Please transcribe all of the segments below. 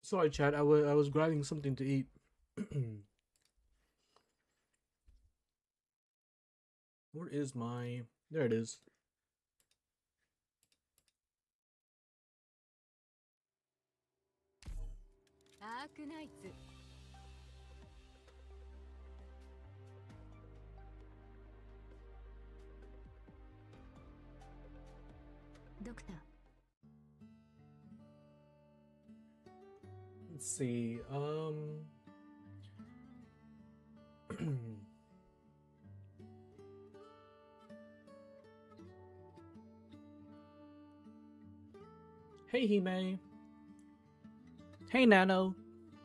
Sorry, chat. I was grabbing something to eat. Where is my? There it is. ARKNIGHTS. Doctor. Let's see. Hey, Hime. Hey, Nano.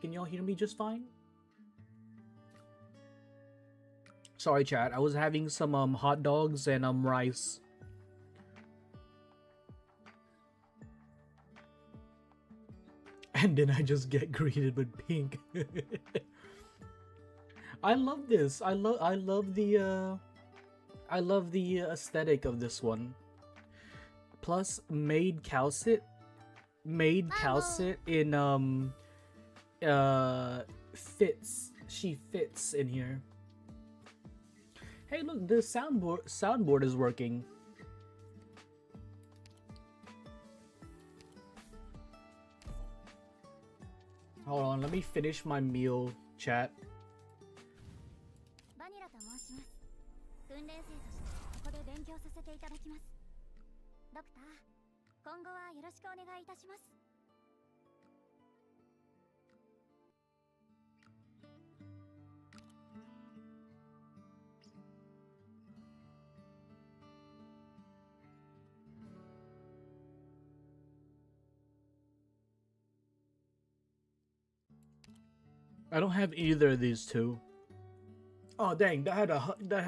Can y'all hear me just fine? Sorry, chat. I was having some hot dogs and rice. And then I just get greeted with pink. I love this. I love the aesthetic of this one. Plus made calcit in fits. She fits in here. Hey, look, the soundboard is working. Hold on, let me finish my meal, chat. I don't have either of these two. Oh dang, that had a that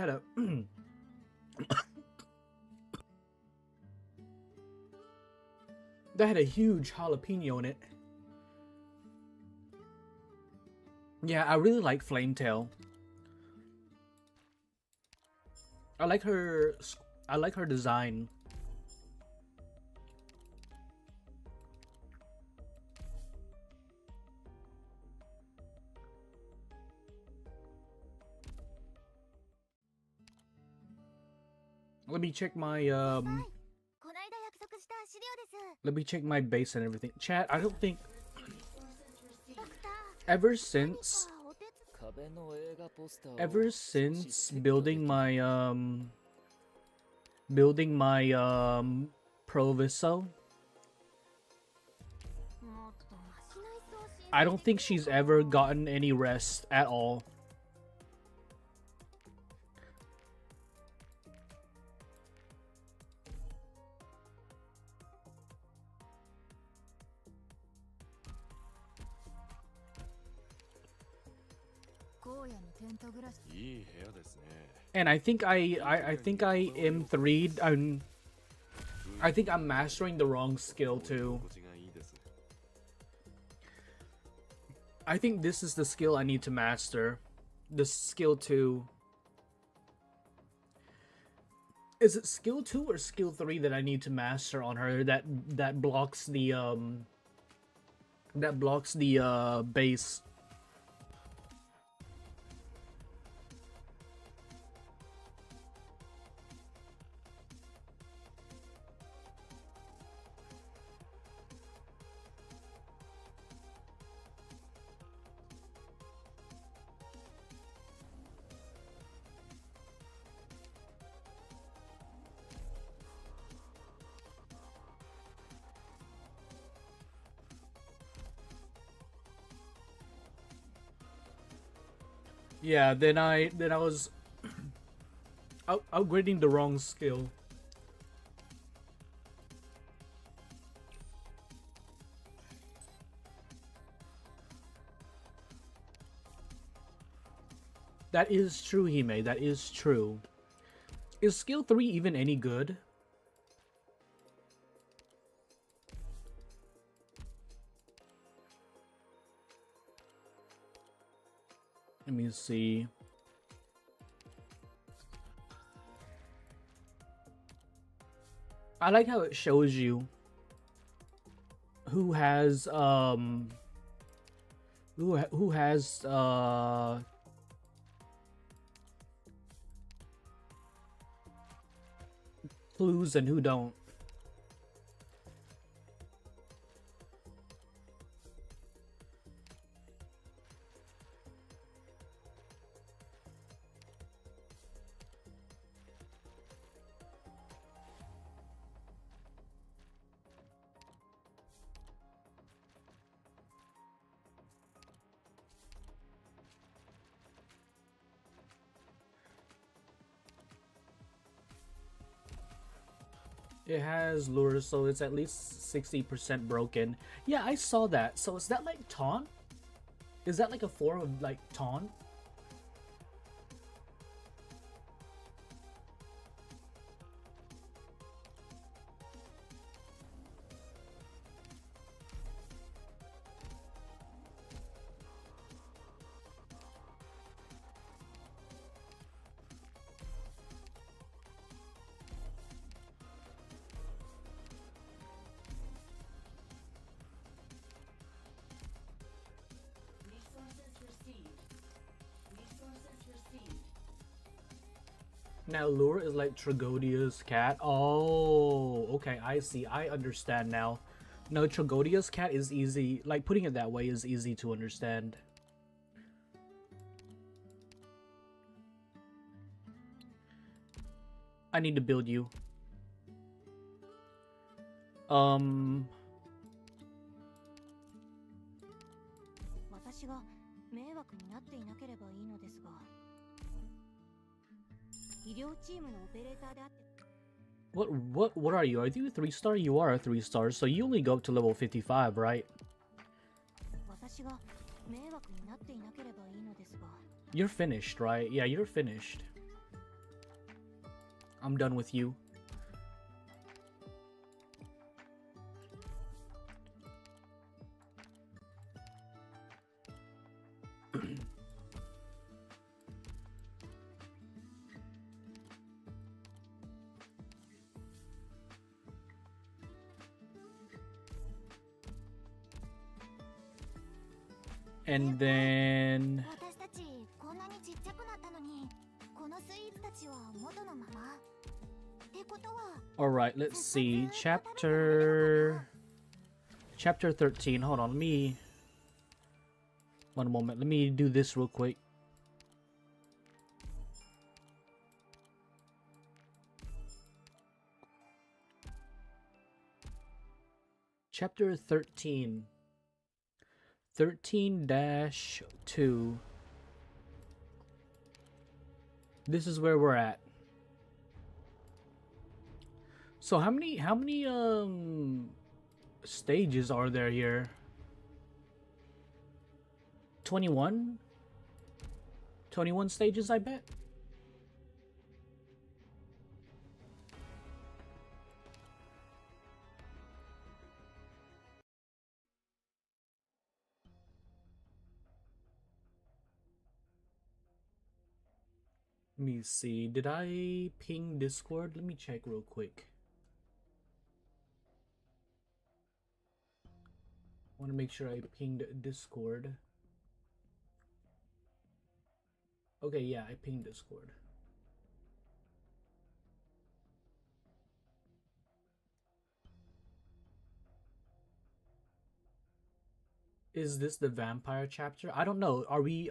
had a huge jalapeno in it. Yeah, I really like Flametail. I like her design. Let me check my let me check my base and everything. Chat, I don't think ever since building my Proviso, I don't think she's ever gotten any rest at all. And I think I M3'd. I think I'm mastering the wrong skill too. I think this is the skill I need to master. The skill 2. Is it skill 2 or skill 3 that I need to master on her that blocks the base? Yeah, then I was upgrading the wrong skill. That is true, Hime. That is true. Is skill 3 even any good? Let me see. I like how it shows you who has Who has clues and who don't? It has lures, so it's at least 60% broken. Yeah, I saw that. So is that like taunt? Is that like a form of like taunt? Now lure is like Tragodia's cat. Oh, okay, I see. I understand now. No, Tragodia's cat is easy. Like putting it that way is easy to understand. I need to build you. 私が迷惑になっていなければいいのですが、医療チームのオペレーターであって。What are you? Are you a 3-star? You are a 3-star, so you only go up to level 55, right? 私が迷惑になっていなければいいのですが。You're finished, right? Yeah, you're finished. I'm done with you. And then... Alright, let's see. Chapter 13. Hold on, let me... One moment, let me do this real quick. Chapter 13. 13-2. This is where we're at. So how many stages are there here? 21? 21 stages, I bet. Let me see. Did I ping Discord? Let me check real quick. I want to make sure I pinged Discord. Okay, yeah, I pinged Discord. Is this the vampire chapter? I don't know. Are we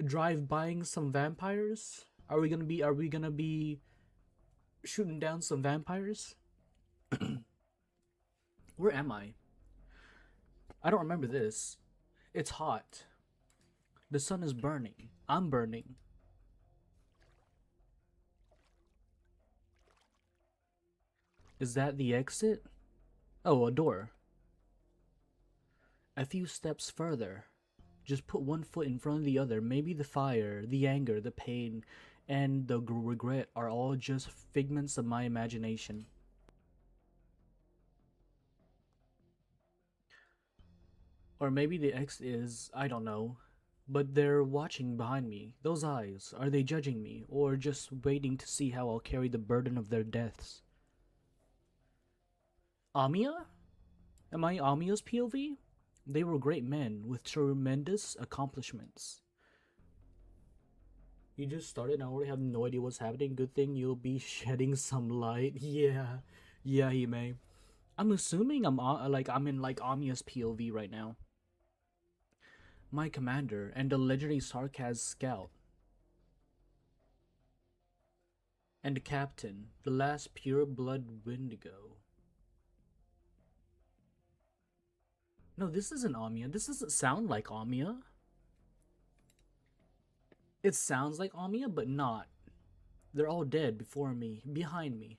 drive-buying some vampires? Are we gonna be shooting down some vampires? Where am I? I don't remember this. It's hot. The sun is burning. I'm burning. Is that the exit? Oh, a door. A few steps further. Just put one foot in front of the other. Maybe the fire, the anger, the pain, and the regret are all just figments of my imagination. Or maybe the X is, I don't know. But they're watching behind me. Those eyes, are they judging me? Or just waiting to see how I'll carry the burden of their deaths? Amia? Am I Amiya's POV? They were great men with tremendous accomplishments. You just started and I already have no idea what's happening. Good thing you'll be shedding some light. Yeah. Yeah, he may. I'm assuming I'm in like Amiya's POV right now. My commander and the legendary Sarkaz scout. And the captain, the last pure blood Wendigo. No, this isn't Amiya. This doesn't sound like Amiya. It sounds like Amiya, but not. They're all dead before me, behind me.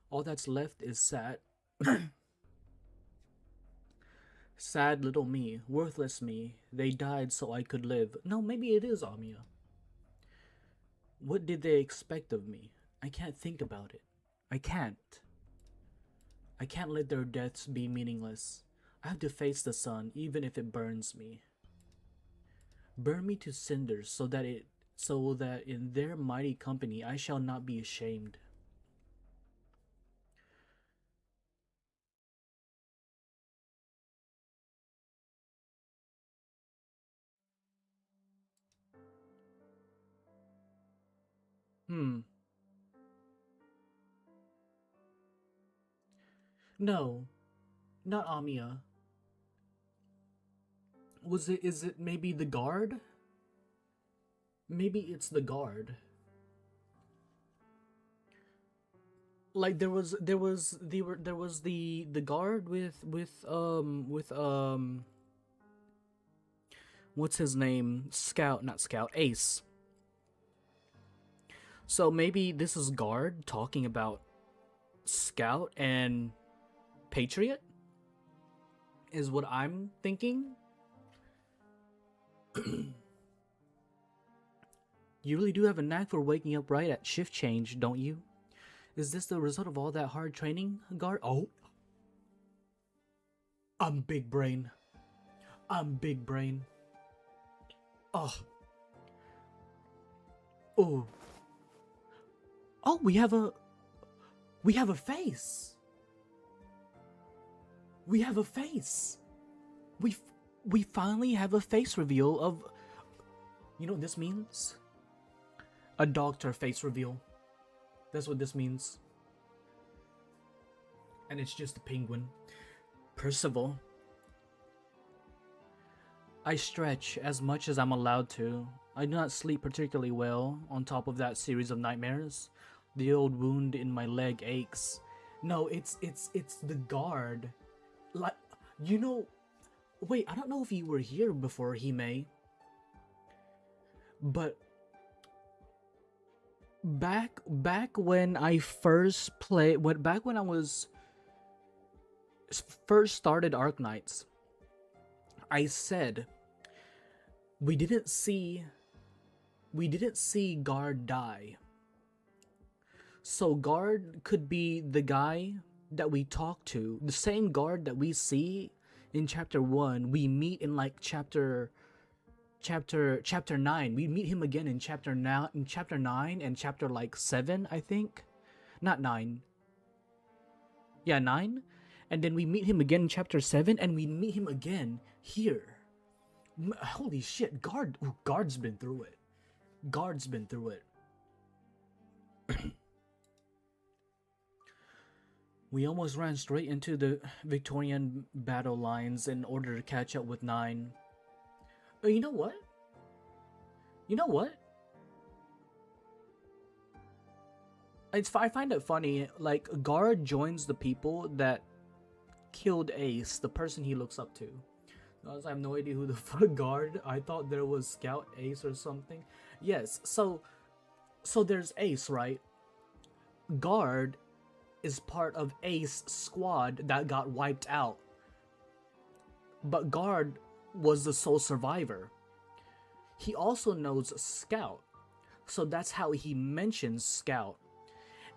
All that's left is sad. Sad little me, worthless me. They died so I could live. No, maybe it is Amiya. What did they expect of me? I can't think about it. I can't. I can't let their deaths be meaningless. I have to face the sun, even if it burns me. Burn me to cinders so that in their mighty company I shall not be ashamed. No, not Amiya. Is it maybe the guard? Maybe it's the guard. Like there was the guard with what's his name? Not Scout, Ace. So maybe this is guard talking about Scout and Patriot? Is what I'm thinking. You really do have a knack for waking up right at shift change, don't you? Is this the result of all that hard training, guard? Oh. I'm big brain. I'm big brain. Oh. Oh. Oh, we have a face. We have a face. We finally have a face reveal of, you know what this means? A doctor face reveal. That's what this means. And it's just a penguin. Percival. I stretch as much as I'm allowed to. I do not sleep particularly well on top of that series of nightmares. The old wound in my leg aches. No, it's the guard. Like, you know, wait, I don't know if you were here before, Hime, but back when I first back when I was first started ARKNIGHTS, I said we didn't see Guard die. So Guard could be the guy that we talk to, the same Guard that we see in chapter 1. We meet in like chapter 9. We meet him again in chapter 9 and chapter like 7, I think. Not 9. Yeah, 9. And then we meet him again in chapter 7, and we meet him again here. Holy shit, Guard's been through it. Guard's been through it. We almost ran straight into the Victorian battle lines in order to catch up with 9. You know what? I find it funny, like, Guard joins the people that killed Ace, the person he looks up to. I have no idea who the fuck Guard. I thought there was Scout Ace or something. Yes, so there's Ace, right? Guard is part of Ace squad that got wiped out. But Guard was the sole survivor. He also knows Scout. So that's how he mentions Scout.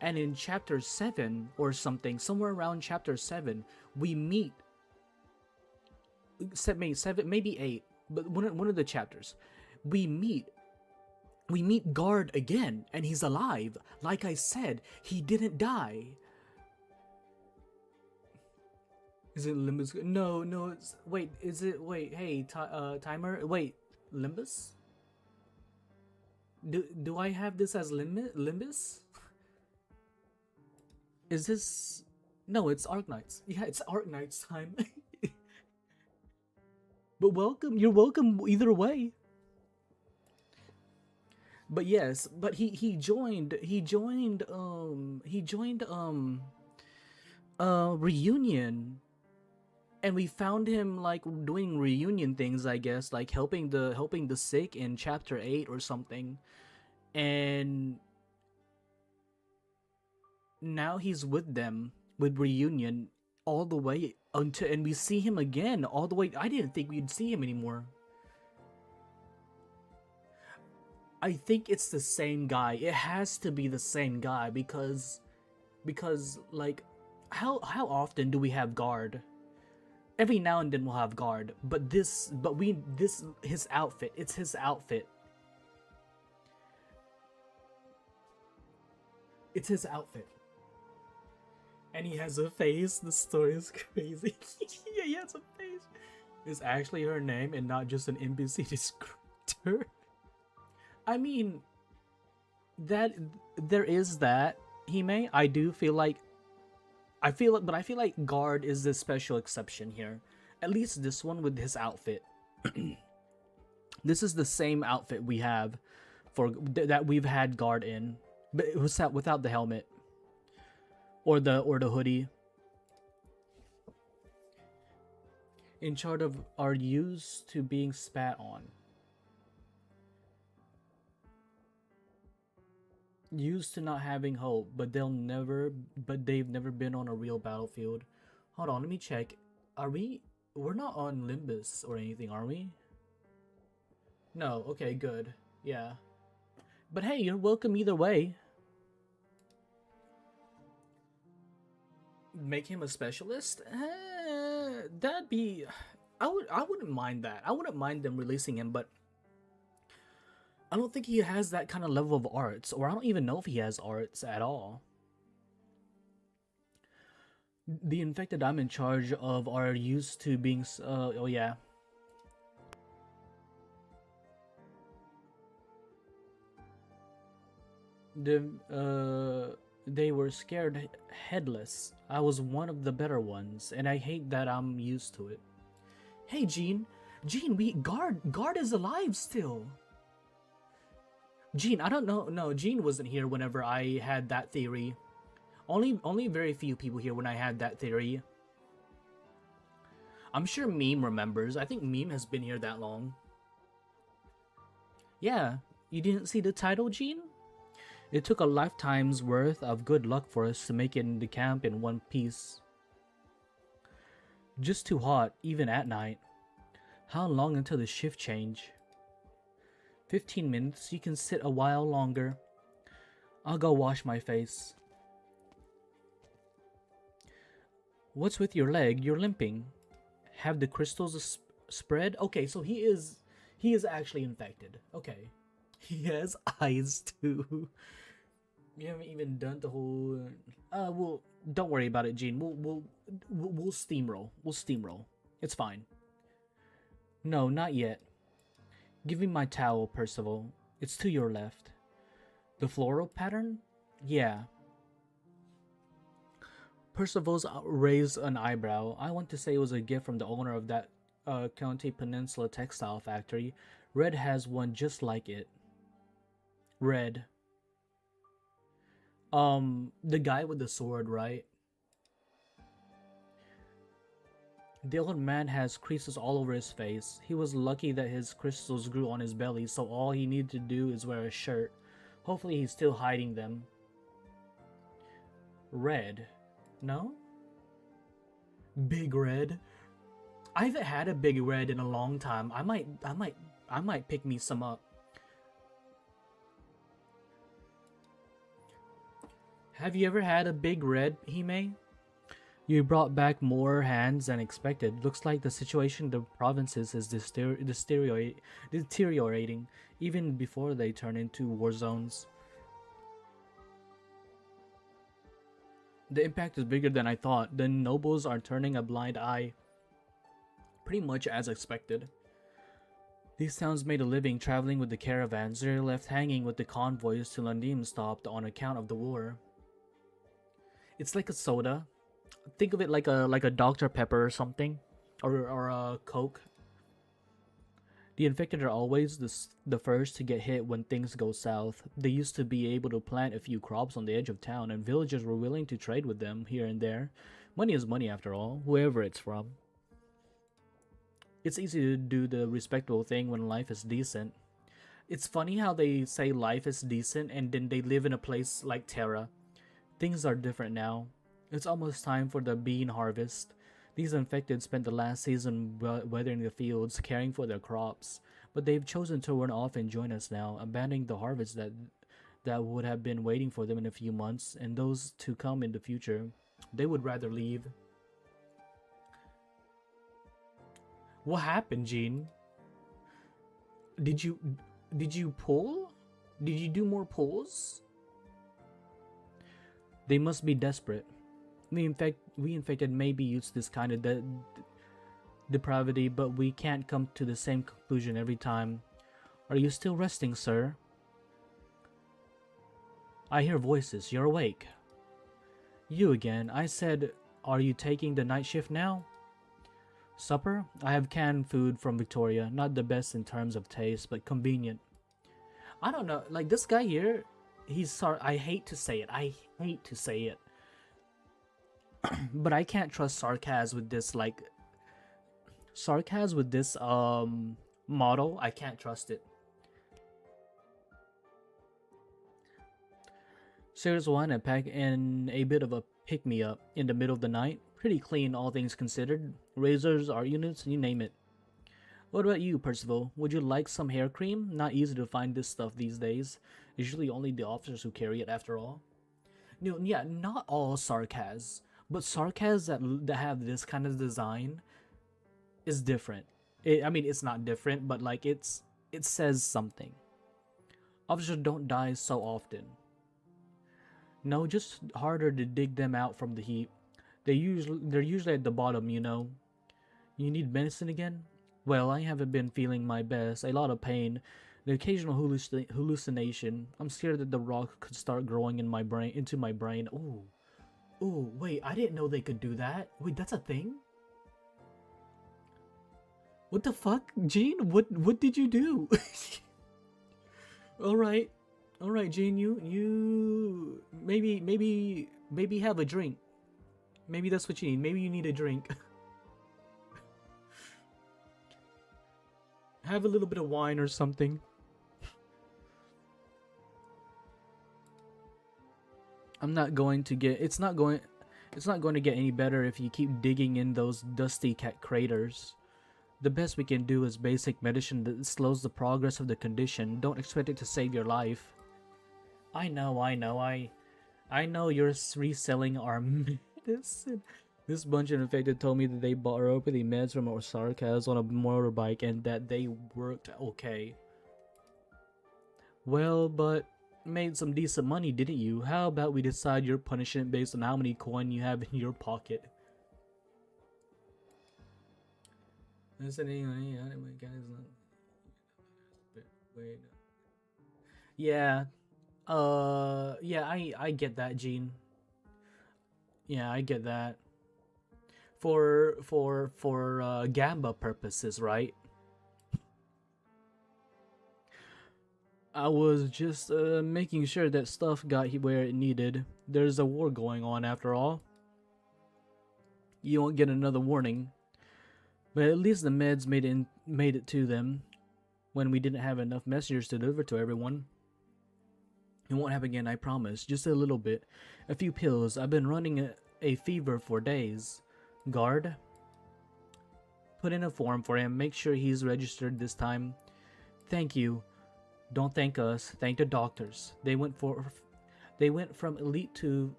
And in chapter 7 or something, somewhere around chapter 7, we meet maybe 8, but one of the chapters, we meet Guard again, and he's alive. Like I said, he didn't die. Is it Limbus? No, no. It's wait. Is it wait? Hey, timer. Wait, Limbus. Do I have this as Limbus? Is this? No, it's Arknights. Yeah, it's Arknights time. But welcome. You're welcome either way. But yes, but he joined reunion, and we found him like doing reunion things, I guess, like helping the sick in chapter 8 or something. And now he's with them with reunion all the way until, and we see him again all the way. I didn't think we'd see him anymore. I think it's the same guy. It has to be the same guy because like how often do we have guard? Every now and then we'll have guard, but his outfit, it's his outfit. It's his outfit. And he has a face. The story is crazy. Yeah, he has a face. It's actually her name and not just an NPC descriptor. I mean, that there is that, Hime. I do feel like, but I feel like guard is the special exception here. At least this one with his outfit. This is the same outfit we have for that we've had guard in, but it was without the helmet or the hoodie. In charge of are used to being spat on. Used to not having hope, but they've never been on a real battlefield. Hold on, let me check. We're not on Limbus or anything, are we? No, okay, good. Yeah. But hey, you're welcome either way. Make him a specialist? That'd be... I wouldn't mind that. I wouldn't mind them releasing him, but I don't think he has that kind of level of arts, or I don't even know if he has arts at all. The infected I'm in charge of are used to being... oh yeah. They were scared headless. I was one of the better ones, and I hate that I'm used to it. Hey, Jean, guard is alive still. Jean, I don't know. No, Jean wasn't here whenever I had that theory. Only very few people here when I had that theory. I'm sure Meme remembers. I think Meme has been here that long. Yeah, you didn't see the title, Jean? It took a lifetime's worth of good luck for us to make it in the camp in one piece. Just too hot, even at night. How long until the shift change? 15 minutes, you can sit a while longer. I'll go wash my face. What's with your leg? You're limping. Have the crystals spread? Okay, so he is actually infected. Okay. He has eyes too. You haven't even done the whole... well, don't worry about it, Jean. We'll steamroll. We'll steamroll. It's fine. No, not yet. Give me my towel, Percival. It's to your left. The floral pattern? Yeah. Percival's raised an eyebrow. I want to say it was a gift from the owner of that County Peninsula textile factory. Red has one just like it. Red. The guy with the sword, right? The old man has creases all over his face. He was lucky that his crystals grew on his belly, so all he needed to do is wear a shirt. Hopefully he's still hiding them. Red. No? Big Red. I haven't had a Big Red in a long time. I might pick me some up. Have you ever had a Big Red, Hime? You brought back more hands than expected. Looks like the situation in the provinces is deteriorating, even before they turn into war zones. The impact is bigger than I thought. The nobles are turning a blind eye, pretty much as expected. These towns made a living traveling with the caravans. They're left hanging with the convoys till Landim stopped on account of the war. It's like a soda. Think of it like a Dr. Pepper or something, or a Coke. The infected are always the first to get hit when things go south. They used to be able to plant a few crops on the edge of town, and villagers were willing to trade with them here and there. Money is money after all, wherever it's from. It's easy to do the respectable thing when life is decent. It's funny how they say life is decent and then they live in a place like Terra. Things are different now. It's almost time for the bean harvest. These infected spent the last season weathering the fields, caring for their crops, but they've chosen to run off and join us now, abandoning the harvest that would have been waiting for them in a few months, and those to come in the future. They would rather leave. What happened, Jean? Did you pull? Did you do more pulls? They must be desperate. We infected may be used to this kind of depravity, but we can't come to the same conclusion every time. Are you still resting, sir? I hear voices. You're awake. You again. I said, are you taking the night shift now? Supper? I have canned food from Victoria. Not the best in terms of taste, but convenient. I don't know. Like, this guy here, he's sorry. I hate to say it. I hate to say it. But I can't trust Sarkaz with this, like... Sarkaz with this, model. I can't trust it. Series 1 and pack in a bit of a pick-me-up in the middle of the night. Pretty clean, all things considered. Razors, art units, you name it. What about you, Percival? Would you like some hair cream? Not easy to find this stuff these days. Usually only the officers who carry it, after all. No, yeah, not all Sarkaz. But Sarkaz that have this kind of design is different. I mean, it's not different, but like it says something. Officers don't die so often. No, just harder to dig them out from the heat. They're usually at the bottom, you know. You need medicine again? Well, I haven't been feeling my best. A lot of pain. The occasional hallucination. I'm scared that the rock could start growing in my brain into my brain. Ooh. Ooh, wait, I didn't know they could do that. Wait, that's a thing? What the fuck, Jean? What did you do? Alright. Alright, Jean, you maybe have a drink. Maybe that's what you need. Maybe you need a drink. Have a little bit of wine or something. It's not going to get any better if you keep digging in those dusty craters. The best we can do is basic medicine that slows the progress of the condition. Don't expect it to save your life. I know you're reselling our medicine. This bunch of infected told me that they borrowed the meds from Sarkaz on a motorbike and that they worked okay. Well, but made some decent money, didn't you? How about we decide your punishment based on how many coin you have in your pocket? Yeah. Yeah, I get that, Gene. Yeah, I get that. For Gamba purposes, right? I was just making sure that stuff got where it needed. There's a war going on after all. You won't get another warning. But at least the meds made it to them when we didn't have enough messengers to deliver to everyone. It won't happen again, I promise. Just a little bit. A few pills. I've been running a fever for days. Guard? Put in a form for him. Make sure he's registered this time. Thank you. Don't thank us. Thank the doctors. They went from elite to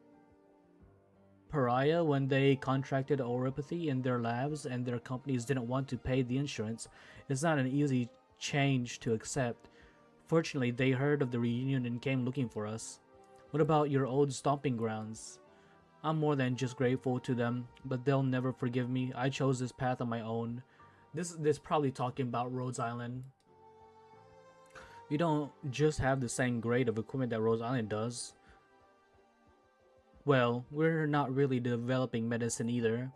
pariah when they contracted oropathy in their labs and their companies didn't want to pay the insurance. It's not an easy change to accept. Fortunately, they heard of the reunion and came looking for us. What about your old stomping grounds? I'm more than just grateful to them, but they'll never forgive me. I chose this path on my own. This probably talking about Rhodes Island. You don't just have the same grade of equipment that Rhodes Island does. Well, we're not really developing medicine either.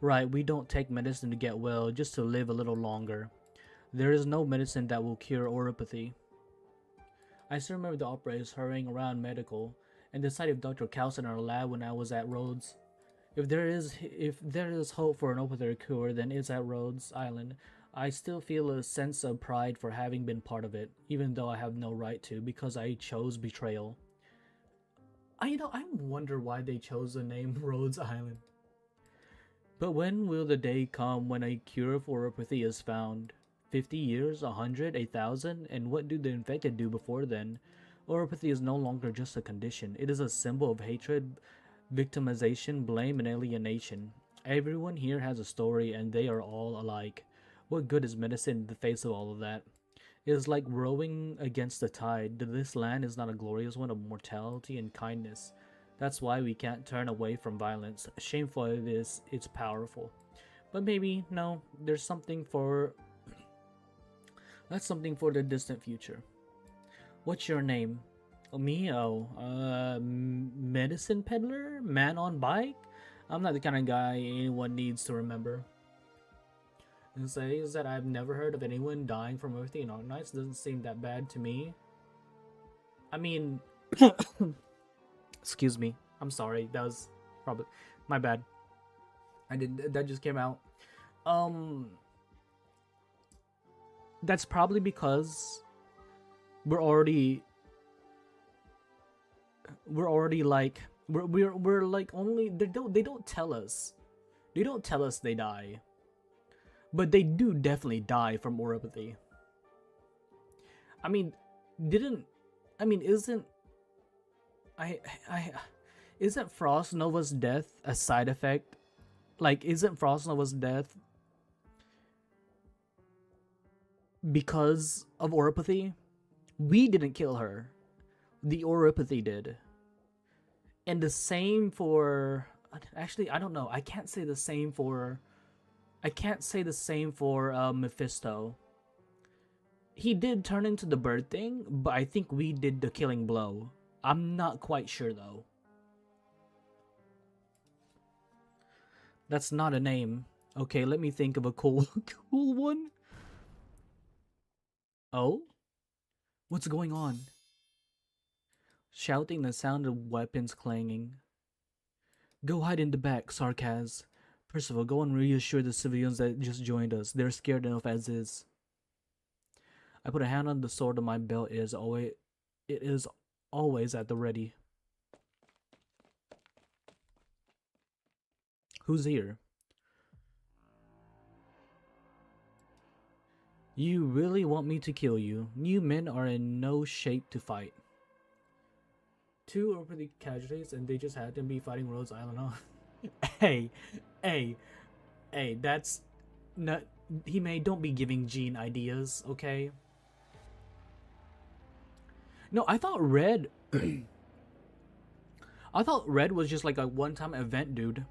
Right, we don't take medicine to get well, just to live a little longer. There is no medicine that will cure oropathy. I still remember the operators hurrying around medical, and the sight of Dr. Cows in our lab when I was at Rhodes. If there is hope for an oropathy cure, then it's at Rhodes Island. I still feel a sense of pride for having been part of it, even though I have no right to, because I chose betrayal. I wonder why they chose the name Rhodes Island. But when will the day come when a cure for oropathy is found? 50 years, 100, 1,000? And what do the infected do before then? Oropathy is no longer just a condition. It is a symbol of hatred, victimization, blame, and alienation. Everyone here has a story, and they are all alike. What good is medicine in the face of all of that? It is like rowing against the tide. This land is not a glorious one of mortality and kindness. That's why we can't turn away from violence. Shameful it is, it's powerful. But maybe, no, there's something for... That's something for the distant future. What's your name? Oh, me? Oh, medicine peddler? Man on bike? I'm not the kind of guy anyone needs to remember. And says that I've never heard of anyone dying from oropathy in ARKNIGHTS. Doesn't seem that bad to me. I mean... Excuse me. I'm sorry. That was probably my bad. That just came out. That's probably because we're already like we're like only they don't tell us. They don't tell us they die. But they do definitely die from oropathy. I mean, isn't Frost Nova's death a side effect? Like, isn't Frost Nova's death because of oropathy? We didn't kill her. The oropathy did. And the same for... Actually, I don't know. I can't say the same for Mephisto. He did turn into the bird thing, but I think we did the killing blow. I'm not quite sure though. That's not a name. Okay, let me think of a cool one. Oh? What's going on? Shouting, the sound of weapons clanging. Go hide in the back, Sarkaz. Percival, go and reassure the civilians that just joined us. They're scared enough as is. I put a hand on the sword on my belt. It is always at the ready. Who's here? You really want me to kill you? You men are in no shape to fight. 2 oropathy casualties and they just had to be fighting Rhodes Island, huh? Hey, that's not... Don't be giving Gene ideas, okay? No, I thought Red... I thought Red was just like a one-time event, dude.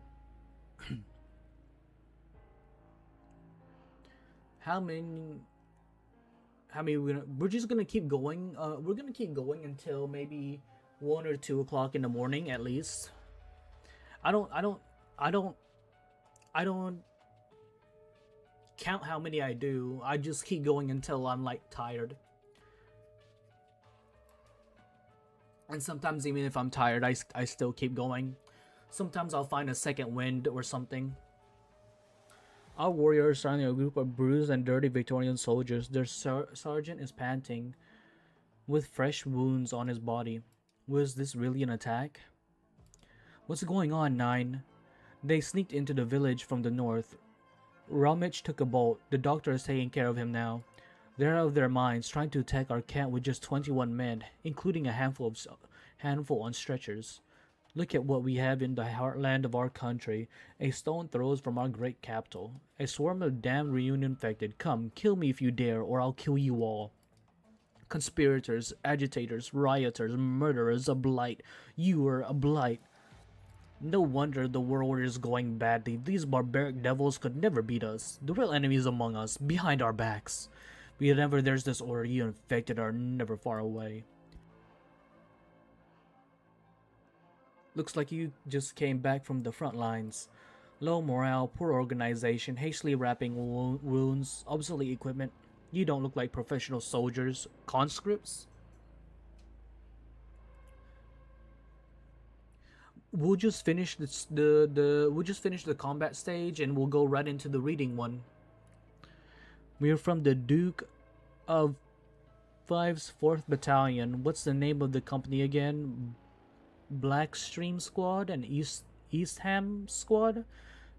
How many we're just gonna keep going. We're gonna keep going until maybe 1 or 2 o'clock in the morning at least. I don't count how many I do. I just keep going until I'm like tired. And sometimes even if I'm tired, I still keep going. Sometimes I'll find a second wind or something. Our warriors surrounding a group of bruised and dirty Victorian soldiers. Their sergeant is panting, with fresh wounds on his body. Was this really an attack? What's going on, 9? They sneaked into the village from the north. Ramich took a bolt. The doctor is taking care of him now. They're out of their minds, trying to attack our camp with just 21 men, including a handful on stretchers. Look at what we have in the heartland of our country, a stone throws from our great capital. A swarm of damned reunion infected. Come, kill me if you dare, or I'll kill you all. Conspirators, agitators, rioters, murderers, a blight. You are a blight. No wonder the world is going badly. These barbaric devils could never beat us. The real enemy is among us, behind our backs. Whenever there's disorder, you infected are never far away. Looks like you just came back from the front lines. Low morale, poor organization, hastily wrapping wounds, obsolete equipment. You don't look like professional soldiers. Conscripts? We'll just finish the combat stage and we'll go right into the reading one. We're from the Duke of Five's 4th Battalion. What's the name of the company again? Blackstream Squad and Eastham Squad?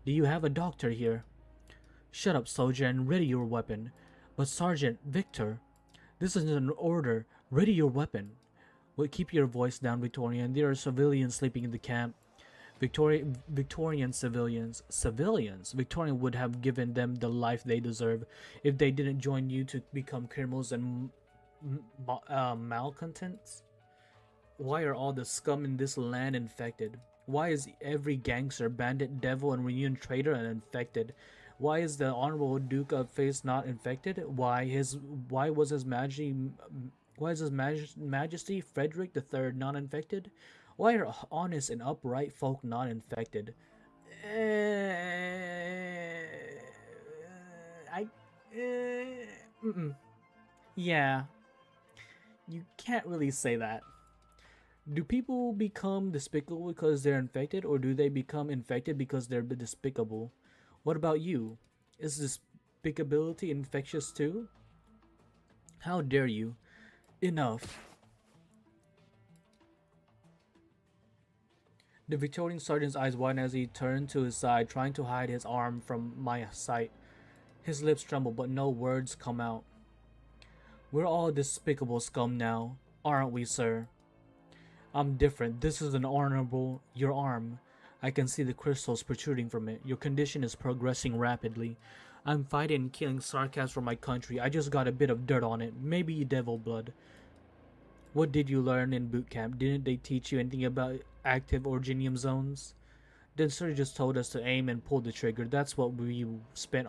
Do you have a doctor here? Shut up, soldier, and ready your weapon. But Sergeant Victor, this isn't an order. Ready your weapon. Well, keep your voice down, Victorian. There are civilians sleeping in the camp. Victorian civilians. Civilians? Victorian would have given them the life they deserve if they didn't join you to become criminals and malcontents. Why are all the scum in this land infected? Why is every gangster, bandit, devil, and reunion traitor infected? Why is the Honorable Duke of Face not infected? Why was His Majesty Frederick III not infected? Why are honest and upright folk not infected? Yeah, you can't really say that. Do people become despicable because they're infected, or do they become infected because they're despicable? What about you? Is despicability infectious too? How dare you? Enough. The Victorian sergeant's eyes widened as he turned to his side, trying to hide his arm from my sight. His lips tremble, but no words come out. We're all despicable scum now, aren't we, sir? I'm different. This is an honorable... Your arm. I can see the crystals protruding from it. Your condition is progressing rapidly. I'm fighting and killing sarcasm for my country. I just got a bit of dirt on it. Maybe devil blood. What did you learn in boot camp? Didn't they teach you anything about active originium zones? Then sir just told us to aim and pull the trigger. That's what we spent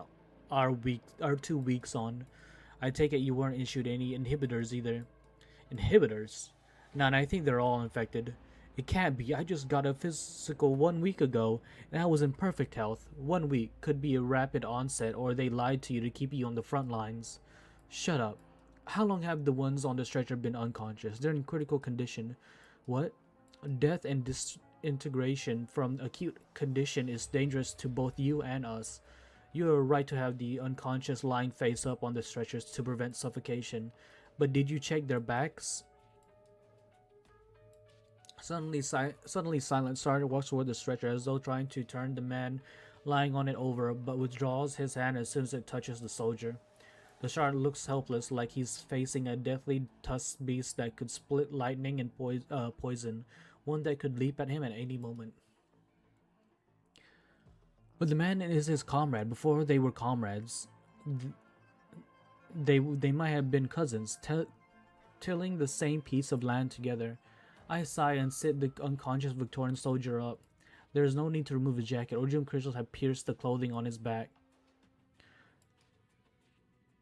our 2 weeks on. I take it you weren't issued any inhibitors either. Inhibitors? Nah, and I think they're all infected. It can't be. I just got a physical 1 week ago, and I was in perfect health. 1 week could be a rapid onset, or they lied to you to keep you on the front lines. Shut up. How long have the ones on the stretcher been unconscious? They're in critical condition. What? Death and disintegration from acute condition is dangerous to both you and us. You are right to have the unconscious lying face up on the stretchers to prevent suffocation. But did you check their backs? Suddenly silent, Sergeant walks toward the stretcher as though trying to turn the man lying on it over, but withdraws his hand as soon as it touches the soldier. The sergeant looks helpless, like he's facing a deathly tusked beast that could split lightning and poison, one that could leap at him at any moment. But the man is his comrade. Before they were comrades, they might have been cousins, tilling the same piece of land together. I sigh and sit the unconscious Victorian soldier up. There is no need to remove the jacket. Originium crystals have pierced the clothing on his back.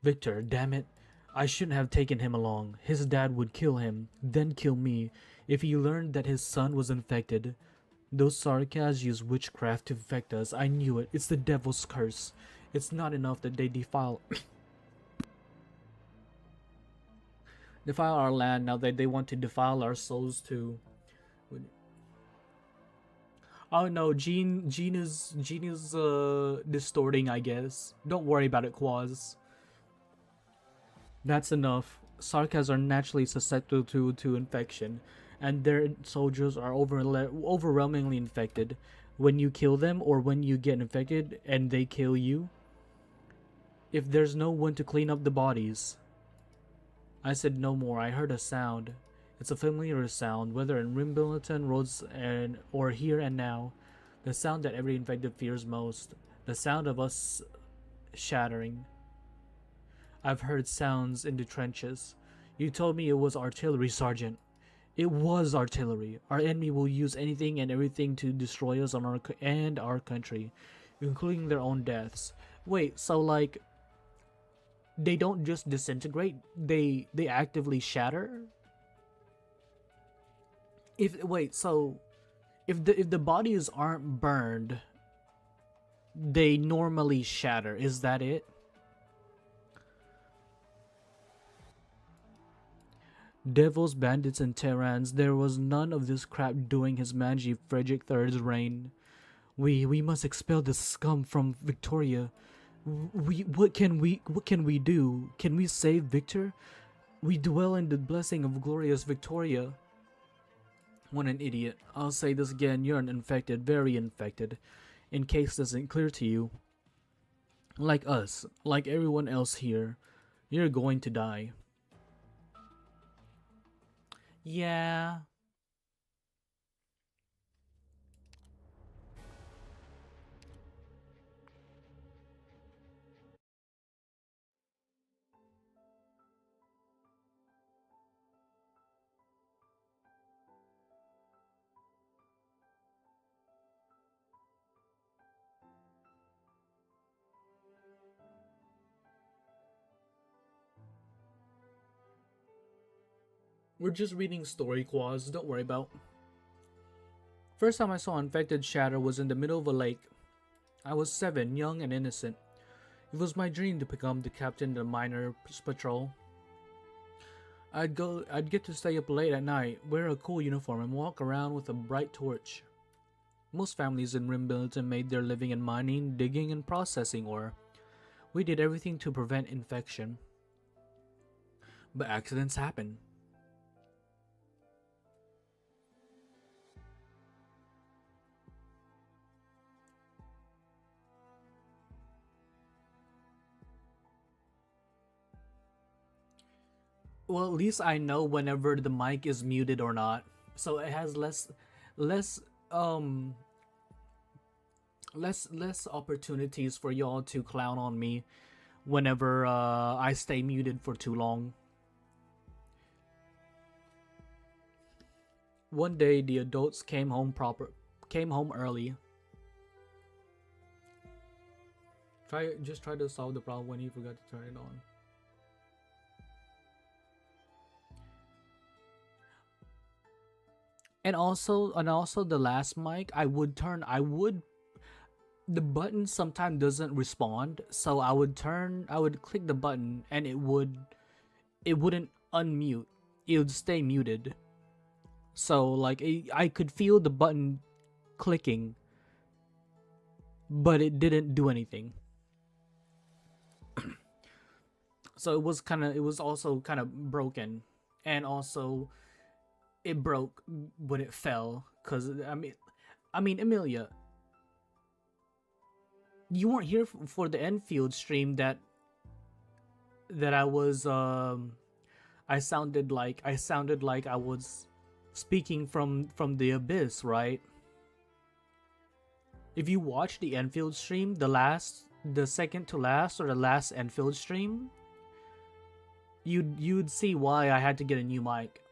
Victor, damn it. I shouldn't have taken him along. His dad would kill him, then kill me, if he learned that his son was infected. Those Sarkas use witchcraft to infect us. I knew it. It's the devil's curse. It's not enough that they defile our land, now that they want to defile our souls too. Oh no, Gene is distorting, I guess. Don't worry about it, Quaz. That's enough. Sarkas are naturally susceptible to infection, and their soldiers are overwhelmingly infected. When you kill them, or when you get infected and they kill you, if there's no one to clean up the bodies. I said no more. I heard a sound. It's a familiar sound, whether in Rimbilton roads or here and now. The sound that every infected fears most. The sound of us shattering. I've heard sounds in the trenches. You told me it was artillery, Sergeant. It was artillery. Our enemy will use anything and everything to destroy us on our country, including their own deaths. Wait, so like they don't just disintegrate, they actively shatter? So if the bodies aren't burned, they normally shatter. Is that it? Devils, bandits, and tyrants. There was none of this crap during His Majesty Frederick III's reign. We must expel this scum from Victoria. What can we do? Can we save Victor? We dwell in the blessing of glorious Victoria. What an idiot. I'll say this again, you're an infected, very infected. In case this isn't clear to you. Like us, like everyone else here, you're going to die. Yeah. We're just reading story quads, don't worry about. First time I saw infected shatter was in the middle of a lake. I was 7, young and innocent. It was my dream to become the captain of the minor patrol. I'd get to stay up late at night, wear a cool uniform, and walk around with a bright torch. Most families in Rimbleton made their living in mining, digging, and processing ore. We did everything to prevent infection. But accidents happen. Well, at least I know whenever the mic is muted or not. So it has less less opportunities for y'all to clown on me whenever I stay muted for too long. One day the adults came home early. Just try to solve the problem when he forgot to turn it on. And also the last mic, the button sometimes doesn't respond, so I would click the button and it wouldn't unmute. It would stay muted. So like I could feel the button clicking, but it didn't do anything. So it was also kind of broken, and also it broke when it fell. Cause I mean, Amelia, you weren't here for the Enfield stream that I was I sounded like I was speaking from the abyss, right? If you watch the Enfield stream, the second to last or the last Enfield stream, you'd see why I had to get a new mic.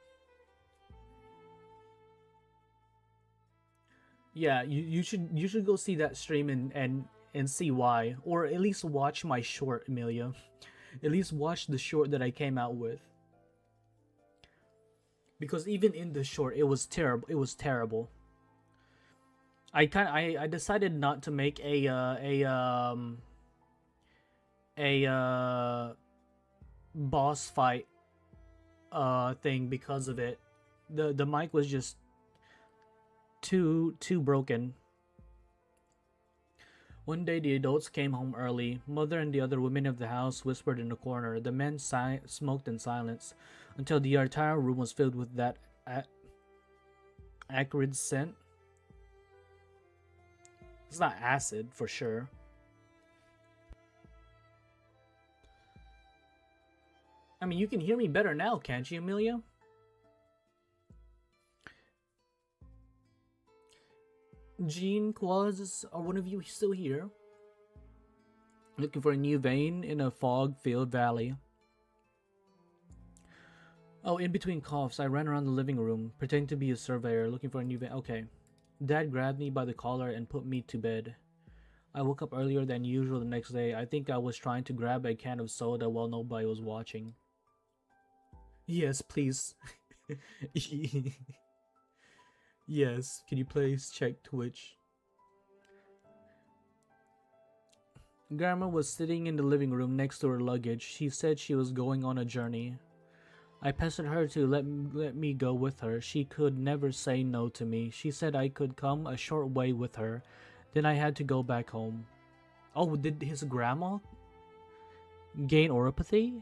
Yeah, you should go see that stream and see why, or at least watch my short, Amelia. At least watch the short that I came out with. Because even in the short, it was terrible. It was terrible. I decided not to make a boss fight thing because of it. The mic was just too broken. One day the adults came home early. Mother and the other women of the house whispered in the corner. The men smoked in silence until the entire room was filled with that acrid scent. It's not acid for sure. I mean, you can hear me better now, can't you, Amelia? Jean, Quaz, are one of you still here? Looking for a new vein in a fog-filled valley. Oh, in between coughs, I ran around the living room, pretending to be a surveyor, looking for a new okay. Dad grabbed me by the collar and put me to bed. I woke up earlier than usual the next day. I think I was trying to grab a can of soda while nobody was watching. Yes, please. Yes, can you please check Twitch? Grandma was sitting in the living room next to her luggage. She said she was going on a journey. I pestered her to let me go with her. She could never say no to me. She said I could come a short way with her. Then I had to go back home. Oh, did his grandma gain oropathy?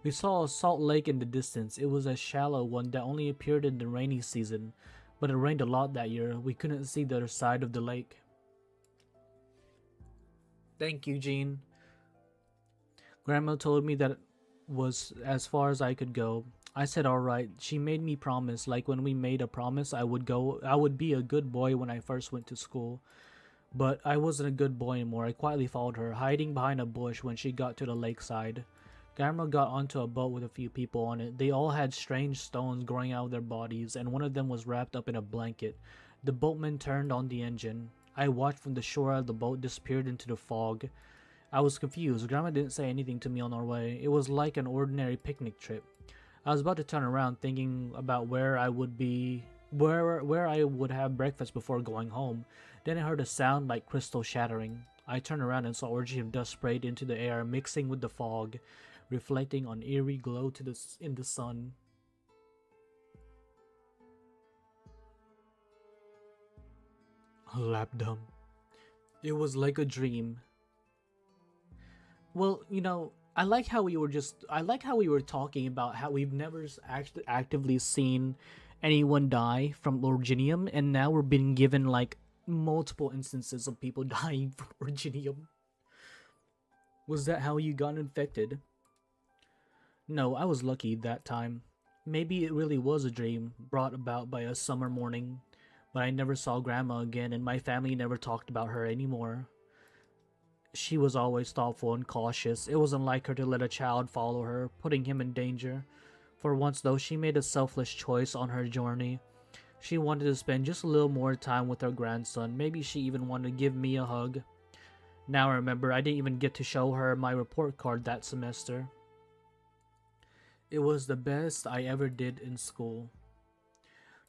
We saw a salt lake in the distance. It was a shallow one that only appeared in the rainy season, but it rained a lot that year. We couldn't see the other side of the lake. Thank you, Jean. Grandma told me that was as far as I could go. I said alright. She made me promise, like when we made a promise I would be a good boy when I first went to school. But I wasn't a good boy anymore. I quietly followed her, hiding behind a bush when she got to the lakeside. Grandma got onto a boat with a few people on it. They all had strange stones growing out of their bodies, and one of them was wrapped up in a blanket. The boatman turned on the engine. I watched from the shore as the boat disappeared into the fog. I was confused. Grandma didn't say anything to me on our way. It was like an ordinary picnic trip. I was about to turn around, thinking about where I would have breakfast before going home. Then I heard a sound like crystal shattering. I turned around and saw orgy of dust sprayed into the air, mixing with the fog, reflecting on eerie glow in the sun. Lapdom. It was like a dream. Well, I like how we were talking about how we've never actively seen anyone die from orginium, and now we're being given like multiple instances of people dying from orginium. Was that how you got infected? No, I was lucky that time. Maybe it really was a dream brought about by a summer morning, but I never saw Grandma again, and my family never talked about her anymore. She was always thoughtful and cautious. It wasn't like her to let a child follow her, putting him in danger. For once, though, she made a selfless choice on her journey. She wanted to spend just a little more time with her grandson. Maybe she even wanted to give me a hug. Now I remember, I didn't even get to show her my report card that semester. It was the best I ever did in school.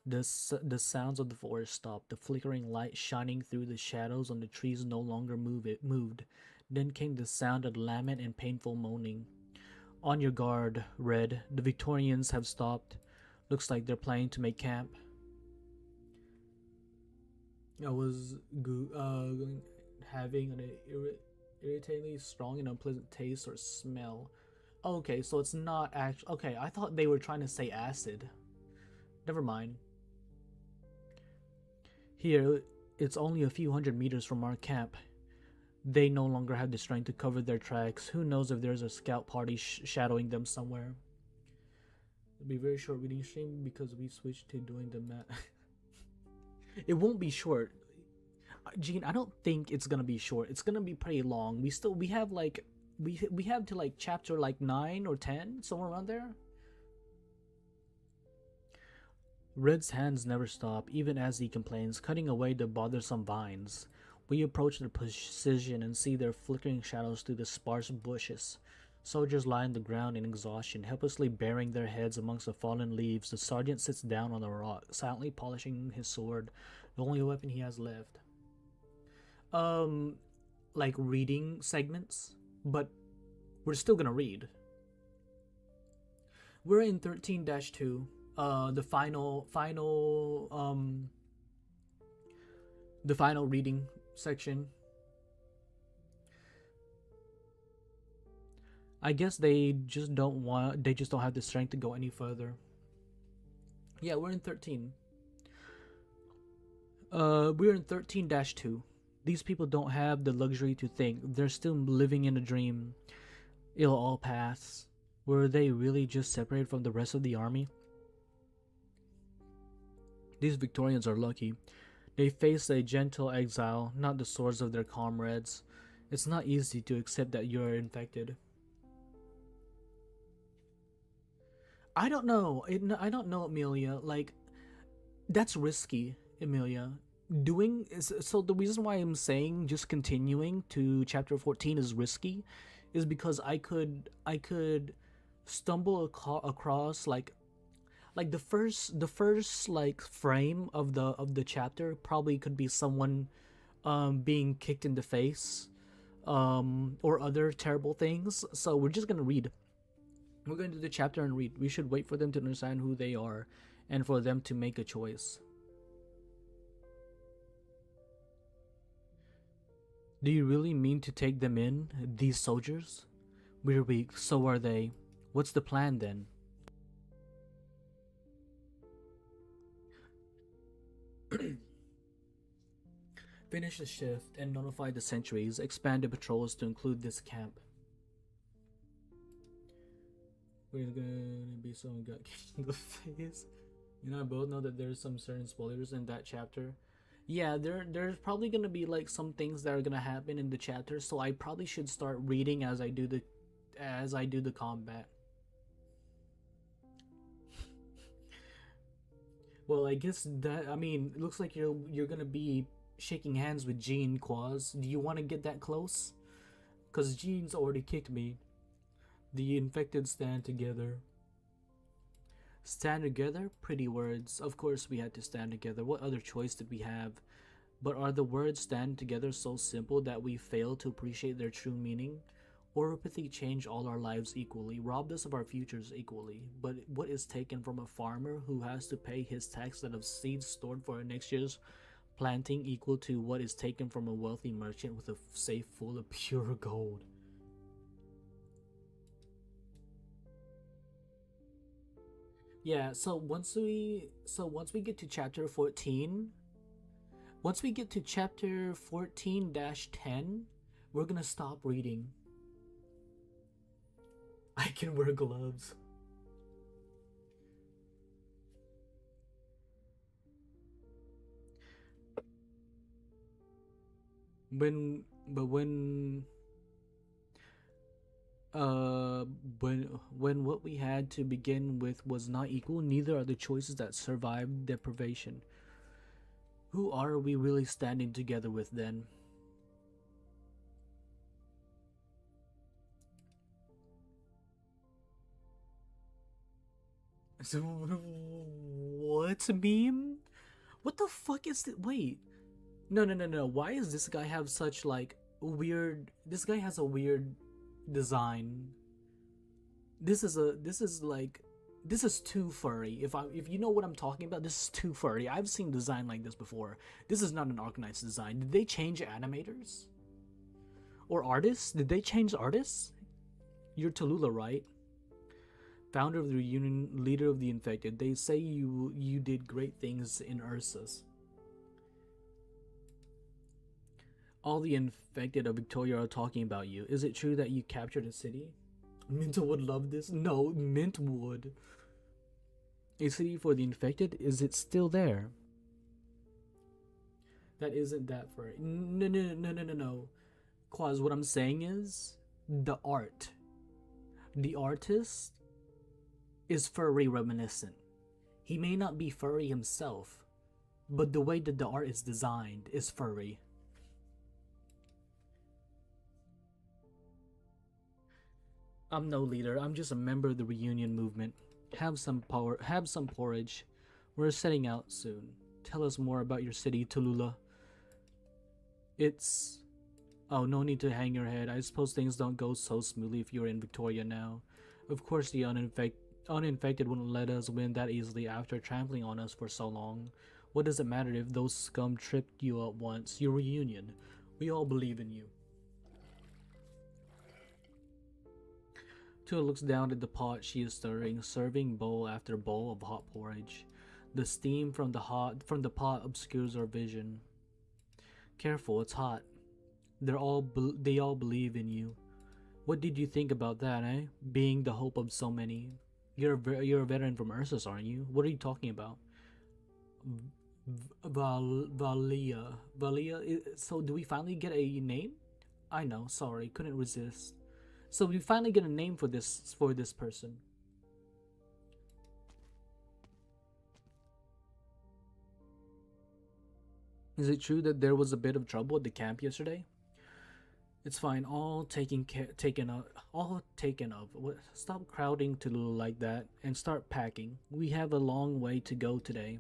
The sounds of the forest stopped. The flickering light shining through the shadows on the trees no longer moved. Then came the sound of lament and painful moaning. On your guard, Red. The Victorians have stopped. Looks like they're planning to make camp. I was having an irritatingly strong and unpleasant taste or smell. Okay, so it's not actually... Okay, I thought they were trying to say acid. Never mind. Here, it's only a few hundred meters from our camp. They no longer have the strength to cover their tracks. Who knows if there's a scout party shadowing them somewhere. It'll be a very short reading stream because we switched to doing the math. It won't be short. Gene, I don't think it's gonna be short. It's gonna be pretty long. We have like... We have to like chapter like 9 or 10, somewhere around there. Red's hands never stop, even as he complains, cutting away the bothersome vines. We approach their precision and see their flickering shadows through the sparse bushes. Soldiers lie on the ground in exhaustion, helplessly burying their heads amongst the fallen leaves. The sergeant sits down on a rock, silently polishing his sword, the only weapon he has left. Like reading segments, but we're still gonna read. We're in 13-2. The final reading section. I guess they just don't have the strength to go any further. Yeah, we're in 13. We're in 13-2. These people don't have the luxury to think. They're still living in a dream. It'll all pass. Were they really just separated from the rest of the army? These Victorians are lucky. They face a gentle exile, not the swords of their comrades. It's not easy to accept that you're infected. I don't know. I don't know, Amelia. Like, that's risky, Amelia. So the reason why I'm saying just continuing to chapter 14 is risky is because I could stumble across like the first like frame of the chapter probably could be someone being kicked in the face or other terrible things. So we're just going to read. We're going to do the chapter and read. We should wait for them to understand who they are and for them to make a choice. Do you really mean to take them in, these soldiers? We're weak, so are they. What's the plan then? Finish the shift and notify the sentries. Expand the patrols to include this camp. We're gonna be someone got kicked in the face. You know, I both know that there's some certain spoilers in that chapter. Yeah, there's probably gonna be like some things that are gonna happen in the chapter, so I probably should start reading as I do the combat. Well, I guess that I mean, it looks like you're gonna be shaking hands with Jean Quaz. Do you want to get that close? Cause Jean's already kicked me. The infected stand together. Stand together? Pretty words. Of course we had to stand together. What other choice did we have? But are the words stand together so simple that we fail to appreciate their true meaning? Or apathy changed all our lives equally, robbed us of our futures equally. But what is taken from a farmer who has to pay his tax out of seeds stored for next year's planting equal to what is taken from a wealthy merchant with a safe full of pure gold? Yeah, so once we get to chapter 14, once we get to chapter 14-10, we're gonna stop reading. I can wear gloves. When but uh when what we had to begin with was not equal, neither are the choices that survived deprivation. Who are we really standing together with then? So what meme? What the fuck is it? Wait. No, no, no, no. Why does this guy have such like weird? This guy has a weird design. This is too furry. If you know what I'm talking about, this is too furry. I've seen design like this before. This is not an ARKNIGHTS design. Did they change animators or artists? Did they change artists? You're Tallulah, right? Founder of the reunion, leader of the infected. They say you did great things in Ursus. All the infected of Victoria are talking about you. Is it true that you captured a city? Mint would love this. No, Mint would. A city for the infected? Is it still there? That isn't that furry. No, no, no, no, no, no. Quaz, what I'm saying is the art. The artist is furry reminiscent. He may not be furry himself, but the way that the art is designed is furry. I'm no leader. I'm just a member of the reunion movement. Have some power. Have some porridge. We're setting out soon. Tell us more about your city, Tallulah. It's... Oh, no need to hang your head. I suppose things don't go so smoothly if you're in Victoria now. Of course the uninfected wouldn't let us win that easily after trampling on us for so long. What does it matter if those scum tripped you up once? Your reunion. We all believe in you. Tua looks down at the pot she is stirring, serving bowl after bowl of hot porridge. The steam from the pot obscures our vision. Careful, it's hot. They all believe in you. What did you think about that, eh? Being the hope of so many. You're a veteran from Ursus, aren't you? What are you talking about? Valia. So do we finally get a name? I know, sorry, couldn't resist. So we finally get a name for this person. Is it true that there was a bit of trouble at the camp yesterday? It's fine. All taken of. Stop crowding to like that and start packing. We have a long way to go today.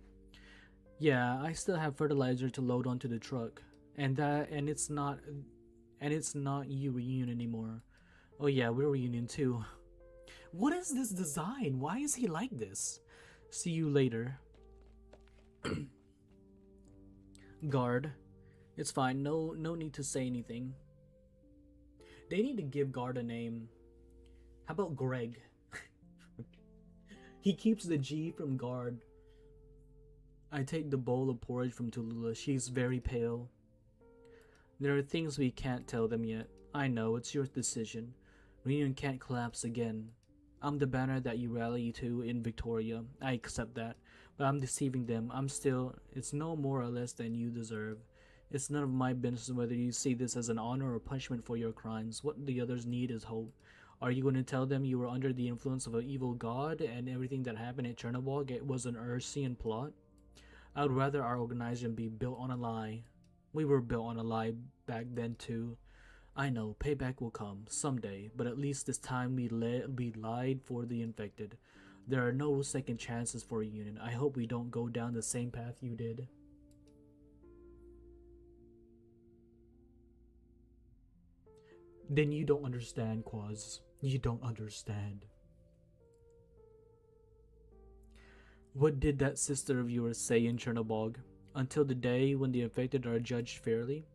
Yeah, I still have fertilizer to load onto the truck, and it's not you reunion anymore. Oh yeah, we're reunion too. What is this design? Why is he like this? See you later. Guard. It's fine. No need to say anything. They need to give Guard a name. How about Greg? He keeps the G from Guard. I take the bowl of porridge from Tallulah. She's very pale. There are things we can't tell them yet. I know, it's your decision. Reunion can't collapse again. I'm the banner that you rally to in Victoria. I accept that. But I'm deceiving them. It's no more or less than you deserve. It's none of my business whether you see this as an honor or punishment for your crimes. What the others need is hope. Are you going to tell them you were under the influence of an evil god and everything that happened at Chernobyl was an Ursian plot? I would rather our organization be built on a lie. We were built on a lie back then too. I know, payback will come, someday, but at least this time we lied for the infected. There are no second chances for reunion. I hope we don't go down the same path you did. Then you don't understand, Quaz. You don't understand. What did that sister of yours say in Chernobyl? Until the day when the infected are judged fairly?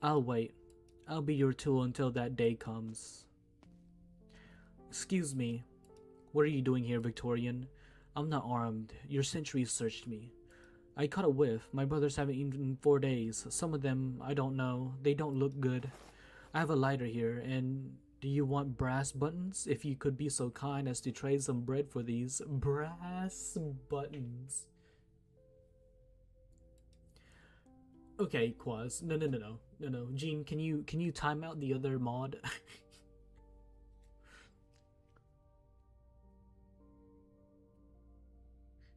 I'll wait. I'll be your tool until that day comes. Excuse me. What are you doing here, Victorian? I'm not armed. Your sentries searched me. I caught a whiff. My brothers haven't eaten in 4 days. Some of them, I don't know. They don't look good. I have a lighter here, and do you want brass buttons? If you could be so kind as to trade some bread for these brass buttons. Okay, Quaz. No. Gene, can you time out the other mod?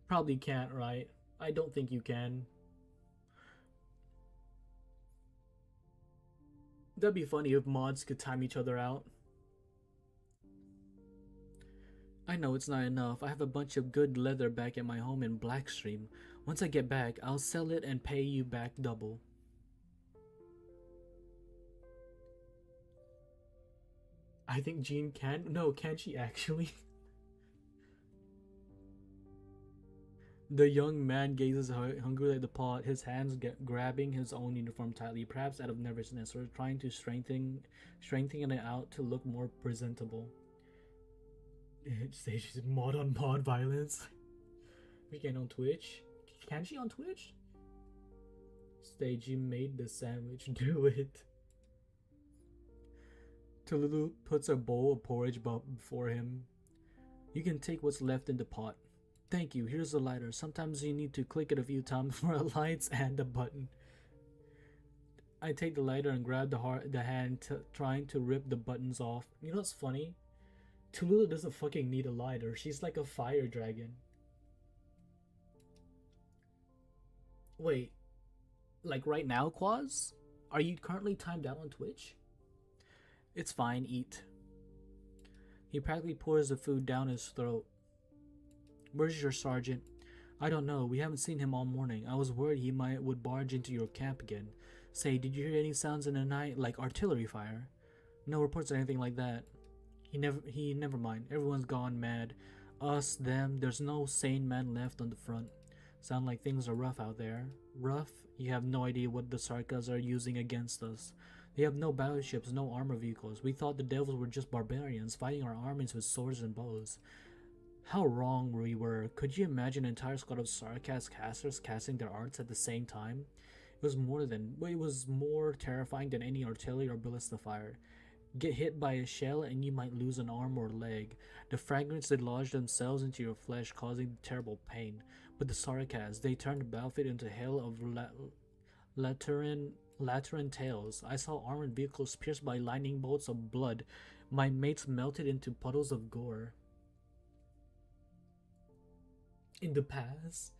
Probably can't, right? I don't think you can. That'd be funny if mods could time each other out. I know it's not enough. I have a bunch of good leather back at my home in Blackstream. Once I get back, I'll sell it and pay you back double. I think Jean can. No, can she actually? The young man gazes hungrily at the pot, his hands grabbing his own uniform tightly, perhaps out of nervousness or trying to strengthen it out to look more presentable. Stages mod on mod violence. Weekend on Twitch. Can she on Twitch? Stage, you made the sandwich. Do it. Tallulah puts a bowl of porridge before him. You can take what's left in the pot. Thank you, here's the lighter. Sometimes you need to click it a few times for a lights and a button. I take the lighter and grab the hand trying to rip the buttons off. You know what's funny? Tallulah doesn't fucking need a lighter. She's like a fire dragon. Wait, like right now, Quaz? Are you currently timed out on Twitch? It's fine, eat. He practically pours the food down his throat. Where's your sergeant? I don't know. We haven't seen him all morning. I was worried he would barge into your camp again. Say, did you hear any sounds in the night, like artillery fire? No reports or anything like that. Never mind. Everyone's gone mad. Us, them. There's no sane man left on the front. Sound like things are rough out there. Rough? You have no idea what the Sarkas are using against us. They have no battleships, no armor vehicles. We thought the devils were just barbarians fighting our armies with swords and bows. How wrong we were. Could you imagine an entire squad of Sarkas casters casting their arts at the same time? It was more terrifying than any artillery or ballista fire. Get hit by a shell and you might lose an arm or leg. The fragments, they lodge themselves into your flesh, causing terrible pain. But the Sarkas, they turned the battlefield into hell of lateran tales. I saw armored vehicles pierced by lightning bolts of blood. My mates melted into puddles of gore. In the past?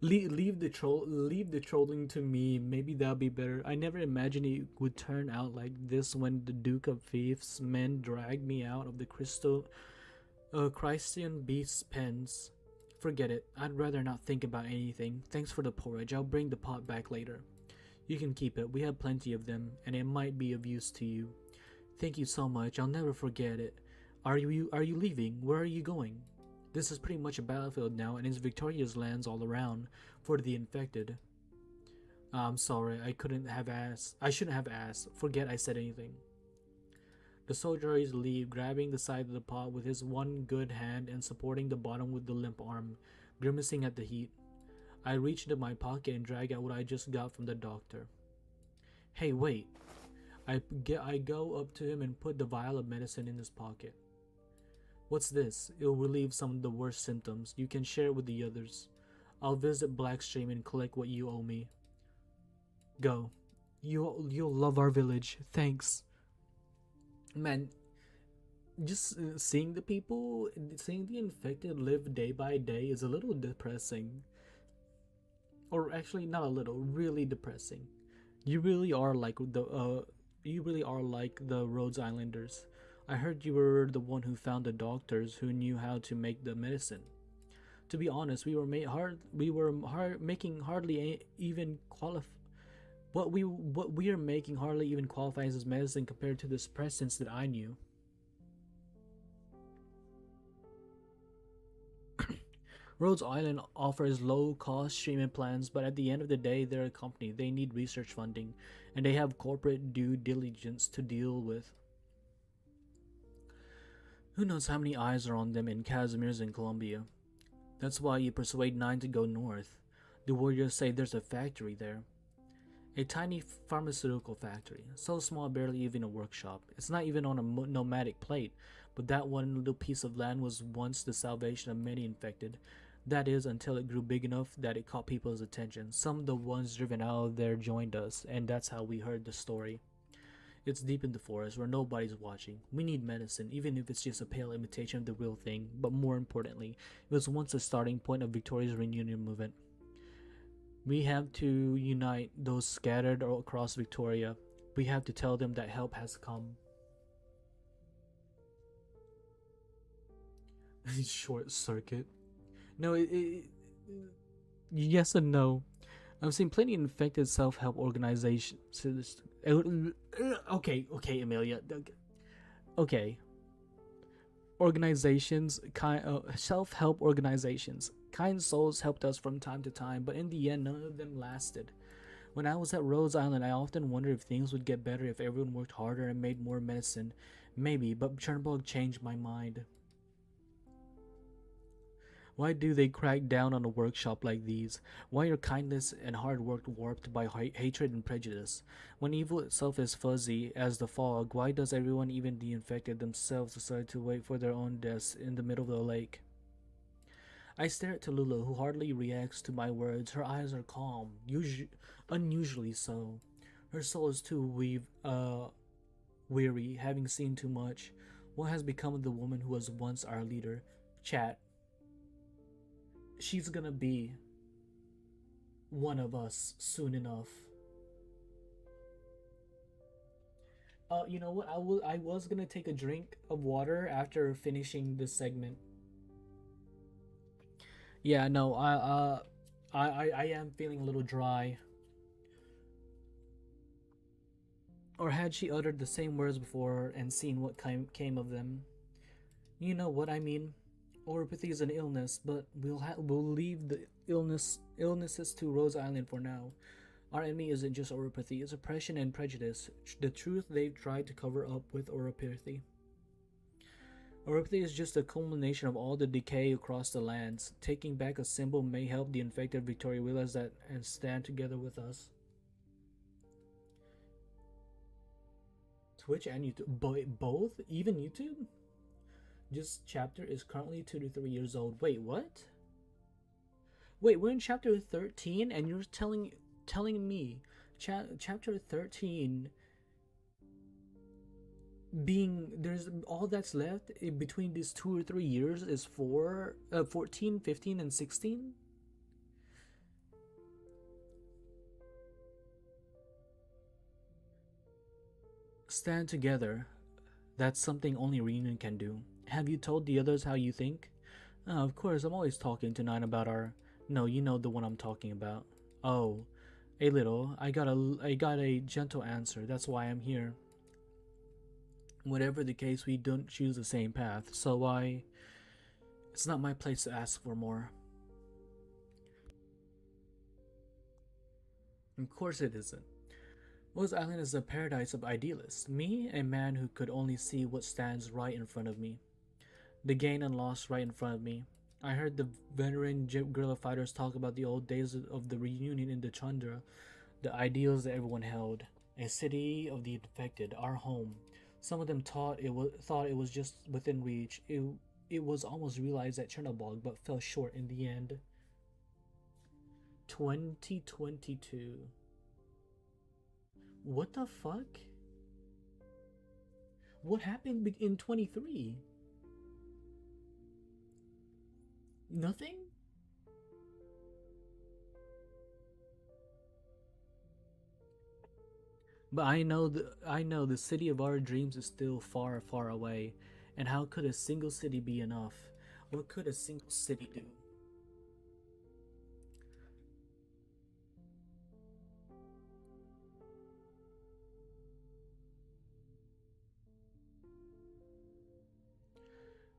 Leave the trolling to me. Maybe that'll be better. I never imagined it would turn out like this when the Duke of Thieves men dragged me out of the Christian beast's pens. Forget it. I'd rather not think about anything. Thanks for the porridge. I'll bring the pot back later. You can keep it. We have plenty of them, and it might be of use to you. Thank you so much. I'll never forget it. Are you leaving? Where are you going? This is pretty much a battlefield now, and it's Victoria's lands all around for the infected. I'm sorry, I shouldn't have asked. Forget I said anything. The soldiers leave, grabbing the side of the pot with his one good hand and supporting the bottom with the limp arm, grimacing at the heat. I reach into my pocket and drag out what I just got from the doctor. Hey, wait. I go up to him and put the vial of medicine in his pocket. What's this? It'll relieve some of the worst symptoms. You can share it with the others. I'll visit Blackstream and collect what you owe me. Go. You'll love our village. Thanks. Man, just seeing the infected live day by day is a little depressing. Or actually, not a little, really depressing. You really are like the Rhodes Islanders. I heard you were the one who found the doctors who knew how to make the medicine. To be honest, we were making hardly even what we are making hardly even qualifies as medicine compared to the suppressants that I knew. Rhodes Island offers low-cost treatment plans, but at the end of the day, they're a company. They need research funding, and they have corporate due diligence to deal with. Who knows how many eyes are on them in Casimir's in Colombia? That's why you persuade 9 to go north. The warriors say there's a factory there. A tiny pharmaceutical factory, so small barely even a workshop. It's not even on a nomadic plate, but that one little piece of land was once the salvation of many infected. That is, until it grew big enough that it caught people's attention. Some of the ones driven out of there joined us, and that's how we heard the story. It's deep in the forest where nobody's watching. We need medicine, even if it's just a pale imitation of the real thing, but more importantly, it was once the starting point of Victoria's reunion movement. We have to unite those scattered across Victoria. We have to tell them that help has come. Short circuit. No, yes and no. I've seen plenty of infected self-help organizations. Okay, Amelia. Okay. Self-help organizations. Kind souls helped us from time to time, but in the end, none of them lasted. When I was at Rhodes Island, I often wondered if things would get better if everyone worked harder and made more medicine. Maybe, but Chernobyl changed my mind. Why do they crack down on a workshop like these? Why are kindness and hard work warped by hatred and prejudice? When evil itself is fuzzy as the fog, why does everyone, even the infected themselves, decide to wait for their own deaths in the middle of the lake? I stare at Tallulah, who hardly reacts to my words. Her eyes are calm, unusually so. Her soul is too weary, having seen too much. What has become of the woman who was once our leader? Chat. She's gonna be one of us soon enough. You know what? I was gonna take a drink of water after finishing this segment. Yeah, no, I am feeling a little dry. Or had she uttered the same words before and seen what came of them? You know what I mean. Oropathy is an illness, but we'll leave the illnesses to Rose Island for now. Our enemy isn't just oropathy, it's oppression and prejudice, the truth they've tried to cover up with oropathy. Oropathy is just a culmination of all the decay across the lands. Taking back a symbol may help the infected Victoria realize that and stand together with us. Twitch and YouTube, both? Even YouTube? This chapter is currently 2 to 3 years old. Wait, what? Wait, we're in chapter 13 and you're telling me chapter 13 being there's all that's left between these 2 or 3 years is 14, 15, and 16. Stand together. That's something only reunion can do. Have you told the others how you think? Of course, I'm always talking to Nine about our. No, you know the one I'm talking about. Oh, a little. I got a gentle answer. That's why I'm here. Whatever the case, we don't choose the same path, so it's not my place to ask for more. Of course it isn't. Rose Island is a paradise of idealists. Me, a man who could only see what stands right in front of me. The gain and loss right in front of me. I heard the veteran guerrilla fighters talk about the old days of the reunion in the Chandra, the ideals that everyone held. A city of the infected, our home. Some of them thought it was just within reach. It was almost realized at Chernobyl, but fell short in the end. 2022. What the fuck? What happened in 23? Nothing? But I know the city of our dreams is still far, far away. And how could a single city be enough? What could a single city do?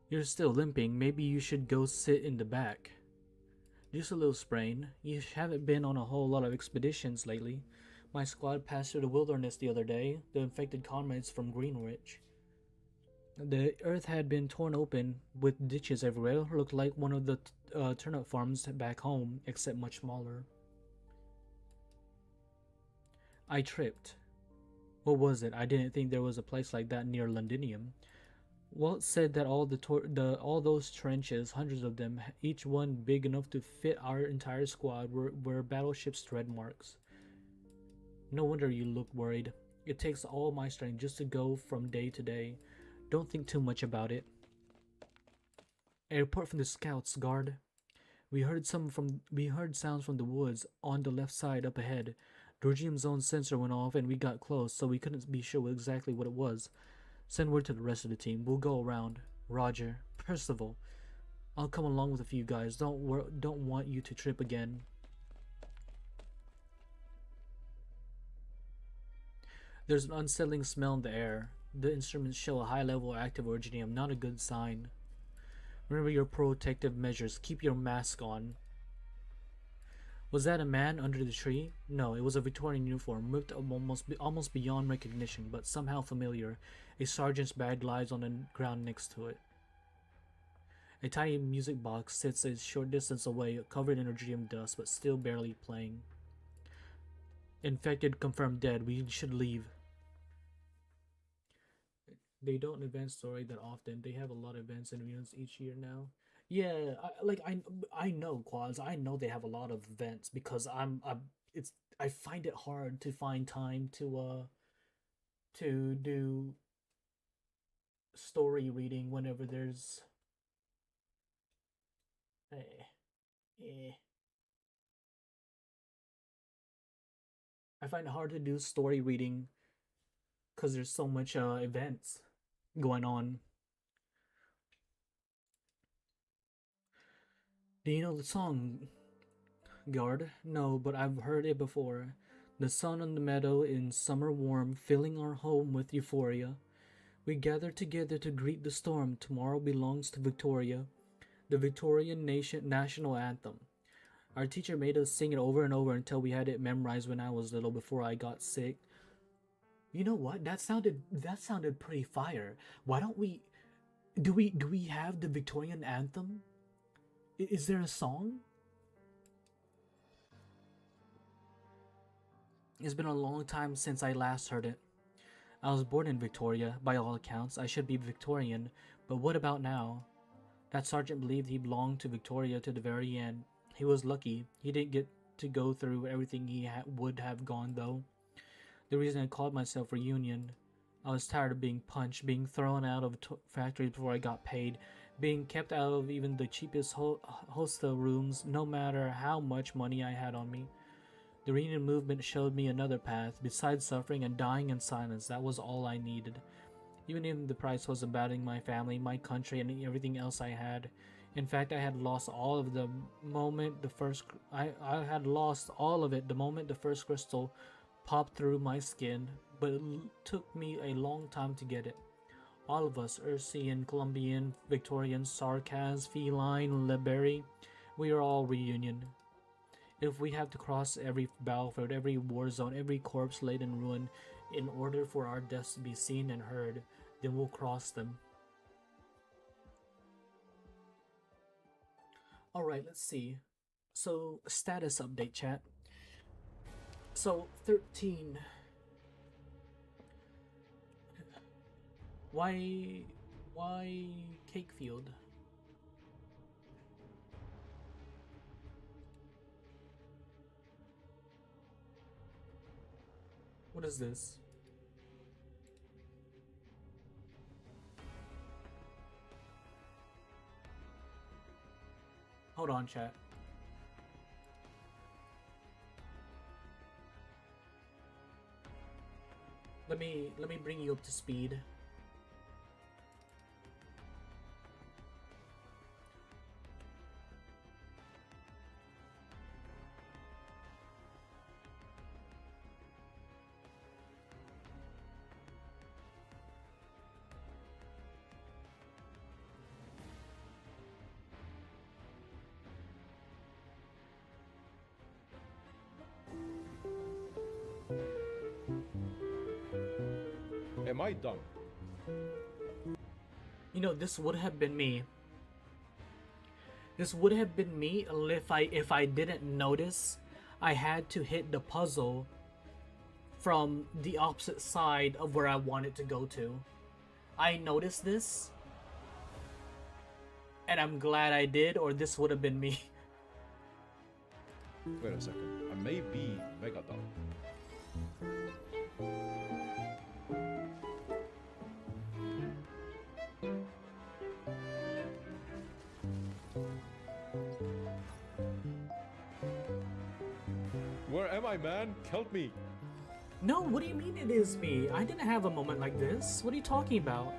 You're still limping. Maybe you should go sit in the back. Just a little sprain. You haven't been on a whole lot of expeditions lately. My squad passed through the wilderness the other day, the infected comrades from Greenwich. The earth had been torn open, with ditches everywhere. Looked like one of the turnip farms back home, except much smaller. I tripped. What was it? I didn't think there was a place like that near Londinium. Walt said that all those trenches, hundreds of them, each one big enough to fit our entire squad, were battleship's tread marks. No wonder you look worried. It takes all my strength just to go from day to day. Don't think too much about it. A report from the scouts, guard. We heard sounds from the woods on the left side up ahead. The regime zone sensor went off and we got close, so we couldn't be sure exactly what it was. Send word to the rest of the team. We'll go around. Roger. Percival. I'll come along with a few guys. Don't want you to trip again. There's an unsettling smell in the air. The instruments show a high level of active originium, not a good sign. Remember your protective measures. Keep your mask on. Was that a man under the tree? No, it was a Victorian uniform, ripped almost beyond recognition, but somehow familiar. A sergeant's badge lies on the ground next to it. A tiny music box sits a short distance away, covered in ergium dust, but still barely playing. Infected confirmed dead. We should leave. They don't advance story that often. They have a lot of events and reunions each year now. Yeah, I know Quads. I know they have a lot of events because I find it hard to find time to do story reading whenever there's eh, eh. I find it hard to do story reading because there's so much events going on. Do you know the song, Guard? No, but I've heard it before. The sun on the meadow in summer warm, filling our home with euphoria. We gather together to greet the storm. Tomorrow belongs to Victoria, the Victorian national anthem. Our teacher made us sing it over and over until we had it memorized when I was little before I got sick. You know what? That sounded pretty fire. Why don't we do we have the Victorian anthem? Is there a song? It's been a long time since I last heard it. I was born in Victoria, by all accounts. I should be Victorian, but what about now? That sergeant believed he belonged to Victoria to the very end. He was lucky. He didn't get to go through everything he would have gone, though. The reason I called myself Reunion, I was tired of being punched, being thrown out of factories before I got paid, being kept out of even the cheapest hostel rooms, no matter how much money I had on me. The reunion movement showed me another path. Besides suffering and dying in silence, that was all I needed. Even if the price was abandoning my family, my country, and everything else I had. In fact, I had lost all of the moment the first I had lost all of it the moment the first crystal popped through my skin, but it took me a long time to get it. All of us, Ursian, Colombian, Victorian, Sarkaz, Feline, Libery, we are all reunion. If we have to cross every battlefield, every war zone, every corpse laid in ruin, in order for our deaths to be seen and heard, then we'll cross them. Alright, let's see. So, status update, chat. So, 13. Why Cakefield? What is this? Hold on, chat. Let me bring you up to speed. Am I dumb? You know, this would have been me. This would have been me if I didn't notice I had to hit the puzzle from the opposite side of where I wanted to go to. I noticed this, and I'm glad I did, or this would have been me. Wait a second. I may be mega dumb. Where am I, man? Help me. No, what do you mean it is me? I didn't have a moment like this. What are you talking about?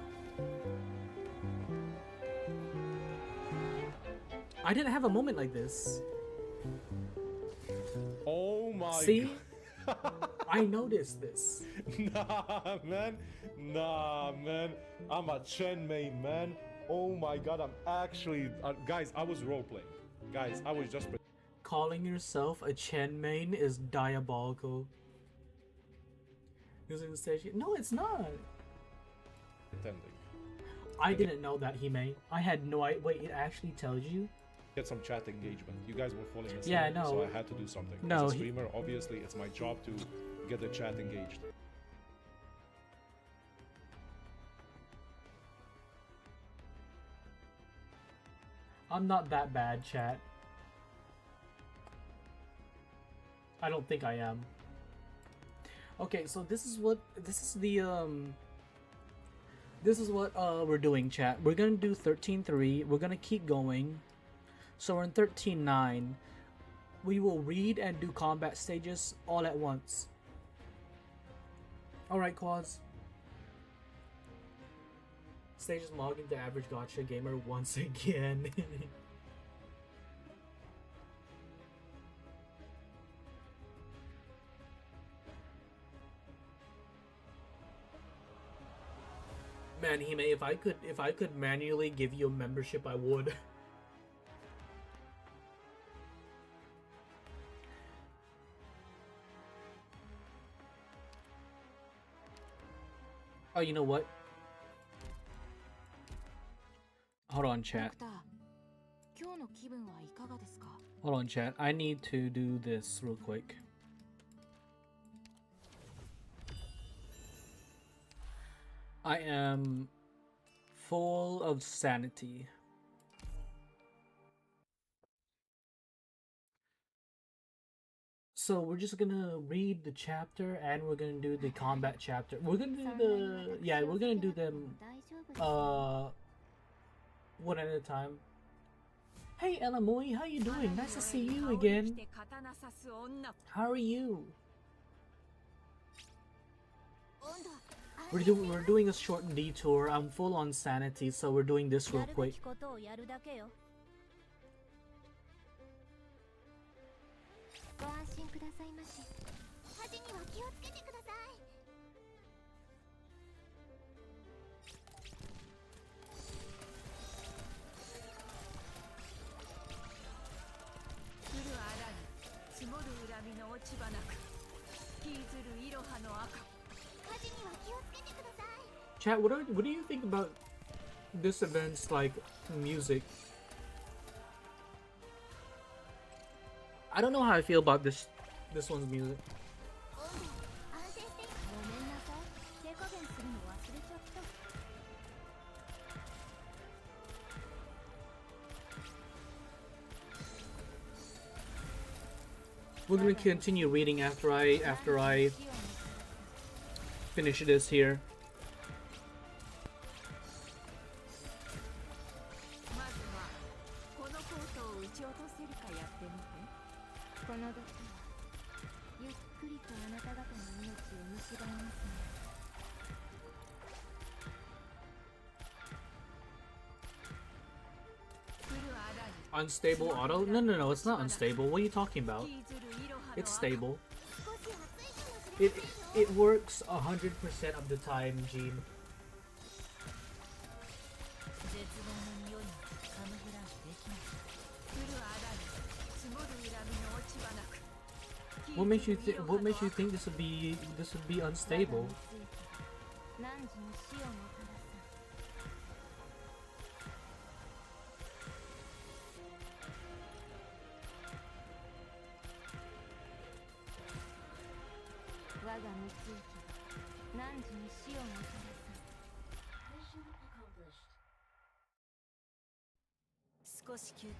I didn't have a moment like this. Oh my See? God. I noticed this. Nah, man. Nah, man. I'm a Chen main, man. Oh my God, I'm actually... guys, I was roleplaying. Guys, I was just... Calling yourself a Chen main is diabolical. Using stage. No, it's not. pretending. I didn't know that, Hime. I had no idea. Wait, it actually tells you? Get some chat engagement. You guys were falling asleep, Yeah, no. so I had to do something. No, As a streamer, obviously, it's my job to get the chat engaged. I'm not that bad, chat. I don't think I am. Okay, so this is what we're doing, chat. We're gonna do 13.3. We're gonna keep going. So we're in 13.9. We will read and do combat stages all at once. Alright, Quaz. Stages logging the average gotcha gamer once again. Man, Hime, if I could manually give you a membership, I would. Oh, you know what? Hold on, chat. Hold on, chat. I need to do this real quick. I am full of sanity. So we're just gonna read the chapter and we're gonna do the combat chapter. We're gonna do the we're gonna do them one at a time. Hey Elamui, how you doing? Nice to see you again. How are you? We're doing a short detour. I'm full on sanity, so we're doing this real quick. Chat, what do you think about this event's like music? I don't know how I feel about this one's music. We're gonna continue reading after I finish this here. Unstable auto? No, it's not unstable. What are you talking about? It's stable. It works 100% of the time, Jean. What makes you think this would be unstable?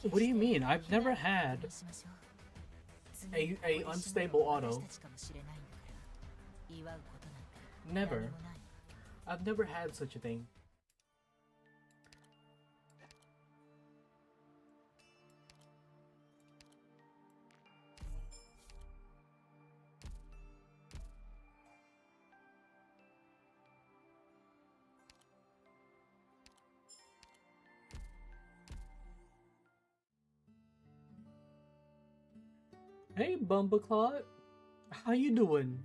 What do you mean? I've never had a unstable auto. Never. I've never had such a thing. Hey, Bumbleclot. How you doing?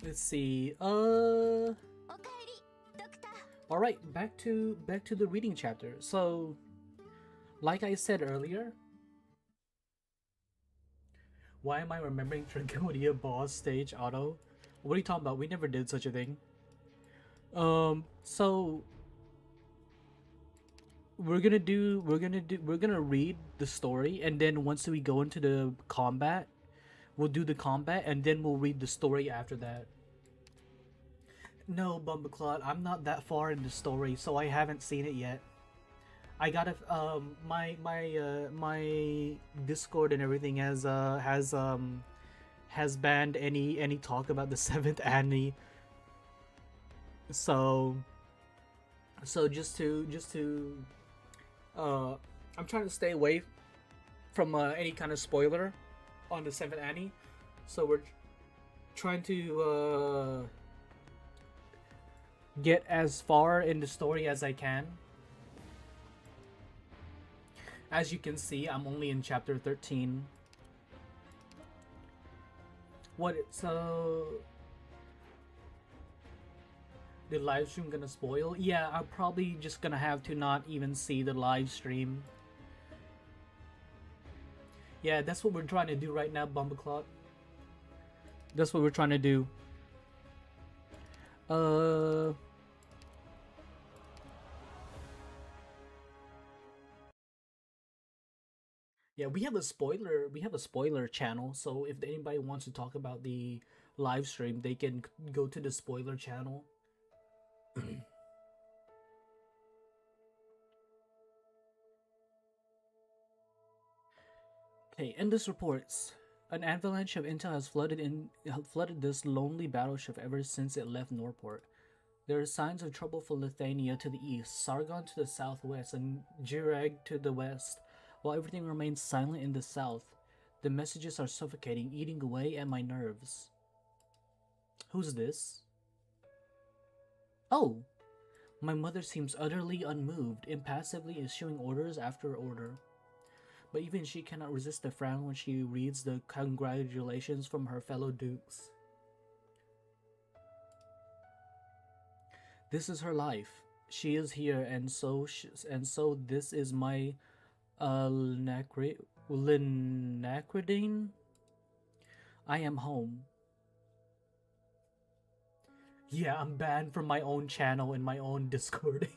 Let's see. All right, back to the reading chapter. So, like I said earlier, why am I remembering Tragonia boss stage auto? What are you talking about? We never did such a thing. So we're gonna read the story, and then once we go into the combat, we'll do the combat, and then we'll read the story after that. No, Bumbleclot, I'm not that far in the story, so I haven't seen it yet. I gotta my Discord and everything has banned any talk about the 7th Annie. So just to I'm trying to stay away from any kind of spoiler on the 7th Annie. So we're trying to get as far in the story as I can. As you can see, I'm only in chapter 13. So the live stream gonna spoil? Yeah, I'm probably just gonna have to not even see the live stream. Yeah, that's what we're trying to do right now, Bumbleclot. That's what we're trying to do. Yeah, we have a spoiler channel, so if anybody wants to talk about the live stream, they can go to the spoiler channel. Okay, Endless reports. An avalanche of intel has flooded this lonely battleship ever since it left Norport. There are signs of trouble for Lithuania to the east, Sargon to the southwest, and Jireg to the west, while everything remains silent in the south. The messages are suffocating, eating away at my nerves. Who's this? Oh! My mother seems utterly unmoved, impassively issuing orders after order. But even she cannot resist the frown when she reads the congratulations from her fellow dukes. This is her life. She is here, and so this is my Linacridine. I am home. Yeah, I'm banned from my own channel in my own Discord.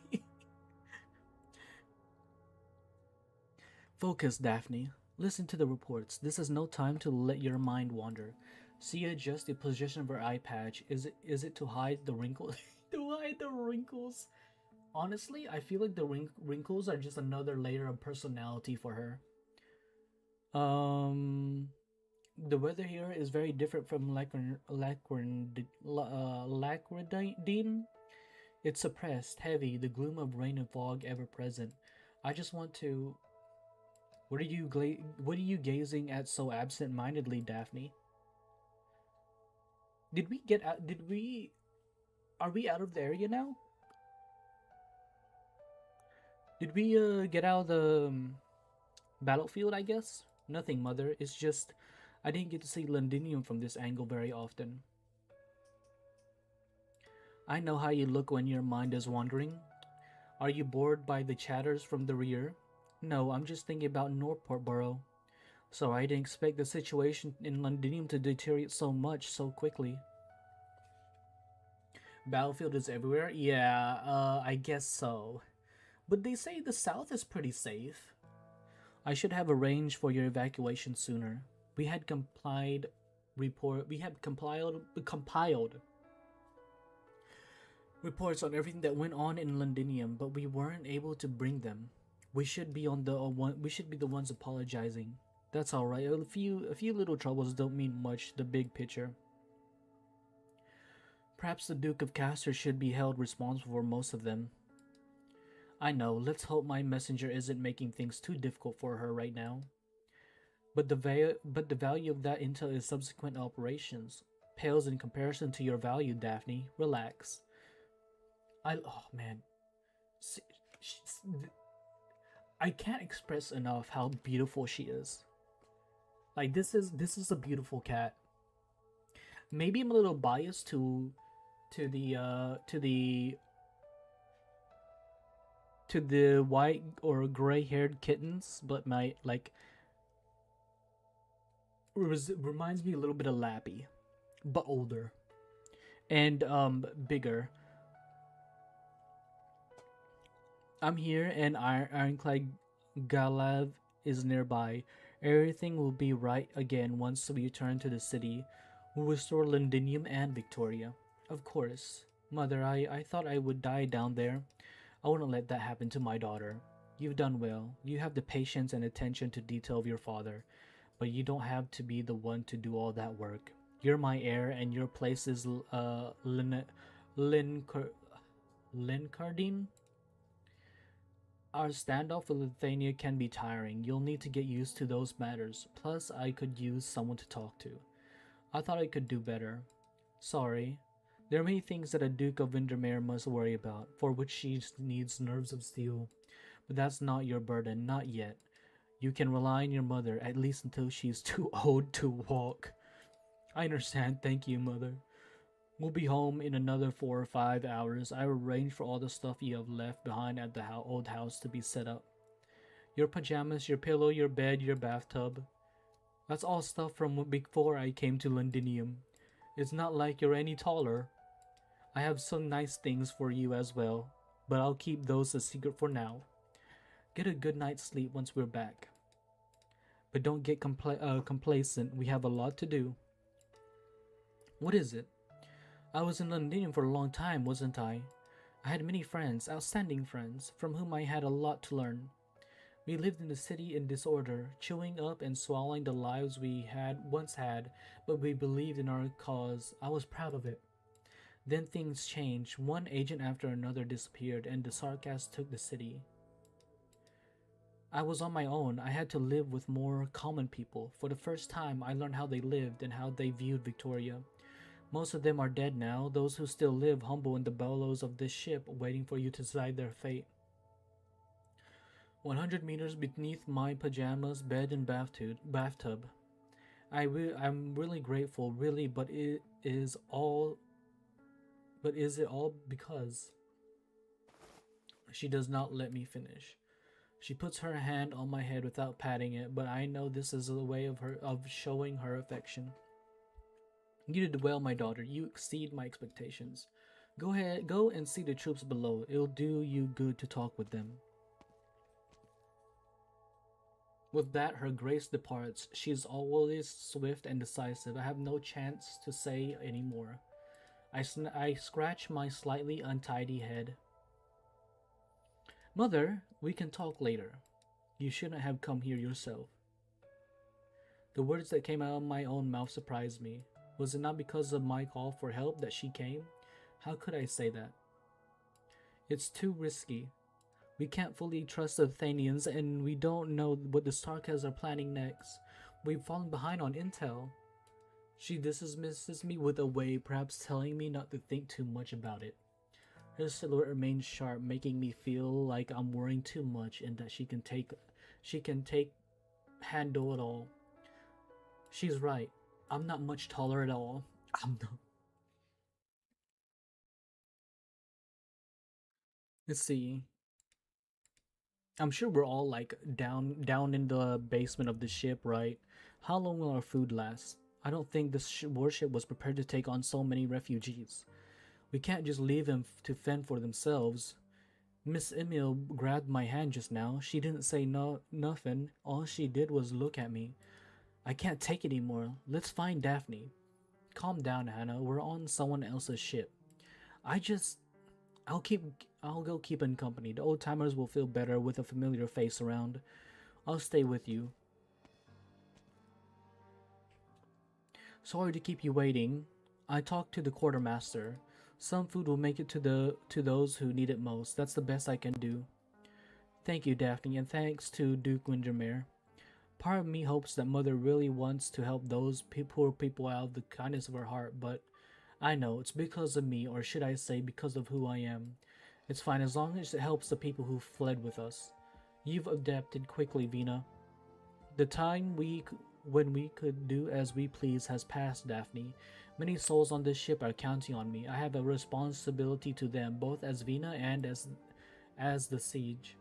Focus, Daphne. Listen to the reports. This is no time to let your mind wander. See, adjust the position of her eye patch. Is it to hide the wrinkles? To hide the wrinkles. Honestly, I feel like the wrinkles are just another layer of personality for her. The weather here is very different from Lacridine. It's suppressed, heavy, the gloom of rain and fog ever present. I just want to. What are you gazing at so absent-mindedly, Daphne? Did we get out? Are we out of the area now? Did we get out of the battlefield? I guess nothing, Mother. It's just I didn't get to see Londinium from this angle very often. I know how you look when your mind is wandering. Are you bored by the chatters from the rear? No, I'm just thinking about Norport Borough. So I didn't expect the situation in Londinium to deteriorate so much so quickly. Battlefield is everywhere? Yeah, I guess so. But they say the south is pretty safe. I should have arranged for your evacuation sooner. We had compiled reports on everything that went on in Londinium, but we weren't able to bring them. We should be the ones apologizing. That's all right. A few little troubles don't mean much. The big picture. Perhaps the Duke of Castor should be held responsible for most of them. I know. Let's hope my messenger isn't making things too difficult for her right now. But the value of that intel is subsequent operations. Pales in comparison to your value, Daphne. Relax. Oh man. I can't express enough how beautiful she is. Like this is a beautiful cat. Maybe I'm a little biased to the white or gray-haired kittens, but my reminds me a little bit of Lappy, but older and bigger. I'm here, and Ironclad Galav is nearby. Everything will be right again once we return to the city. We'll restore Londinium and Victoria. Of course. Mother, I thought I would die down there. I wouldn't let that happen to my daughter. You've done well. You have the patience and attention to detail of your father, but you don't have to be the one to do all that work. You're my heir, and your place is Lincardine? Our standoff with Lithuania can be tiring. You'll need to get used to those matters. Plus, I could use someone to talk to. I thought I could do better. Sorry. There are many things that a Duke of Windermere must worry about, for which she needs nerves of steel. But that's not your burden, not yet. You can rely on your mother, at least until she's too old to walk. I understand. Thank you, Mother. We'll be home in another 4 or 5 hours. I arranged for all the stuff you have left behind at the old house to be set up. Your pajamas, your pillow, your bed, your bathtub. That's all stuff from before I came to Londinium. It's not like you're any taller. I have some nice things for you as well, but I'll keep those a secret for now. Get a good night's sleep once we're back. But don't get complacent. We have a lot to do. What is it? I was in Londinium for a long time, wasn't I? I had many friends, outstanding friends, from whom I had a lot to learn. We lived in the city in disorder, chewing up and swallowing the lives we had once had, but we believed in our cause. I was proud of it. Then things changed. One agent after another disappeared, and the Sarkas took the city. I was on my own. I had to live with more common people. For the first time, I learned how they lived and how they viewed Victoria. Most of them are dead now, those who still live humble in the bellows of this ship, waiting for you to decide their fate. 100 meters beneath my pajamas, bed, and bathtub. I'm really grateful, really, but it is all. But is it all because she does not let me finish? She puts her hand on my head without patting it, but I know this is a way of showing her affection. You did well, my daughter. You exceed my expectations. Go ahead, go and see the troops below. It'll do you good to talk with them. With that, her grace departs. She is always swift and decisive. I have no chance to say any more. I scratch my slightly untidy head. Mother, we can talk later. You shouldn't have come here yourself. The words that came out of my own mouth surprised me. Was it not because of my call for help that she came? How could I say that? It's too risky. We can't fully trust the Athenians, and we don't know what the Sarkas are planning next. We've fallen behind on intel. She dismisses me with a wave, perhaps telling me not to think too much about it. Her silhouette remains sharp, making me feel like I'm worrying too much and that she can handle it all. She's right. I'm not much taller at all. I'm not. Let's see. I'm sure we're all like down in the basement of the ship, right? How long will our food last? I don't think this warship was prepared to take on so many refugees. We can't just leave them to fend for themselves. Miss Emil grabbed my hand just now. She didn't say nothing. All she did was look at me. I can't take it anymore. Let's find Daphne. Calm down, Hannah. We're on someone else's ship. I'll go keeping company. The old timers will feel better with a familiar face around. I'll stay with you. Sorry to keep you waiting. I talked to the quartermaster. Some food will make it to those who need it most. That's the best I can do. Thank you, Daphne, and thanks to Duke Windermere. Part of me hopes that Mother really wants to help those poor people out of the kindness of her heart, but I know it's because of me, or should I say because of who I am. It's fine as long as it helps the people who fled with us. You've adapted quickly, Vina. The time when we could do as we please has passed, Daphne. Many souls on this ship are counting on me. I have a responsibility to them, both as Vina and as the siege.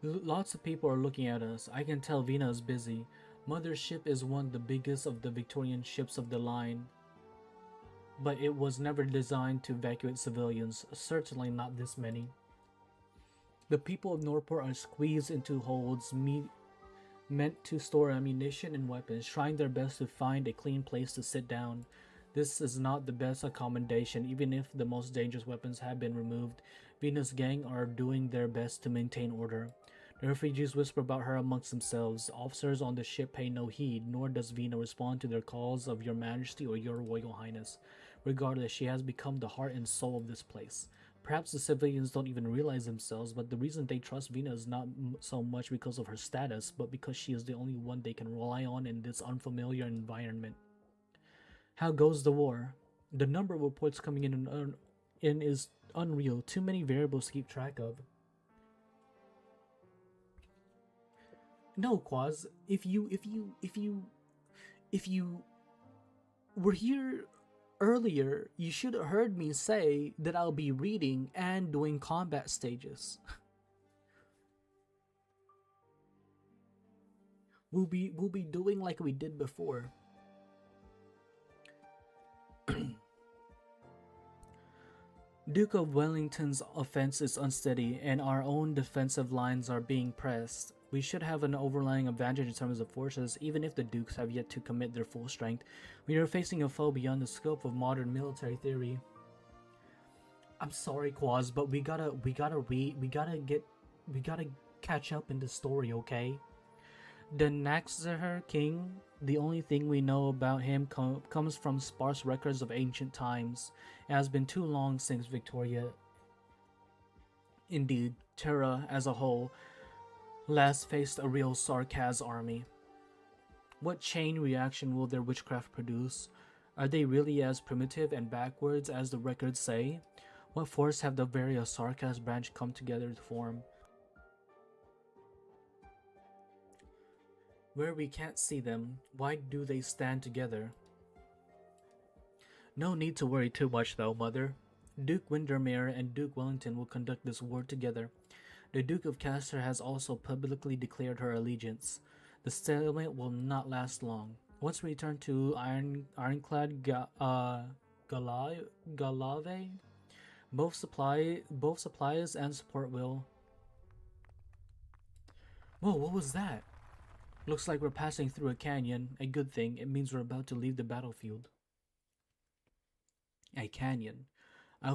Lots of people are looking at us. I can tell Vina is busy. Mother's ship is one of the biggest of the Victorian ships of the line, but it was never designed to evacuate civilians, certainly not this many. The people of Norport are squeezed into holds meant to store ammunition and weapons, trying their best to find a clean place to sit down. This is not the best accommodation, even if the most dangerous weapons have been removed. Vina's gang are doing their best to maintain order. The refugees whisper about her amongst themselves. Officers on the ship pay no heed, nor does Vina respond to their calls of Your Majesty or Your Royal Highness. Regardless, she has become the heart and soul of this place. Perhaps the civilians don't even realize themselves, but the reason they trust Vina is not so much because of her status, but because she is the only one they can rely on in this unfamiliar environment. How goes the war? The number of reports coming in is unreal. Too many variables to keep track of. No, Quaz. If you were here earlier, you should have heard me say that I'll be reading and doing combat stages. We'll be doing like we did before. Duke of Wellington's offense is unsteady, and our own defensive lines are being pressed. We should have an overlying advantage in terms of forces, even if the Dukes have yet to commit their full strength. We are facing a foe beyond the scope of modern military theory. I'm sorry, Quaz, but we gotta catch up in the story, okay? The Naxzahar king, the only thing we know about him comes from sparse records of ancient times. It has been too long since Victoria, indeed, Terra as a whole, last faced a real Sarkaz army. What chain reaction will their witchcraft produce? Are they really as primitive and backwards as the records say? What force have the various Sarkaz branch come together to form? Where we can't see them, why do they stand together? No need to worry too much though, Mother. Duke Windermere and Duke Wellington will conduct this war together. The Duke of Castor has also publicly declared her allegiance. The stalemate will not last long. Once we return to Ironclad Galave, both supplies and support will... Whoa, what was that? Looks like we're passing through a canyon. A good thing. It means we're about to leave the battlefield. A canyon. I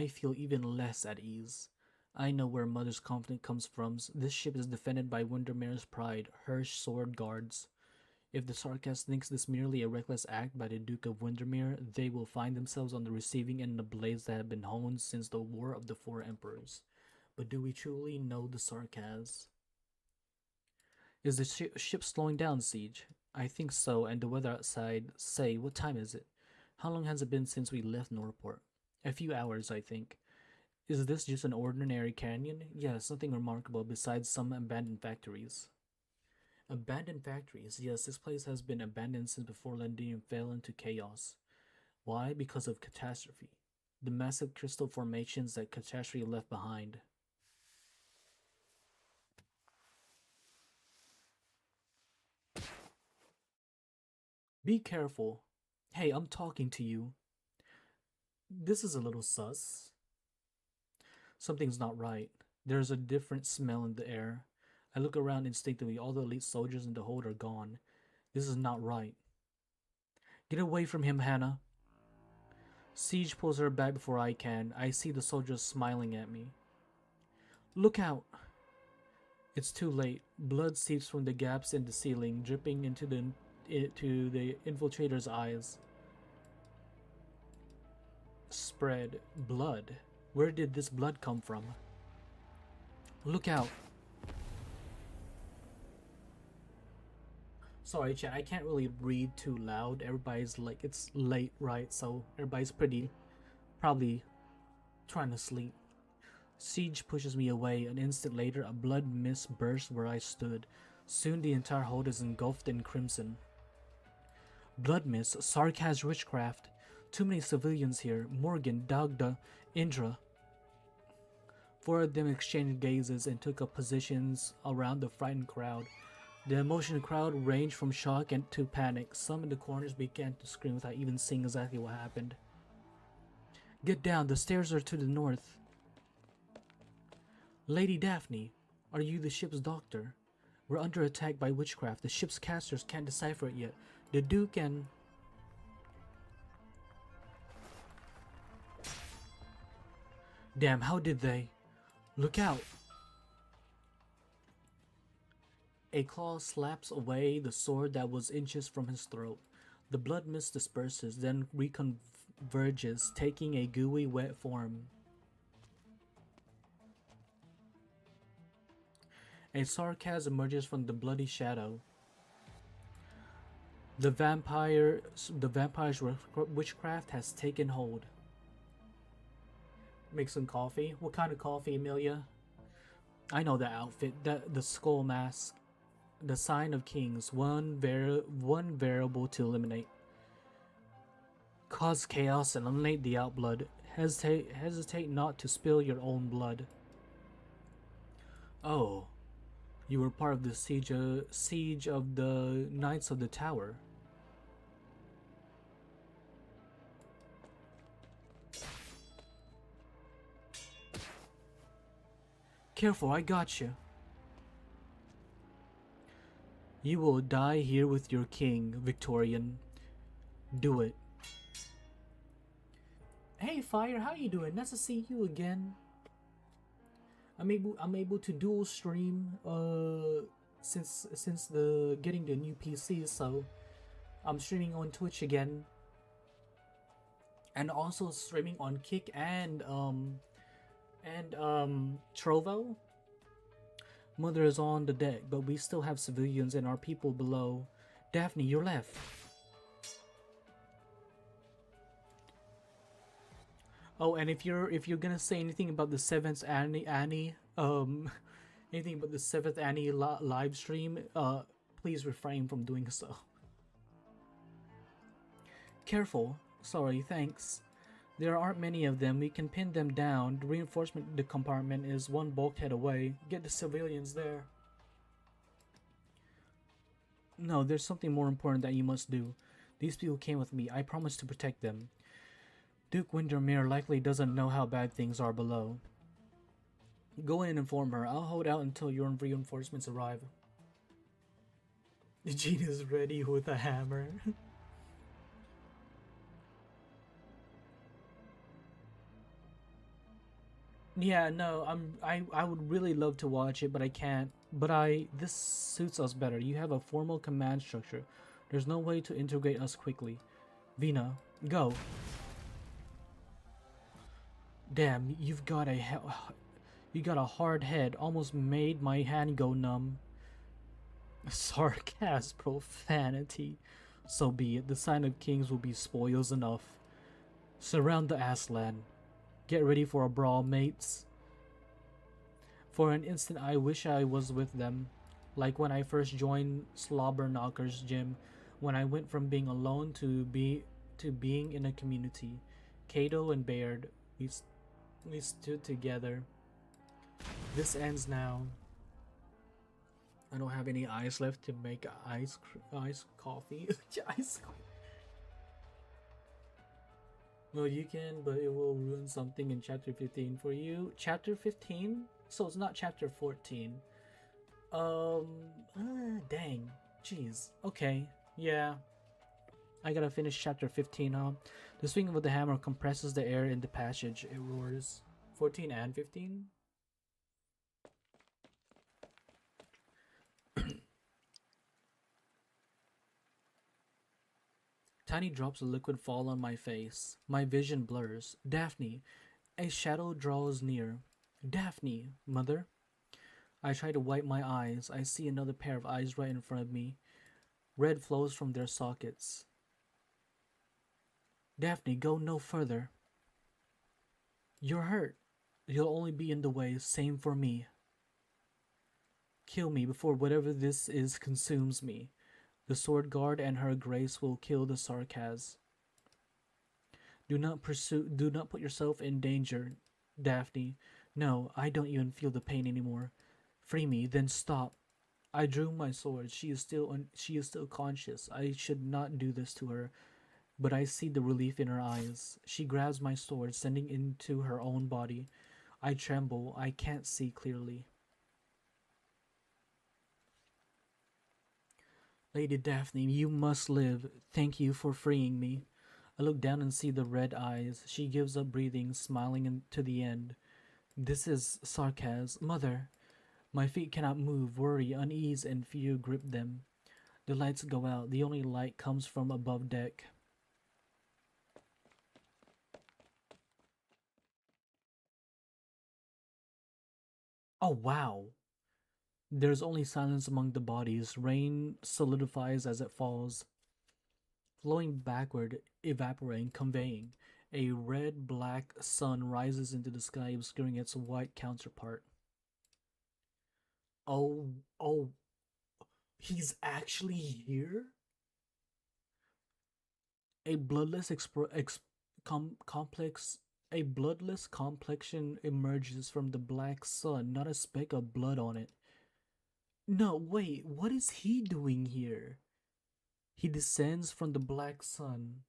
feel even less at ease. I know where Mother's confidence comes from. This ship is defended by Windermere's pride, her sword guards. If the Sarkaz thinks this merely a reckless act by the Duke of Windermere, they will find themselves on the receiving end of blades that have been honed since the War of the Four Emperors. But do we truly know the Sarkaz? Is the ship slowing down, Siege? I think so, and the weather outside... Say, what time is it? How long has it been since we left Norport? A few hours, I think. Is this just an ordinary canyon? Yes, nothing remarkable besides some abandoned factories. Abandoned factories? Yes, this place has been abandoned since before Lendinium fell into chaos. Why? Because of catastrophe. The massive crystal formations that catastrophe left behind. Be careful. Hey, I'm talking to you. This is a little sus. Something's not right. There's a different smell in the air. I look around instinctively. All the elite soldiers in the hold are gone. This is not right. Get away from him, Hannah. Siege pulls her back before I can. I see the soldiers smiling at me. Look out! It's too late. Blood seeps from the gaps in the ceiling, dripping into the infiltrator's eyes. Spread. Blood. Where did this blood come from? Look out. Sorry, chat, I can't really read too loud. Everybody's like, it's late, right? So everybody's probably trying to sleep. Siege pushes me away. An instant later, a blood mist bursts where I stood. Soon the entire hold is engulfed in crimson. Blood mist, Sarkaz witchcraft. Too many civilians here. Morgan, Dagda, Indra. Four of them exchanged gazes and took up positions around the frightened crowd. The emotional crowd ranged from shock and to panic. Some in the corners began to scream without even seeing exactly what happened. Get down, the stairs are to the north. Lady Daphne, are you the ship's doctor? We're under attack by witchcraft. The ship's casters can't decipher it yet. The Duke and... Damn, how did they? Look out! A claw slaps away the sword that was inches from his throat. The blood mist disperses, then reconverges, taking a gooey, wet form. A Sarkaz emerges from the bloody shadow. The vampire's witchcraft has taken hold. Make some coffee. What kind of coffee, Amelia? I know that outfit. The skull mask. The sign of kings. One variable to eliminate. Cause chaos and eliminate the outblood. Hesitate not to spill your own blood. Oh. You were part of the siege of the Knights of the Tower. Careful, I got you. You will die here with your king, Victorian. Do it. Hey Fire, how you doing? Nice to see you again. I'm able to dual stream since the getting the new PC, so I'm streaming on Twitch again. And also streaming on Kick and Trovo. Mother is on the deck, but we still have civilians and our people below. Daphne, you're left. Oh, and if you're gonna say anything about the seventh Annie, anything about the seventh Annie live stream, please refrain from doing so. Careful. Sorry, thanks. There aren't many of them. We can pin them down. The reinforcement compartment is one bulkhead away. Get the civilians there. No, there's something more important that you must do. These people came with me. I promise to protect them. Duke Windermere likely doesn't know how bad things are below. Go in and inform her. I'll hold out until your reinforcements arrive. Jean is ready with a hammer. Yeah, no, I would really love to watch it, but I can't. But this suits us better. You have a formal command structure. There's no way to integrate us quickly. Vina, go. Damn, you got a hard head. Almost made my hand go numb. Sarcasm, profanity. So be it. The sign of kings will be spoils enough. Surround the Aslan. Get ready for a brawl, mates. For an instant, I wish I was with them. Like when I first joined Slobberknocker's gym. When I went from being alone to being in a community. Kato and Baird, we stood together. This ends now. I don't have any ice left to make ice coffee. Ice coffee. Well, you can, but it will ruin something in chapter 15 for you. Chapter 15? So it's not chapter 14. Dang. Jeez. Okay. Yeah. I gotta finish chapter 15, huh? The swinging of the hammer compresses the air in the passage. It roars. 14 and 15? Tiny drops of liquid fall on my face. My vision blurs. Daphne. A shadow draws near. Daphne, mother. I try to wipe my eyes. I see another pair of eyes right in front of me. Red flows from their sockets. Daphne, go no further. You're hurt. You'll only be in the way. Same for me. Kill me before whatever this is consumes me. The sword guard and her grace will kill the sarcasm. Do not put yourself in danger, Daphne. No, I don't even feel the pain anymore. Free me, then stop. I drew my sword. She is still conscious. I should not do this to her, but I see the relief in her eyes. She grabs my sword, sending it into her own body. I tremble. I can't see clearly. Lady Daphne, you must live. Thank you for freeing me. I look down and see the red eyes. She gives up breathing, smiling to the end. This is sarcasm. Mother. My feet cannot move. Worry, unease, and fear grip them. The lights go out. The only light comes from above deck. Oh, wow. There's only silence among the bodies. Rain solidifies as it falls, flowing backward, evaporating, conveying. A red-black sun rises into the sky, obscuring its white counterpart. Oh, he's actually here? A bloodless a bloodless complexion emerges from the black sun, not a speck of blood on it. No, wait, what is he doing here? He descends from the black sun.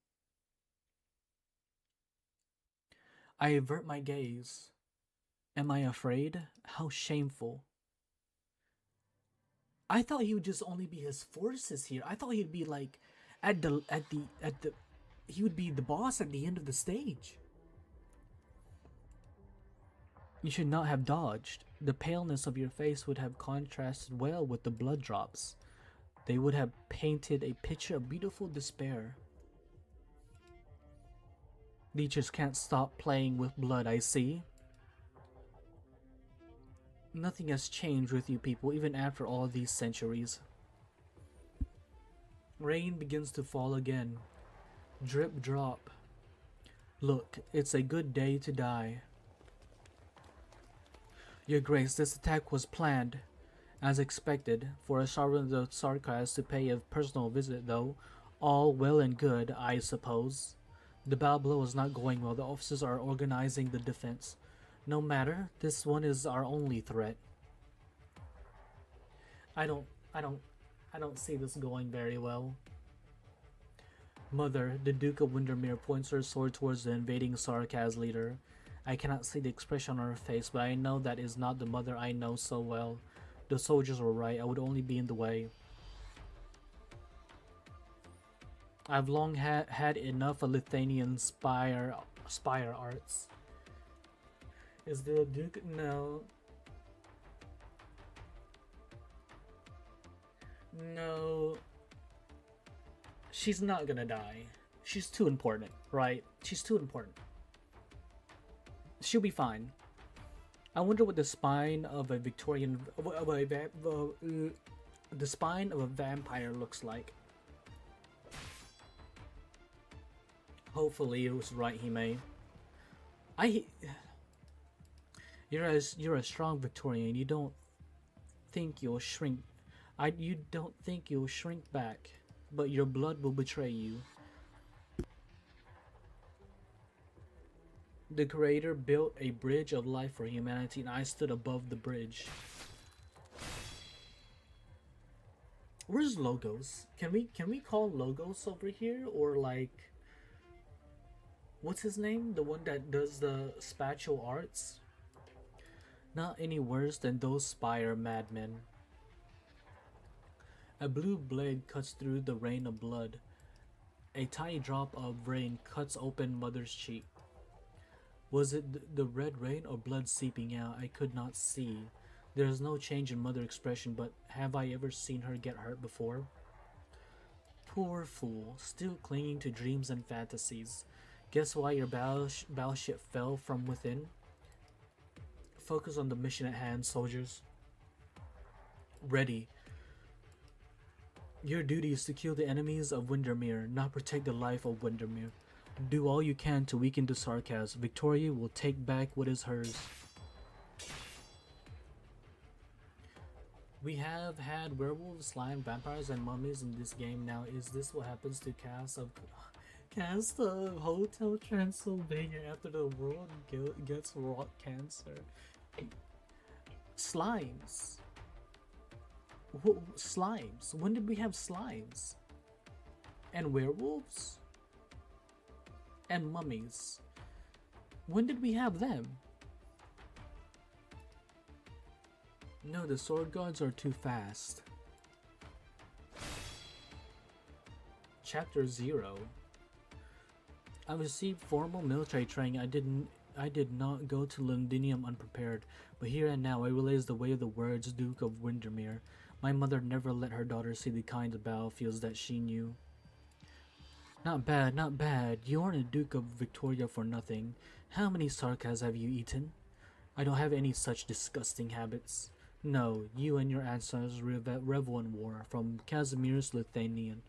I avert my gaze. Am I afraid? How shameful. I thought he would just only be his forces here. I thought he'd be like he would be the boss at the end of the stage. You should not have dodged. The paleness of your face would have contrasted well with the blood drops. They would have painted a picture of beautiful despair. Leeches can't stop playing with blood, I see. Nothing has changed with you people, even after all these centuries. Rain begins to fall again. Drip drop. Look, it's a good day to die. Your Grace, this attack was planned, as expected, for a sovereign of Sarkaz to pay a personal visit, though. All well and good, I suppose. The Balblow is not going well. The officers are organizing the defense. No matter, this one is our only threat. I don't see this going very well. Mother, the Duke of Windermere points her sword towards the invading Sarkaz leader. I cannot see the expression on her face, but I know that is not the mother I know so well. The soldiers were right. I would only be in the way. I've long had enough of Lithuanian spire arts. Is the Duke? No. No. She's not gonna die. She's too important, right? She's too important. She'll be fine. I wonder what the spine of a Victorian, the spine of a vampire looks like. Hopefully it was right, Hime. You're a strong Victorian. You don't think you'll shrink. You don't think you'll shrink back, but your blood will betray you. The Creator built a bridge of life for humanity, and I stood above the bridge. Where's Logos? Can we call Logos over here, or like, what's his name? The one that does the spatial arts? Not any worse than those spire madmen. A blue blade cuts through the rain of blood. A tiny drop of rain cuts open Mother's cheek. Was it the red rain or blood seeping out? I could not see. There is no change in Mother expression, but have I ever seen her get hurt before? Poor fool, still clinging to dreams and fantasies. Guess why your battleship fell from within? Focus on the mission at hand, soldiers. Ready. Your duty is to kill the enemies of Windermere, not protect the life of Windermere. Do all you can to weaken the Sarkaz. Victoria will take back what is hers. We have had werewolves, slime, vampires, and mummies in this game. Now, is this what happens to cast of Hotel Transylvania after the world gets rock cancer? Slimes. Slimes. When did we have slimes? And werewolves? And mummies. When did we have them? No, the sword gods are too fast. Chapter 0. I received formal military training. I did not go to Londinium unprepared, but here and now I realize the way of the words Duke of Windermere. My mother never let her daughter see the kind of battlefields that she knew. Not bad, not bad. You aren't a Duke of Victoria for nothing. How many Sarkaz have you eaten? I don't have any such disgusting habits. No, you and your ancestors revel in war, from Casimir's Lithuanian.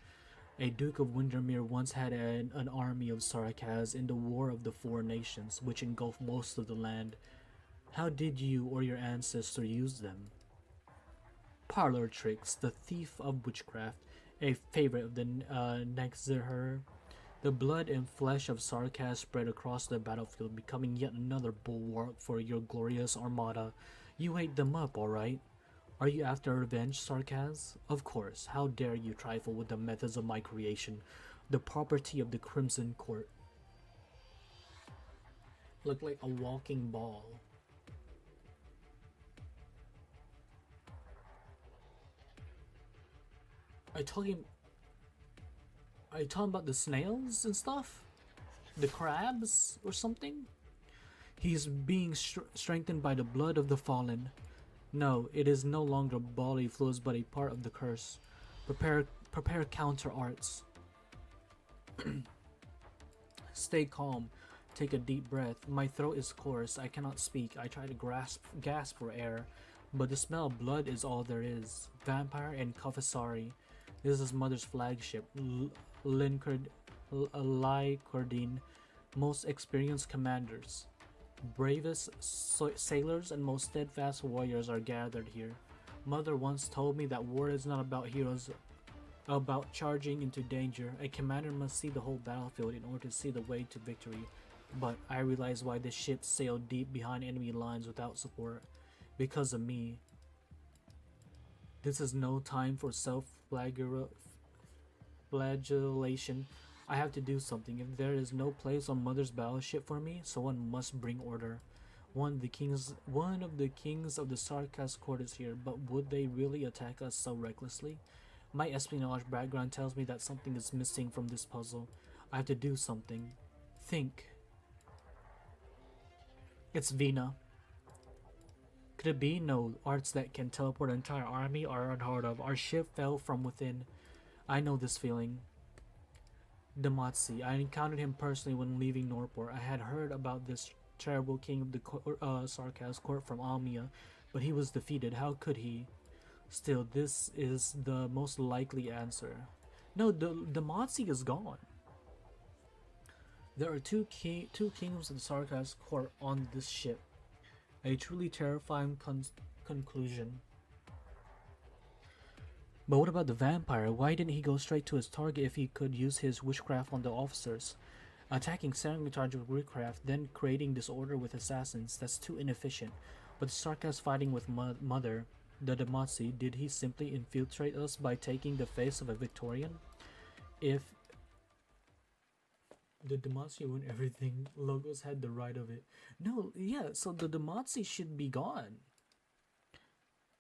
A Duke of Windermere once had an army of Sarkaz in the War of the Four Nations, which engulfed most of the land. How did you or your ancestor use them? Parlor tricks, the thief of witchcraft, a favorite of the Nexzerher. The blood and flesh of Sarkaz spread across the battlefield, becoming yet another bulwark for your glorious armada. You ate them up, all right? Are you after revenge, Sarkaz? Of course. How dare you trifle with the methods of my creation, the property of the Crimson Court? Look like a walking ball. Are you talking about the snails and stuff? The crabs or something? He's being strengthened by the blood of the fallen. No, it is no longer bodily fluids but a part of the curse. Prepare counter arts. Stay calm. Take a deep breath. My throat is coarse. I cannot speak. I try to gasp for air, but the smell of blood is all there is. Vampire and Kafasari. This is Mother's flagship. Lycordine. Most experienced commanders. Bravest sailors and most steadfast warriors are gathered here. Mother once told me that war is not about heroes, about charging into danger. A commander must see the whole battlefield in order to see the way to victory. But I realize why this ship sailed deep behind enemy lines without support. Because of me. This is no time for self-flagellation. I have to do something. If there is no place on Mother's battleship for me, someone must bring order. One of the kings of the Sarkas court is here, but would they really attack us so recklessly? My espionage background tells me that something is missing from this puzzle. I have to do something. Think. It's Vina. Could it be? No, arts that can teleport an entire army are unheard of. Our ship fell from within. I know this feeling. Demazi. I encountered him personally when leaving Norport. I had heard about this terrible king of the Sarkas court from Almia, but he was defeated. How could he? Still, this is the most likely answer. No, Demazi is gone. There are two kingdoms of the Sarkas court on this ship. A truly terrifying conclusion. But what about the vampire? Why didn't he go straight to his target if he could use his witchcraft on the officers? Attacking Sarangutarj with witchcraft, then creating disorder with assassins, that's too inefficient. But the Sarkas fighting with Mother, the Demazi, did he simply infiltrate us by taking the face of a Victorian? If the Demazi won everything, Logos had the right of it. No, yeah, so the Demazi should be gone.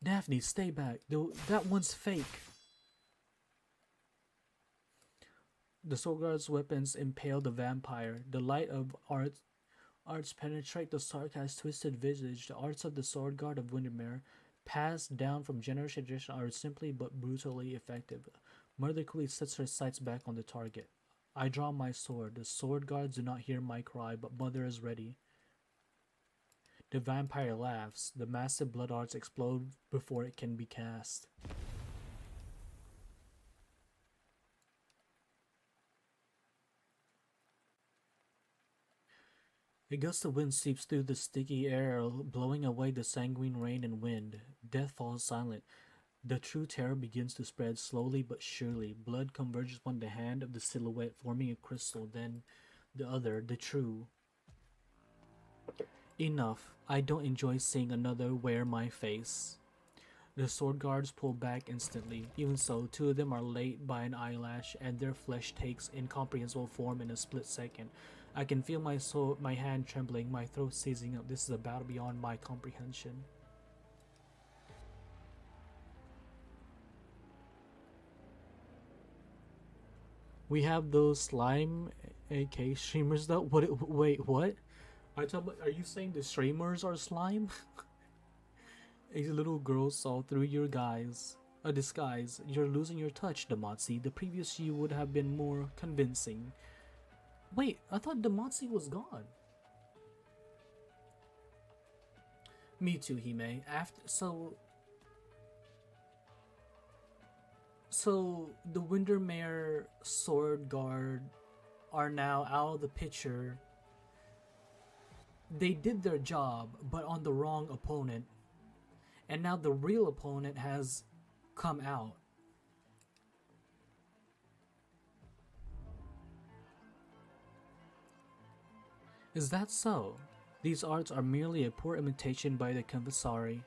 Daphne, stay back. That one's fake. The Swordguard's weapons impale the vampire. The light of arts penetrate the Sarkas's twisted visage. The arts of the Swordguard of Windermere, passed down from generation to generation, are simply but brutally effective. Mother quickly sets her sights back on the target. I draw my sword. The Sword Guards do not hear my cry, but Mother is ready. The vampire laughs. The massive blood arts explode before it can be cast. A gust of wind seeps through the sticky air, blowing away the sanguine rain and wind. Death falls silent. The true terror begins to spread slowly but surely. Blood converges upon the hand of the silhouette, forming a crystal, then the other, the true. Enough. I don't enjoy seeing another wear my face. The sword guards pull back instantly. Even so, two of them are late by an eyelash, and their flesh takes incomprehensible form in a split second. I can feel my hand trembling, my throat seizing up. This is a battle beyond my comprehension. We have those slime AK streamers though. Wait, what? Are you saying the streamers are slime? A little girl saw through your disguise. You're losing your touch, Demazi. The previous you would have been more convincing. Wait, I thought Demazi was gone. Me too, Hime. So the Windermere Sword Guard are now out of the picture. They did their job, but on the wrong opponent. And now the real opponent has come out. Is that so? These arts are merely a poor imitation by the Conversari.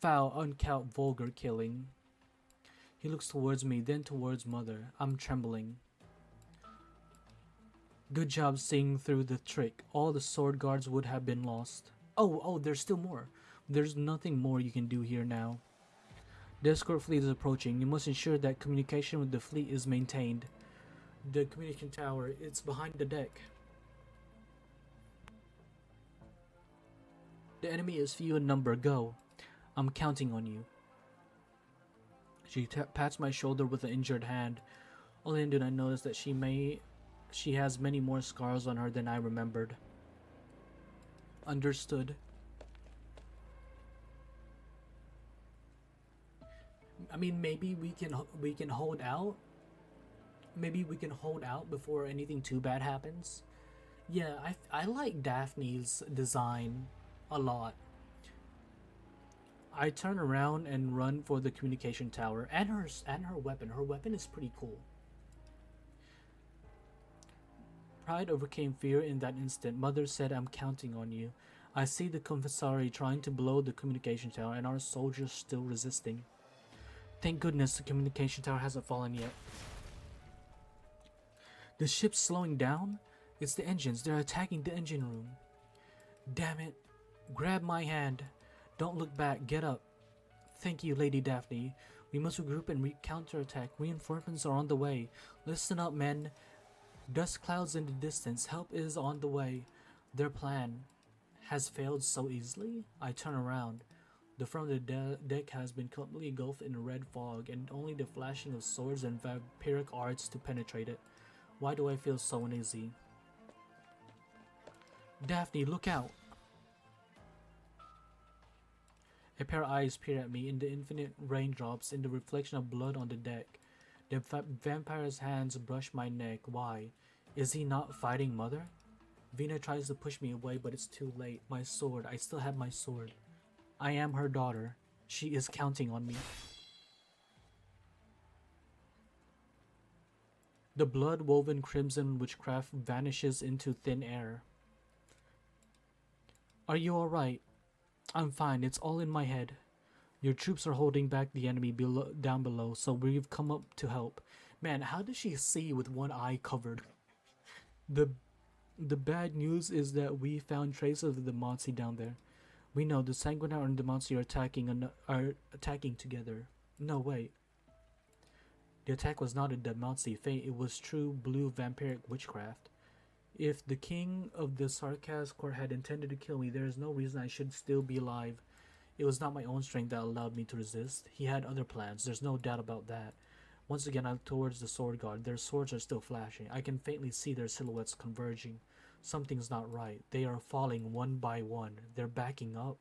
Foul, uncouth, vulgar killing. He looks towards me, then towards Mother. I'm trembling. Good job seeing through the trick. All the sword guards would have been lost. Oh, there's still more. There's nothing more you can do here now. The escort fleet is approaching. You must ensure that communication with the fleet is maintained. The communication tower, it's behind the deck. The enemy is few in number. Go. I'm counting on you. She pats my shoulder with an injured hand. Only then do I notice that she has many more scars on her than I remembered. Understood. I mean, maybe we can hold out. Maybe we can hold out before anything too bad happens. Yeah, I like Daphne's design a lot. I turn around and run for the communication tower and her weapon. Her weapon is pretty cool. Pride overcame fear in that instant. Mother said, I'm counting on you. I see the commissary trying to blow the communication tower and our soldiers still resisting. Thank goodness the communication tower hasn't fallen yet. The ship's slowing down? It's the engines. They're attacking the engine room. Damn it. Grab my hand. Don't look back. Get up. Thank you, Lady Daphne. We must regroup and counterattack. Reinforcements are on the way. Listen up, men. Dust clouds in the distance. Help is on the way. Their plan has failed so easily? I turn around. The front of the deck has been completely engulfed in a red fog, and only the flashing of swords and vampiric arts to penetrate it. Why do I feel so uneasy? Daphne, look out! A pair of eyes peer at me in the infinite raindrops in the reflection of blood on the deck. The vampire's hands brush my neck. Why? Is he not fighting Mother? Vina tries to push me away, but it's too late. My sword. I still have my sword. I am her daughter. She is counting on me. The blood-woven crimson witchcraft vanishes into thin air. Are you alright? I'm fine. It's all in my head. Your troops are holding back the enemy down below, so we've come up to help. Man, how does she see with one eye covered? The bad news is that we found traces of the Demonsi down there. We know the Sanguinar and Demonsi are attacking together. No, wait. The attack was not a Demonsi feint, it was true blue vampiric witchcraft. If the king of the Sarkaz court had intended to kill me, there is no reason I should still be alive. It was not my own strength that allowed me to resist. He had other plans, there's no doubt about that. Once again, I look towards the sword guard. Their swords are still flashing. I can faintly see their silhouettes converging. Something's not right. They are falling one by one. They're backing up.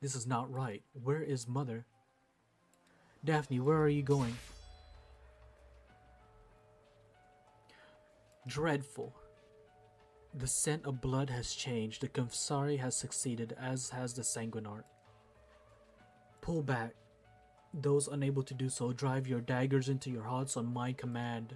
This is not right. Where is Mother? Daphne, where are you going? Dreadful. The scent of blood has changed. The commissary has succeeded, as has the Sanguinar. Pull back. Those unable to do so, drive your daggers into your hearts on my command.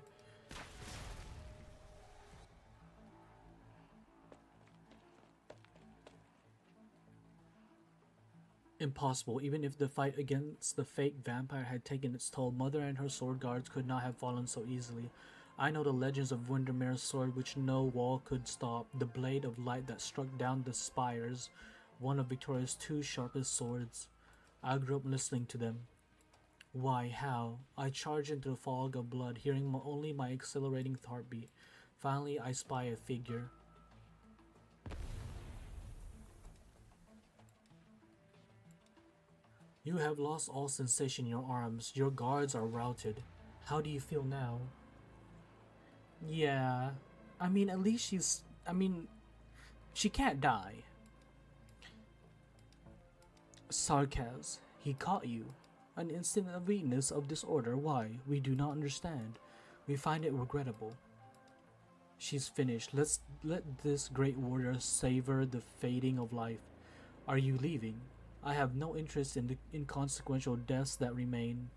Impossible. Even if the fight against the fake vampire had taken its toll, Mother and her sword guards could not have fallen so easily. I know the legends of Windermere's sword which no wall could stop, the blade of light that struck down the spires, one of Victoria's two sharpest swords. I grew up listening to them. Why, how? I charge into the fog of blood, hearing only my accelerating heartbeat. Finally, I spy a figure. You have lost all sensation in your arms. Your guards are routed. How do you feel now? Yeah. I mean, at least she's... I mean, she can't die. Sarkaz. He caught you. An instant of weakness, of disorder. Why? We do not understand. We find it regrettable. She's finished. Let this great warrior savor the fading of life. Are you leaving? I have no interest in the inconsequential deaths that remain.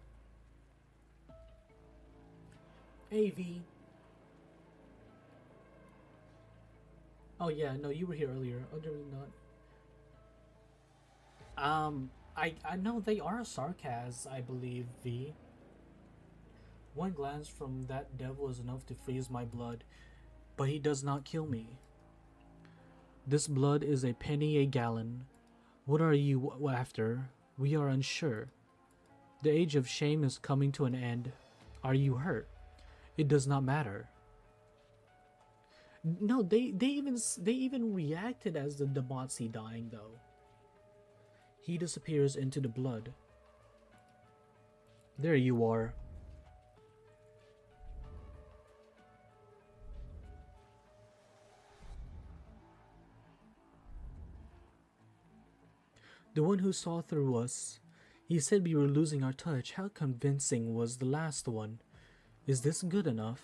AV. Oh yeah, no, you were here earlier. Utterly not. I know they are Sarkaz, I believe, V. One glance from that devil is enough to freeze my blood, but he does not kill me. This blood is a penny a gallon. What are you after? We are unsure. The age of shame is coming to an end. Are you hurt? It does not matter. No, they even reacted as the Damatsi dying though. He disappears into the blood. There you are. The one who saw through us. He said we were losing our touch. How convincing was the last one? Is this good enough?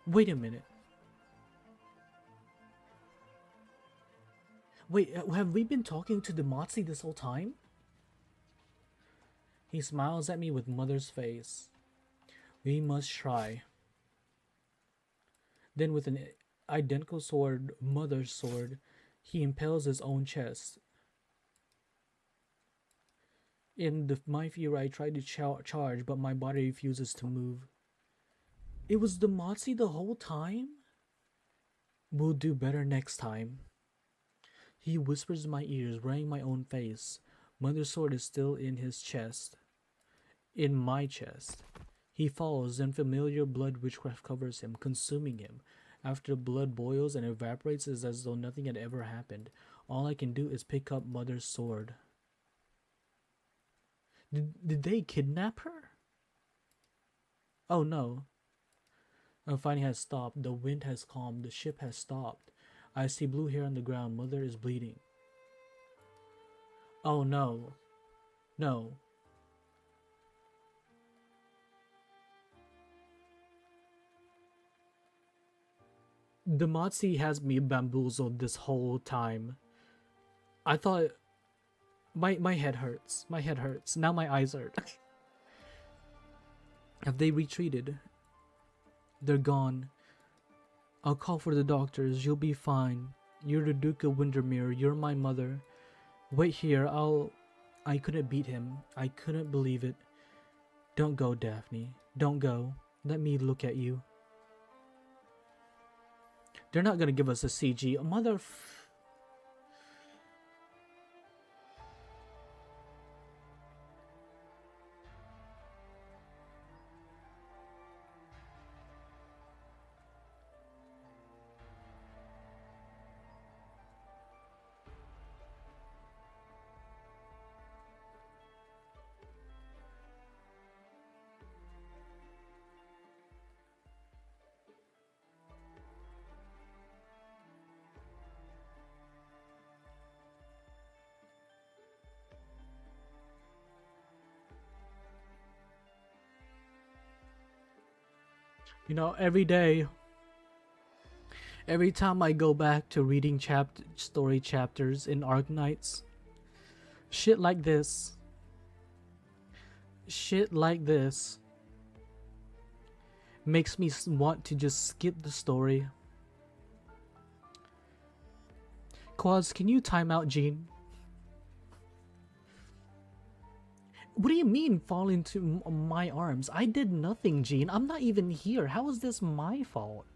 Wait a minute. Wait, have we been talking to Damatsi this whole time? He smiles at me with mother's face. We must try. Then with an identical sword, mother's sword, he impales his own chest. In my fear, I tried to charge, but my body refuses to move. It was Damatsi the whole time? We'll do better next time. He whispers in my ears, wringing my own face. Mother's sword is still in his chest. In my chest. He falls, and familiar blood witchcraft covers him, consuming him. After the blood boils and evaporates, it's as though nothing had ever happened. All I can do is pick up Mother's sword. Did they kidnap her? Oh no. The fighting has stopped. The wind has calmed. The ship has stopped. I see blue hair on the ground. Mother is bleeding. Oh no. No. Damatsi has me bamboozled this whole time. I thought my head hurts. My head hurts. Now my eyes hurt. Have they retreated? They're gone. I'll call for the doctors. You'll be fine. You're the Duke of Windermere. You're my mother. Wait here. I couldn't beat him. I couldn't believe it. Don't go, Daphne. Don't go. Let me look at you. They're not gonna give us a CG. You know, every day, every time I go back to reading story chapters in ARKNIGHTS, shit like this makes me want to just skip the story. Quaz, can you time out Jean? What do you mean fall into my arms? I did nothing, Jean. I'm not even here. How is this my fault?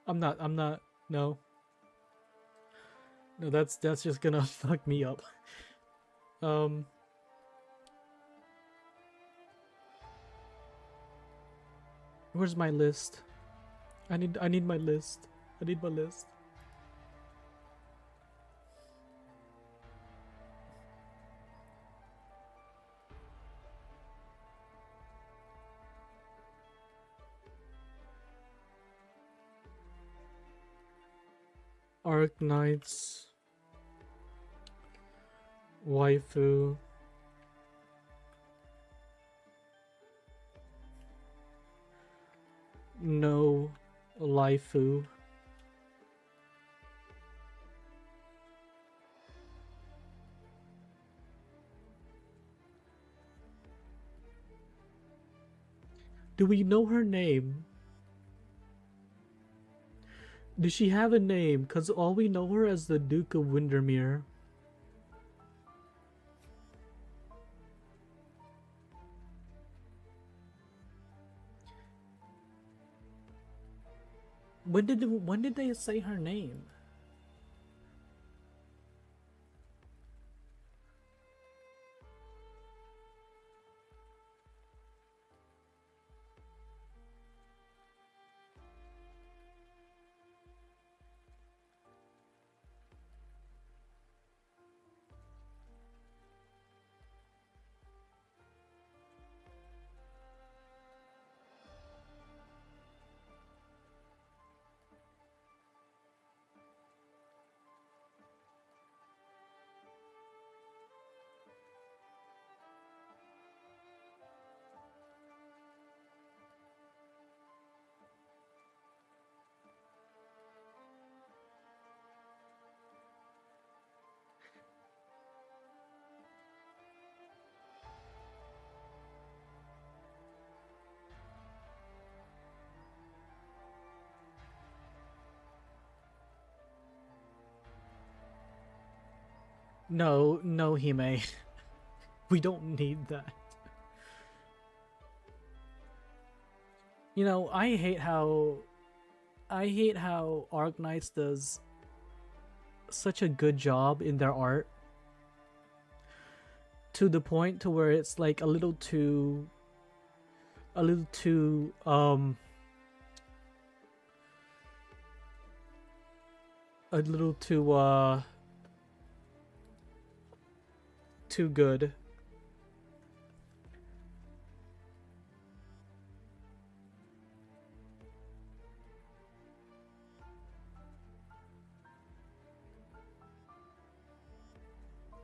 I'm not, no. No, that's just gonna fuck me up. Where's my list? I need my list. I need my list. ARKNIGHTS. Waifu. No Laifu. Do we know her name? Does she have a name? Because all we know her as the Duke of Windermere. When did they say her name? No, no, Hime. We don't need that. You know, I hate how ARKNIGHTS does such a good job in their art, to the point to where it's like a little too a little too too good.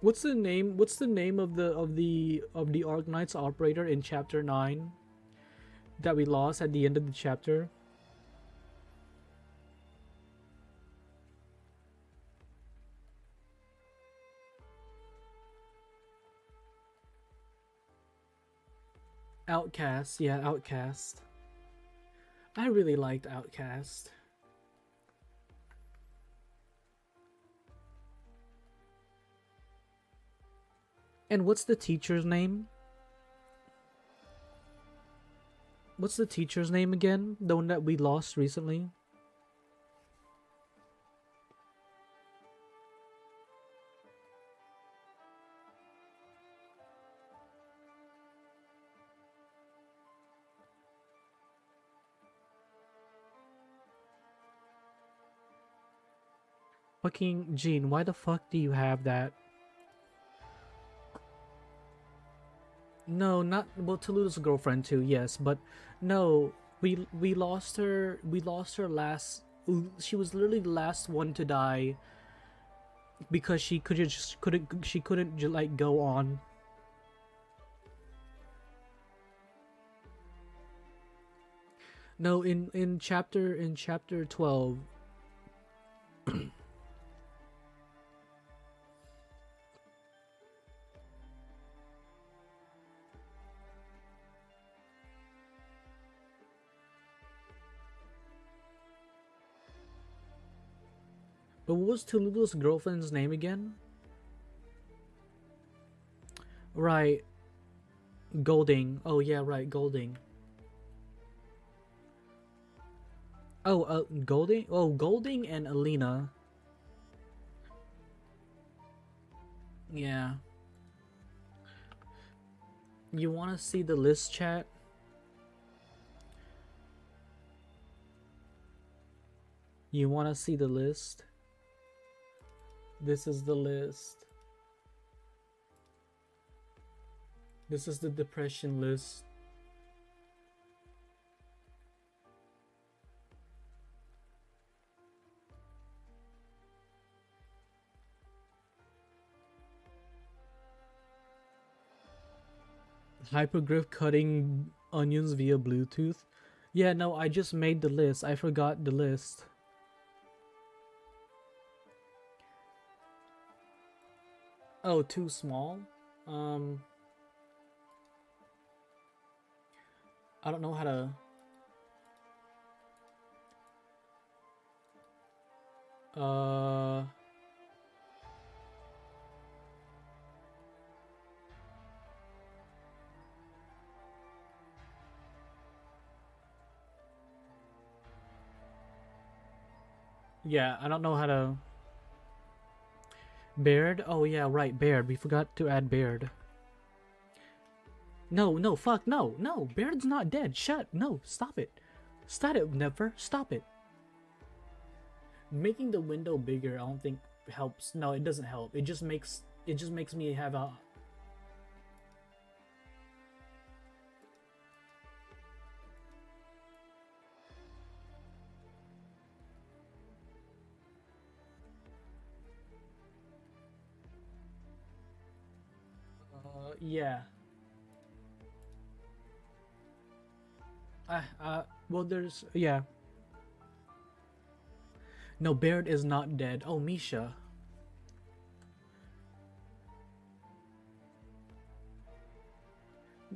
What's the name of the ARKNIGHTS operator in chapter 9 that we lost at the end of the chapter? Outcast, yeah, Outcast. I really liked Outcast. And what's the teacher's name? What's the teacher's name again? The one that we lost recently? Fucking Gene, why the fuck do you have that? No, not well. Toluda's girlfriend too. Yes, but no, we lost her. We lost her last. She was literally the last one to die because she couldn't like go on. No, in chapter 12. But what was Toludo's girlfriend's name again? Right. Golding. Oh yeah, right, Golding. Oh, Golding? Oh, Golding and Alina. Yeah. You want to see the list, chat? You want to see the list? This is the list. This is the depression list. Hypergriff cutting onions via Bluetooth. Yeah, no, I just made the list. I forgot the list. Oh, too small? I don't know how to. Yeah, I don't know how to. Baird? Oh yeah, right, Baird. We forgot to add Baird. No, no, fuck, no, no. Baird's not dead. No, stop it. Stop it, never. Stop it. Making the window bigger, I don't think helps. No, it doesn't help. It just makes me have a. Yeah. Well, there's, yeah. No, Baird is not dead. Oh, Misha.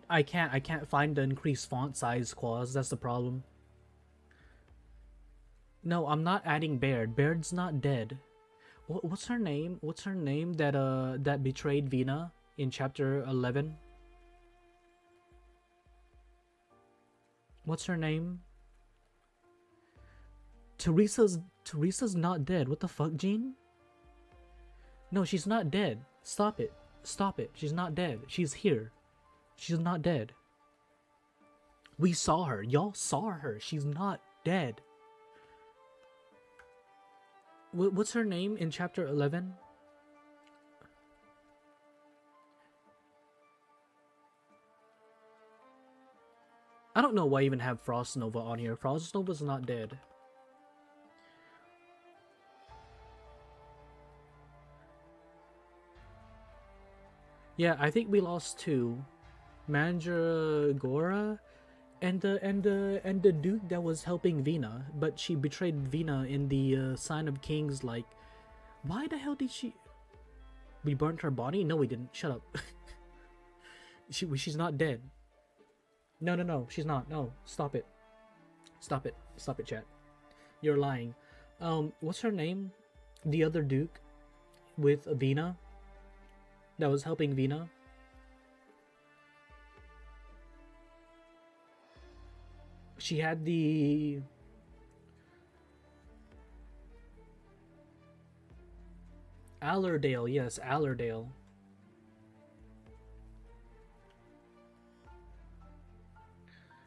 I can't find the increased font size clause. That's the problem. No, I'm not adding Baird. Baird's not dead. What's her name? What's her name that betrayed Vina in chapter 11? What's her name? Teresa's not dead. What the fuck, Jean? No, she's not dead. Stop it. Stop it. She's not dead. She's here. She's not dead. We saw her. Y'all saw her. She's not dead. What's her name in chapter 11? I don't know why I even have Frost Nova on here. Frost Nova's not dead. Yeah, I think we lost two. Mandragora and the Duke that was helping Vina, but she betrayed Vina in the Sign of Kings. Like, why the hell did she? We burnt her body? No, we didn't. Shut up. She's not dead. No, she's not. No, stop it. Stop it, chat. You're lying. What's her name? The other Duke with Vina that was helping Vina. She had the Allerdale, yes, Allerdale.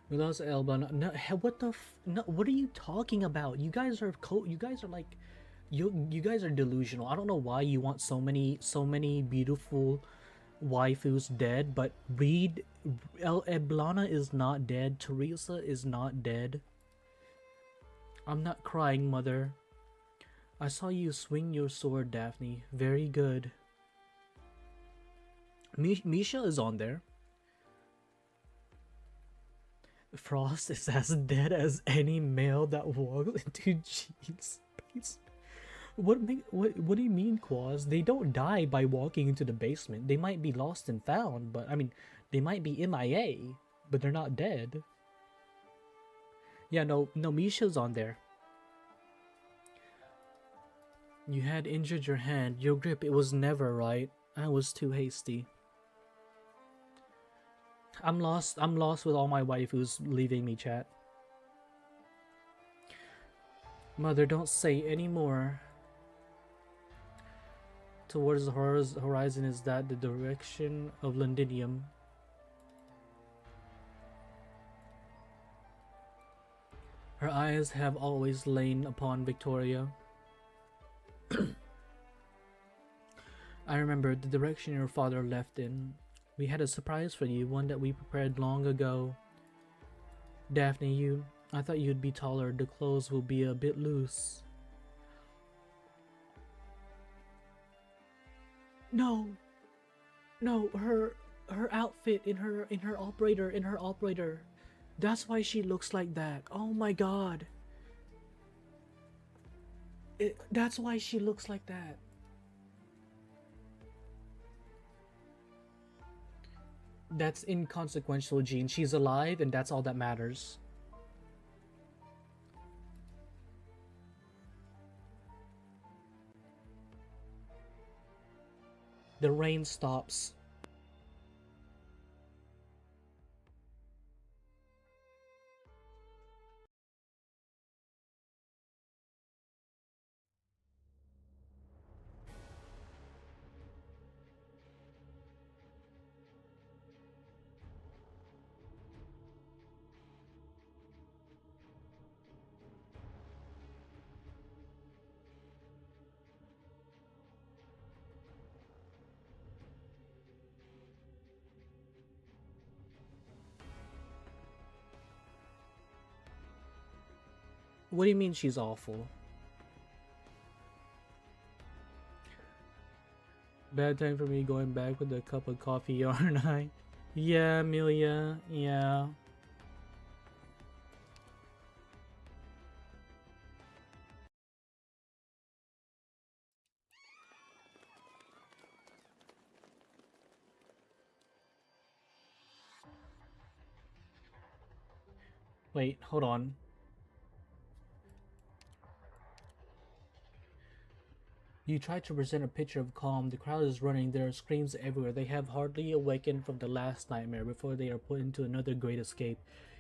We lost Elba. No, what the? No, what are you talking about? You guys are like, you guys are delusional. I don't know why you want so many beautiful waifus dead, but Eblana is not dead. Teresa is not dead. I'm not crying, mother. I saw you swing your sword, Daphne. Very good. Misha is on there. Frost is as dead as any male that walks into Jean's basement. What do you mean, Quaz? They don't die by walking into the basement. They might be lost and found, but I mean, they might be MIA, but they're not dead. Yeah, no, Misha's on there. You had injured your hand. Your grip, it was never right. I was too hasty. I'm lost with all my waifus leaving me, chat. Mother, don't say any more. Towards the horizon, is that the direction of Londinium? Her eyes have always lain upon Victoria. I remember the direction your father left in. We had a surprise for you, one that we prepared long ago. Daphne, I thought you'd be taller. The clothes will be a bit loose. No, her outfit in her operator. That's why she looks like that. Oh my god. That's why she looks like that. That's inconsequential, Jean. She's alive, and that's all that matters. The rain stops. What do you mean she's awful? Bad time for me going back with a cup of coffee, aren't I? Yeah, Amelia. Yeah. Wait, hold on. You try to present a picture of calm. The crowd is running. There are screams everywhere. They have hardly awakened from the last nightmare before they are put into another great escape.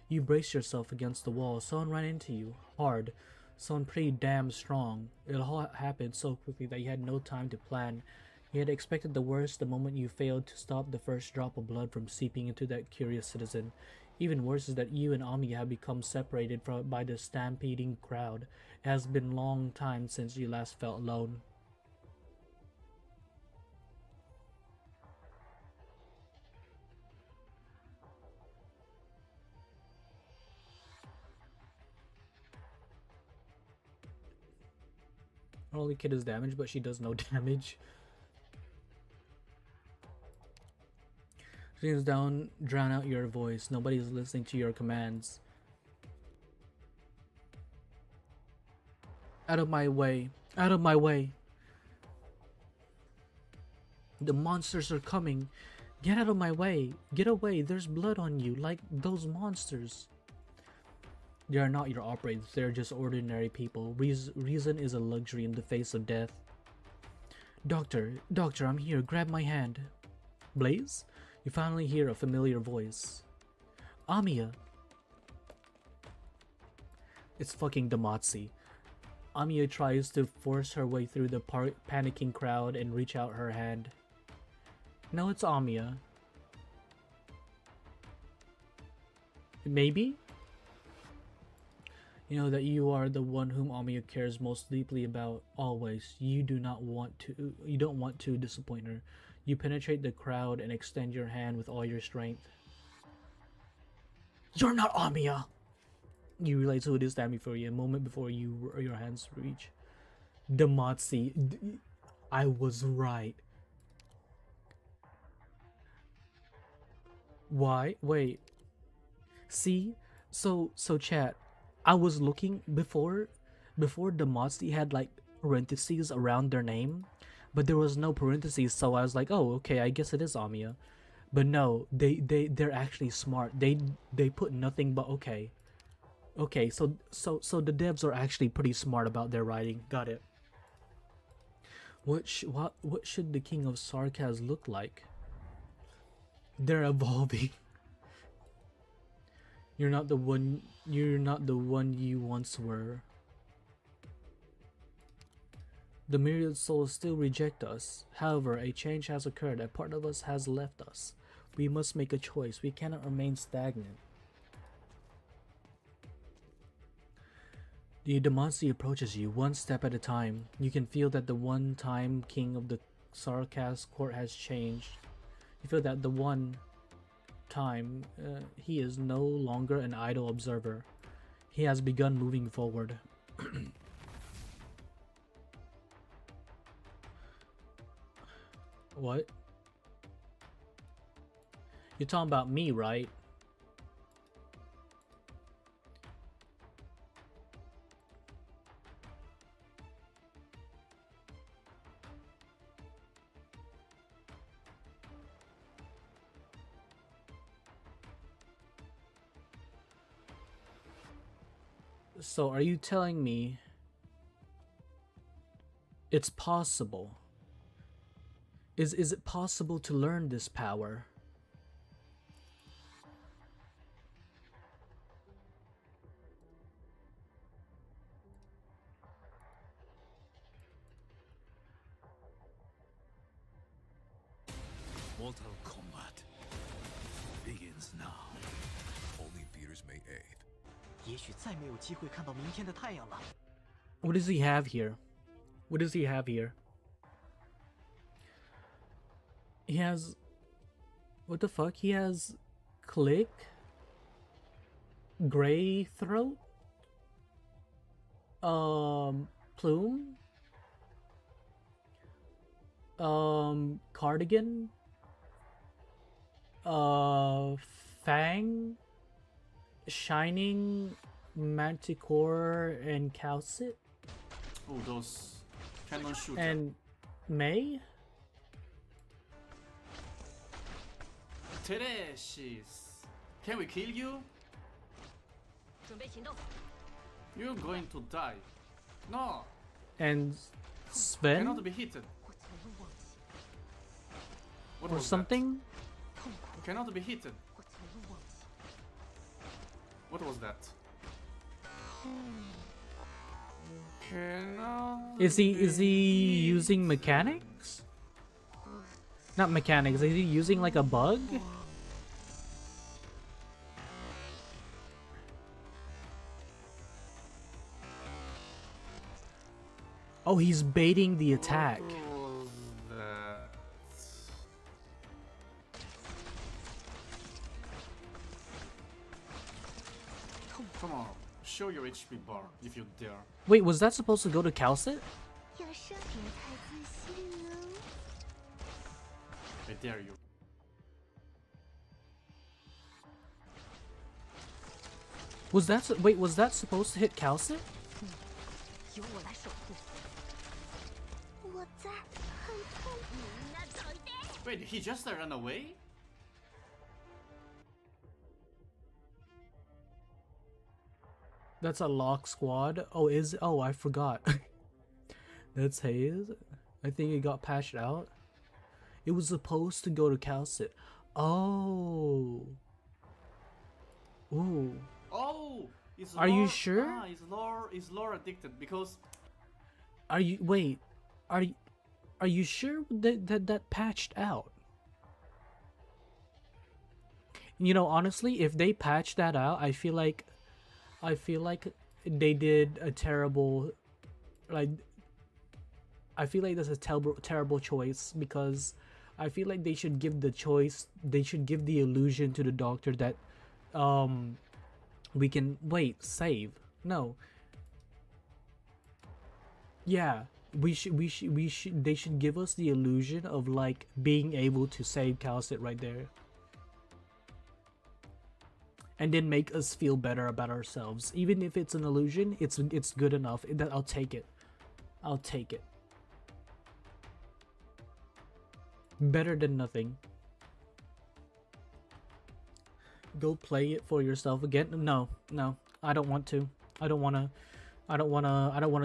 You brace yourself against the wall. Someone ran into you. Hard. Someone pretty damn strong. It all happened so quickly that you had no time to plan. You had expected the worst the moment you failed to stop the first drop of blood from seeping into that curious citizen. Even worse is that you and Ami have become separated by the stampeding crowd. It has been a long time since you last felt alone. Her only kid is damaged, but she does no damage. Dreams down, drown out your voice. Nobody's listening to your commands. Out of my way. Out of my way. The monsters are coming. Get out of my way. Get away. There's blood on you, like those monsters. They are not your operators. They're just ordinary people. Reason is a luxury in the face of death. Doctor, I'm here. Grab my hand. Blaze? You finally hear a familiar voice. Amiya. It's fucking Damatsi. Amiya tries to force her way through the panicking crowd and reach out her hand. No, it's Amiya. Maybe? You know that you are the one whom Amiya cares most deeply about, always. You don't want to disappoint her. You penetrate the crowd and extend your hand with all your strength. You're not Amiya! You realize who it is standing before you a moment before your hands reach. Damatsi. I was right. Why? Wait. See? So chat. I was looking before Damatsi had like parentheses around their name, but there was no parentheses, so I was like, oh, okay, I guess it is Amiya. But no, they're actually smart. They put nothing but okay. Okay, so the devs are actually pretty smart about their writing. Got it. What should the King of Sarkaz look like? They're evolving. You're not the one you once were. The myriad souls still reject us. However, a change has occurred. A part of us has left us. We must make a choice. We cannot remain stagnant. The Damansi approaches you one step at a time. You can feel that the one-time king of the Sarkaz court has changed. You feel that the one time he is no longer an idle observer. He has begun moving forward. What? You're talking about me, right? So are you telling me it's possible? Is it possible to learn this power? Mortal Kombat begins now. Only theaters May 8th. 也许再没有机会看到明天的太阳了。 What does he have here? What does he have here? He has... What the fuck? He has... Click? Gray throat? Plume? Cardigan? Fang? Shining? Manticore and Calcit? Oh, those cannon shooter. And May? Teresis, can we kill you? 准备行动。 You're going to die. No, And Sven? cannot be hit. 我曾经忘记， What Or was something? 痛苦， that? Cannot be hit. 我曾经忘记。 What was that? Cannot Is he be using mechanics? Not mechanics, is he using like a bug? Oh, he's baiting the attack. What was that? Come on, show your HP bar if you dare. Wait, was that supposed to go to Calcit? 要上点太自信哦。 I dare you. Wait, was that supposed to hit Calcit? 由我来守护。我在很痛苦。みんなどいて。 Wait, he just ran away? That's a lock squad. Oh, I forgot. That's Hayes. I think it got patched out. It was supposed to go to Calcit. Oh. Ooh. Oh, is Are you lore, sure? Ah, is lore addicted because Wait. Are you sure that patched out? You know, honestly, if they patched that out, I feel like they did a terrible, like, I feel like that's a terrible choice, because I feel like they should give the illusion to the doctor that we can save. No. Yeah, they should give us the illusion of like being able to save Calcit right there. And then make us feel better about ourselves. Even if it's an illusion, it's good enough. I'll take it. I'll take it. Better than nothing. Go play it for yourself again. No, I don't want to. I don't wanna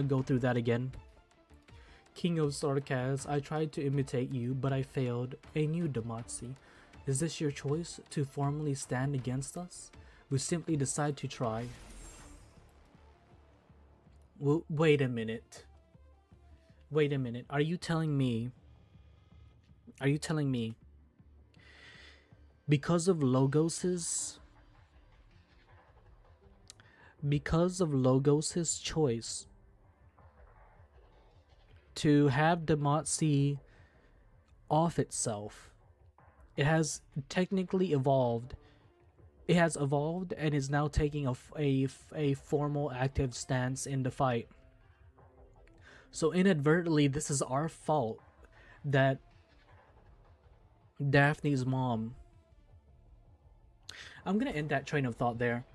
go through that again. King of Sarkaz, I tried to imitate you, but I failed. A new Damacy. Is this your choice, to formally stand against us? We simply decide to try. Well, wait a minute. Wait a minute. Are you telling me because of Logos's choice to have Damacy off itself, it has technically evolved. It has evolved and is now taking a formal active stance in the fight. So inadvertently, this is our fault that Daphne's mom... I'm gonna end that train of thought there.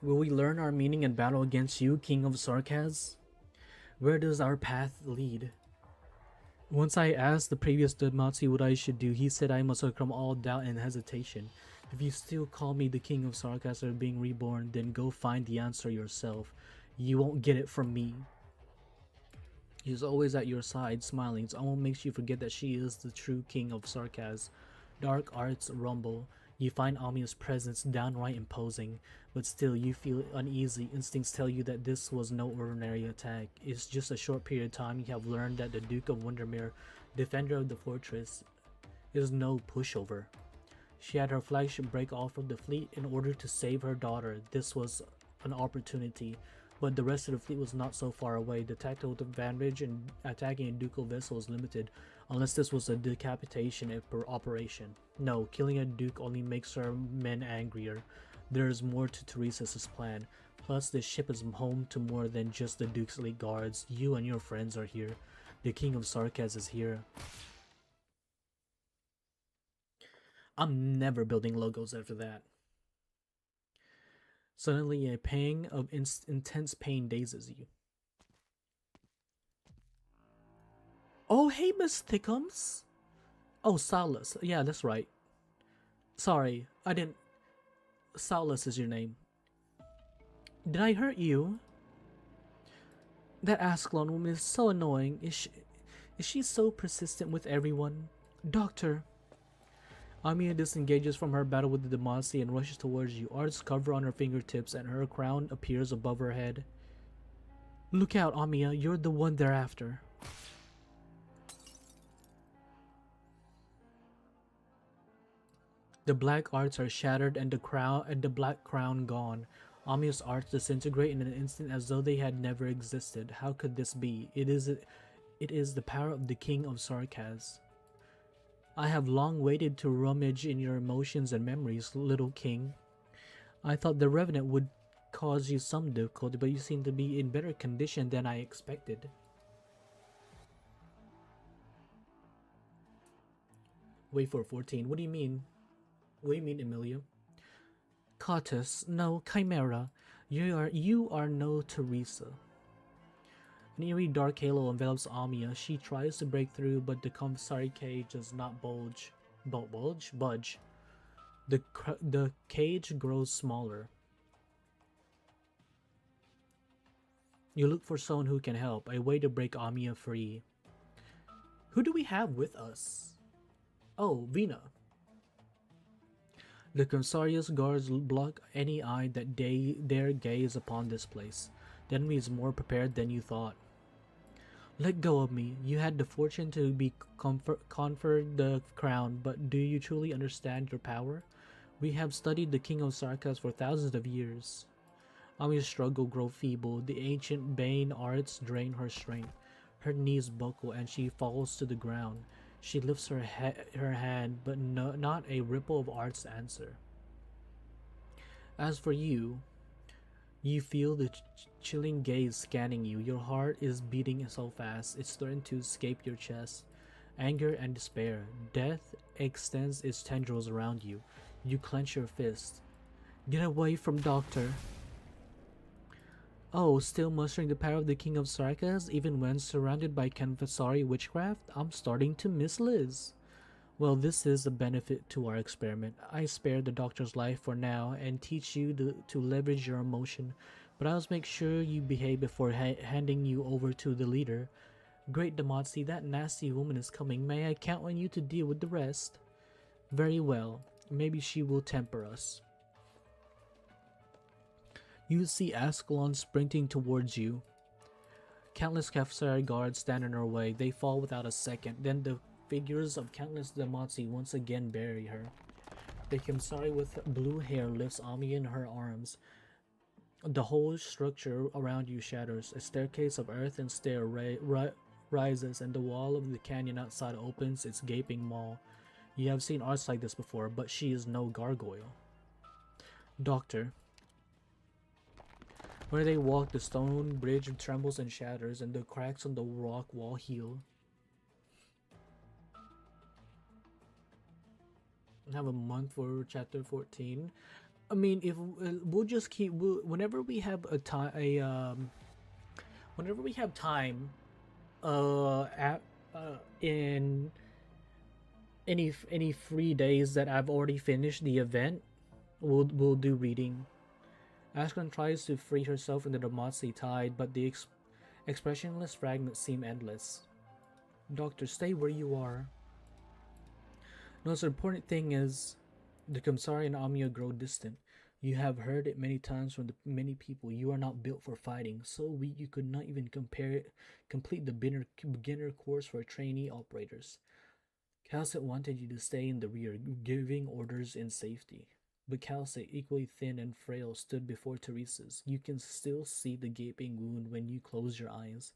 Will we learn our meaning in battle against you, King of Sarkaz? Where does our path lead? Once I asked the previous Damacy what I should do, he said I must overcome all doubt and hesitation. If you still call me the king of sarcasm being reborn, then go find the answer yourself. You won't get it from me. He's always at your side, smiling. It almost makes you forget that she is the true king of sarcasm. Dark arts rumble. You find Amiya's presence downright imposing, but still you feel uneasy. Instincts tell you that this was no ordinary attack. It's just a short period of time you have learned that the Duke of Windermere, defender of the fortress, is no pushover. She had her flagship break off of the fleet in order to save her daughter. This was an opportunity, but the rest of the fleet was not so far away. The tactical advantage in attacking a ducal vessel is limited, unless this was a decapitation operation. No, killing a duke only makes her men angrier. There is more to Teresa's plan. Plus, this ship is home to more than just the duke's elite guards. You and your friends are here. The king of Sarkaz is here. I'm never building logos after that. Suddenly, a pang of intense pain dazes you. Oh, hey, Miss Thickums. Oh, Salas. Yeah, that's right. Sorry, I didn't... Salas is your name. Did I hurt you? That Ascalon woman is so annoying. Is she so persistent with everyone? Doctor. Amiya disengages from her battle with the Demacia and rushes towards you. Arts cover on her fingertips and her crown appears above her head. Look out, Amiya. You're the one they're after. The black arts are shattered and the black crown gone. Amiya's arts disintegrate in an instant as though they had never existed. How could this be? It is the power of the King of Sarkaz. I have long waited to rummage in your emotions and memories, little king. I thought the Revenant would cause you some difficulty, but you seem to be in better condition than I expected. Wait for 14. What do you mean? What do you mean, Emilia? Cautus, no, Chimera. You are no Teresa. An eerie dark halo envelops Amiya. She tries to break through, but the commissary cage does not budge. The cage grows smaller. You look for someone who can help, a way to break Amiya free. Who do we have with us? Oh, Vina. The Commissarius guards block any eye that dare gaze upon this place. The enemy is more prepared than you thought. Let go of me. You had the fortune to be conferred the crown, but do you truly understand your power? We have studied the King of Sarkaz for thousands of years. Amiya's struggle grow feeble. The ancient Bane arts drain her strength. Her knees buckle and she falls to the ground. She lifts her hand, but not a ripple of arts answer. As for you, you feel the chilling gaze scanning you. Your heart is beating so fast, it's starting to escape your chest. Anger and despair. Death extends its tendrils around you. You clench your fist. Get away from Doctor. Oh, still mustering the power of the King of Sarkaz, even when surrounded by Confessori witchcraft? I'm starting to miss Liz. Well, this is a benefit to our experiment. I spare the doctor's life for now and teach you to leverage your emotion, but I'll make sure you behave before handing you over to the leader. Great Demacia, that nasty woman is coming. May I count on you to deal with the rest? Very well. Maybe she will temper us. You see Ascalon sprinting towards you. Countless Commissary guards stand in her way. They fall without a second. Then the figures of countless Demacia once again bury her. The Commissary with blue hair lifts Amiya in her arms. The whole structure around you shatters. A staircase of earth and stair rises, and the wall of the canyon outside opens its gaping maw. You have seen arts like this before, but she is no gargoyle. Doctor. Where they walk, the stone bridge trembles and shatters, and the cracks on the rock wall heal. I have a month for chapter 14. I mean, if we'll just keep whenever we have whenever we have time, in any free days that I've already finished the event, we'll do reading. Ashkan tries to free herself from the Damacy tide, but the expressionless fragments seem endless. Doctor, stay where you are. The most important thing is the Kamsari and Amiya grow distant. You have heard it many times from the many people. You are not built for fighting, so weak you could not even complete the beginner course for trainee operators. Calcet wanted you to stay in the rear, giving orders in safety. But Calcet, equally thin and frail, stood before Teresa's. You can still see the gaping wound when you close your eyes.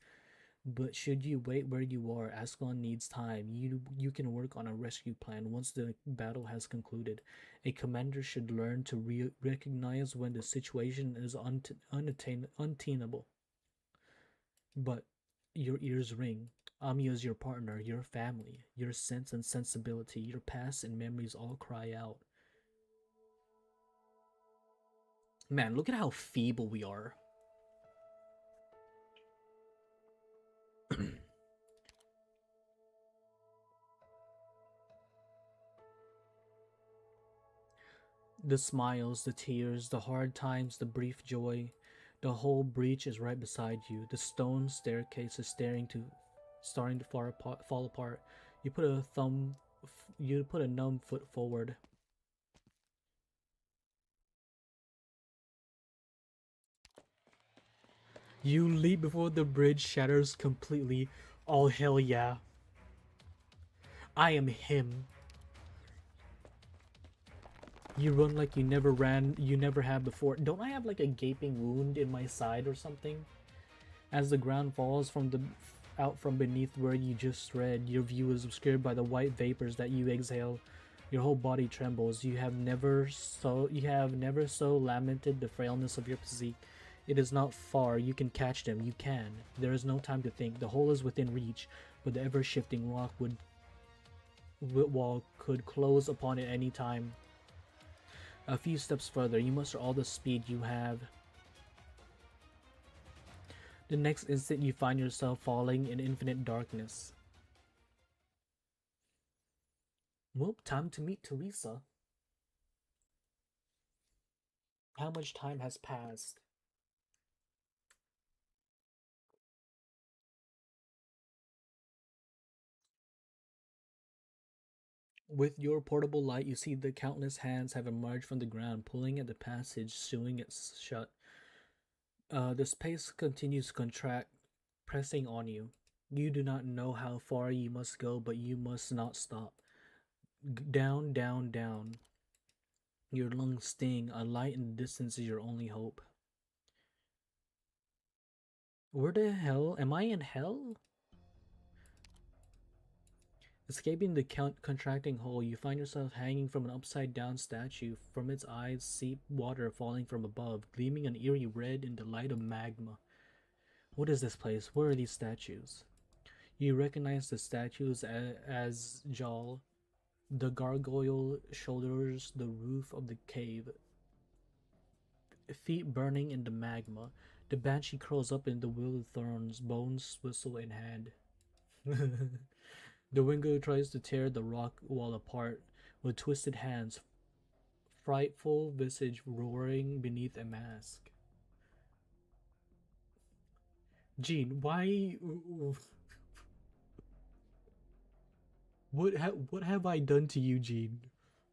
But should you wait where you are, Ascalon needs time. You can work on a rescue plan once the battle has concluded. A commander should learn to recognize when the situation is untenable. But your ears ring. Ami is your partner, your family, your sense and sensibility, your past and memories all cry out. Man, look at how feeble we are. The smiles, the tears, the hard times, the brief joy. The whole breach is right beside you. The stone staircase is starting to fall apart. You put a numb foot forward. You leap before the bridge shatters completely. Oh hell yeah. I am him. You run like you never have before. Don't I have like a gaping wound in my side or something? As the ground falls out from beneath where you just read, your view is obscured by the white vapors that you exhale. Your whole body trembles. You have never so lamented the frailness of your physique. It is not far. You can catch them. You can. There is no time to think. The hole is within reach, but the ever-shifting rock wall could close upon it any time. A few steps further, you muster all the speed you have. The next instant, you find yourself falling in infinite darkness. Well, time to meet Teresa. How much time has passed? With your portable light, you see the countless hands have emerged from the ground, pulling at the passage, sewing it shut. The space continues to contract, pressing on you. You do not know how far you must go, but you must not stop. Down, down, down. Your lungs sting. A light in the distance is your only hope. Where the hell? Am I in hell? Escaping the contracting hole, you find yourself hanging from an upside-down statue. From its eyes seep water falling from above, gleaming an eerie red in the light of magma. What is this place? Where are these statues? You recognize the statues as Jal. The gargoyle shoulders the roof of the cave, feet burning in the magma. The banshee curls up in the willow thorns, bones whistle in hand. The Wingo tries to tear the rock wall apart with twisted hands, frightful visage roaring beneath a mask. Jean, why? What have I done to you, Jean?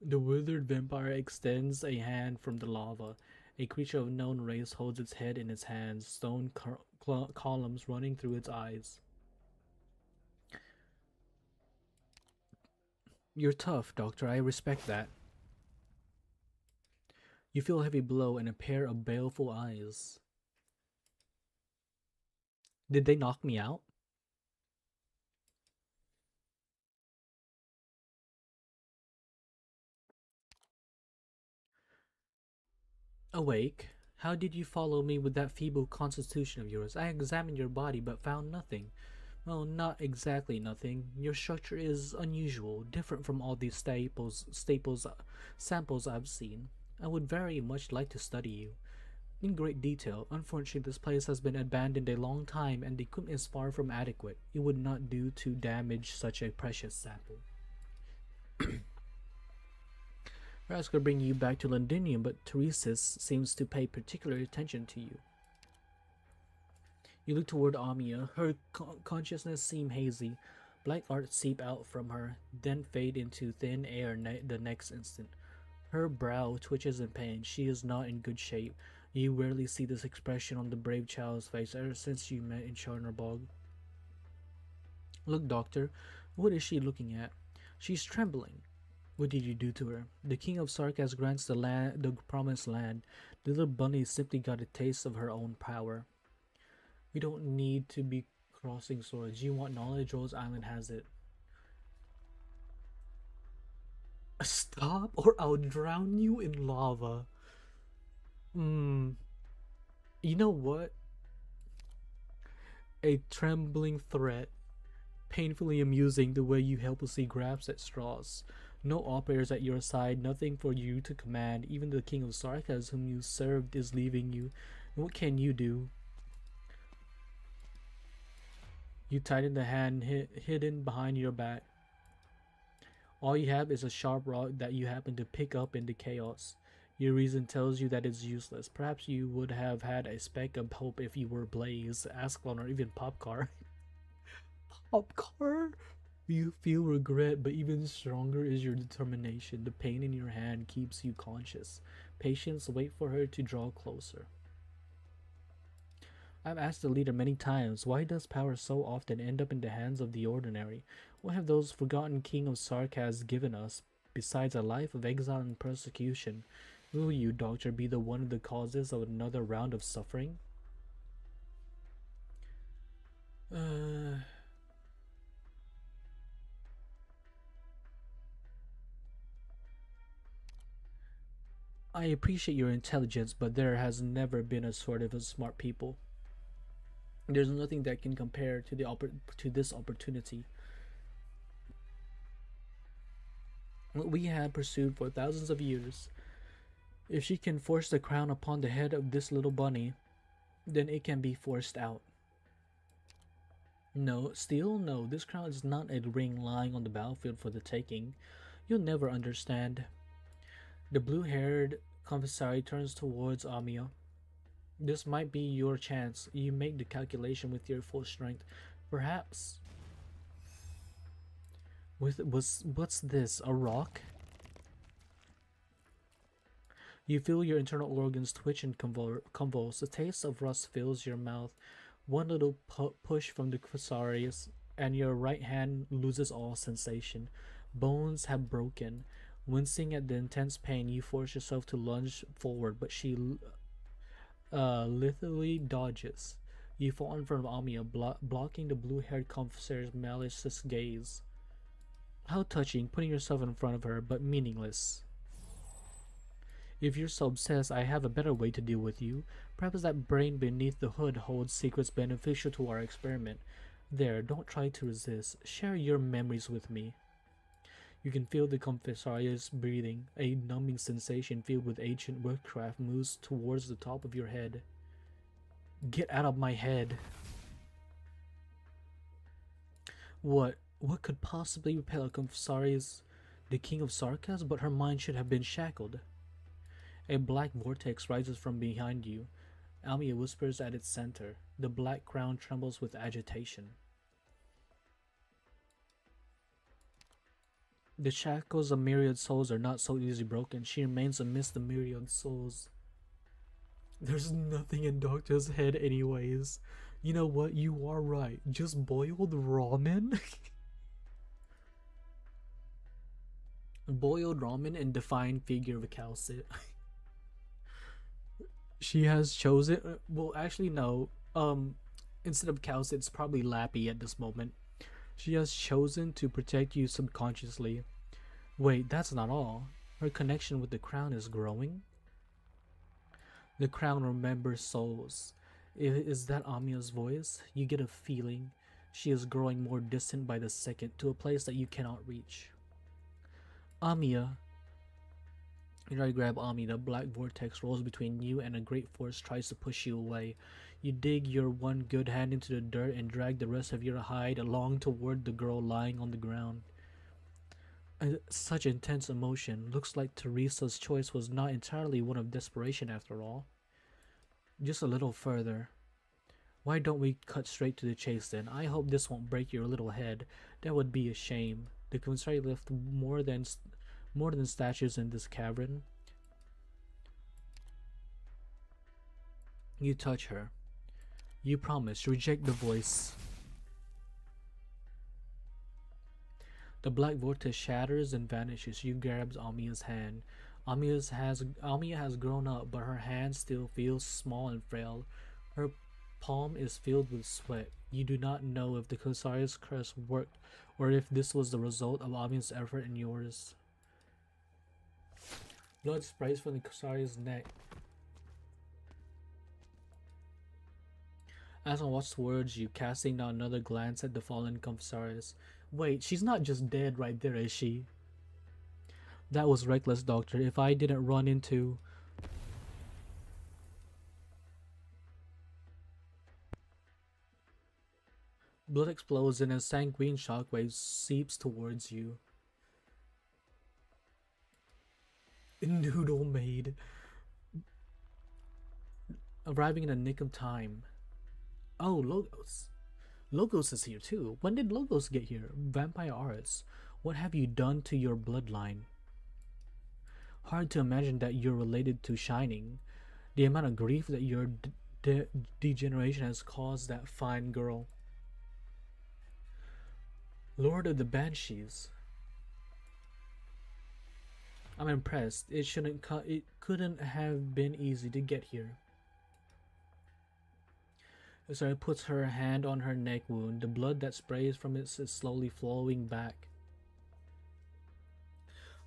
The withered vampire extends a hand from the lava. A creature of known race holds its head in its hands, stone columns running through its eyes. You're tough, Doctor. I respect that. You feel a heavy blow and a pair of baleful eyes. Did they knock me out? Awake? How did you follow me with that feeble constitution of yours? I examined your body but found nothing. Well, not exactly nothing. Your structure is unusual, different from all these samples I've seen. I would very much like to study you in great detail. Unfortunately, this place has been abandoned a long time and the equipment is far from adequate. It would not do to damage such a precious sample. Perhaps could bring you back to Londinium, but Teresa's seems to pay particular attention to you. You look toward Amia. Her consciousness seems hazy. Black art seep out from her, then fade into thin air the next instant. Her brow twitches in pain. She is not in good shape. You rarely see this expression on the brave child's face ever since you met in Charnerbog. Look, Doctor, what is she looking at? She's trembling. What did you do to her? The King of Sarkas grants the promised land. The little bunny simply got a taste of her own power. We don't need to be crossing swords. You want knowledge? Rose Island has it. Stop, or I'll drown you in lava. You know what? A trembling threat. Painfully amusing the way you helplessly grasp at straws. No operators at your side, nothing for you to command. Even the King of Sarkas whom you served is leaving you. And what can you do? You tighten the hand hidden behind your back. All you have is a sharp rock that you happen to pick up in the chaos. Your reason tells you that it's useless. Perhaps you would have had a speck of hope if you were Blaze, Ascalon, or even Popcar. Popcar? You feel regret, but even stronger is your determination. The pain in your hand keeps you conscious. Patience, wait for her to draw closer. I've asked the leader many times, why does power so often end up in the hands of the ordinary? What have those forgotten King of Sarkas given us, besides a life of exile and persecution? Will you, Doctor, be the one of the causes of another round of suffering? I appreciate your intelligence, but there has never been a shortage of smart people. There's nothing that can compare to this opportunity. What we have pursued for thousands of years. If she can force the crown upon the head of this little bunny, then it can be forced out. No, still no, this crown is not a ring lying on the battlefield for the taking. You'll never understand. The blue-haired commissary turns towards Amia. This might be your chance. You make the calculation with your full strength. Perhaps. What's this? A rock? You feel your internal organs twitch and convulse. The taste of rust fills your mouth. One little push from the Quasarius, and your right hand loses all sensation. Bones have broken. Wincing at the intense pain, you force yourself to lunge forward, but she lithely dodges. You fall in front of Amia, blocking the blue-haired confessor's malicious gaze. How touching, putting yourself in front of her, but meaningless. If you're so obsessed, I have a better way to deal with you. Perhaps that brain beneath the hood holds secrets beneficial to our experiment. There, don't try to resist. Share your memories with me. You can feel the confessorius breathing. A numbing sensation filled with ancient woodcraft moves towards the top of your head. Get out of my head. What could possibly repel a confessorius, the King of Sarkas? But her mind should have been shackled. A black vortex rises from behind you. Amia whispers at its center. The black crown trembles with agitation. The shackles of myriad souls are not so easily broken. She remains amidst the myriad souls. There's nothing in Doctor's head anyways. You know what? You are right. Just boiled ramen? Boiled ramen and defined figure of a Calcit. She has chosen... Well, actually, no. Instead of Calcit, it's probably Lappy at this moment. She has chosen to protect you subconsciously. Wait, that's not all. Her connection with the crown is growing. The crown remembers souls. Is that Amia's voice? You get a feeling. She is growing more distant by the second, to a place that you cannot reach. Amia. You try to grab Ami. The black vortex rolls between you and a great force tries to push you away. You dig your one good hand into the dirt and drag the rest of your hide along toward the girl lying on the ground. Such intense emotion. Looks like Teresa's choice was not entirely one of desperation after all. Just a little further. Why don't we cut straight to the chase then? I hope this won't break your little head. That would be a shame. The commissary left more than statues in this cavern. You touch her. You promise. Reject the voice. The black vortex shatters and vanishes. You grabs Amiya's hand. Amiya has grown up, but her hand still feels small and frail. Her palm is filled with sweat. You do not know if the commissari's curse worked, or if this was the result of Amiya's effort and yours. Blood sprays from the commissari's neck. As I watch towards you, casting down another glance at the fallen commissarius. Wait, she's not just dead right there, is she? That was reckless, Doctor. If I didn't run into... Blood explodes and a sanguine shockwave seeps towards you. Noodle maid. Arriving in the nick of time. Oh, Logos. Logos is here too. When did Logos get here? Vampire arts. What have you done to your bloodline? Hard to imagine that you're related to Shining. The amount of grief that your degeneration has caused that fine girl. Lord of the Banshees. I'm impressed. It couldn't have been easy to get here. Sarah puts her hand on her neck wound. The blood that sprays from it is slowly flowing back.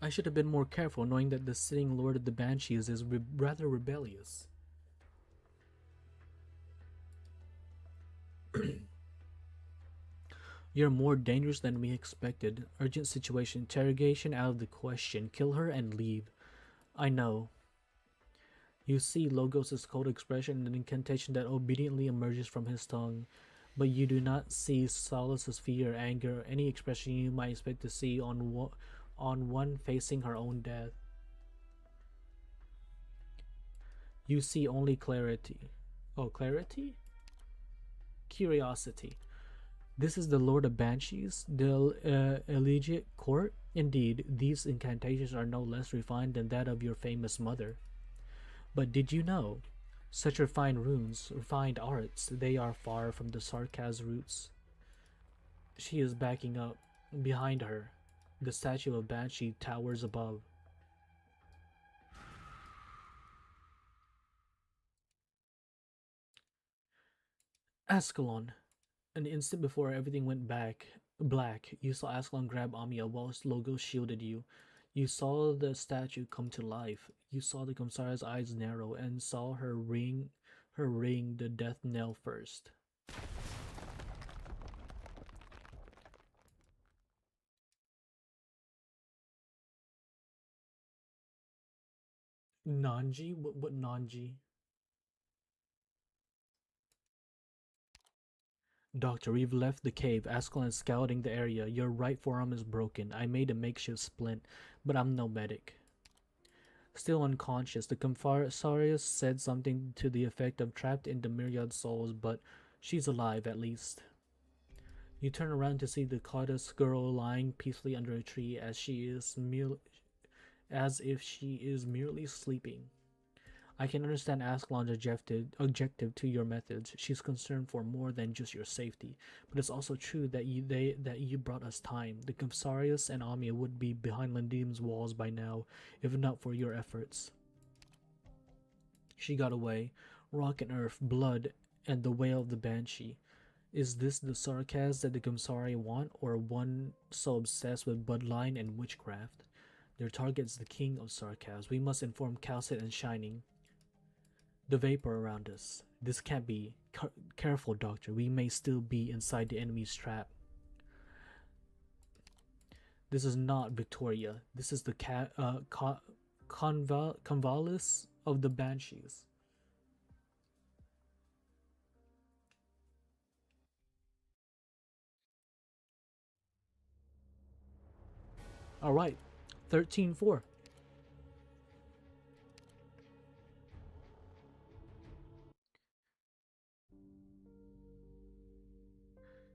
I should have been more careful, knowing that the sitting Lord of the Banshees is rather rebellious. You're more dangerous than we expected. Urgent situation. Interrogation out of the question. Kill her and leave. I know. You see Logos' cold expression and an incantation that obediently emerges from his tongue, but you do not see Solace's fear, anger, or any expression you might expect to see on one facing her own death. You see only clarity. Oh, clarity? Curiosity. This is the Lord of Banshees, the Elegiac Court? Indeed, these incantations are no less refined than that of your famous mother. But did you know? Such refined runes, refined arts, they are far from the Sarkaz roots. She is backing up. Behind her, the statue of Banshee towers above. Ascalon. An instant before everything went black, you saw Ascalon grab Amiya whilst Logos shielded you. You saw the statue come to life. You saw the commissaria's eyes narrow and saw her ring the death knell first. Nanji? What Nanji? Doctor, we've left the cave. Ascalon is scouting the area. Your right forearm is broken. I made a makeshift splint, but I'm no medic. Still unconscious, the commissarius said something to the effect of trapped in the myriad souls, but she's alive at least. You turn around to see the goddess girl lying peacefully under a tree as if she is merely sleeping. I can understand Ascalon's objective to your methods. She's concerned for more than just your safety, but it's also true that you brought us time. The commissarius and Amiya would be behind Lindim's walls by now, if not for your efforts. She got away. Rock and earth, blood, and the wail of the banshee. Is this the Sarkaz that the commissari want, or one so obsessed with bloodline and witchcraft? Their target is the king of Sarkaz. We must inform Calcit and Shining. The vapor around us. This can't be. Careful, Doctor. We may still be inside the enemy's trap. This is not Victoria. This is the Convalis of the Banshees. All right, 13-4.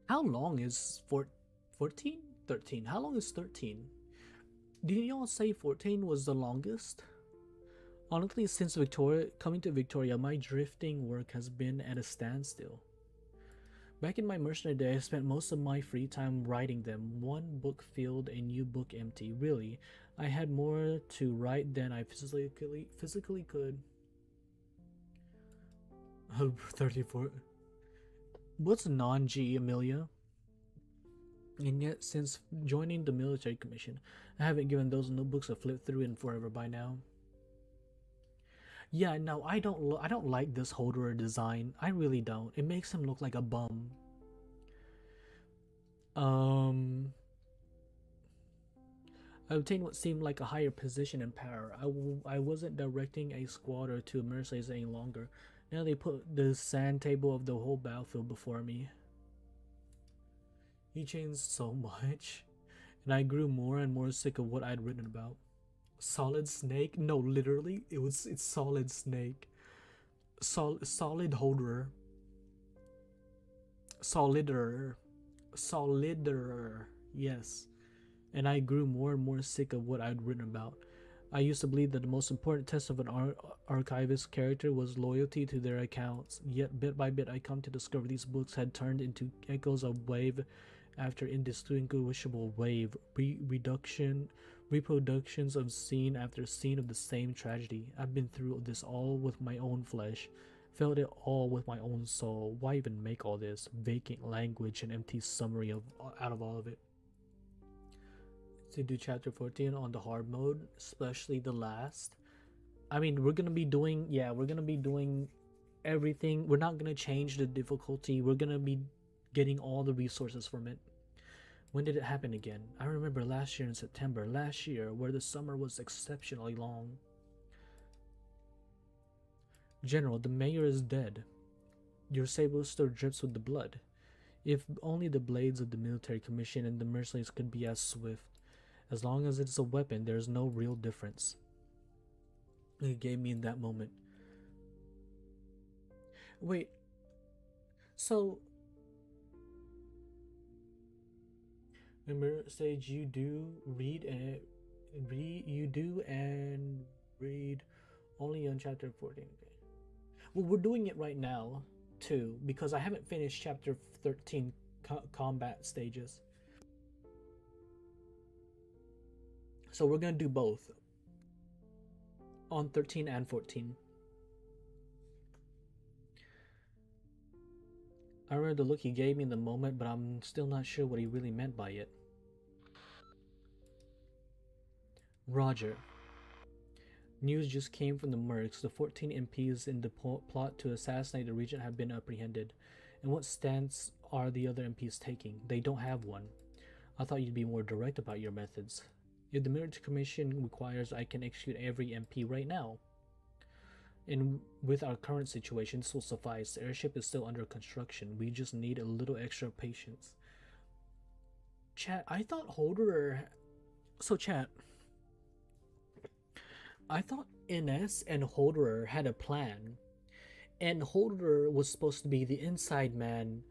How long is 14? 13. How long is 13? Did y'all say 14 was the longest? Honestly, since coming to Victoria, my drifting work has been at a standstill. Back in my mercenary day, I spent most of my free time writing them. One book filled, a new book empty. Really, I had more to write than I physically could. 34. What's non-G, Amelia? And yet, since joining the military commission, I haven't given those notebooks a flip through in forever by now. Yeah, no, I don't like this holder design. I really don't. It makes him look like a bum. I obtained what seemed like a higher position and power. I wasn't directing a squad or two mercenaries any longer. Now they put the sand table of the whole battlefield before me. He changed so much, and I grew more and more sick of what I'd written about. Solid Snake? No, literally, it's Solid Snake. Solid Holder. Solider. Yes. And I grew more and more sick of what I'd written about. I used to believe that the most important test of an archivist character was loyalty to their accounts. Yet bit by bit I come to discover these books had turned into echoes of wave after indistinguishable wave, reproductions of scene after scene of the same tragedy. I've been through this all with my own flesh, felt it all with my own soul. Why even make all this vacant language and empty summary out of all of it? To do chapter 14 on the hard mode, especially the last. I mean, we're gonna be doing everything. We're not gonna change the difficulty. We're gonna be getting all the resources from it. When did it happen again? I remember last year in September, where the summer was exceptionally long. General, the mayor is dead. Your saber still drips with the blood. If only the blades of the military commission and the mercenaries could be as swift. As long as it's a weapon, there's no real difference. It gave me in that moment. Wait. So remember stage you do and read only on chapter 14. Okay. Well, we're doing it right now too because I haven't finished chapter 13 combat stages. So we're gonna do both on 13 and 14. I remember the look he gave me in the moment, but I'm still not sure what he really meant by it. Roger. News just came from the Mercs. The 14 MPs in the plot to assassinate the regent have been apprehended. And what stance are the other MPs taking? They don't have one. I thought you'd be more direct about your methods. If the military commission requires, I can execute every MP right now. And with our current situation, this will suffice. The airship is still under construction. We just need a little extra patience. Chat, I thought Holderer... So chat, I thought NS and Holderer had a plan. And Holderer was supposed to be the inside man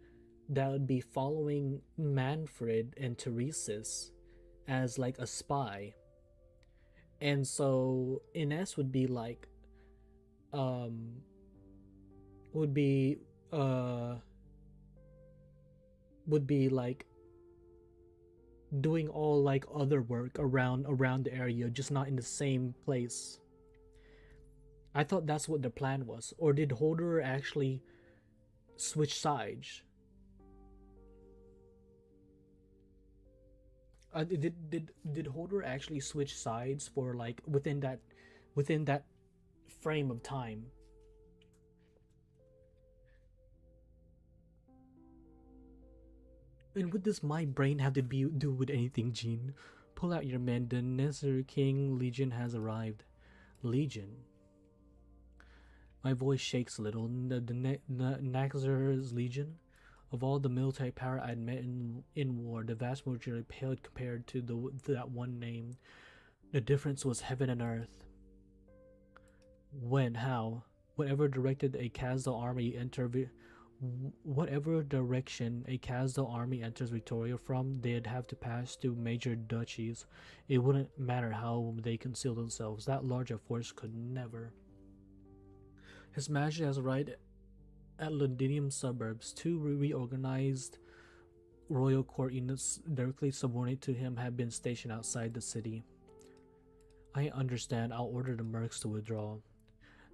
that would be following Manfred and Teresis as like a spy. And so Ines would be like would be like doing all like other work around the area, just not in the same place. I thought that's what the plan was. Or did Holder actually switch sides? Did Holder actually switch sides for like within that frame of time? And what does my brain have to do with anything, Jean? Pull out your men. The Nesser King Legion has arrived. Legion? My voice shakes a little. The Naxxer's Legion? Of all the military power I'd met in war, the vast majority paled compared to that one name. The difference was heaven and earth. When, how, whatever directed a Khazda army whatever direction a Khazda army enters Victoria from, they'd have to pass through major duchies. It wouldn't matter how they conceal themselves. That large a force could never. His Majesty has right at Londinium suburbs. 2 reorganized royal court units directly subordinate to him have been stationed outside the city. I understand. I'll order the mercs to withdraw.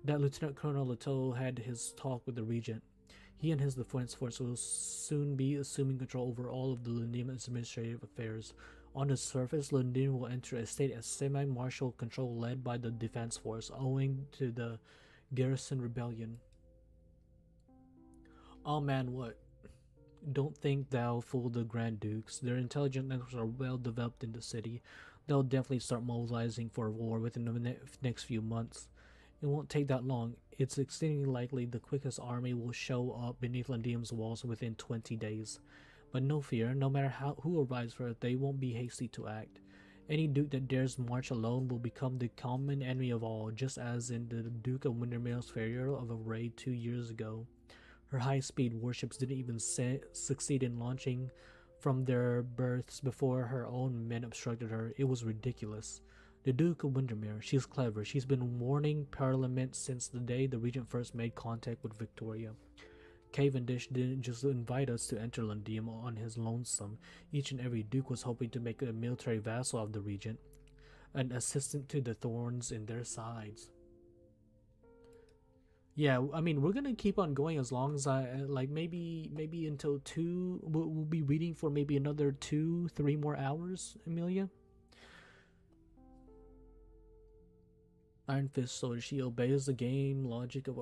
That Lieutenant Colonel Leto had his talk with the regent. He and his defense force will soon be assuming control over all of the Londinium administrative affairs. On the surface, Londinium will enter a state of semi-martial control led by the defense force, owing to the garrison rebellion. Oh man, what? Don't think thou fool the Grand Dukes. Their intelligence networks are well developed in the city. They'll definitely start mobilizing for war within the next few months. It won't take that long. It's exceedingly likely the quickest army will show up beneath Londinium's walls within 20 days. But no fear, no matter who arrives first, they won't be hasty to act. Any duke that dares march alone will become the common enemy of all, just as in the Duke of Windermere's failure of a raid 2 years ago. Her high-speed warships didn't even succeed in launching from their berths before her own men obstructed her. It was ridiculous. The Duke of Windermere, she's clever. She's been warning Parliament since the day the regent first made contact with Victoria. Cavendish didn't just invite us to enter Londinium on his lonesome. Each and every duke was hoping to make a military vassal of the regent, an assistant to the thorns in their sides. Yeah, I mean, we're gonna keep on going as long as maybe until 2. We'll be reading for maybe another 2-3 more hours, Amelia. Iron Fist Soldier, she obeys the game logic of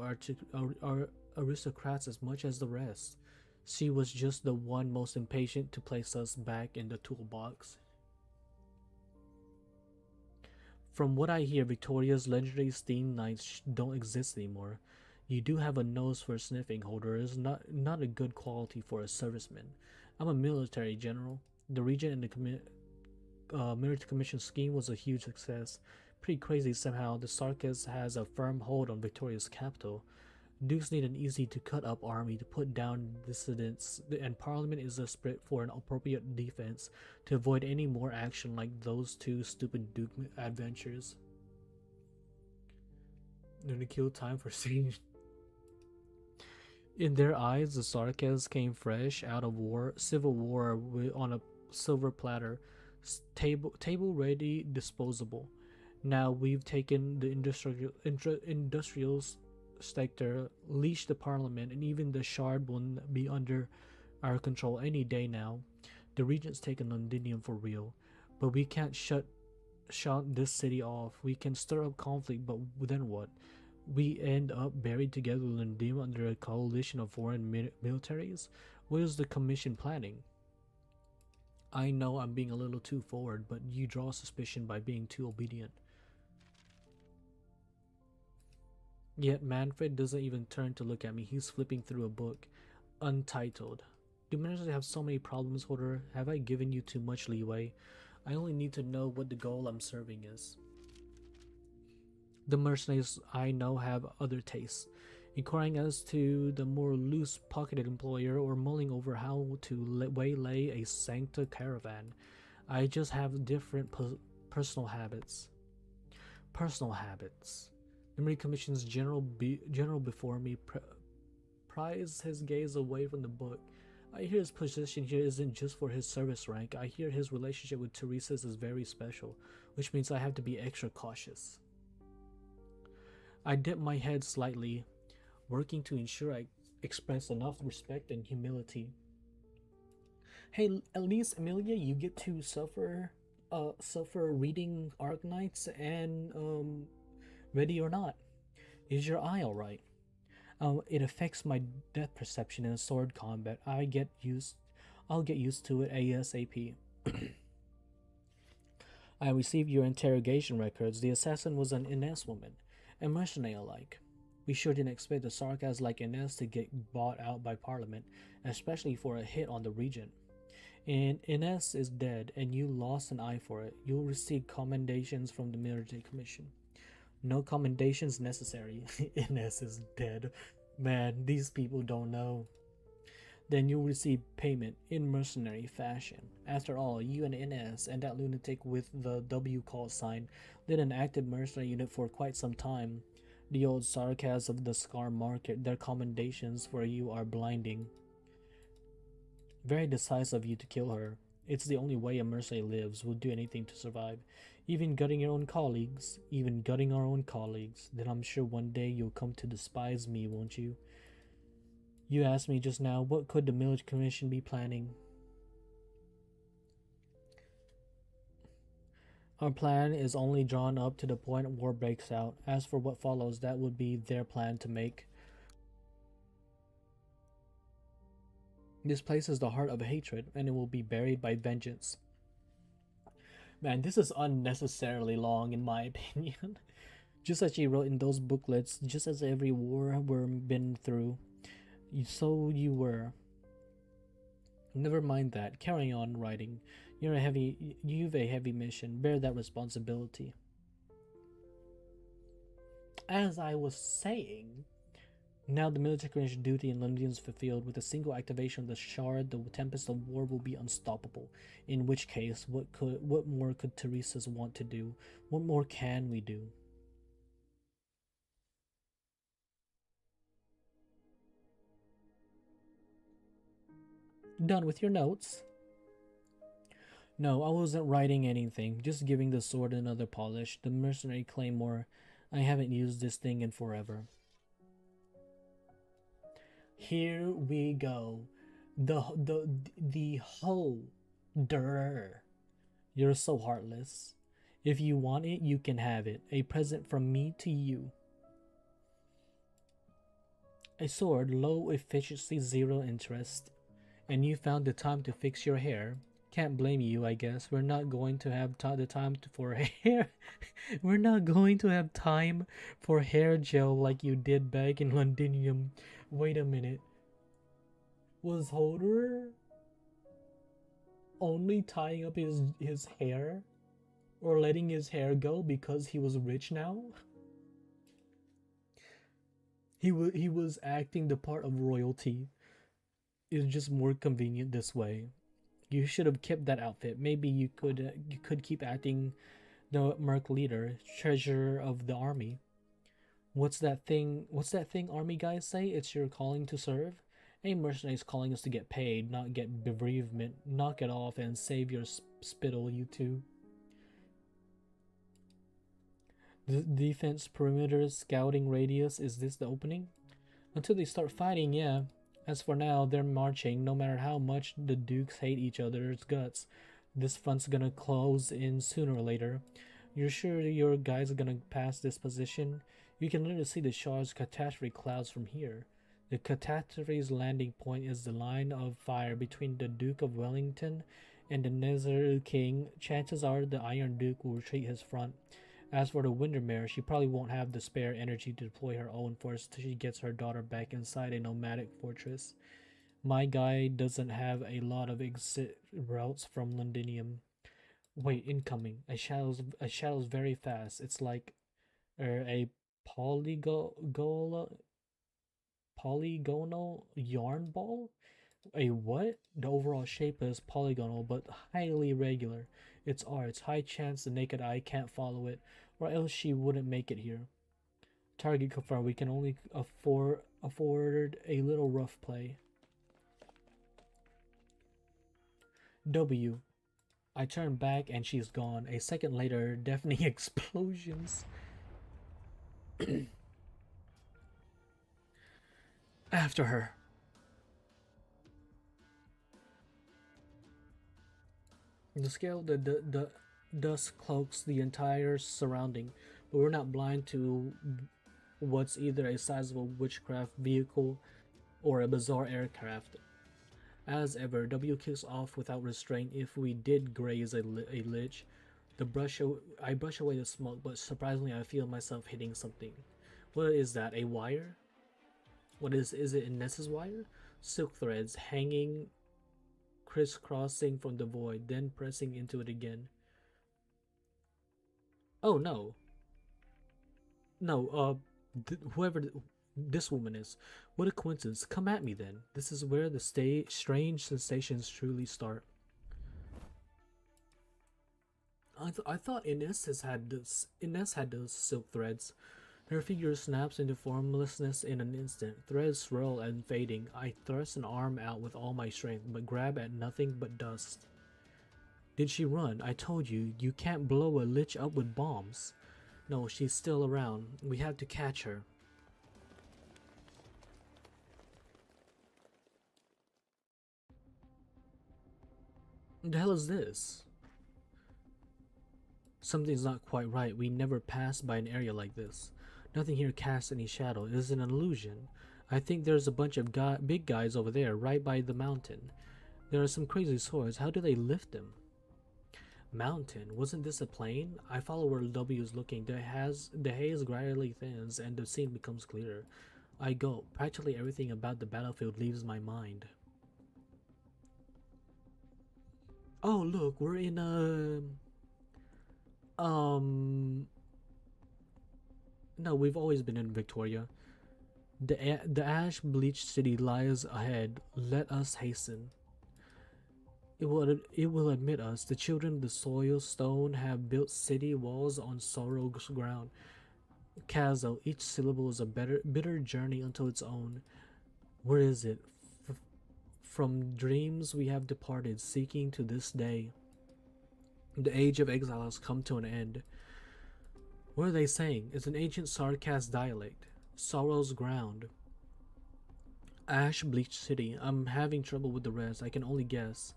aristocrats as much as the rest. She was just the one most impatient to place us back in the toolbox. From what I hear, Victoria's legendary steam knights don't exist anymore. You do have a nose for sniffing, Holder. It's not a good quality for a serviceman. I'm a military general. The regent and the military commission scheme was a huge success. Pretty crazy somehow. The Sarkis has a firm hold on Victoria's capital. Dukes need an easy-to-cut-up army to put down dissidents, and Parliament is desperate for an appropriate defense to avoid any more action like those 2 stupid Duke adventures. They're gonna kill time for siege. In their eyes, the Sarkis came fresh out of civil war on a silver platter, table ready, disposable. Now we've taken the industrial sector, leashed the Parliament, and even the Shard will be under our control any day now. The regent's taken Londinium for real, but we can't shut this city off. We can stir up conflict, but then what? We end up buried together with Londinium under a coalition of foreign militaries? What is the commission planning? I know I'm being a little too forward, but you draw suspicion by being too obedient. Yet Manfred doesn't even turn to look at me. He's flipping through a book. Untitled. Do managers have so many problems, Holder? Have I given you too much leeway? I only need to know what the goal I'm serving is. The mercenaries I know have other tastes, inquiring as to the more loose-pocketed employer or mulling over how to waylay a Sancta caravan. I just have different personal habits. The Marine Commission's general before me pries his gaze away from the book. I hear his position here isn't just for his service rank. I hear his relationship with Teresa's is very special, which means I have to be extra cautious. I dip my head slightly, working to ensure I express enough respect and humility. Hey, at least Amelia, you get to suffer reading ARKNIGHTS and Ready or Not. Is your eye alright? It affects my depth perception in sword combat. I'll get used to it ASAP. I received your interrogation records. The assassin was an Ines woman, a mercenary alike. We sure didn't expect the sarcasm like Ines to get bought out by Parliament, especially for a hit on the regent. And Ines is dead, and you lost an eye for it. You'll receive commendations from the military commission. No commendations necessary. Ines is dead. Man, these people don't know. Then you'll receive payment in mercenary fashion. After all, you and Ines and that lunatic with the W call sign did an active mercenary unit for quite some time. The old sarcasm of the Scar market, their commendations for you are blinding. Very decisive of you to kill her. It's the only way a mercenary lives, will do anything to survive. Even gutting your own colleagues. Even gutting our own colleagues. Then I'm sure one day you'll come to despise me, won't you? You asked me just now, what could the military commission be planning? Our plan is only drawn up to the point war breaks out. As for what follows, that would be their plan to make. This place is the heart of hatred, and it will be buried by vengeance. Man, this is unnecessarily long in my opinion. Just as she wrote in those booklets, just as every war we've been through, so you were. Never mind that. Carry on writing. You've a heavy mission. Bear that responsibility. As I was saying, now the military commission duty in London is fulfilled. With a single activation of the shard, the tempest of war will be unstoppable. In which case, what more could Teresa's want to do? What more can we do? Done with your notes? No, I wasn't writing anything, just giving the sword another polish. The mercenary claymore. I haven't used this thing in forever. Here we go. The holder. You're so heartless. If you want it, you can have it. A present from me to you. A sword, low efficiency, zero interest. And you found the time to fix your hair. Can't blame you, I guess. We're not going to have the time for hair. We're not going to have time for hair gel like you did back in Londinium. Wait a minute. Was Holder only tying up his hair? Or letting his hair go because he was rich now? He was acting the part of royalty. It's just more convenient this way. You should have kept that outfit. Maybe you could keep acting the merc leader, treasurer of the army. What's that thing army guys say? It's your calling to serve? A mercenary's calling us to get paid, not get bereavement. Knock it off and save your spittle, you two. The defense perimeter scouting radius, is this the opening? Until they start fighting, yeah. As for now, they're marching. No matter how much the dukes hate each other's guts, this front's gonna close in sooner or later. You're sure your guys are gonna pass this position? You can literally see the Shah's catastrophe clouds from here. The catastrophe's landing point is the line of fire between the Duke of Wellington and the Nezzer King. Chances are the Iron Duke will retreat his front. As for the Windermere, she probably won't have the spare energy to deploy her own force till she gets her daughter back inside a nomadic fortress. My guy doesn't have a lot of exit routes from Londinium. Wait, incoming. A shadow's very fast. It's like a polygonal yarn ball? A what? The overall shape is polygonal but highly irregular. It's arts. High chance the naked eye can't follow it, or else she wouldn't make it here. Target confirmed. We can only afford a little rough play. W. I turn back and she's gone. A second later, deafening explosions. After her. The scale, the dust cloaks the entire surrounding, but we're not blind to what's either a sizable witchcraft vehicle or a bizarre aircraft. As ever, W kicks off without restraint. If we did graze a lich, I brush away the smoke, but surprisingly I feel myself hitting something. What is that? A wire? What is it Ness's wire? Silk threads hanging, crisscrossing from the void, then pressing into it again. Oh no. No, whoever this woman is. What a coincidence. Come at me then. This is where the strange sensations truly start. I thought Ines had those silk threads. Her figure snaps into formlessness in an instant. Threads swirl and fading. I thrust an arm out with all my strength, but grab at nothing but dust. Did she run? I told you, you can't blow a lich up with bombs. No, she's still around. We have to catch her. What the hell is this? Something's not quite right. We never passed by an area like this. Nothing here casts any shadow. It is an illusion. I think there's a bunch of big guys over there, right by the mountain. There are some crazy swords. How do they lift them? Mountain? Wasn't this a plane? I follow where W is looking. The haze gradually thins and the scene becomes clearer. I go. Practically everything about the battlefield leaves my mind. Oh, look, we're in a... No, we've always been in Victoria. The ash-bleached city lies ahead. Let us hasten. It will admit us. The children of the soil stone have built city walls on sorrow's ground. Kazo, each syllable is a bitter journey unto its own. Where is it? From dreams we have departed, seeking to this day. The age of exile has come to an end. What are they saying? It's an ancient Sarkaz dialect. Sorrow's ground. Ash-bleached city. I'm having trouble with the rest. I can only guess.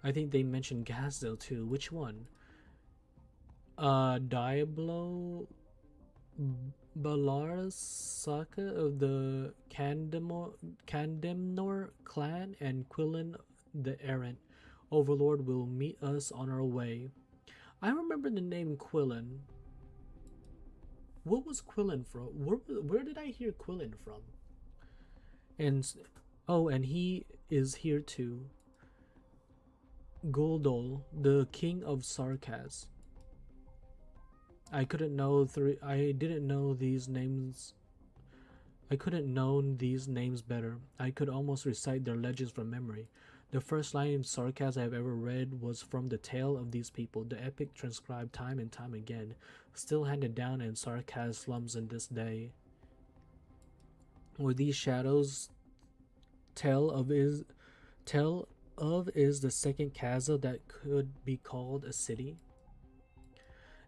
I think they mentioned Gazdel too. Which one? Diablo Balarasaka of the Candemnor clan and Quillen the Errant. Overlord will meet us on our way. I remember the name Quillen. What was Quillen from? Where did I hear Quillen from? And oh, and he is here too. Guldol, the king of Sarkaz. I didn't know these names. I couldn't know these names better. I could almost recite their legends from memory. The first line in Sarkaz I have ever read was from the tale of these people, the epic transcribed time and time again, still handed down in Sarkaz slums in this day. Were these shadows tell of is the second Kaza that could be called a city?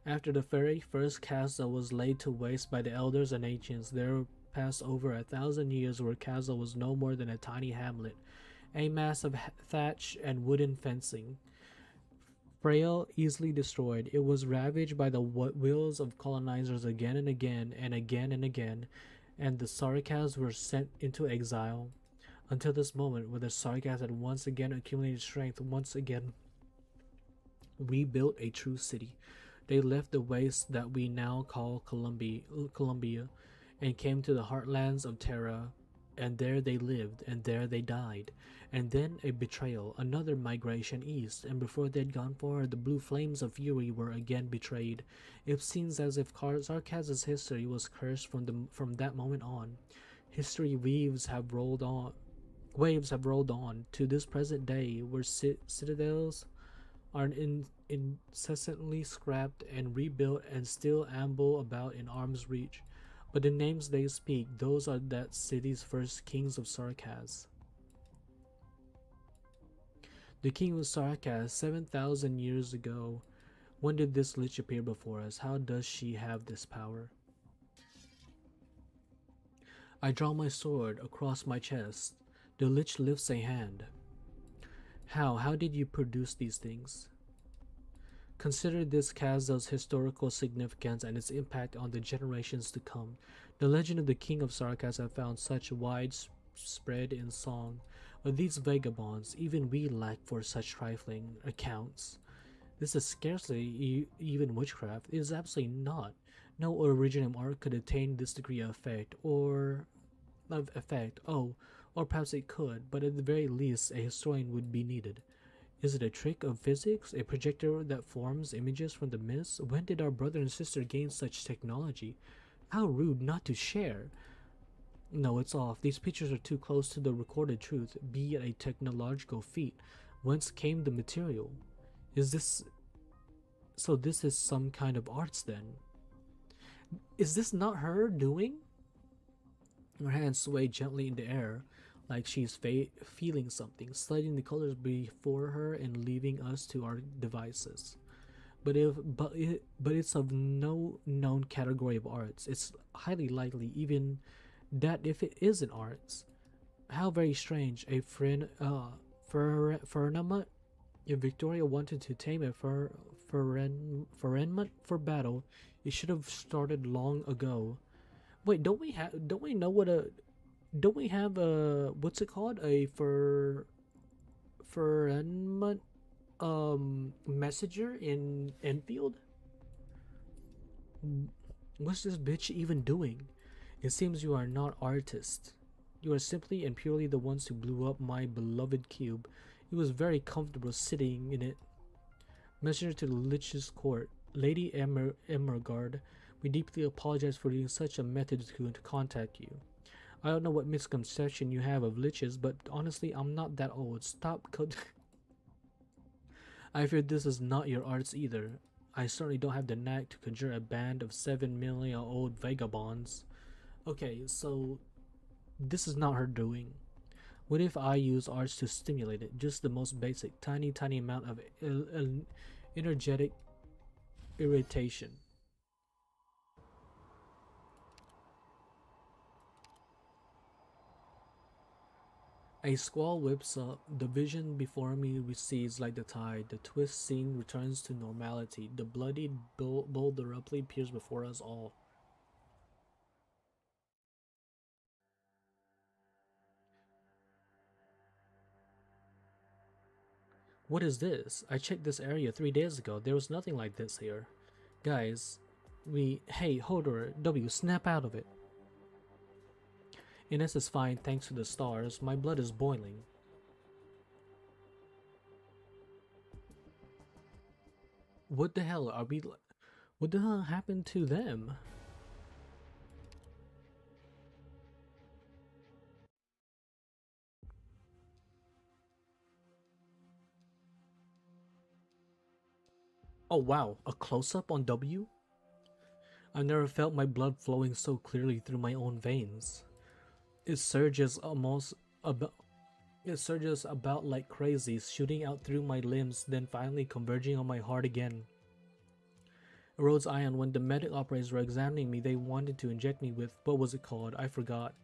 After the very first Kaza was laid to waste by the elders and ancients, there passed over 1,000 years where Kaza was no more than a tiny hamlet, a mass of thatch and wooden fencing. Frail, easily destroyed, it was ravaged by the wills of colonizers again and again and again and again, and the Sarkaz were sent into exile. Until this moment, where the Sarkaz had once again accumulated strength, once again rebuilt a true city. They left the waste that we now call Columbia, and came to the heartlands of Terra, and there they lived, and there they died. And then a betrayal, another migration east, and before they'd gone far, the blue flames of fury were again betrayed. It seems as if Sarkaz's history was cursed from that moment on. History waves have rolled on to this present day, where citadels are incessantly scrapped and rebuilt and still amble about in arm's reach. But the names they speak, those are that city's first kings of Sarkaz. The king of Sarkaz, 7,000 years ago. When did this lich appear before us? How does she have this power? I draw my sword across my chest. The lich lifts a hand. How did you produce these things? Consider this Kazel's historical significance and its impact on the generations to come. The legend of the king of Sarkaz have found such widespread in song, but these vagabonds, even we lack for such trifling accounts. This is scarcely even witchcraft. It is absolutely not. No original art could attain this degree of effect. Oh, or perhaps it could, but at the very least, a historian would be needed. Is it a trick of physics? A projector that forms images from the mist? When did our brother and sister gain such technology? How rude not to share. No, it's off. These pictures are too close to the recorded truth, be it a technological feat. Whence came the material? Is this... So this is some kind of arts then? Is this not her doing? Her hands sway gently in the air, like she's feeling something, sliding the colors before her and leaving us to our devices. But it's of no known category of arts. It's highly likely even that if it isn't arts. How very strange. A firmament. If Victoria wanted to tame a firmament for battle, it should have started long ago. Wait, don't we have a what's it called? A firmament messenger in Enfield? What's this bitch even doing? It seems you are not artists. You are simply and purely the ones who blew up my beloved cube. It was very comfortable sitting in it. Messenger to the Lich's court. Lady Emergard, we deeply apologize for using such a method to contact you. I don't know what misconception you have of liches, but honestly, I'm not that old. Stop I fear this is not your arts either. I certainly don't have the knack to conjure a band of 7 million old vagabonds. Okay, so this is not her doing. What if I use arts to stimulate it? Just the most basic, tiny amount of energetic irritation. A squall whips up, the vision before me recedes like the tide, the twist scene returns to normality, the bloodied boulder abruptly appears before us all. What is this? I checked this area 3 days ago, there was nothing like this here. Guys, hey, Hodor, W, snap out of it. Ines is fine thanks to the stars, my blood is boiling. What the hell are we... What the hell happened to them? Oh wow, a close-up on W? I've never felt my blood flowing so clearly through my own veins. It surges about like crazy, shooting out through my limbs, then finally converging on my heart again. Rhodes Ion, when the medic operators were examining me, they wanted to inject me with, what was it called? I forgot.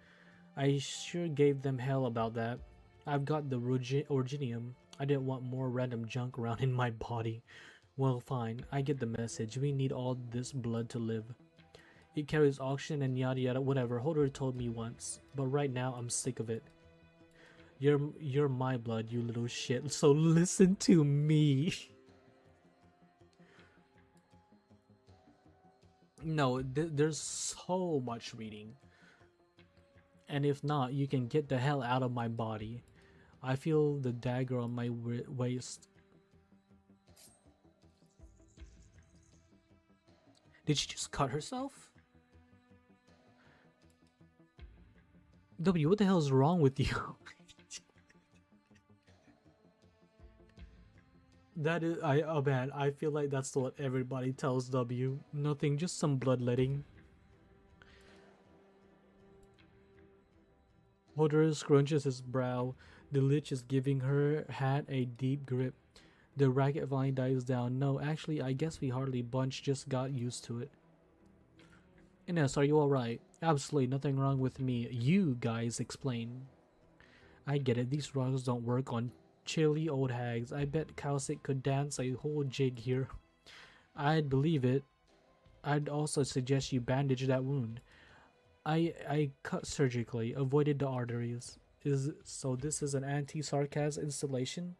I sure gave them hell about that. I've got the Originium. I didn't want more random junk around in my body. Well, fine, I get the message. We need all this blood to live. It carries oxygen and yada yada, whatever. Hodor told me once, but right now I'm sick of it. You're my blood, you little shit, so listen to me. No, there's so much reading. And if not, you can get the hell out of my body. I feel the dagger on my waist. Did she just cut herself? W, what the hell is wrong with you? That is, oh man, I feel like that's what everybody tells W. Nothing, just some bloodletting. Hodor scrunches his brow. The lich is giving her hat a deep grip. The racket finally dies down. No, actually, I guess we hardly bunch, just got used to it. Ines, are you alright? Absolutely nothing wrong with me. You guys explain. I get it, these rocks don't work on chilly old hags. I bet Kausik could dance a whole jig here. I'd believe it. I'd also suggest you bandage that wound. I cut surgically, avoided the arteries. So this is an anti-sarcasm installation?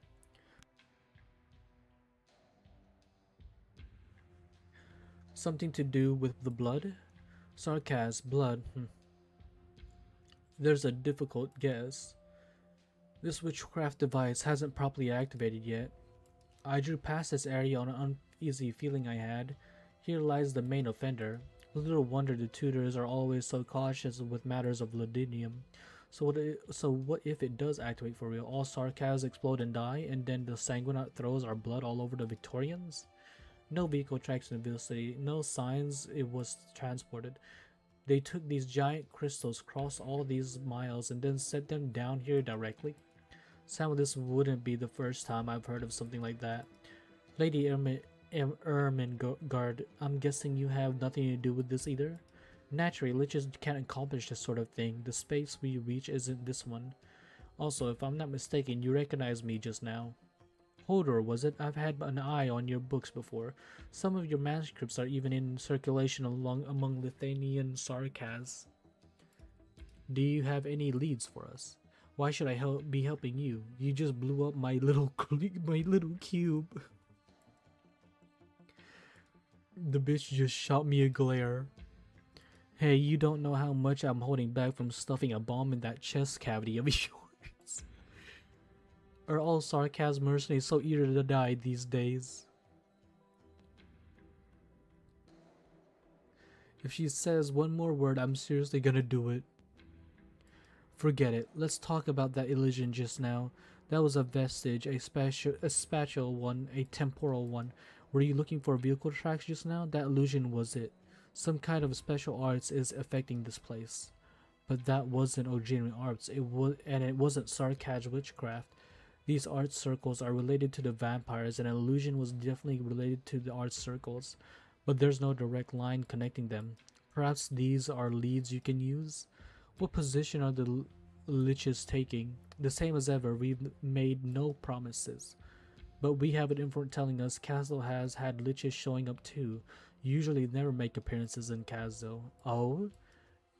Something to do with the blood? Sarcasm, blood. There's a difficult guess. This witchcraft device hasn't properly activated yet. I drew past this area on an uneasy feeling I had. Here lies the main offender. Little wonder the tutors are always so cautious with matters of Ladinium. So what if it does activate for real? All sarcasms explode and die, and then the Sanguinite throws our blood all over the Victorians? No vehicle tracks in the vicinity, no signs it was transported. They took these giant crystals, crossed all these miles, and then set them down here directly. Some of this wouldn't be the first time I've heard of something like that. Lady Ermengarde, I'm guessing you have nothing to do with this either? Naturally, liches can't accomplish this sort of thing. The space we reach isn't this one. Also, if I'm not mistaken, you recognized me just now. Hodor, was it? I've had an eye on your books before. Some of your manuscripts are even in circulation among Lithuanian sarcasms. Do you have any leads for us? Why should I be helping you? You just blew up my little cube. The bitch just shot me a glare. Hey, you don't know how much I'm holding back from stuffing a bomb in that chest cavity of yours. Are all sarcasm mercenaries so eager to die these days? If she says one more word, I'm seriously gonna do it. Forget it. Let's talk about that illusion just now. That was a vestige, a spatial one, a temporal one. Were you looking for vehicle tracks just now? That illusion was it. Some kind of special arts is affecting this place. But that wasn't Ojirian arts. It wasn't sarcasm witchcraft. These art circles are related to the vampires, and an illusion was definitely related to the art circles. But there's no direct line connecting them. Perhaps these are leads you can use? What position are the liches taking? The same as ever, we've made no promises. But we have an infant telling us Castle has had liches showing up too. Usually never make appearances in Castle. Oh?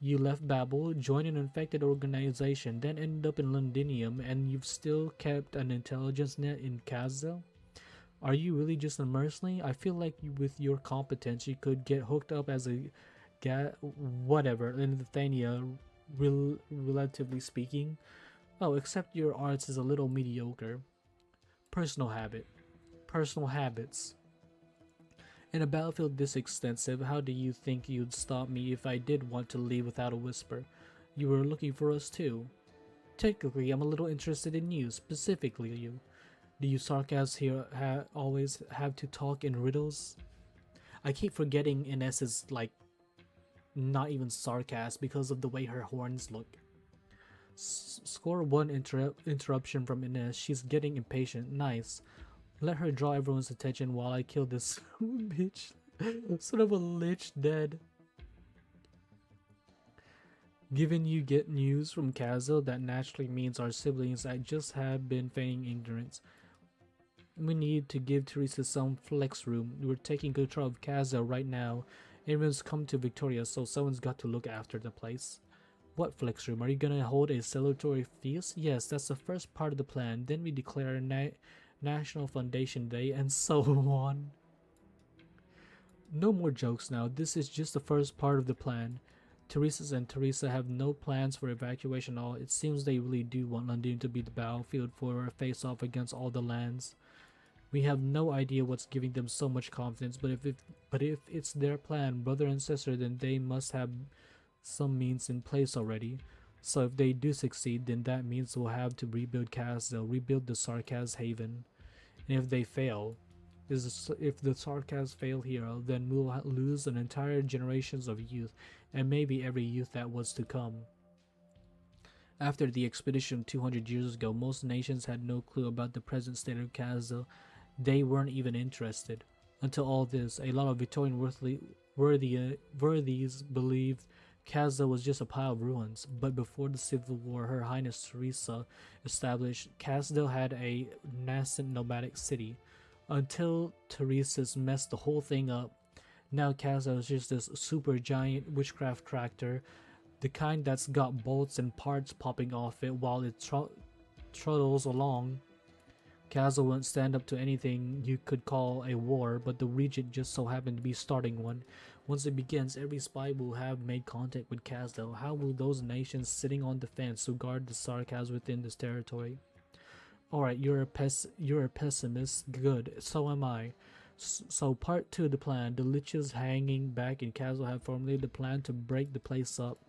You left Babel, joined an infected organization, then ended up in Londinium, and you've still kept an intelligence net in Castle? Are you really just a mercenary? I feel like with your competence you could get hooked up as a whatever in Lithuania, relatively speaking. Oh, except your arts is a little mediocre. Personal habits. In a battlefield this extensive, how do you think you'd stop me if I did want to leave without a whisper? You were looking for us too. Technically, I'm a little interested in you, specifically you. Do you sarcasms here always have to talk in riddles? I keep forgetting Ines is like not even sarcasm because of the way her horns look. Score one interruption from Ines. She's getting impatient. Nice. Let her draw everyone's attention while I kill this bitch. Son of a lich dead. Given you get news from Kazel, that naturally means our siblings I just have been feigning ignorance. We need to give Teresa some flex room. We're taking control of Kazel right now. Everyone's come to Victoria, so someone's got to look after the place. What flex room? Are you gonna hold a celebratory feast? Yes, that's the first part of the plan. Then we declare National Foundation Day and so on. No more jokes now. This is just the first part of the plan. Teresa and Teresa have no plans for evacuation at all. It seems they really do want London to be the battlefield for a face-off against all the lands. We have no idea what's giving them so much confidence, but if it's their plan, brother and sister, then they must have some means in place already. So if they do succeed, then that means we'll have to rebuild Castle, rebuild the Sarkaz Haven. And if they fail, if the Sarkaz fail here, then we'll lose an entire generations of youth, and maybe every youth that was to come. After the expedition 200 years ago, most nations had no clue about the present state of Castle. They weren't even interested. Until all this, a lot of Victorian worthies believed Castle was just a pile of ruins, but before the Civil War, Her Highness Teresa established Castle had a nascent nomadic city. Until Teresa's messed the whole thing up, now Castle is just this super giant witchcraft tractor, the kind that's got bolts and parts popping off it while it trottles along. Kazo won't stand up to anything you could call a war, but the Regent just so happened to be starting one. Once it begins, every spy will have made contact with Kazo. How will those nations sitting on the fence who guard the Sarkaz within this territory? Alright, you're a pessimist. Good, so am I. So part 2 of the plan. The liches hanging back in Kazo have formulated the plan to break the place up.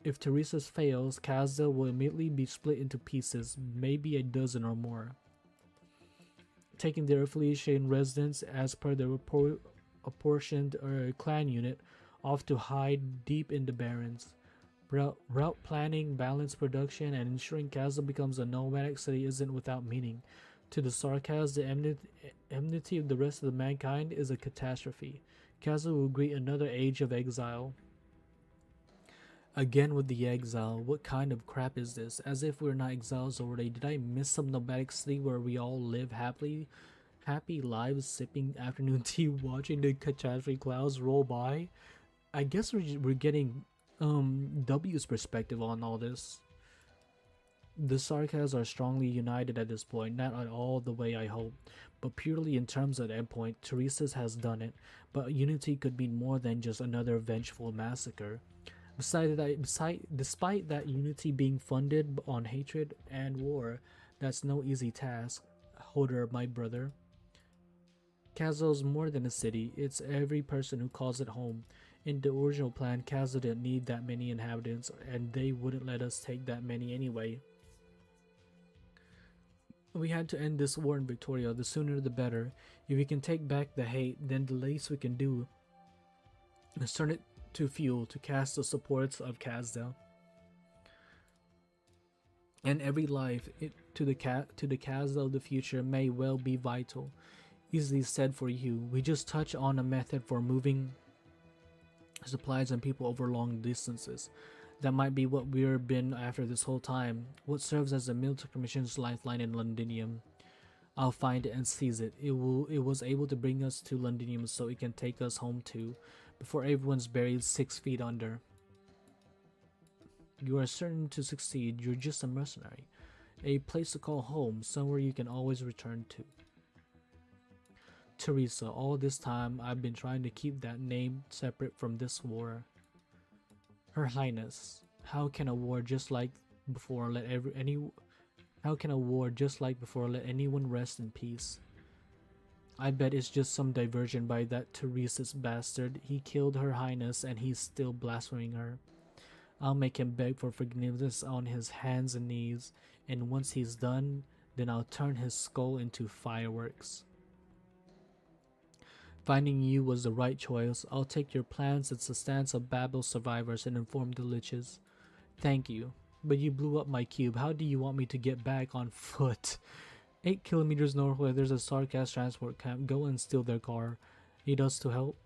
If Teresa's fails, Kazo will immediately be split into pieces, maybe a dozen or more. Taking their affiliation residents as per the apportioned clan unit off to hide deep in the barrens. Route planning, balanced production, and ensuring Kazo becomes a nomadic city isn't without meaning. To the Sarkaz, the enmity of the rest of the mankind is a catastrophe. Kazo will greet another age of exile. Again with the exile, what kind of crap is this? As if we're not exiles already. Did I miss some nomadic city where we all live happy lives, sipping afternoon tea, watching the catastrophe clouds roll by? I guess we're getting W's perspective on all this. The Sarkaz are strongly united at this point, not at all the way I hope, but purely in terms of endpoint. Teresa's has done it, but unity could mean more than just another vengeful massacre. Despite that unity being funded on hatred and war, that's no easy task, Hodor, my brother. Kazo's more than a city, it's every person who calls it home. In the original plan, Kazo didn't need that many inhabitants, and they wouldn't let us take that many anyway. We had to end this war in Victoria, the sooner the better. If we can take back the hate, then the least we can do is turn it to fuel to cast the supports of Kazo. And every life to the Kazo of the future may well be vital. Easily said for you. We just touch on a method for moving supplies and people over long distances. That might be what we've been after this whole time. What serves as a military commission's lifeline in Londinium. I'll find it and seize it. It was able to bring us to Londinium so it can take us home too, before everyone's buried 6 feet under. You are certain to succeed. You're just a mercenary. A place to call home, somewhere you can always return to. Teresa, all this time I've been trying to keep that name separate from this war. Her Highness, how can a war just like before let anyone rest in peace? I bet it's just some diversion by that Teresa's bastard. He killed Her Highness and he's still blaspheming her. I'll make him beg for forgiveness on his hands and knees, and once he's done, then I'll turn his skull into fireworks. Finding you was the right choice. I'll take your plans as the stance of Babel survivors and inform the liches. Thank you. But you blew up my cube. How do you want me to get back on foot? 8 kilometers northward, there's a Sarkaz transport camp. Go and steal their car. Need us to help?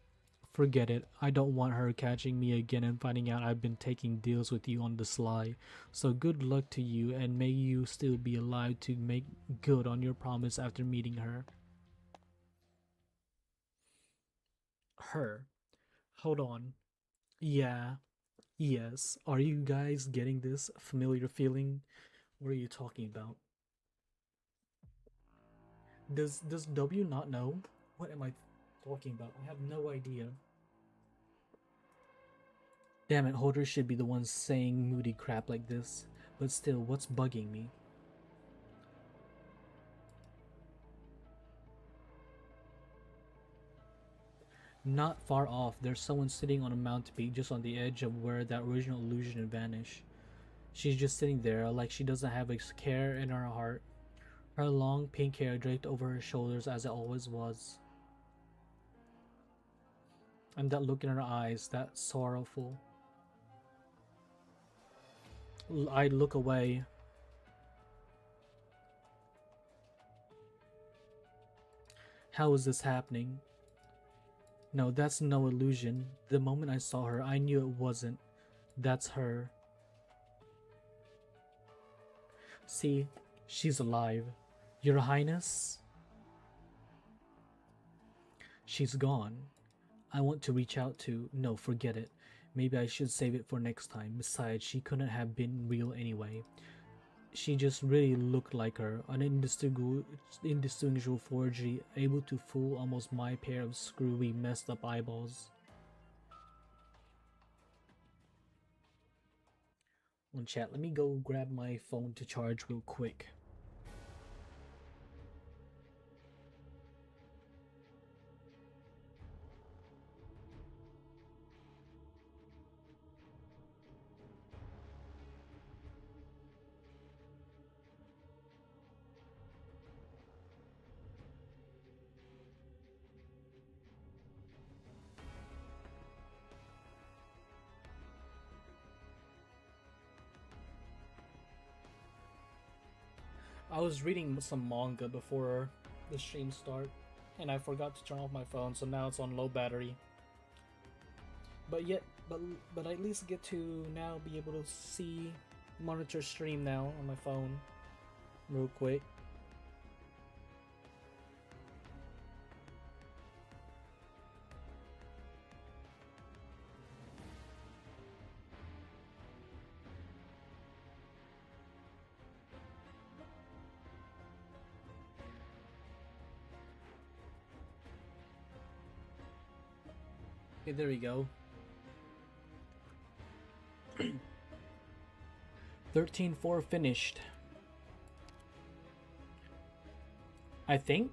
Forget it. I don't want her catching me again and finding out I've been taking deals with you on the sly. So good luck to you, and may you still be alive to make good on your promise after meeting her. Her. Hold on. Yeah. Yes. Are you guys getting this familiar feeling? What are you talking about? Does W not know? What am I talking about? I have no idea. Damn it, Hodor should be the one saying moody crap like this. But still, what's bugging me? Not far off, there's someone sitting on a mountain peak just on the edge of where that original illusion vanished. She's just sitting there like she doesn't have a care in her heart. Her long pink hair draped over her shoulders as it always was. And that look in her eyes, that sorrowful. I look away. How is this happening? No, that's no illusion. The moment I saw her, I knew it wasn't. That's her. See, she's alive. Your Highness? She's gone. I want to reach out to... No, forget it. Maybe I should save it for next time. Besides, she couldn't have been real anyway. She just really looked like her, an indistinguishable forgery, able to fool almost my pair of screwy, messed up eyeballs. On chat, let me go grab my phone to charge real quick. I was reading some manga before the stream start, and I forgot to turn off my phone, so now it's on low battery. But I at least get to now be able to see, monitor stream now on my phone, real quick. Okay, there we go. 13-4 finished. I think.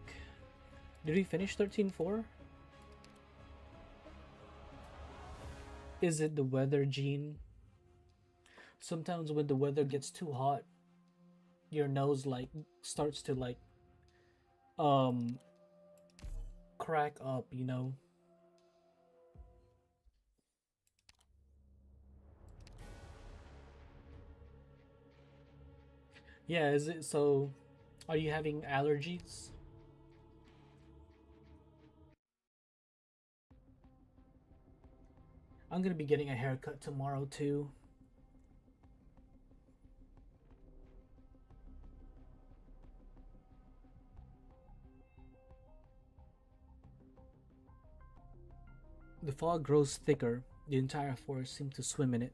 Did we finish 13-4? Is it the weather, Gene? Sometimes when the weather gets too hot, your nose like starts to like crack up, you know? Yeah, is it so? Are you having allergies? I'm gonna be getting a haircut tomorrow too. The fog grows thicker. The entire forest seems to swim in it.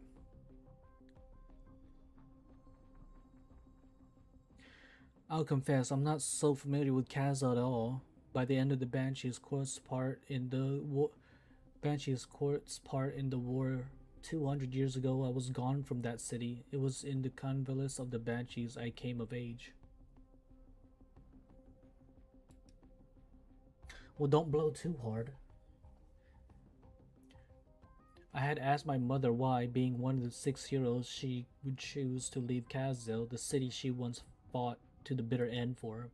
I'll confess, I'm not so familiar with Kazaa at all. By the end of the Banshee's Court's part in the war, 200 years ago, I was gone from that city. It was in the convalescence of the Banshees I came of age. Well, don't blow too hard. I had asked my mother why, being one of the 6 heroes, she would choose to leave Kazil, the city she once fought to the bitter end for.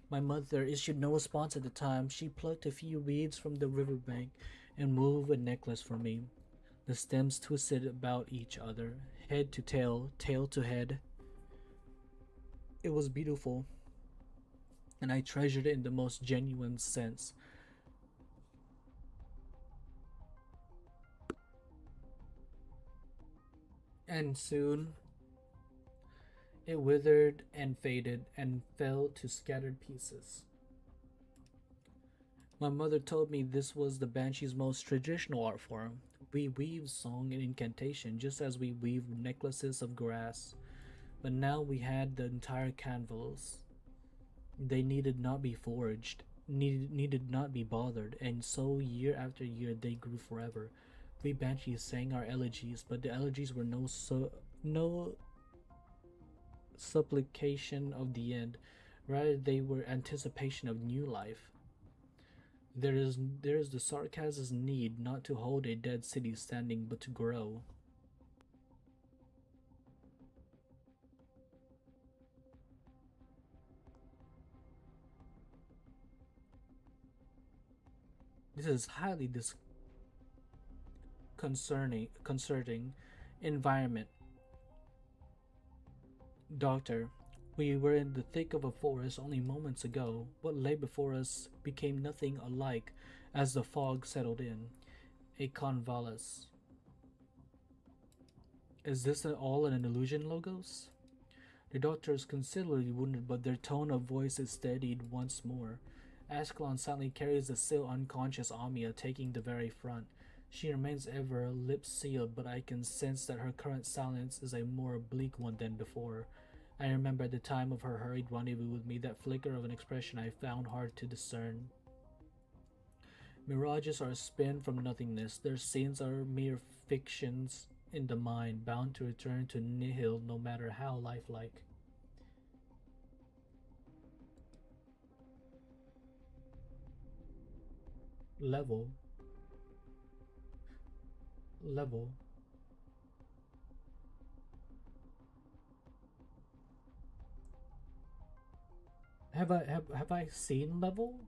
My mother issued no response at the time. She plucked a few reeds from the riverbank and wove a necklace for me. The stems twisted about each other, head to tail, tail to head. It was beautiful, and I treasured it in the most genuine sense. And soon, it withered and faded and fell to scattered pieces. My mother told me this was the Banshee's most traditional art form. We weave song and incantation just as we weave necklaces of grass. But now we had the entire canvas. They needed not be forged, needed not be bothered, and so year after year they grew forever. We Banshees sang our elegies, but the elegies were no supplication of the end. Rather, they were anticipation of new life. There is the sarcasm's need not to hold a dead city standing, but to grow. This is highly concerning environment. Doctor, we were in the thick of a forest only moments ago. What lay before us became nothing alike as the fog settled in. A convalescence. Is this all an illusion, Logos? The doctor is considerably wounded, but their tone of voice is steadied once more. Ascalon silently carries the still unconscious Amia, taking the very front. She remains ever, lips sealed, but I can sense that her current silence is a more bleak one than before. I remember at the time of her hurried rendezvous with me, that flicker of an expression I found hard to discern. Mirages are a spin from nothingness. Their scenes are mere fictions in the mind, bound to return to nihil no matter how lifelike. Level. Have I seen level?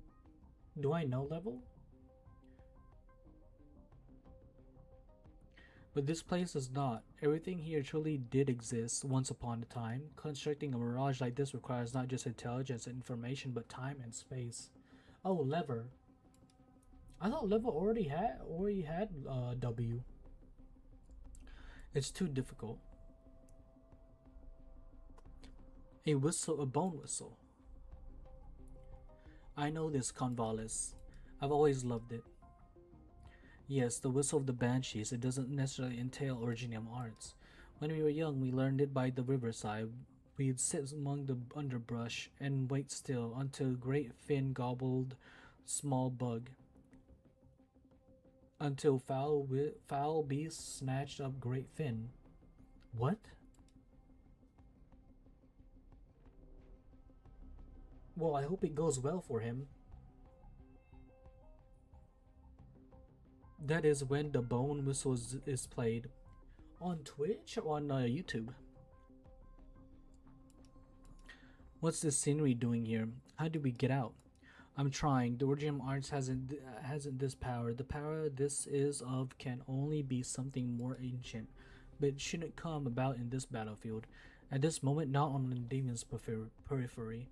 Do I know level? But this place is not. Everything here truly did exist once upon a time. Constructing a mirage like this requires not just intelligence and information, but time and space. Oh, lever. I thought level already had W. It's too difficult. A whistle, a bone whistle. I know this convolvulus. I've always loved it. Yes, the whistle of the banshees. It doesn't necessarily entail originium arts. When we were young, we learned it by the riverside. We'd sit among the underbrush and wait still until great fin gobbled small bug. Until foul beast snatched up great fin. What? Well, I hope it goes well for him. That is when the bone whistle is played. On Twitch or on YouTube? What's this scenery doing here? How did we get out? I'm trying. The Origin Arts hasn't this power. The power this is of can only be something more ancient, but it shouldn't come about in this battlefield. At this moment, not on the demon's periphery.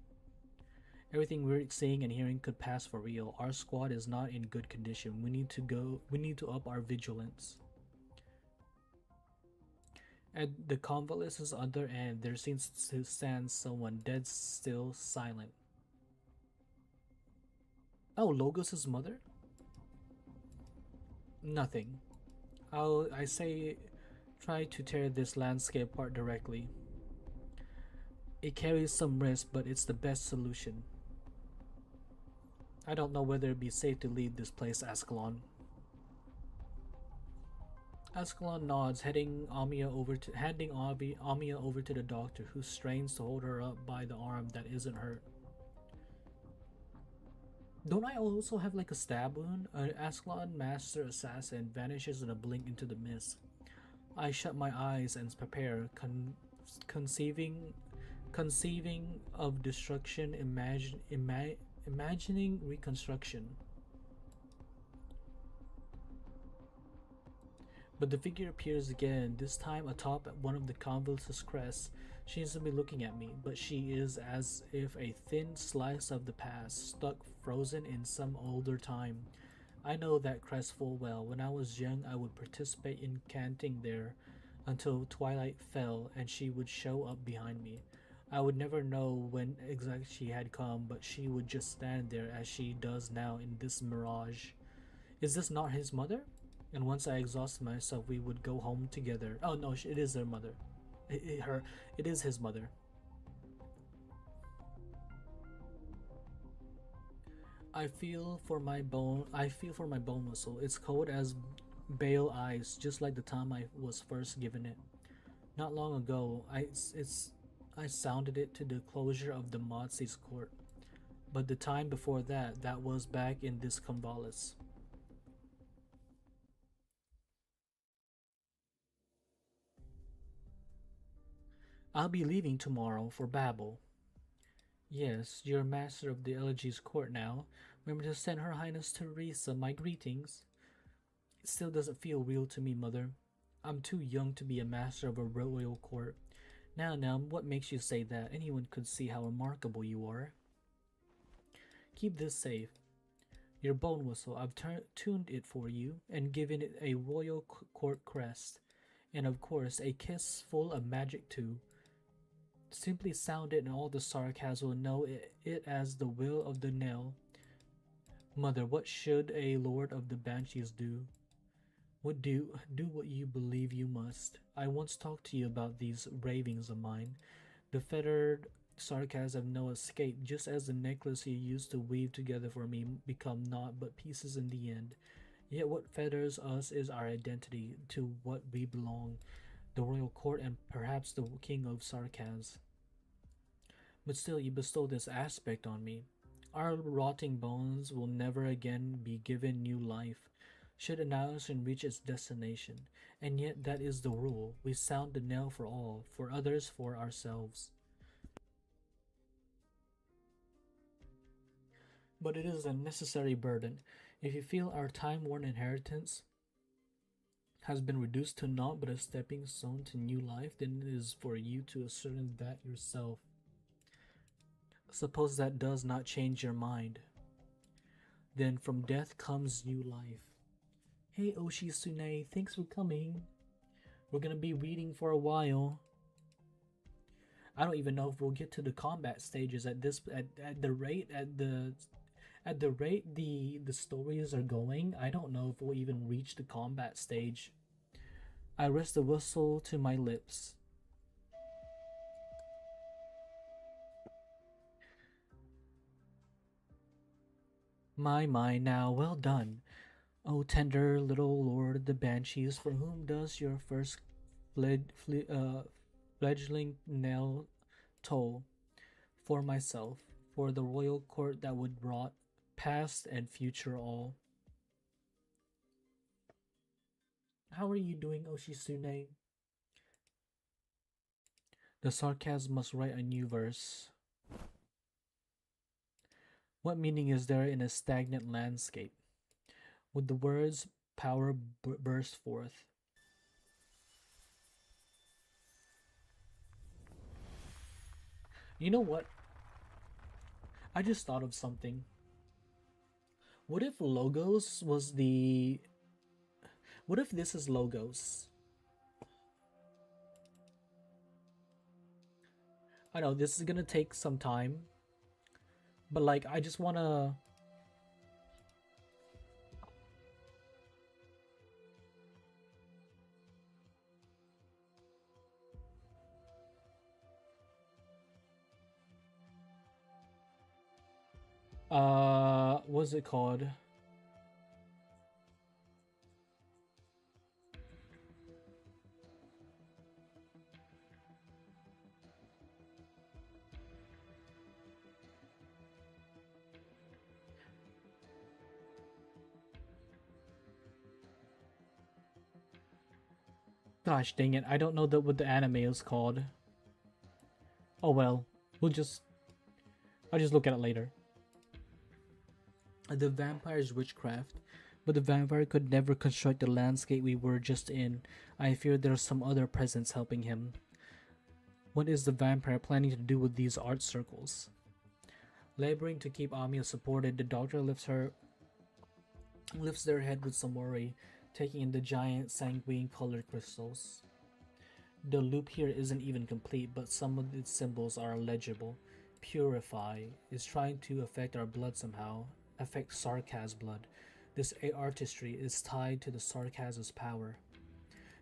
Everything we're seeing and hearing could pass for real. Our squad is not in good condition. We need to up our vigilance. At the convalescent's other end, there seems to stand someone dead still, silent. Oh, Logos' mother? Nothing. I say, try to tear this landscape apart directly. It carries some risk, but it's the best solution. I don't know whether it'd be safe to leave this place, Ascalon. Ascalon nods, handing Amia over to the doctor, who strains to hold her up by the arm that isn't hurt. Don't I also have like a stab wound? Ascalon, master assassin, vanishes in a blink into the mist. I shut my eyes and prepare, conceiving of destruction, imagining reconstruction. But the figure appears again, this time atop one of the convulse's crests. She seems to be looking at me, but she is as if a thin slice of the past, stuck frozen in some older time. I know that crest full well. When I was young, I would participate in canting there until twilight fell and she would show up behind me. I would never know when exactly she had come, but she would just stand there as she does now in this mirage. Is this not his mother? And once I exhausted myself, we would go home together. Oh no, it is their mother. It is his mother. I feel for my bone whistle. It's cold as bale ice, just like the time I was first given it. Not long ago, I sounded it to the closure of the Motsi's court. But the time before that was back in this convolvulus. I'll be leaving tomorrow for Babel. Yes, you're master of the Elegy's court now. Remember to send Her Highness Teresa my greetings. It still doesn't feel real to me, Mother. I'm too young to be a master of a royal court. Now, what makes you say that? Anyone could see how remarkable you are. Keep this safe. Your bone whistle, I've tuned it for you and given it a royal court crest. And of course, a kiss full of magic too. Simply sound it and all the sarcasm will know it as the will of the nail. Mother, what should a lord of the banshees do? Do what you believe you must. I once talked to you about these ravings of mine, The fettered sarcasms have no escape, just as the necklace you used to weave together for me become naught but pieces in the end. Yet what fetters us is our identity, to what we belong, the royal court and perhaps the king of sarcasm. But still you bestow this aspect on me. Our rotting bones will never again be given new life, should annihilation reach its destination. And yet that is the rule. We sound the knell for all, for others, for ourselves. But it is a necessary burden. If you feel our time-worn inheritance has been reduced to naught but a stepping stone to new life, then it is for you to ascertain that yourself. Suppose that does not change your mind. Then from death comes new life. Hey Oshisune, thanks for coming. We're gonna be reading for a while. I don't even know if we'll get to the combat stages at the rate the stories are going. I don't know if we'll even reach the combat stage. I rest the whistle to my lips. My, now, well done. O tender little lord of the banshees, for whom does your first fledgling knell toll? For myself, for the royal court that would rot, past and future all. How are you doing, Oshisune? The sarcasm must write a new verse. What meaning is there in a stagnant landscape? Would the words power burst forth? You know what? I just thought of something. What if Logos was the... What if this is Logos? I know this is gonna take some time, but like I just wanna... what's it called? Gosh dang it, I don't know what the anime is called. Oh well, I'll just look at it later. The vampire's witchcraft, but the vampire could never construct the landscape we were just in. I fear there's some other presence helping him. What is the vampire planning to do with these art circles? Laboring to keep Amiya supported, the doctor lifts their head with some worry, taking in the giant sanguine colored crystals. The loop here isn't even complete, but some of its symbols are legible. Purify is trying to affect our blood somehow, affect Sarkaz's blood. This artistry is tied to the Sarkaz's power.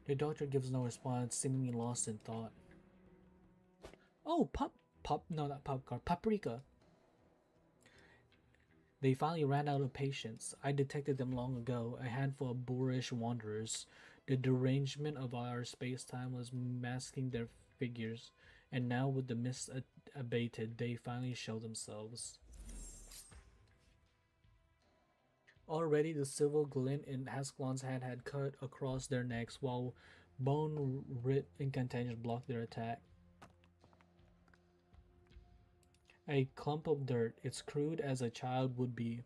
The doctor gives no response, seemingly lost in thought. Oh, paprika. They finally ran out of patience. I detected them long ago, a handful of boorish wanderers. The derangement of our space-time was masking their figures, and now with the mist abated, they finally show themselves. Already the silver glint in Ascalon's hand had cut across their necks, while bone-writ incantations blocked their attack. A clump of dirt, it's crude as a child would be.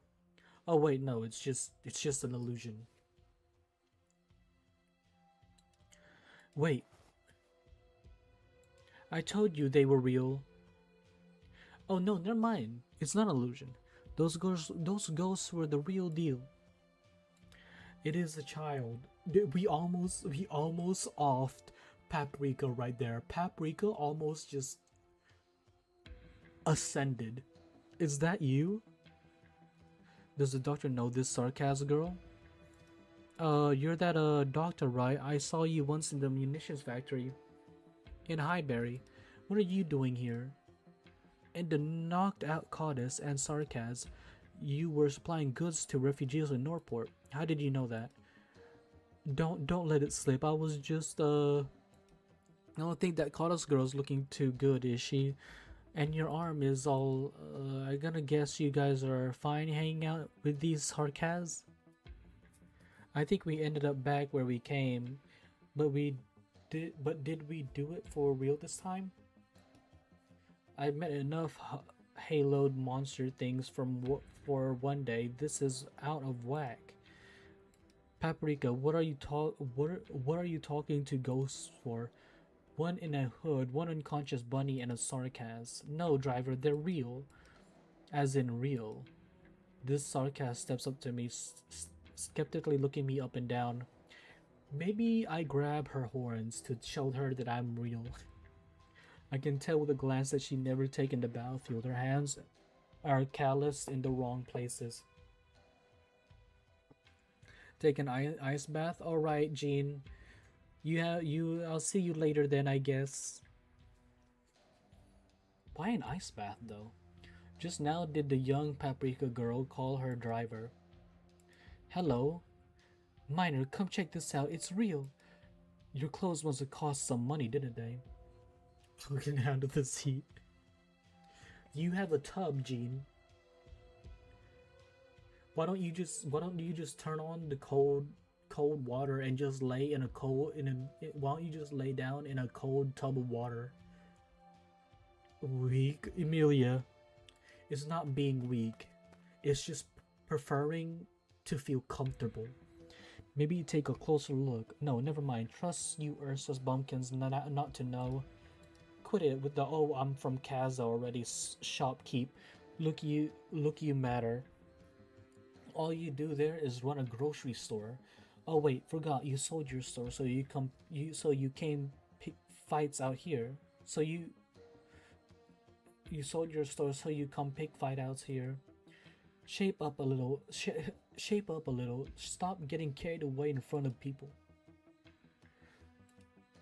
Oh wait, no, it's just an illusion. Wait. I told you they were real. Oh no, never mind. It's not an illusion. Those ghosts were the real deal. It is a child. We almost offed Paprika right there. Paprika almost just ascended. Is that you? Does the doctor know this sarcasm girl? You're that doctor, right? I saw you once in the munitions factory in Highbury. What are you doing here? In the knocked out Codice and Sarkaz, you were supplying goods to refugees in Norport. How did you know that? Don't let it slip. I was just I don't think that Codice girl's looking too good, is she? And your arm is all I'm gonna guess you guys are fine hanging out with these Sarkaz? I think we ended up back where we came, but did we do it for real this time? I've met enough haloed monster things for one day. This is out of whack. Paprika, what are you talking to ghosts for? One in a hood, one unconscious bunny, and a sarcasm. No, driver, they're real. As in real. This sarcasm steps up to me, skeptically looking me up and down. Maybe I grab her horns to show her that I'm real. I can tell with a glance that she never taken the battlefield. Her hands are calloused in the wrong places. Take an ice bath? Alright, Jean. I'll see you later then, I guess. Why an ice bath, though? Just now did the young Paprika girl call her driver. Hello? Miner, come check this out. It's real. Your clothes must have cost some money, didn't they? Looking out of this heat. You have a tub, Jean. Why don't you just turn on the cold water and just lay in why don't you just lay down in a cold tub of water? Weak, Emilia. It's not being weak. It's just preferring to feel comfortable. Maybe you take a closer look. No, never mind. Trust you Ursa's bumpkins not to know. Quit it with the "oh, I'm from Kaza already" shopkeep. Look you matter. All you do there is run a grocery store. Oh wait, forgot you sold your store, so you came pick fights out here. So you sold your store, so you come pick fight outs here. Shape up a little. Shape up a little. Stop getting carried away in front of people.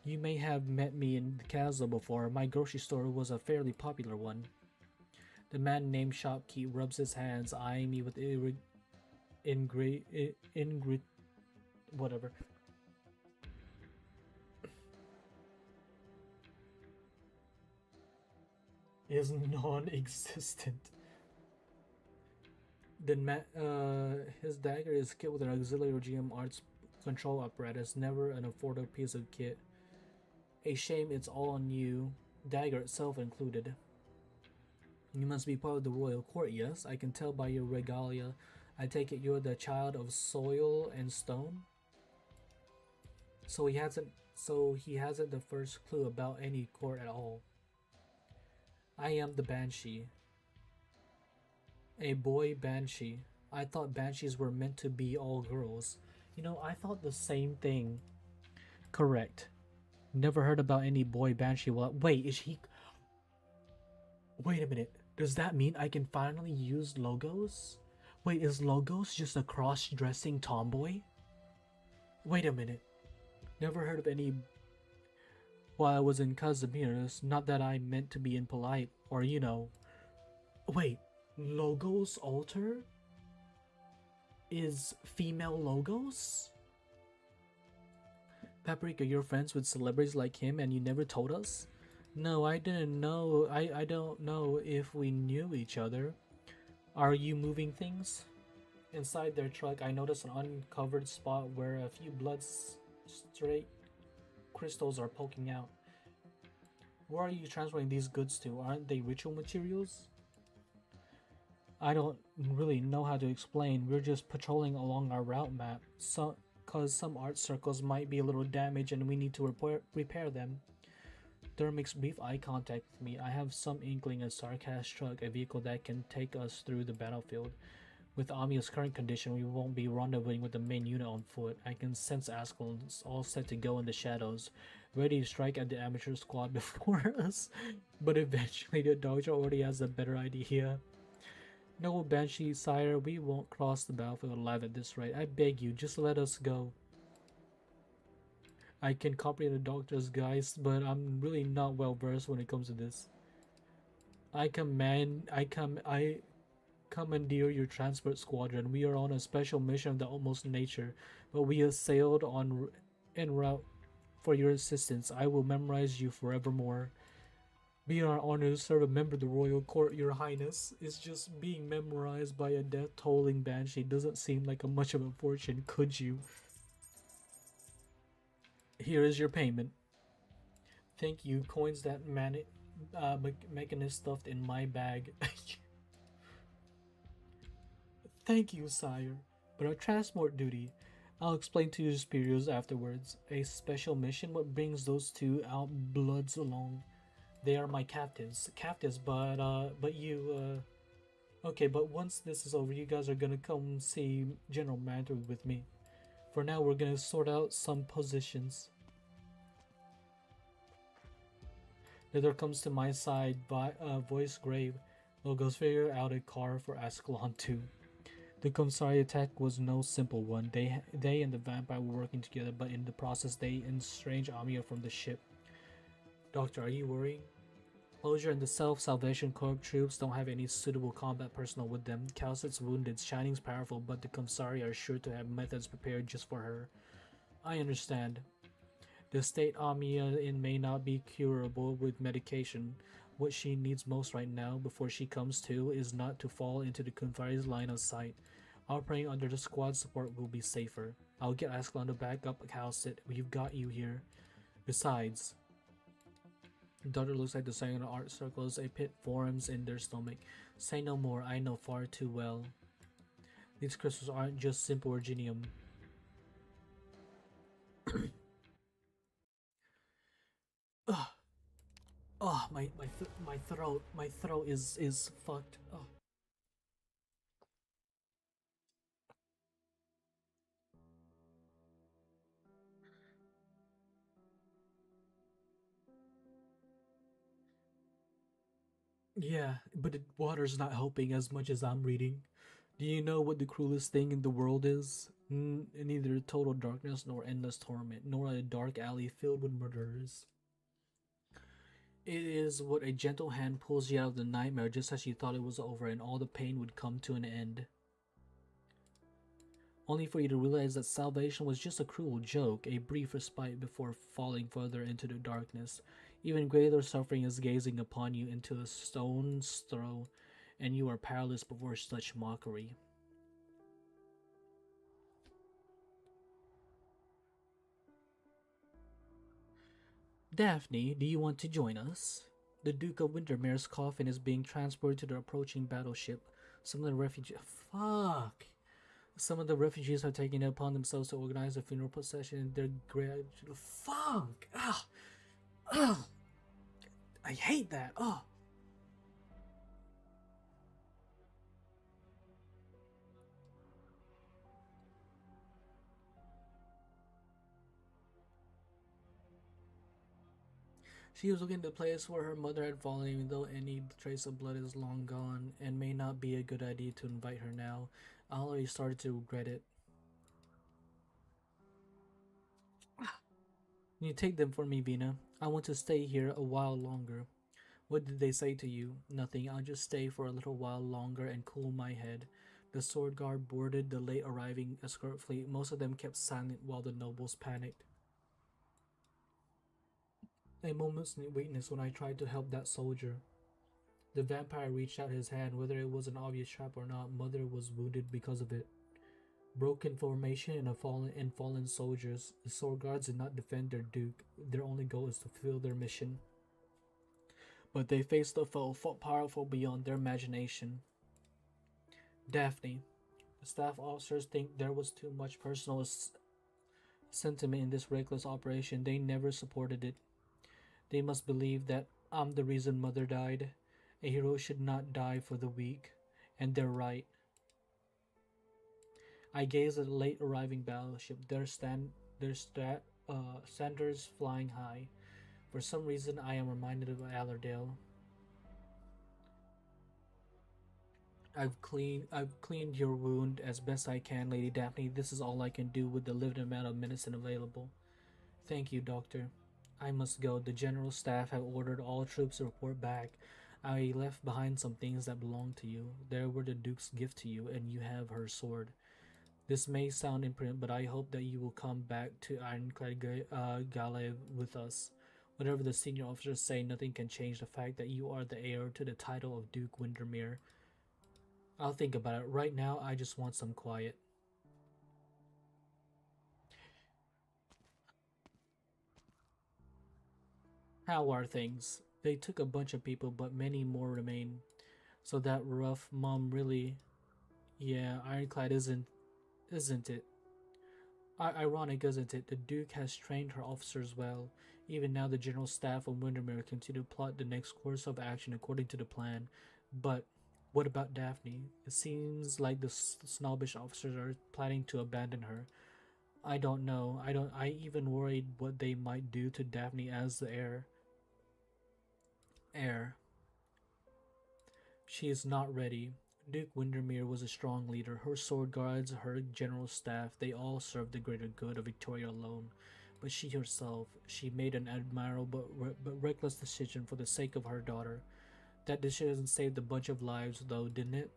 You may have met me in the castle before. My grocery store was a fairly popular one. The man named Shopkeep rubs his hands, eyeing me with whatever. Is non-existent. His dagger is kit with an auxiliary GM arts control apparatus, never an affordable piece of kit. A shame it's all on you, dagger itself included. You must be part of the royal court, yes? I can tell by your regalia. I take it you're the child of soil and stone? So he hasn't the first clue about any court at all. I am the Banshee. A boy Banshee. I thought Banshees were meant to be all girls. You know, I thought the same thing. Correct. Never heard about any boy Banshee. Well, wait, is he... Wait a minute. Does that mean I can finally use Logos? Wait, is Logos just a cross-dressing tomboy? Wait a minute. Never heard of any... While I was in Casimir's, not that I meant to be impolite, or you know... Wait, Logos altar? Is female Logos? Paprika, you're friends with celebrities like him and you never told us? No, I didn't know. I don't know if we knew each other. Are you moving things? Inside their truck, I noticed an uncovered spot where a few straight crystals are poking out. Where are you transferring these goods to? Aren't they ritual materials? I don't really know how to explain. We're just patrolling along our route map. Cause some art circles might be a little damaged and we need to repair them. Durr makes brief eye contact with me. I have some inkling a Sarkaz truck, a vehicle that can take us through the battlefield. With Amiya's current condition, we won't be rendezvousing with the main unit on foot. I can sense Askelon's all set to go in the shadows, ready to strike at the amateur squad before us. But eventually the dojo already has a better idea. No, Banshee, sire, we won't cross the battlefield alive at this rate. I beg you, just let us go. I can copy the doctor's guys, but I'm really not well versed when it comes to this. I commandeer your transport squadron. We are on a special mission of the utmost nature, but we have sailed on en route for your assistance. I will memorize you forevermore. Be our honor to serve a member of the royal court, your highness. Is just being memorized by a death-tolling banshee doesn't seem like a much of a fortune, could you? Here is your payment. Thank you. Coins that mechanist stuffed in my bag. Thank you, sire. But our transport duty, I'll explain to your superiors afterwards. A special mission? What brings those two outbloods along? They are my captives, but you, okay, but once this is over, you guys are gonna come see General Mantor with me. For now, we're gonna sort out some positions. Leather comes to my side, voice grave. Logos figure out a car for Ascalon 2. The Commissary attack was no simple one. They and the vampire were working together, but in the process, they estranged Amia from the ship. Doctor, are you worried? Closure and the Self-Salvation Corps troops don't have any suitable combat personnel with them. Cowset's wounded, Shining's powerful, but the Commissary are sure to have methods prepared just for her. I understand. The state Amia in may not be curable with medication. What she needs most right now, before she comes to, is not to fall into the Commissari's line of sight. Operating under the squad support will be safer. I'll get Ascalon to back up Cowset. We've got you here. Besides, the daughter looks like the sign of art circles. A pit forms in their stomach. Say no more. I know far too well. These crystals aren't just simple Virginium. Ugh. Oh, my throat is fucked. Oh. Yeah, but the water's not helping as much as I'm reading. Do you know what the cruelest thing in the world is? Neither total darkness nor endless torment, nor a dark alley filled with murderers. It is what a gentle hand pulls you out of the nightmare just as you thought it was over and all the pain would come to an end. Only for you to realize that salvation was just a cruel joke, a brief respite before falling further into the darkness. Even greater suffering is gazing upon you into a stone's throw, and you are powerless before such mockery. Daphne, do you want to join us? The Duke of Wintermere's coffin is being transported to the approaching battleship. Some of the refugees... Fuck! Some of the refugees are taking it upon themselves to organize a funeral procession in their grave. Fuck! Ah! Ah! I hate that! Oh! She was looking at the place where her mother had fallen, even though any trace of blood is long gone, and may not be a good idea to invite her now. I already started to regret it. Can you take them for me, Vina? I want to stay here a while longer. What did they say to you? Nothing. I'll just stay for a little while longer and cool my head. The sword guard boarded the late arriving escort fleet. Most of them kept silent while the nobles panicked. A moment's weakness when I tried to help that soldier. The vampire reached out his hand. Whether it was an obvious trap or not, Mother was wounded because of it. Broken formation and fallen soldiers. The sword guards did not defend their duke. Their only goal is to fulfill their mission. But they faced a foe powerful beyond their imagination. Daphne. The staff officers think there was too much personal sentiment in this reckless operation. They never supported it. They must believe that I'm the reason Mother died. A hero should not die for the weak. And they're right. I gaze at the late arriving battleship, their standards flying high. For some reason, I am reminded of Allerdale. I've cleaned your wound as best I can, Lady Daphne. This is all I can do with the limited amount of medicine available. Thank you, Doctor. I must go. The General Staff have ordered all troops to report back. I left behind some things that belong to you. There were the Duke's gift to you, and you have her sword. This may sound imprudent, but I hope that you will come back to Ironclad Gale with us. Whatever the senior officers say, nothing can change the fact that you are the heir to the title of Duke Windermere. I'll think about it. Right now, I just want some quiet. How are things? They took a bunch of people, but many more remain. So that rough mum really... Yeah, Ironclad isn't it? Ironic, isn't it? The Duke has trained her officers well. Even now, the General Staff of Windermere continue to plot the next course of action according to the plan. But what about Daphne? It seems like the snobbish officers are planning to abandon her. I don't know. I even worried what they might do to Daphne as the heir. She is not ready. Duke Windermere was a strong leader. Her sword guards, her general staff, they all served the greater good of Victoria alone. But she herself, she made an admirable but reckless decision for the sake of her daughter. That decision saved a bunch of lives, though, didn't it?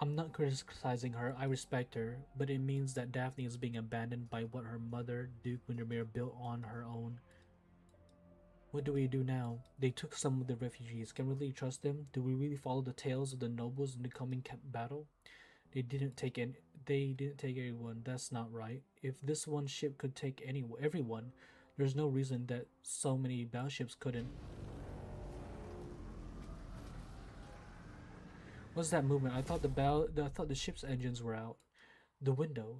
I'm not criticizing her, I respect her, but it means that Daphne is being abandoned by what her mother, Duke Windermere, built on her own. What do we do now? They took some of the refugees. Can we really trust them? Do we really follow the tales of the nobles in the coming battle? They didn't take everyone. That's not right. If this one ship could take everyone, there's no reason that so many battleships couldn't. What's that movement? I thought the ship's engines were out. The window.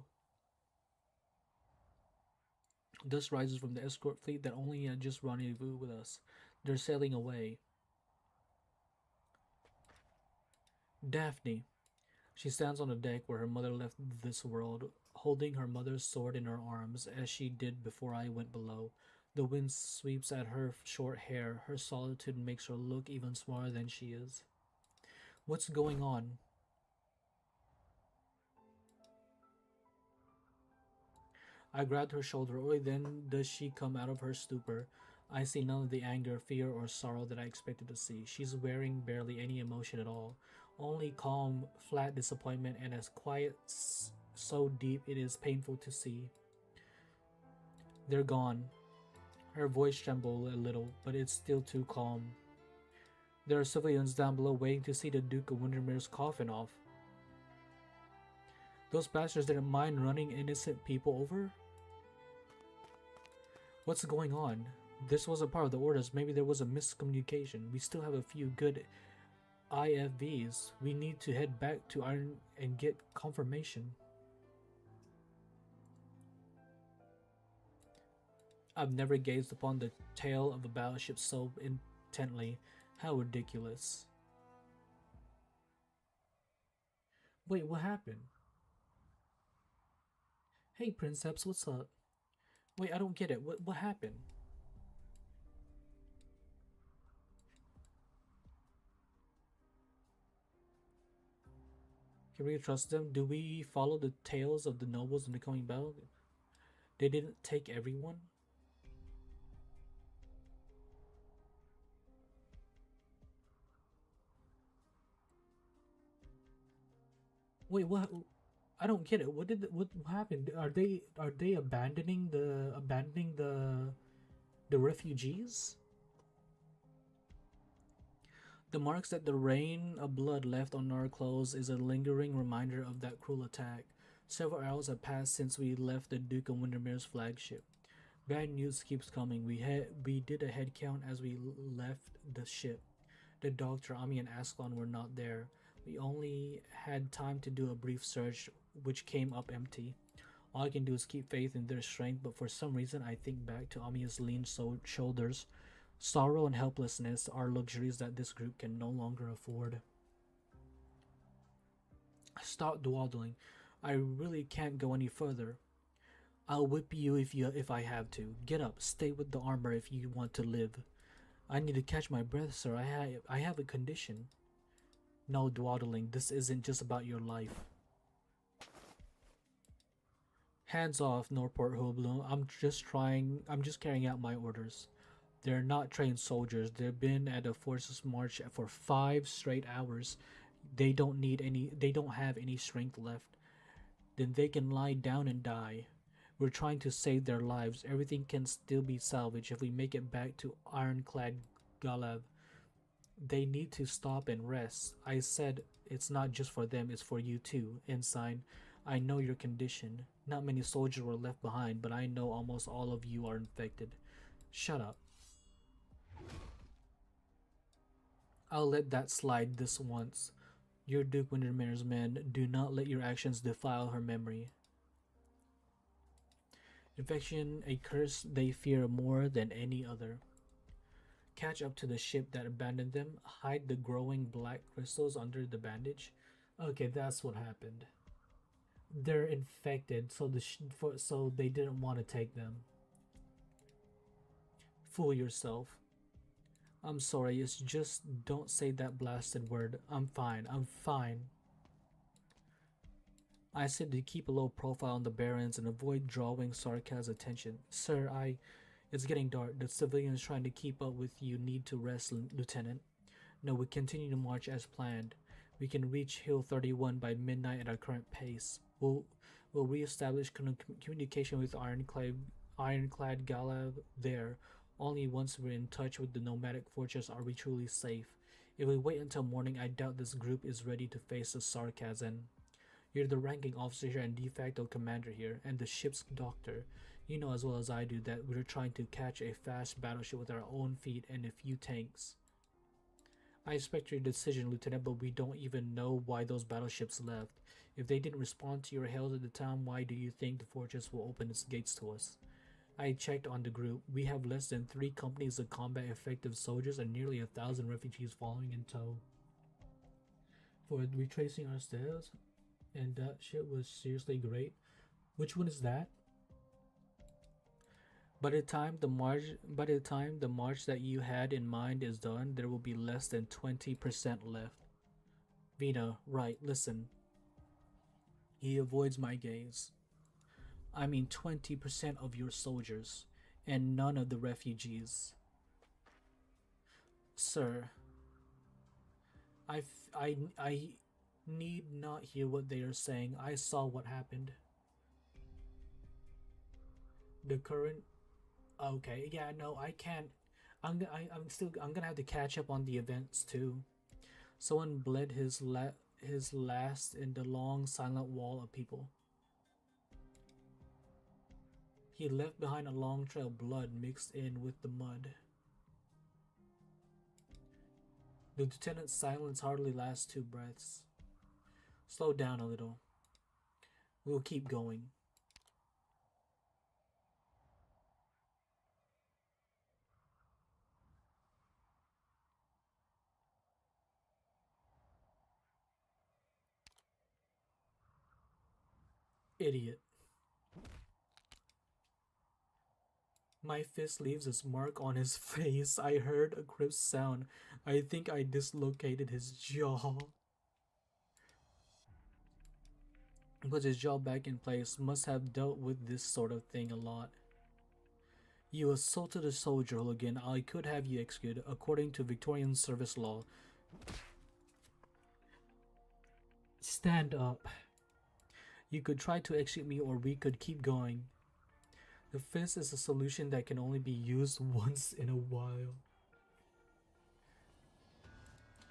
Dust rises from the escort fleet that only had just rendezvoused with us. They're sailing away. Daphne. She stands on the deck where her mother left this world, holding her mother's sword in her arms, as she did before I went below. The wind sweeps at her short hair. Her solitude makes her look even smaller than she is. What's going on? I grabbed her shoulder. Only then does she come out of her stupor. I see none of the anger, fear, or sorrow that I expected to see. She's wearing barely any emotion at all. Only calm, flat disappointment, and as quiet, so deep it is painful to see. They're gone. Her voice trembled a little, but it's still too calm. There are civilians down below waiting to see the Duke of Windermere's coffin off. Those bastards didn't mind running innocent people over? What's going on? This wasn't part of the orders. Maybe there was a miscommunication. We still have a few good IFVs. We need to head back to Iron and get confirmation. I've never gazed upon the tail of a battleship so intently. How ridiculous. Wait, what happened? Hey, Princeps, what's up? Wait, I don't get it. What happened? Can we trust them? Do we follow the tales of the nobles in the coming battle? They didn't take everyone? Wait, what? I don't get it. What happened? Are they abandoning the refugees? The marks that the rain of blood left on our clothes is a lingering reminder of that cruel attack. Several hours have passed since we left the Duke of Windermere's flagship. Bad news keeps coming. We did a head count as we left the ship. The doctor, Ami, and Ascalon were not there. We only had time to do a brief search, which came up empty. All I can do is keep faith in their strength, but for some reason I think back to Ami's lean shoulders. Sorrow and helplessness are luxuries that this group can no longer afford. Stop dawdling. I really can't go any further. I'll whip you if I have to. Get up. Stay with the armor if you want to live. I need to catch my breath, sir. I have a condition. No dawdling. This isn't just about your life. Hands off, Norport Hoblum. I'm just carrying out my orders. They're not trained soldiers. They've been at a forces march for 5 straight hours. They don't have any strength left. Then they can lie down and die. We're trying to save their lives. Everything can still be salvaged if we make it back to Ironclad Galav. They need to stop and rest. I said it's not just for them, it's for you too, Ensign. I know your condition. Not many soldiers were left behind, but I know almost all of you are infected. Shut up. I'll let that slide this once. You're Duke Windermere's men. Do not let your actions defile her memory. Infection, a curse they fear more than any other. Catch up to the ship that abandoned them. Hide the growing black crystals under the bandage. Okay, that's what happened. They're infected, so so they didn't want to take them. Fool yourself. I'm sorry, it's just don't say that blasted word. I'm fine, I'm fine. I said to keep a low profile on the Barons and avoid drawing Sarkaz's attention. Sir, it's getting dark. The civilians trying to keep up with you need to rest, Lieutenant. No, we continue to march as planned. We can reach Hill 31 by midnight at our current pace. We'll re-establish communication with Ironclad Galav there. Only once we're in touch with the nomadic fortress are we truly safe. If we wait until morning, I doubt this group is ready to face the Sarkazan. You're the ranking officer and de facto commander here, and the ship's doctor. You know as well as I do that we're trying to catch a fast battleship with our own feet and a few tanks. I respect your decision, Lieutenant, but we don't even know why those battleships left. If they didn't respond to your hails at the time, why do you think the fortress will open its gates to us? I checked on the group. We have less than 3 companies of combat effective soldiers and nearly 1,000 refugees following in tow. For retracing our steps, and that shit was seriously great. Which one is that? By the time the march that you had in mind is done, there will be less than 20% left. Vina, right, listen. He avoids my gaze. I mean 20% of your soldiers, and none of the refugees. Sir, I need not hear what they are saying. I saw what happened. The current... Okay, yeah, no, I can't. I'm gonna have to catch up on the events too. Someone bled his last in the long silent wall of people. He left behind a long trail of blood mixed in with the mud. The lieutenant's silence hardly lasts 2 breaths. Slow down a little. We'll keep going. Idiot. My fist leaves its mark on his face. I heard a crisp sound. I think I dislocated his jaw. Puts his jaw back in place. Must have dealt with this sort of thing a lot. You assaulted a soldier, hooligan. I could have you executed according to Victorian service law. Stand up. You could try to execute me or we could keep going. The fist is a solution that can only be used once in a while.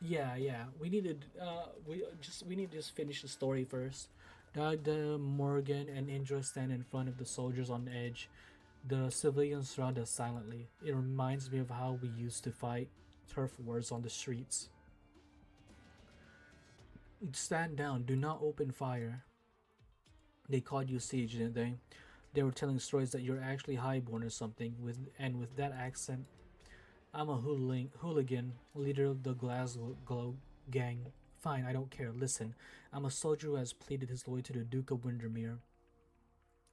Yeah. We need to just finish the story first. Dagda, Morgan, and Indra stand in front of the soldiers on edge. The civilians surround us silently. It reminds me of how we used to fight turf wars on the streets. Stand down. Do not open fire. They called you siege, didn't they? They were telling stories that you're actually highborn or something. With that accent, I'm a hooligan, leader of the Glasgow gang. Fine, I don't care. Listen, I'm a soldier who has pleaded his loyalty to the Duke of Windermere.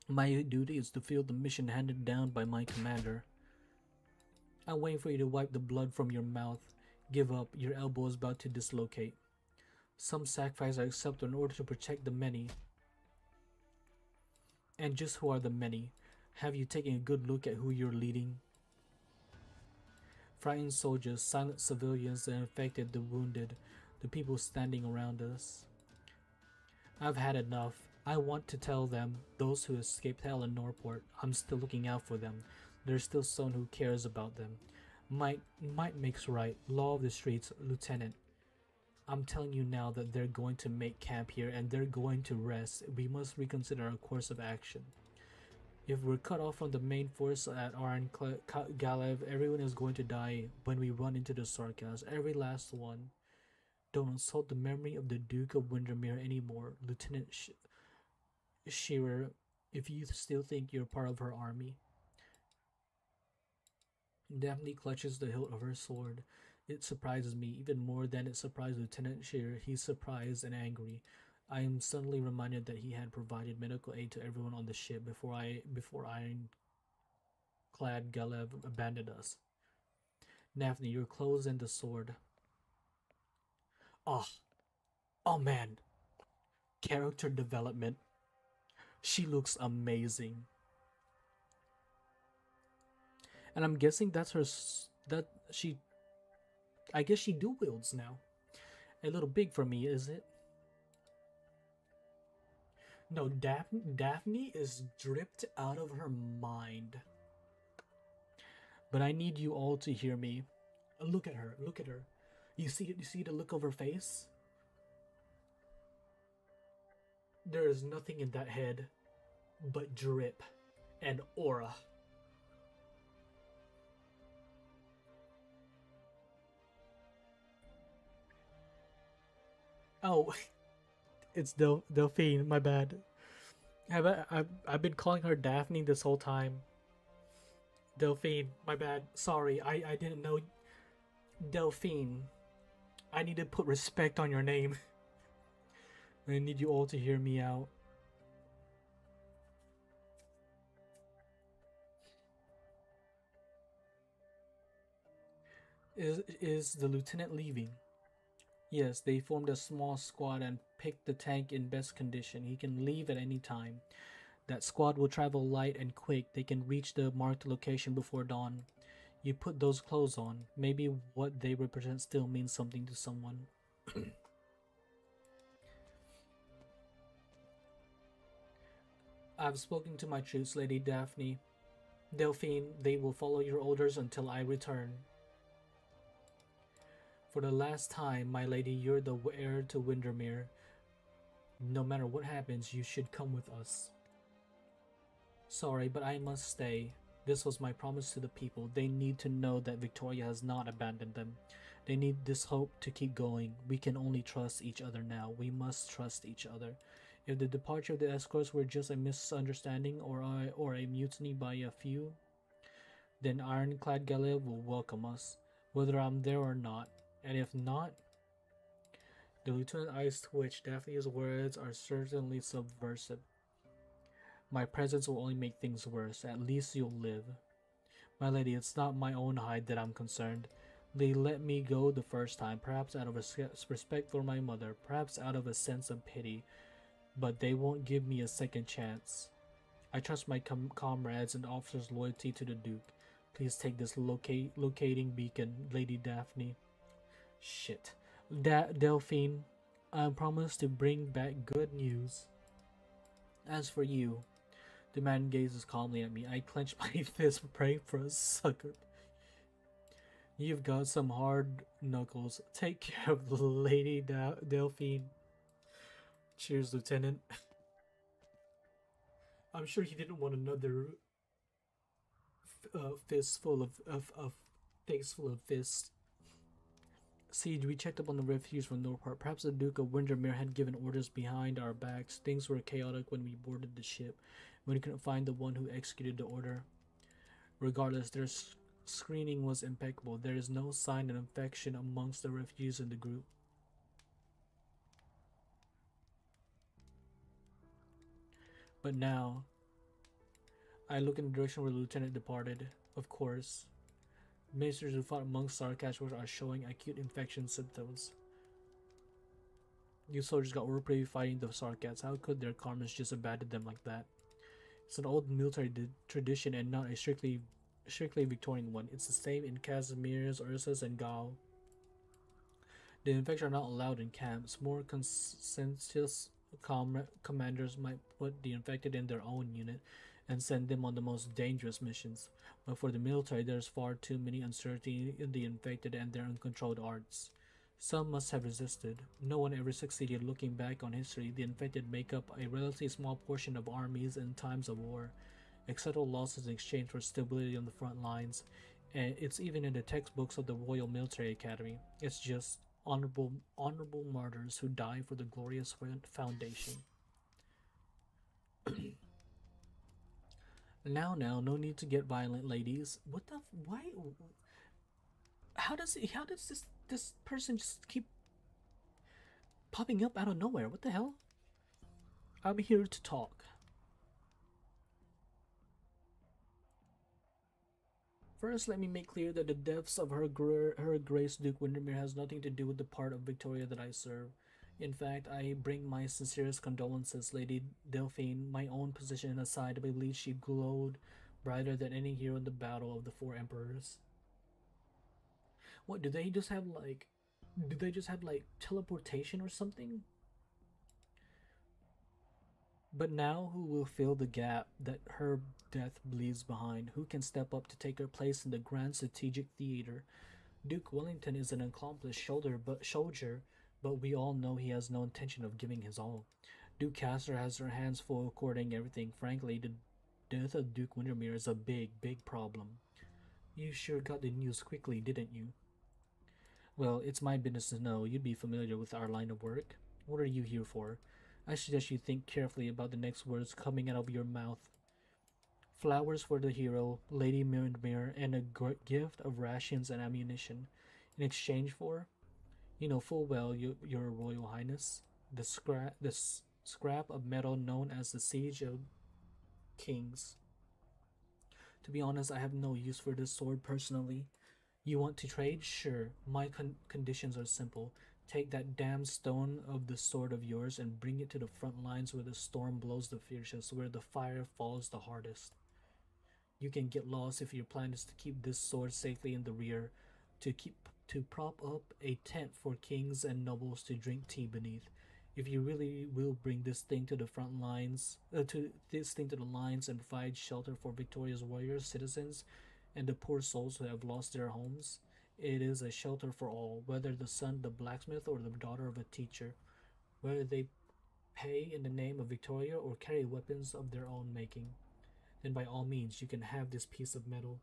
My duty is to fulfill the mission handed down by my commander. I'm waiting for you to wipe the blood from your mouth. Give up. Your elbow is about to dislocate. Some sacrifices are accepted in order to protect the many. And just who are the many? Have you taken a good look at who you're leading? Frightened soldiers, silent civilians, the infected, the wounded, the people standing around us. I've had enough. I want to tell them, those who escaped hell in Norport, I'm still looking out for them. There's still someone who cares about them. Might makes right. Law of the streets, Lieutenant. I'm telling you now that they're going to make camp here and they're going to rest. We must reconsider our course of action. If we're cut off from the main force at Galev, everyone is going to die when we run into the Sarkas. Every last one. Don't insult the memory of the Duke of Windermere anymore, Lieutenant Shearer, if you still think you're part of her army. Daphne clutches the hilt of her sword. It surprises me even more than it surprised Lieutenant Shearer. He's surprised and angry. I am suddenly reminded that he had provided medical aid to everyone on the ship before Ironclad Galev abandoned us. Daphne, your clothes and the sword. Oh man. Character development. She looks amazing. And I'm guessing that's her, I guess she dual wields now. A little big for me, is it? No, Daphne is dripped out of her mind. But I need you all to hear me. Look at her, look at her. You see the look of her face? There is nothing in that head but drip and aura. Oh, it's Delphine, my bad. I've been calling her Daphne this whole time. Delphine, my bad. Sorry, I didn't know. Delphine, I need to put respect on your name. I need you all to hear me out. Is the lieutenant leaving? Yes, they formed a small squad and picked the tank in best condition. He can leave at any time. That squad will travel light and quick. They can reach the marked location before dawn. You put those clothes on. Maybe what they represent still means something to someone. I've spoken to my troops, Lady Daphne. Delphine, they will follow your orders until I return. For the last time, my lady, you're the heir to Windermere. No matter what happens, you should come with us. Sorry, but I must stay. This was my promise to the people. They need to know that Victoria has not abandoned them. They need this hope to keep going. We can only trust each other now. We must trust each other. If the departure of the escorts were just a misunderstanding or a mutiny by a few, then Ironclad Galev will welcome us, whether I'm there or not. And if not, the lieutenant's eyes twitch. Daphne's words are certainly subversive. My presence will only make things worse. At least you'll live. My lady, it's not my own hide that I'm concerned. They let me go the first time, perhaps out of respect for my mother, perhaps out of a sense of pity, but they won't give me a second chance. I trust my comrades and officers' loyalty to the Duke. Please take this locating beacon, Lady Daphne. Shit. Delphine, I promise to bring back good news. As for you, the man gazes calmly at me. I clench my fist, praying for a sucker. You've got some hard knuckles. Take care of the Lady Delphine. Cheers, Lieutenant. I'm sure he didn't want another face full of fists. Siege, we checked up on the refugees from Norport. Perhaps the Duke of Windermere had given orders behind our backs. Things were chaotic when we boarded the ship. We couldn't find the one who executed the order. Regardless, their screening was impeccable. There is no sign of infection amongst the refugees in the group. But now, I look in the direction where the lieutenant departed. Of course, ministers who fought amongst Sarkashwars are showing acute infection symptoms. You soldiers got work fighting the Sarkats. How could their karmas just abandon them like that? It's an old military tradition and not a strictly Victorian one. It's the same in Casimir's, Ursa's, and Gao. The infected are not allowed in camps. More conscientious commanders might put the infected in their own unit and send them on the most dangerous missions. But for the military, there's far too many uncertainty in the infected and their uncontrolled arts. Some must have resisted. No one ever succeeded. Looking back on history, the infected make up a relatively small portion of armies in times of war. Acceptable losses in exchange for stability on the front lines, and it's even in the textbooks of the Royal Military Academy. It's just honorable martyrs who die for the glorious foundation. Now, no need to get violent, ladies. What the? Why? How does this person just keep popping up out of nowhere? What the hell? I'm here to talk. First, let me make clear that the deaths of Her Grace Duke Windermere has nothing to do with the part of Victoria that I serve. In fact, I bring my sincerest condolences, Lady Delphine. My own position aside, I believe she glowed brighter than any hero in the Battle of the Four Emperors. What, do they just have like teleportation or something? But now who will fill the gap that her death leaves behind? Who can step up to take her place in the grand strategic theater? Duke Wellington is an accomplished soldier, but we all know he has no intention of giving his all. Duke Castor has her hands full coordinating everything. Frankly, the death of Duke Windermere is a big problem. You sure got the news quickly, didn't you? Well, it's my business to know. You'd be familiar with our line of work. What are you here for? I suggest you think carefully about the next words coming out of your mouth. Flowers for the hero, Lady Windermere, and a gift of rations and ammunition. In exchange for, you know full well, your Royal Highness, the scrap of metal known as the Siege of Kings. To be honest, I have no use for this sword personally. You want to trade? Sure. My conditions are simple. Take that damn stone of the sword of yours and bring it to the front lines where the storm blows the fiercest, where the fire falls the hardest. You can get lost if your plan is to keep this sword safely in the rear, to prop up a tent for kings and nobles to drink tea beneath. If you really will bring this thing to the front lines, to the lines and provide shelter for Victoria's warriors, citizens, and the poor souls who have lost their homes, it is a shelter for all, whether the son of the blacksmith or the daughter of a teacher, whether they pay in the name of Victoria or carry weapons of their own making. Then by all means, you can have this piece of metal.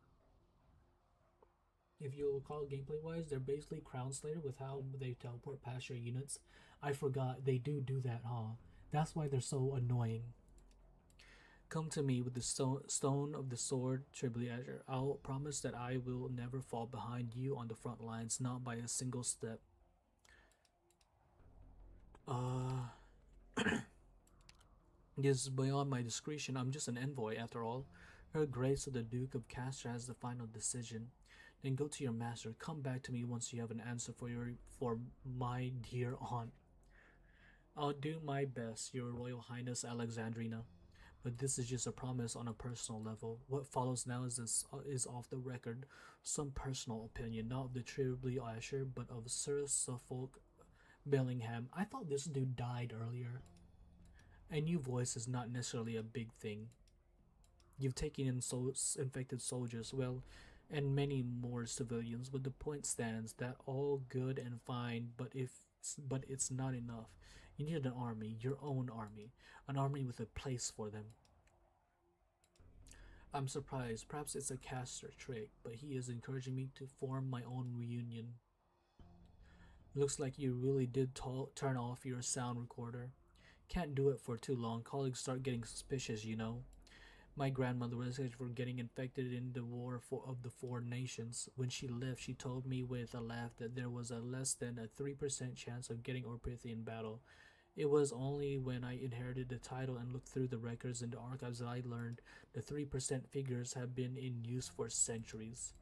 If you'll recall gameplay-wise, they're basically Crown Slayer with how they teleport past your units. I forgot, they do that, huh? That's why they're so annoying. Come to me with the stone of the sword, Tribly Azure. I'll promise that I will never fall behind you on the front lines, not by a single step. This is beyond my discretion. I'm just an envoy, after all. Her Grace of the Duke of Castor has the final decision. Then go to your master. Come back to me once you have an answer for my dear aunt. I'll do my best, Your Royal Highness Alexandrina. But this is just a promise on a personal level. What follows now is off the record. Some personal opinion, not of the Tribly Azure, but of Sir Suffolk Bellingham. I thought this dude died earlier. A new voice is not necessarily a big thing. You've taken in infected soldiers, well, and many more civilians, but the point stands that all good and fine, but it's not enough. You need an army, your own army, an army with a place for them. I'm surprised, perhaps it's a Castor trick, but he is encouraging me to form my own reunion. Looks like you really did turn off your sound recorder. Can't do it for too long, colleagues start getting suspicious, you know. My grandmother was for getting infected in the War of the Four Nations. When she left, she told me with a laugh that there was a less than a 3% chance of getting Orpithy in battle. It was only when I inherited the title and looked through the records in the archives that I learned the 3% figures have been in use for centuries.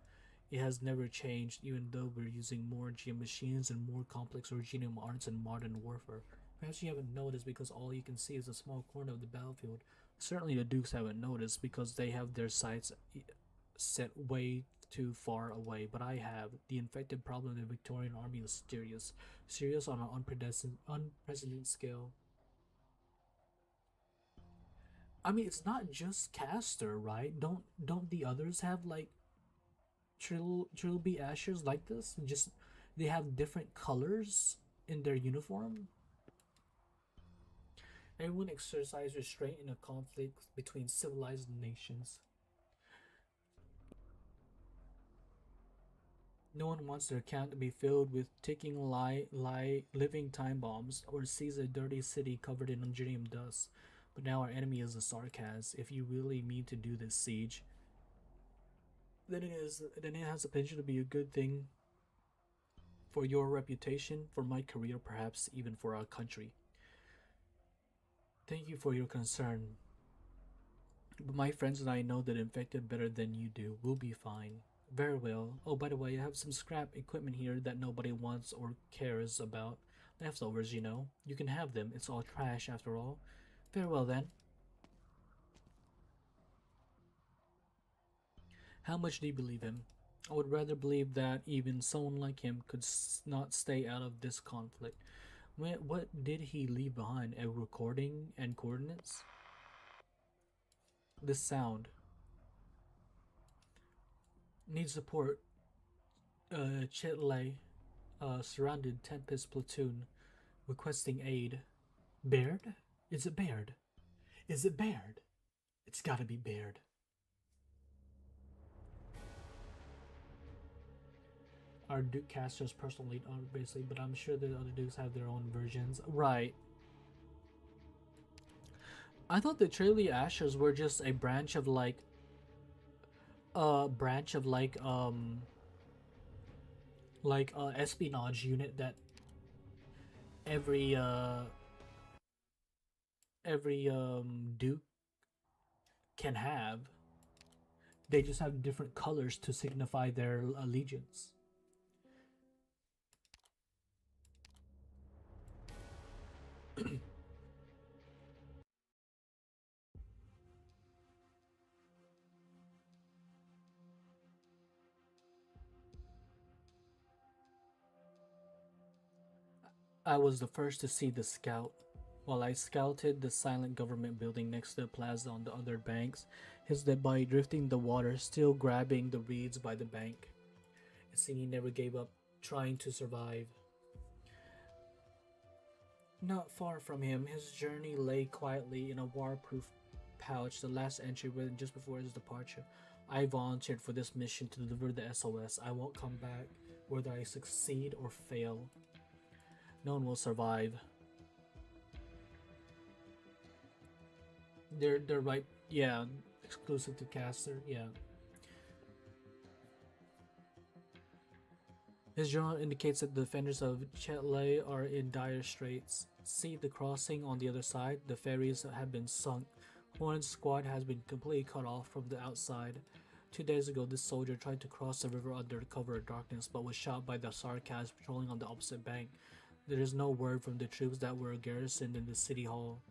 It has never changed, even though we're using more GM machines and more complex original arts in modern warfare. Perhaps you haven't noticed because all you can see is a small corner of the battlefield. Certainly the Dukes haven't noticed because they have their sights set way too far away, but I have. The infected problem of the Victorian army is serious. Serious on an unprecedented scale. I mean, it's not just Castor, right? Don't the others have like trilby ashers like this? Just they have different colors in their uniform. Everyone exercise restraint in a conflict between civilized nations. No one wants their camp to be filled with ticking living time bombs or sees a dirty city covered in ungenium dust. But now our enemy is the Sarkaz. If you really mean to do this siege, then it has the potential to be a good thing for your reputation, for my career, perhaps even for our country. Thank you for your concern. But my friends and I know that infected better than you do. We'll be fine. Very well. Oh, by the way, I have some scrap equipment here that nobody wants or cares about. Leftovers, you know. You can have them. It's all trash after all. Very well then. How much do you believe him? I would rather believe that even someone like him could not stay out of this conflict. What did he leave behind? A recording and coordinates? This sound. Needs support. Chitley. Surrounded Tempest platoon. Requesting aid. Baird? Is it Baird? Is it Baird? It's gotta be Baird. Our Duke Castor's personal lead, obviously, but I'm sure the other Dukes have their own versions. Right. I thought the Traily Ashers were just a branch of like espionage unit that every Duke can have. They just have different colors to signify their allegiance. I was the first to see the scout. While I scouted the silent government building next to the plaza on the other banks, his dead body drifting in the water, still grabbing the reeds by the bank. It seemed he never gave up trying to survive. Not far from him, his journey lay quietly in a waterproof pouch, the last entry written just before his departure. I volunteered for this mission to deliver the SOS. I won't come back, whether I succeed or fail. No one will survive. They're right. Yeah, exclusive to Castor. Yeah. His journal indicates that the defenders of Chetley are in dire straits. See the crossing on the other side. The ferries have been sunk. Horn's squad has been completely cut off from the outside. 2 days ago, this soldier tried to cross the river under cover of darkness, but was shot by the Sarkaz patrolling on the opposite bank. There is no word from the troops that were garrisoned in the city hall.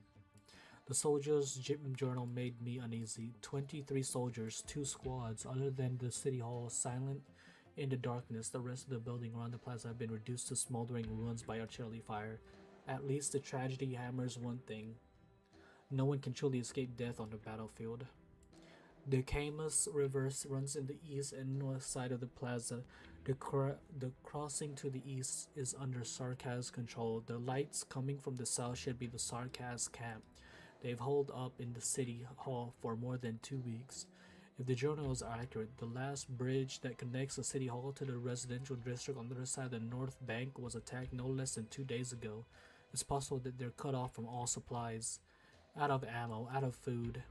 The soldier's journal made me uneasy. 23 soldiers, 2 squads. Other than the city hall, silent in the darkness, the rest of the building around the plaza have been reduced to smoldering ruins by artillery fire. At least the tragedy hammers one thing. No one can truly escape death on the battlefield. The Camus River runs in the east and north side of the plaza. The crossing to the east is under Sarkaz control. The lights coming from the south should be the Sarkaz camp. They've holed up in the city hall for more than 2 weeks. If the journal is accurate, the last bridge that connects the city hall to the residential district on the other side of the north bank was attacked no less than 2 days ago. It's possible that they're cut off from all supplies, out of ammo, out of food.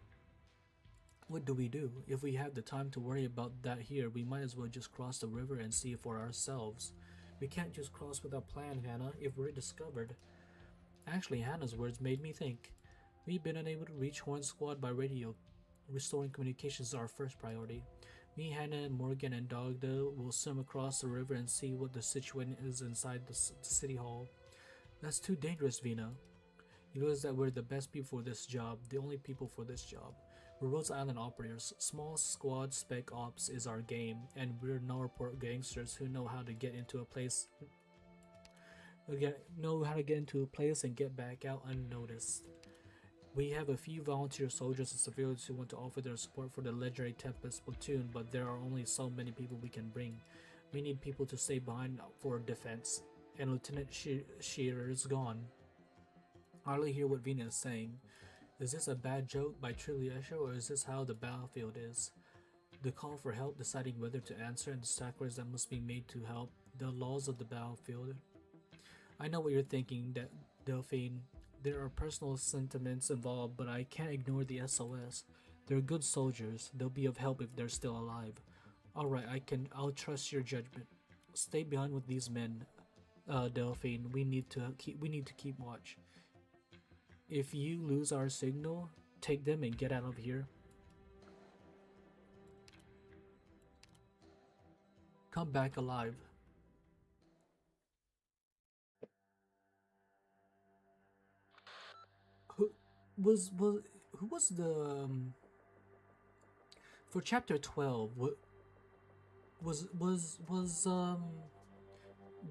What do we do? If we have the time to worry about that here, we might as well just cross the river and see for ourselves. We can't just cross without plan, Hannah, if we're discovered. Actually, Hannah's words made me think. We've been unable to reach Horn Squad by radio. Restoring communications is our first priority. Me, Hannah, Morgan, and Dogda will swim across the river and see what the situation is inside the city hall. That's too dangerous, Vina. You notice that we're the best people for this job, the only people for this job. We're Rhodes Island operators. Small squad spec ops is our game, and we're Norport gangsters who know how to get into a place. Know how to get into a place and get back out unnoticed. We have a few volunteer soldiers and civilians who want to offer their support for the legendary Tempest platoon, but there are only so many people we can bring. We need people to stay behind for defense, and Lieutenant Shearer is gone. I hardly hear what Vina is saying. Is this a bad joke by Truly Esho, or is this how the battlefield is? The call for help, deciding whether to answer, and the sacrifice that must be made to help. The laws of the battlefield. I know what you're thinking, Delphine. There are personal sentiments involved, but I can't ignore the SOS. They're good soldiers. They'll be of help if they're still alive. Alright, I'll trust your judgment. Stay behind with these men, Delphine. We need to keep watch. If you lose our signal, take them and get out of here. Come back alive. Who was the for chapter 12? What was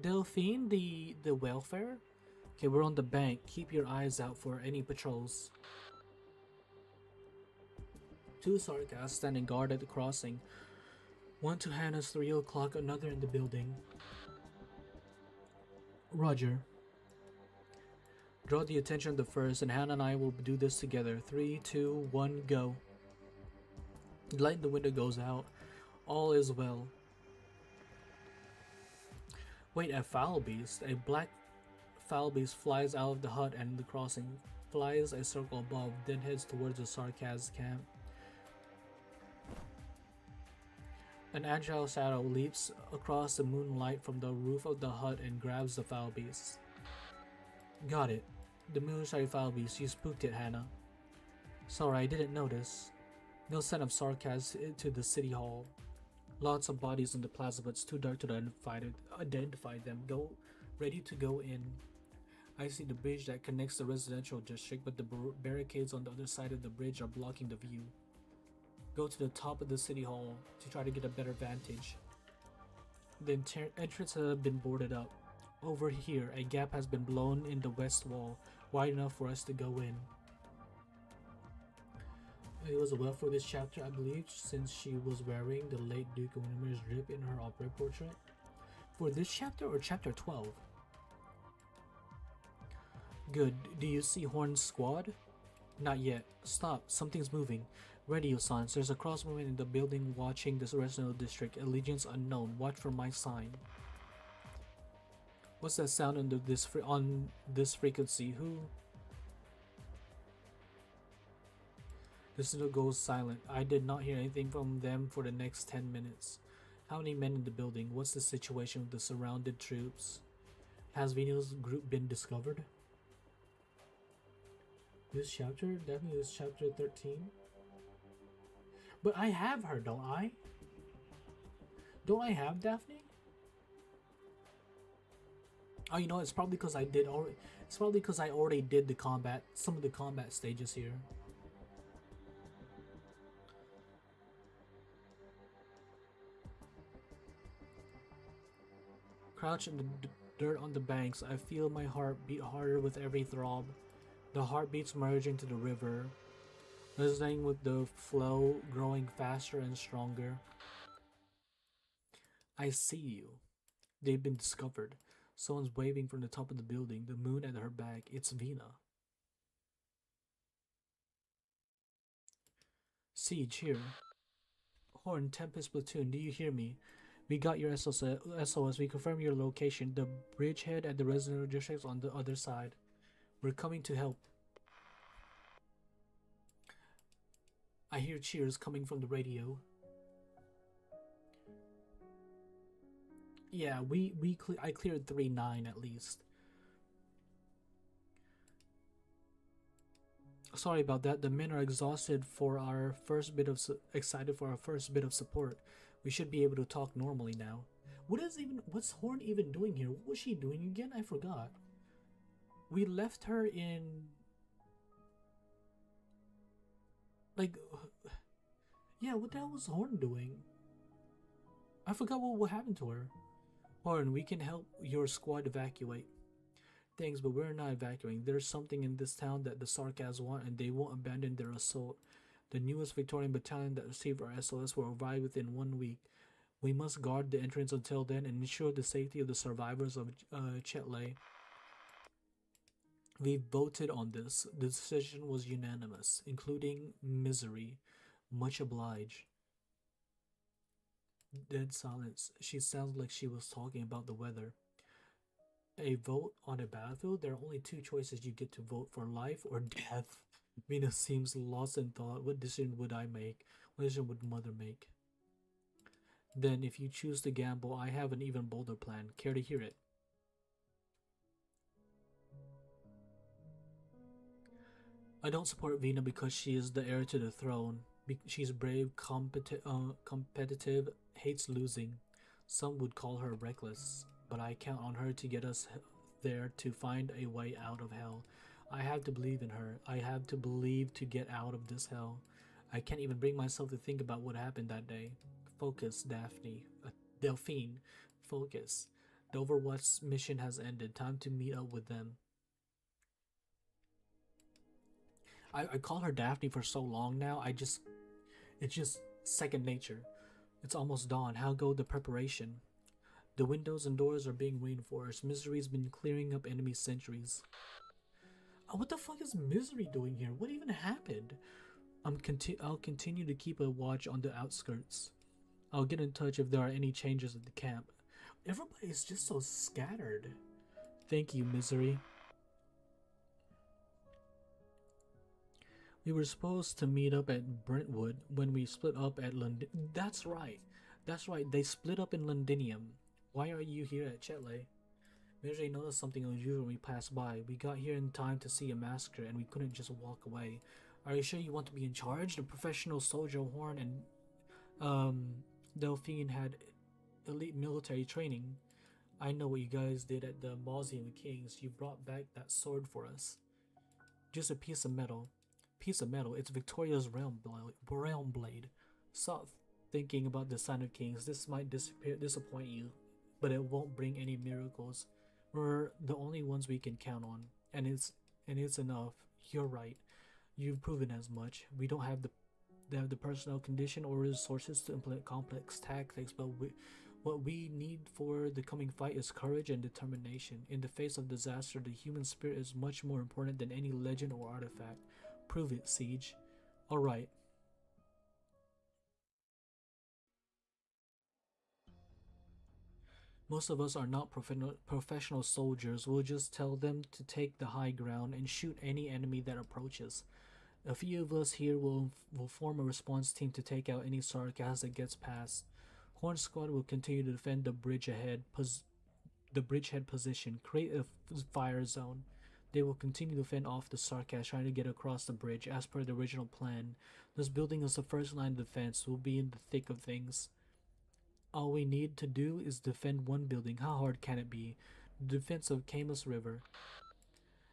Delphine the welfare? Okay, we're on the bank. Keep your eyes out for any patrols. Two Sarkas standing guard at the crossing. One to Hannah's 3 o'clock, another in the building. Roger. Draw the attention of the first, and Hannah and I will do this together. 3, 2, 1, go. The light in the window goes out. All is well. Wait, a foul beast. A black foul beast flies out of the hut and the crossing, flies a circle above, then heads towards the Sarkaz camp. An agile shadow leaps across the moonlight from the roof of the hut and grabs the foul beast. Got it. The moonshine foul beast. You spooked it, Hannah. Sorry, I didn't notice. No sign of Sarkaz to the city hall. Lots of bodies in the plaza, but it's too dark to identify them. Ready to go in. I see the bridge that connects the residential district, but the barricades on the other side of the bridge are blocking the view. Go to the top of the city hall to try to get a better vantage. The entrance has been boarded up. Over here, a gap has been blown in the west wall, wide enough for us to go in. It was well for this chapter, I believe, since she was wearing the late Duke of Windermere's drip in her opera portrait. For this chapter or chapter 12? Good. Do you see Horn's squad? Not yet. Stop. Something's moving. Radio signs. There's a cross movement in the building watching this residential district. Allegiance unknown. Watch for my sign. What's that sound on this frequency? Who? The signal goes silent. I did not hear anything from them for the next 10 minutes. How many men in the building? What's the situation with the surrounded troops? Has Vino's group been discovered? This chapter? Definitely this chapter 13. But I have her, don't I? Don't I have Daphne? Oh, you know, it's probably because I did already. It's probably because I already did the combat, some of the combat stages here. Crouch in the dirt on the banks. I feel my heart beat harder with every throb. The heartbeats merging to the river, resonating with the flow, growing faster and stronger. I see you. They've been discovered. Someone's waving from the top of the building, the moon at her back. It's Vina. Siege here. Horn, Tempest Platoon, do you hear me? We got your SOS. We confirm your location. The bridgehead at the residential district on the other side. We're coming to help. I hear cheers coming from the radio. Yeah, I cleared 3-9 at least. Sorry about that. The men are exhausted for our first bit of excited for our first bit of support. We should be able to talk normally now. What's Horn even doing here? What was she doing again? I forgot. We left her in... Like... Yeah, what the hell was Horn doing? I forgot what happened to her. Horn, we can help your squad evacuate. Thanks, but we're not evacuating. There's something in this town that the Sarkas want, and they won't abandon their assault. The newest Victorian battalion that received our SOS will arrive within 1 week. We must guard the entrance until then and ensure the safety of the survivors of Chetley. We voted on this. The decision was unanimous, including Misery. Much obliged. Dead silence. She sounds like she was talking about the weather. A vote on a battlefield? There are only 2 choices you get to vote for: life or death. Mina seems lost in thought. What decision would I make? What decision would Mother make? Then, if you choose to gamble, I have an even bolder plan. Care to hear it? I don't support Vina because she is the heir to the throne. She's brave, competitive, hates losing. Some would call her reckless, but I count on her to get us there, to find a way out of hell. I have to believe in her. I have to believe to get out of this hell. I can't even bring myself to think about what happened that day. Focus, Daphne. Delphine. Focus. The Overwatch mission has ended. Time to meet up with them. I call her Daphne for so long now, it's just second nature. It's almost dawn. How go the preparation? The windows and doors are being reinforced. Misery's been clearing up enemy sentries. Oh, what the fuck is Misery doing here? What even happened? I'll continue to keep a watch on the outskirts. I'll get in touch if there are any changes at the camp. Everybody's just so scattered. Thank you, Misery. We were supposed to meet up at Brentwood when we split up at London. That's right. That's right. They split up in Londinium. Why are you here at Chetley? Misery noticed something unusual when we passed by. We got here in time to see a massacre and we couldn't just walk away. Are you sure you want to be in charge? The professional soldier Horn and Delphine had elite military training. I know what you guys did at the Mausoleum of Kings. You brought back that sword for us. Just a piece of metal. It's Victoria's realm blade. Stop thinking about the Sign of Kings. This might disappoint you, but it won't bring any miracles. We're the only ones we can count on, and it's enough. You're right. You've proven as much. We don't have the personnel condition or resources to implement complex tactics, but what we need for the coming fight is courage and determination. In the face of disaster, the human spirit is much more important than any legend or artifact. Prove it, Siege. Alright. Most of us are not professional soldiers. We'll just tell them to take the high ground and shoot any enemy that approaches. A few of us here will form a response team to take out any Sarkas that gets past. Horn Squad will continue to defend the bridgehead position. Create a fire zone. They will continue to fend off the Sarkas trying to get across the bridge as per the original plan. This building is the first line of defense. We'll be in the thick of things. All we need to do is defend one building. How hard can it be? The defense of Camus River.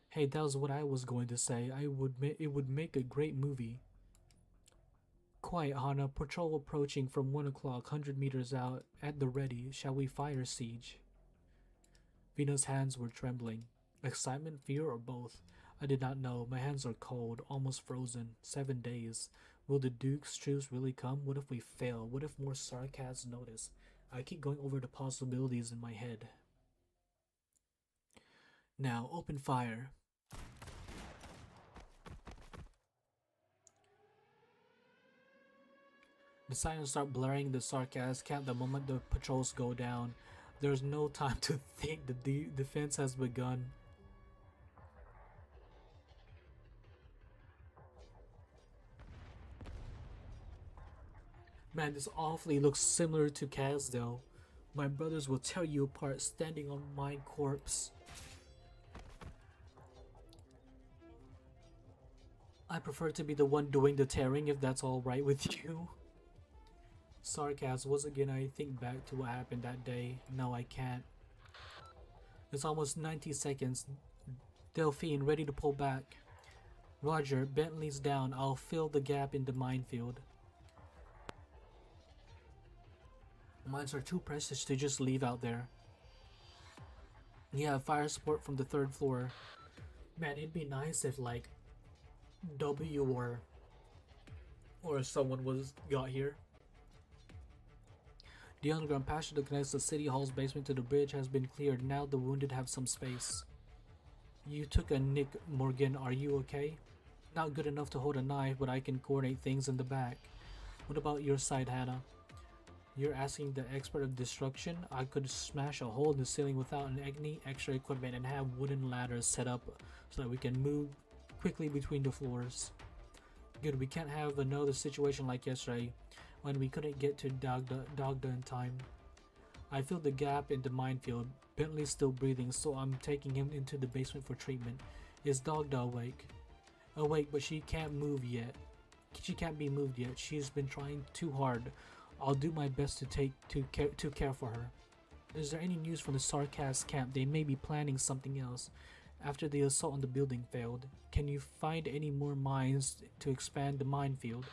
Hey, that was what I was going to say. It would make a great movie. Quiet, Hana. Patrol approaching from 1 o'clock, 100 meters out. At the ready. Shall we fire, Siege? Vina's hands were trembling. Excitement, fear, or both? I did not know. My hands are cold, almost frozen. 7 days. Will the Duke's troops really come? What if we fail? What if more Sarkas notice? I keep going over the possibilities in my head. Now, open fire. The sirens start blaring the Sarkas camp the moment the patrols go down. There's no time to think. The defense has begun. Man, this awfully looks similar to Kasdale. My brothers will tear you apart standing on my corpse. I prefer to be the one doing the tearing if that's alright with you. Sarkas, once again I think back to what happened that day. No, I can't. It's almost 90 seconds Delphine, ready to pull back. Roger, Bentley's down. I'll fill the gap in the minefield. Mines are too precious to just leave out there. Yeah, fire support from the 3rd floor. Man, it'd be nice if like W or someone got here. The underground passage that connects the city hall's basement to the bridge has been cleared. Now the wounded have some space. You took a nick, Morgan. Are you okay? Not good enough to hold a knife, but I can coordinate things in the back. What about your side, Hannah? You're asking the expert of destruction? I could smash a hole in the ceiling without any extra equipment and have wooden ladders set up so that we can move quickly between the floors. Good, we can't have another situation like yesterday when we couldn't get to Dogda in time. I filled the gap in the minefield. Bentley's still breathing, so I'm taking him into the basement for treatment. Is Dogda awake? Awake, but she can't move yet. She can't be moved yet. She's been trying too hard. I'll do my best to care for her. Is there any news from the Sarkaz camp? They may be planning something else after the assault on the building failed. Can you find any more mines to expand the minefield?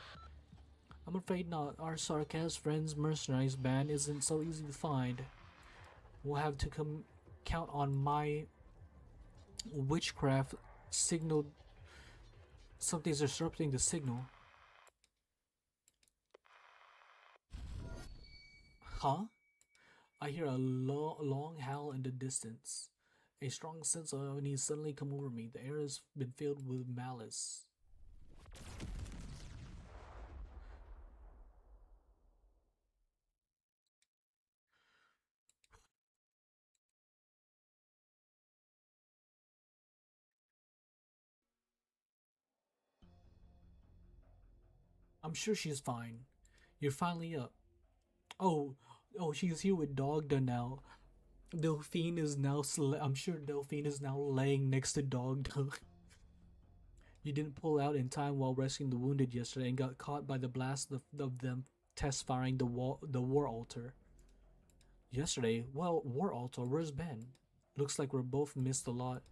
I'm afraid not. Our Sarkaz friends' mercenaries band isn't so easy to find. We'll have to count on my witchcraft signal. Something's disrupting the signal. Huh? I hear a long howl in the distance. A strong sense of unease suddenly come over me. The air has been filled with malice. I'm sure she's fine. You're finally up. Oh, she's here with Dogda now. Delphine is now. I'm sure Delphine is now laying next to Dogda. You didn't pull out in time while rescuing the wounded yesterday and got caught by the blast of them test firing the war altar. Yesterday? Well, war altar. Where's Ben? Looks like we're both missed a lot,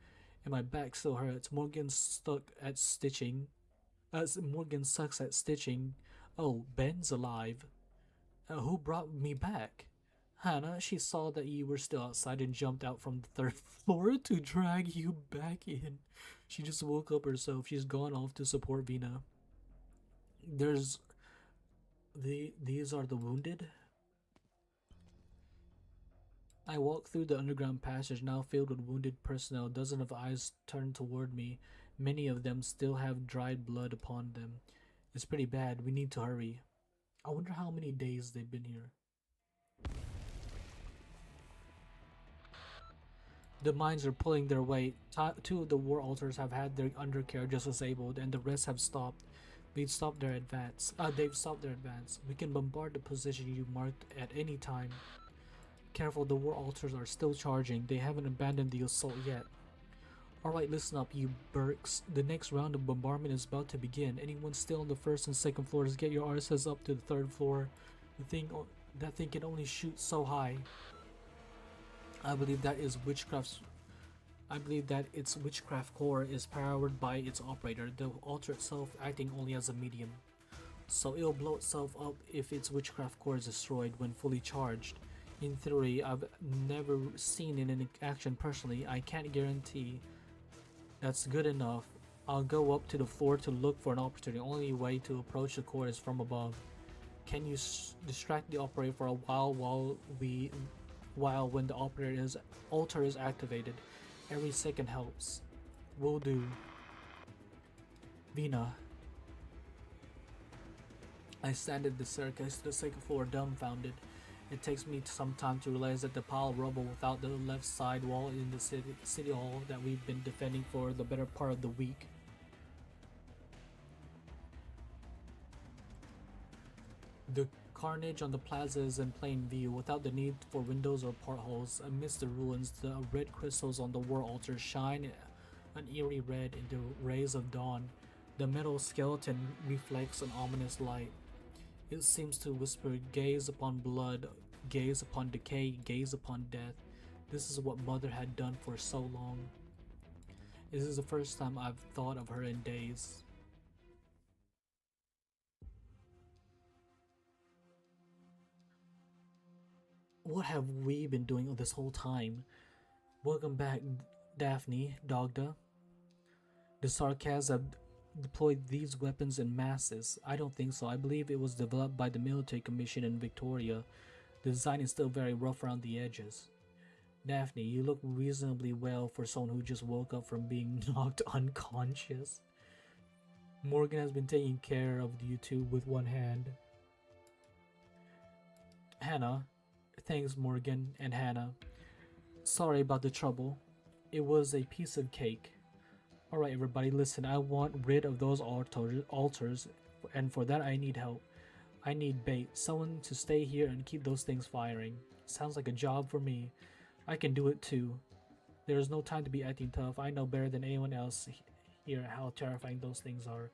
and my back still hurts. Morgan sucks at stitching. Oh, Ben's alive. Who brought me back? Hannah. She saw that you were still outside and jumped out from the 3rd floor to drag you back in. She just woke up herself. She's gone off to support Vina. These are the wounded? I walk through the underground passage, now filled with wounded personnel. Dozens of eyes turn toward me. Many of them still have dried blood upon them. It's pretty bad. We need to hurry. I wonder how many days they've been here. The mines are pulling their weight. 2 of the war altars have had their undercarriages disabled, and the rest have stopped. They've stopped their advance. We can bombard the position you marked at any time. Careful, the war altars are still charging. They haven't abandoned the assault yet. Alright, listen up, you Burks. The next round of bombardment is about to begin. Anyone still on the 1st and 2nd floors, get your RSS up to the 3rd floor. That thing can only shoot so high. I believe that its witchcraft core is powered by its operator, the altar itself acting only as a medium. So it'll blow itself up if its witchcraft core is destroyed when fully charged. In theory, I've never seen it in action personally. I can't guarantee that's good enough. I'll go up to the floor to look for an opportunity. The only way to approach the core is from above. Can you distract the operator for a while when the altar is activated? Every second helps. Will do. Vina. I stand at the staircase to the 2nd floor, dumbfounded. It takes me some time to realize that the pile of rubble without the left side wall in the city hall that we've been defending for the better part of the week. The carnage on the plaza is in plain view, without the need for windows or portholes. Amidst the ruins, the red crystals on the war altar shine an eerie red in the rays of dawn. The metal skeleton reflects an ominous light. It seems to whisper, gaze upon blood, gaze upon decay, gaze upon death. This is what Mother had done for so long. This is the first time I've thought of her in days. What have we been doing this whole time? Welcome back, Daphne, Dogda. The Sarkaz have deployed these weapons in masses. I don't think so. I believe it was developed by the military commission in Victoria. The design is still very rough around the edges. Daphne, you look reasonably well for someone who just woke up from being knocked unconscious. Morgan has been taking care of you two with one hand. Hannah. Thanks, Morgan and Hannah. Sorry about the trouble. It was a piece of cake. Alright everybody, listen, I want rid of those altars, and for that I need help. I need bait, someone to stay here and keep those things firing. Sounds like a job for me. I can do it too. There is no time to be acting tough. I know better than anyone else here how terrifying those things are.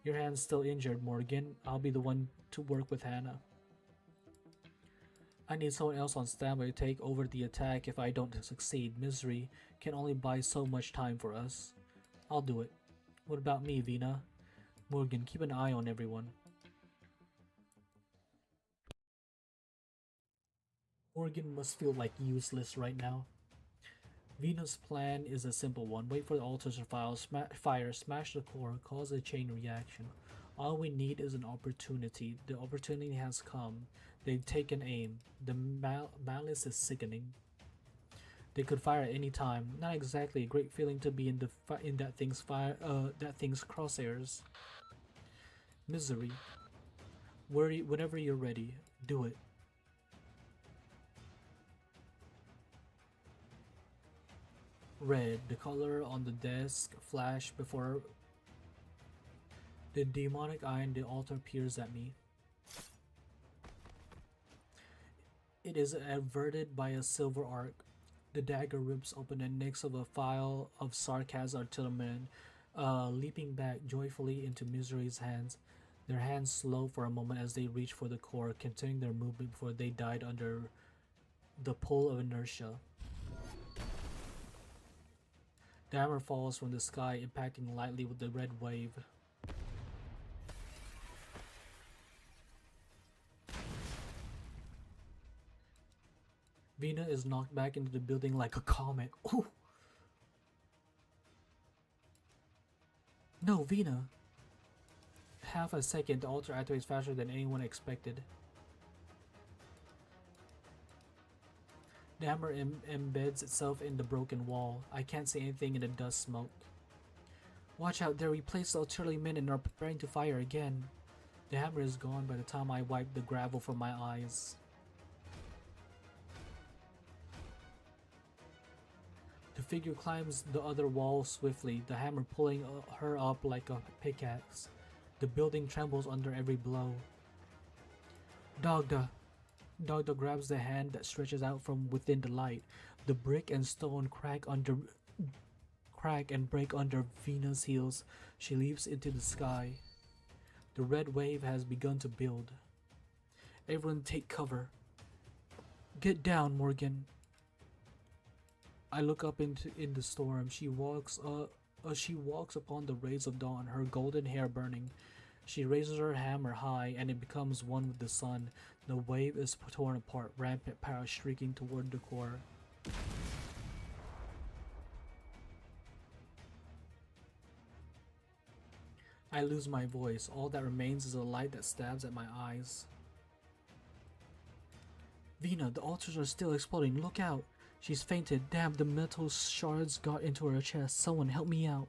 Your hand's still injured, Morgan. I'll be the one to work with Hannah. I need someone else on standby to take over the attack if I don't succeed. Misery can only buy so much time for us. I'll do it. What about me, Vina? Morgan, keep an eye on everyone. Morgan must feel like useless right now. Vina's plan is a simple one. Wait for the altars to fire, smash the core, cause a chain reaction. All we need is an opportunity. The opportunity has come. They've taken aim. The malice is sickening. They could fire at any time. Not exactly a great feeling to be in that thing's crosshairs. Misery. Whenever you're ready, do it. Red. The color on the desk flashed before the demonic eye in the altar peers at me. It is averted by a silver arc. The dagger rips open and nicks of a file of Sarkaz artillerymen, leaping back joyfully into Misery's hands. Their hands slow for a moment as they reach for the core, continuing their movement before they died under the pull of inertia. The hammer falls from the sky, impacting lightly with the red wave. Vina is knocked back into the building like a comet. Ooh. No, Vina. Half a second, the altar activates faster than anyone expected. The hammer embeds itself in the broken wall. I can't see anything in the dust smoke. Watch out, they replaced the artillerymen and are preparing to fire again. The hammer is gone by the time I wipe the gravel from my eyes. The figure climbs the other wall swiftly, the hammer pulling her up like a pickaxe. The building trembles under every blow. Dogda. Dogda grabs the hand that stretches out from within the light. The brick and stone crack and break under Vina's heels. She leaps into the sky. The red wave has begun to build. Everyone take cover. Get down, Morgan. I look up in the storm. She walks upon the rays of dawn, her golden hair burning. She raises her hammer high, and it becomes one with the sun. The wave is torn apart, rampant power streaking toward the core. I lose my voice. All that remains is a light that stabs at my eyes. Vina, the altars are still exploding. Look out! She's fainted. Damn, the metal shards got into her chest. Someone help me out.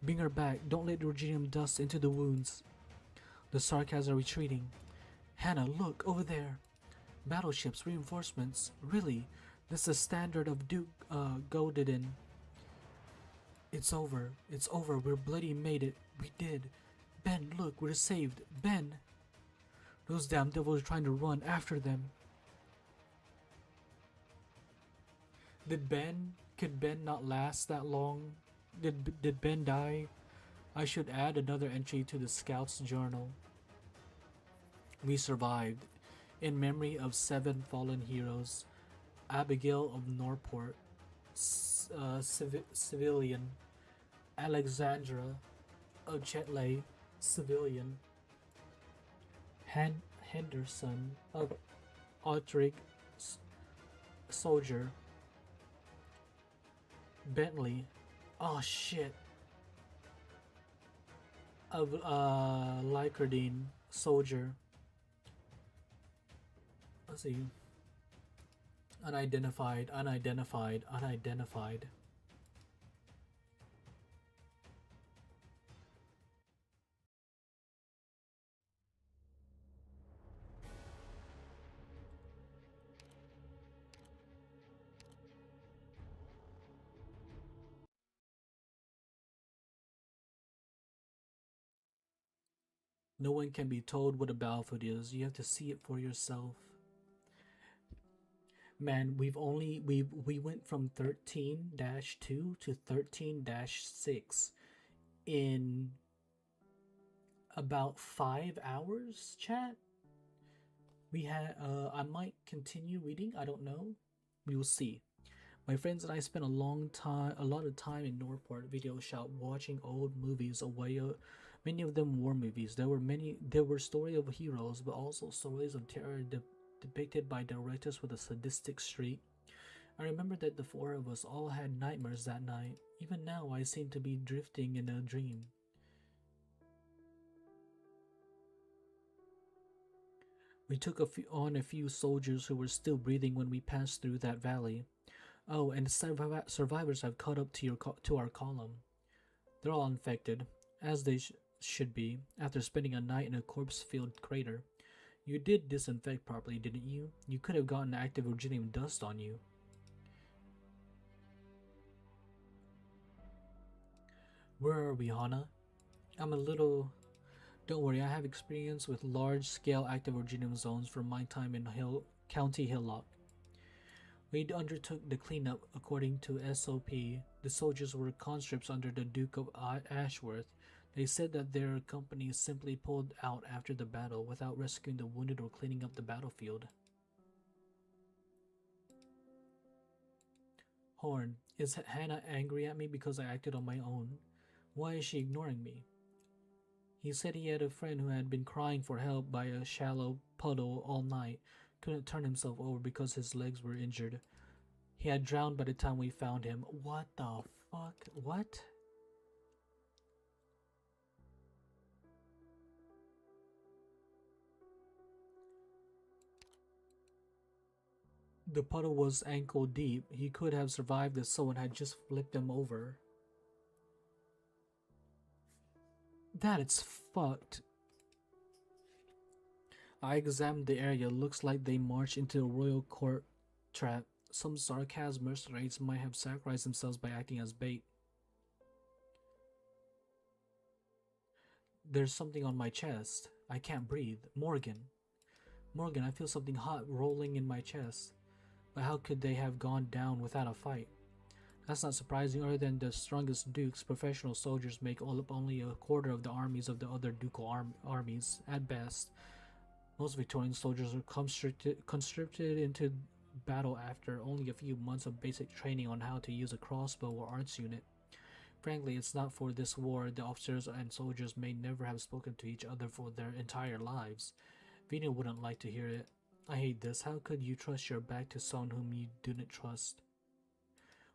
Bring her back. Don't let the rugidium dust into the wounds. The Sarkaz are retreating. Hannah, look, over there. Battleships, reinforcements. Really? This is the standard of Duke Godidin. It's over. It's over. We're bloody made it. We did. Ben, look, we're saved. Ben! Those damn devils are trying to run after them. Could Ben not last that long? Did Ben die? I should add another entry to the Scout's journal. We survived. In memory of 7 fallen heroes. Abigail of Norport. Civilian. Alexandra Ochetle, civilian. Henderson of Autrich, soldier. Bentley, oh shit, of Lycardine, soldier. Let's see. Unidentified, unidentified, unidentified. No one can be told what a battlefield is. You have to see it for yourself. Man, we went from 13-2 to 13-6 in about 5 hours, chat. We had I might continue reading, I don't know. We will see. My friends and I spent a lot of time in Northport Video Shop watching old movies away. Many of them war movies. There were stories of heroes, but also stories of terror depicted by directors with a sadistic streak. I remember that the four of us all had nightmares that night. Even now, I seem to be drifting in a dream. We took on a few soldiers who were still breathing when we passed through that valley. Oh, and survivors have caught up to our column. They're all infected, as they should be, after spending a night in a corpse-filled crater. You did disinfect properly, didn't you? You could have gotten active Virginium dust on you. Where are we, Hana? I'm a little... Don't worry, I have experience with large-scale active Virginium zones from my time in County Hillock. We undertook the cleanup according to SOP. The soldiers were conscripts under the Duke of Ashworth. They said that their company simply pulled out after the battle without rescuing the wounded or cleaning up the battlefield. Horn, is Hannah angry at me because I acted on my own? Why is she ignoring me? He said he had a friend who had been crying for help by a shallow puddle all night. Couldn't turn himself over because his legs were injured. He had drowned by the time we found him. What the fuck? What? The puddle was ankle deep. He could have survived if someone had just flipped him over. That is fucked. I examined the area. Looks like they marched into a royal court trap. Some sarcasm mercenaries might have sacrificed themselves by acting as bait. There's something on my chest. I can't breathe. Morgan, I feel something hot rolling in my chest. But how could they have gone down without a fight? That's not surprising. Other than the strongest dukes, professional soldiers make up only a quarter of the armies of the other ducal armies, at best. Most Victorian soldiers are conscripted into battle after only a few months of basic training on how to use a crossbow or arts unit. Frankly, it's not for this war. The officers and soldiers may never have spoken to each other for their entire lives. Vina wouldn't like to hear it. I hate this. How could you trust your back to someone whom you didn't trust?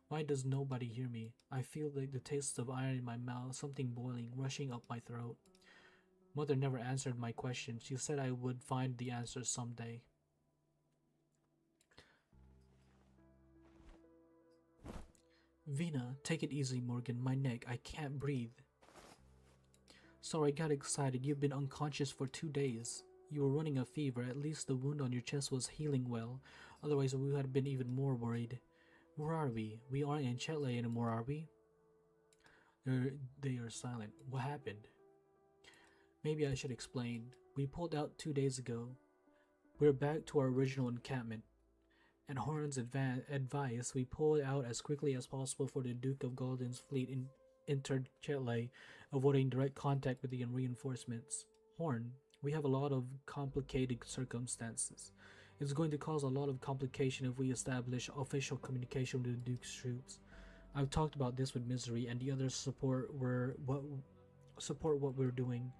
Why does nobody hear me? I feel like the taste of iron in my mouth, something boiling, rushing up my throat. Mother never answered my question. She said I would find the answer someday. Vina, take it easy, Morgan. My neck. I can't breathe. Sorry, I got excited. You've been unconscious for 2 days. You were running a fever. At least the wound on your chest was healing well. Otherwise, we would have been even more worried. Where are we? We aren't in Chetle anymore, are we? They are silent. What happened? Maybe I should explain. We pulled out 2 days ago. We're back to our original encampment. At Horn's advice, we pulled out as quickly as possible for the Duke of Golden's fleet entered Chetle, avoiding direct contact with the reinforcements. Horn, we have a lot of complicated circumstances. It's going to cause a lot of complication if we establish official communication with the Duke's troops. I've talked about this with Misery and the others support what we're doing.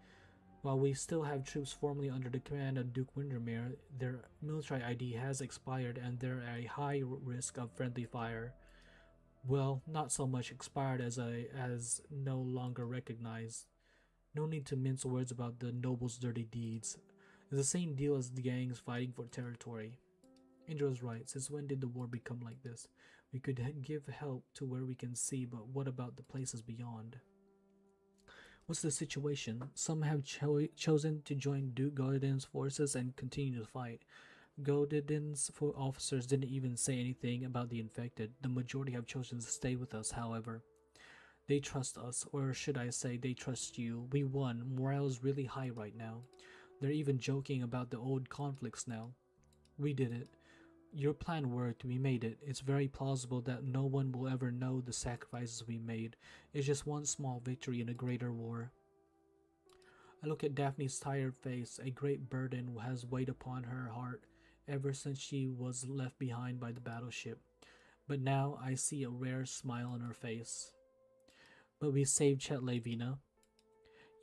While we still have troops formally under the command of Duke Windermere, their military ID has expired and they're at a high risk of friendly fire. Well, not so much expired as no longer recognized. No need to mince words about the nobles' dirty deeds. It's the same deal as the gangs fighting for territory. Indra's right. Since when did the war become like this? We could give help to where we can see, but what about the places beyond? What's the situation? Some have chosen to join Duke Godin's forces and continue to fight. Godin's officers didn't even say anything about the infected. The majority have chosen to stay with us, however. They trust us, or should I say, they trust you. We won. Morale is really high right now. They're even joking about the old conflicts now. We did it. Your plan worked. We made it. It's very plausible that no one will ever know the sacrifices we made. It's just one small victory in a greater war. I look at Daphne's tired face. A great burden has weighed upon her heart ever since she was left behind by the battleship. But now I see a rare smile on her face. But we saved Chetley, Vina.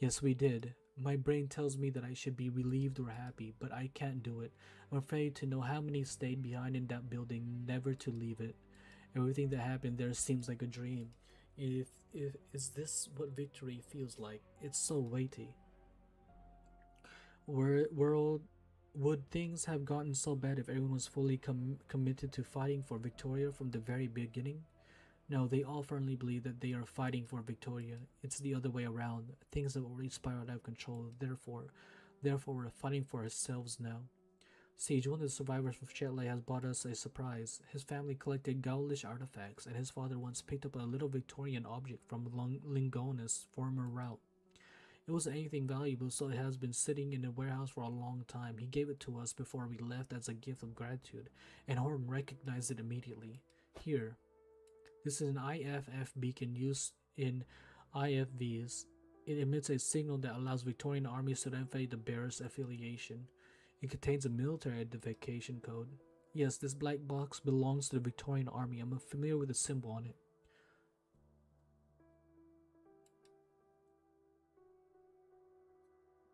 Yes, we did. My brain tells me that I should be relieved or happy, but I can't do it. I'm afraid to know how many stayed behind in that building, never to leave it. Everything that happened there seems like a dream. Is this what victory feels like? It's so weighty. Would things have gotten so bad if everyone was fully committed to fighting for Victoria from the very beginning? No, they all firmly believe that they are fighting for Victoria. It's the other way around. Things have already spiraled out of control. Therefore, we're fighting for ourselves now. Siege, one of the survivors from Chetley has brought us a surprise. His family collected Gaulish artifacts, and his father once picked up a little Victorian object from Lingona's former route. It wasn't anything valuable, so it has been sitting in a warehouse for a long time. He gave it to us before we left as a gift of gratitude, and Horn recognized it immediately. Here. This is an IFF beacon used in IFVs. It emits a signal that allows Victorian armies to identify the bearer's affiliation. It contains a military identification code. Yes, this black box belongs to the Victorian army. I'm familiar with the symbol on it.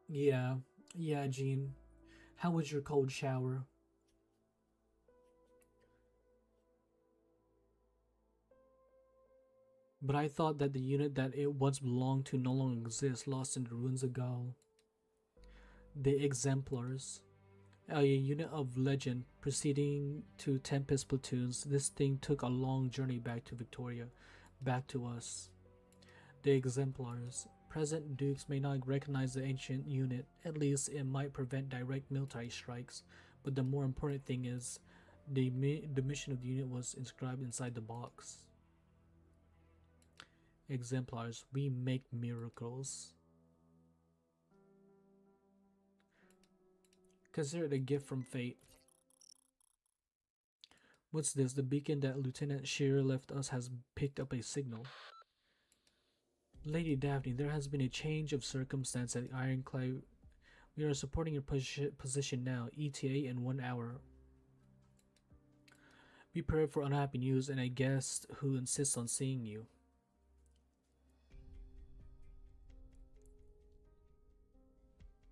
Yeah, Jean. How was your cold shower? But I thought that the unit that it once belonged to no longer exists, lost in the ruins of Gaul. The Exemplars. A unit of legend preceding to Tempest platoons, this thing took a long journey back to Victoria, back to us. The Exemplars. Present dukes may not recognize the ancient unit, at least it might prevent direct military strikes, but the more important thing is, the mission of the unit was inscribed inside the box. Exemplars, we make miracles. Consider it a gift from fate. What's this? The beacon that Lieutenant Shearer left us has picked up a signal. Lady Daphne, there has been a change of circumstance at Ironclad. We are supporting your position now. ETA in 1 hour. Be prepared for unhappy news and a guest who insists on seeing you.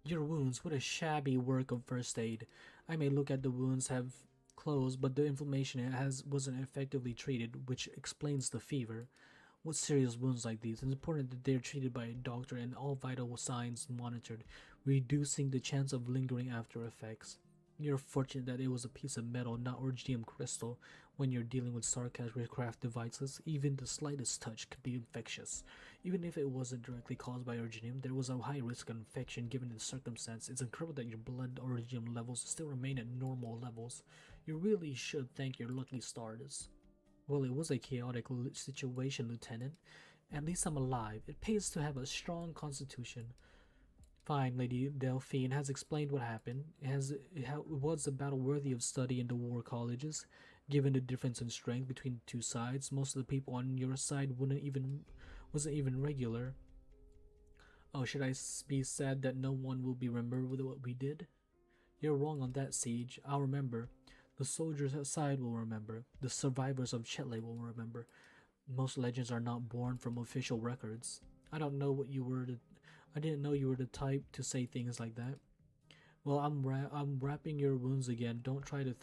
Your wounds, what a shabby work of first aid. I may look at the wounds have closed, but the inflammation wasn't effectively treated, which explains the fever. With serious wounds like these, it's important that they are treated by a doctor and all vital signs monitored, reducing the chance of lingering after effects. You're fortunate that it was a piece of metal, not orgenium crystal. When you're dealing with sarcastic craft devices, even the slightest touch could be infectious. Even if it wasn't directly caused by orgenium, there was a high risk of infection given the circumstance. It's incredible that your blood orgenium levels still remain at normal levels. You really should thank your lucky stars. Well, it was a chaotic situation, Lieutenant. At least I'm alive. It pays to have a strong constitution. Fine, Lady Delphine has explained what happened. It was a battle worthy of study in the war colleges. Given the difference in strength between the two sides, most of the people on your side wasn't even regular. Oh, should I be sad that no one will be remembered with what we did? You're wrong on that, Siege. I'll remember. The soldiers outside will remember. The survivors of Chetley will remember. Most legends are not born from official records. I don't know what you were. I didn't know you were the type to say things like that. Well, I'm wrapping your wounds again. Don't try to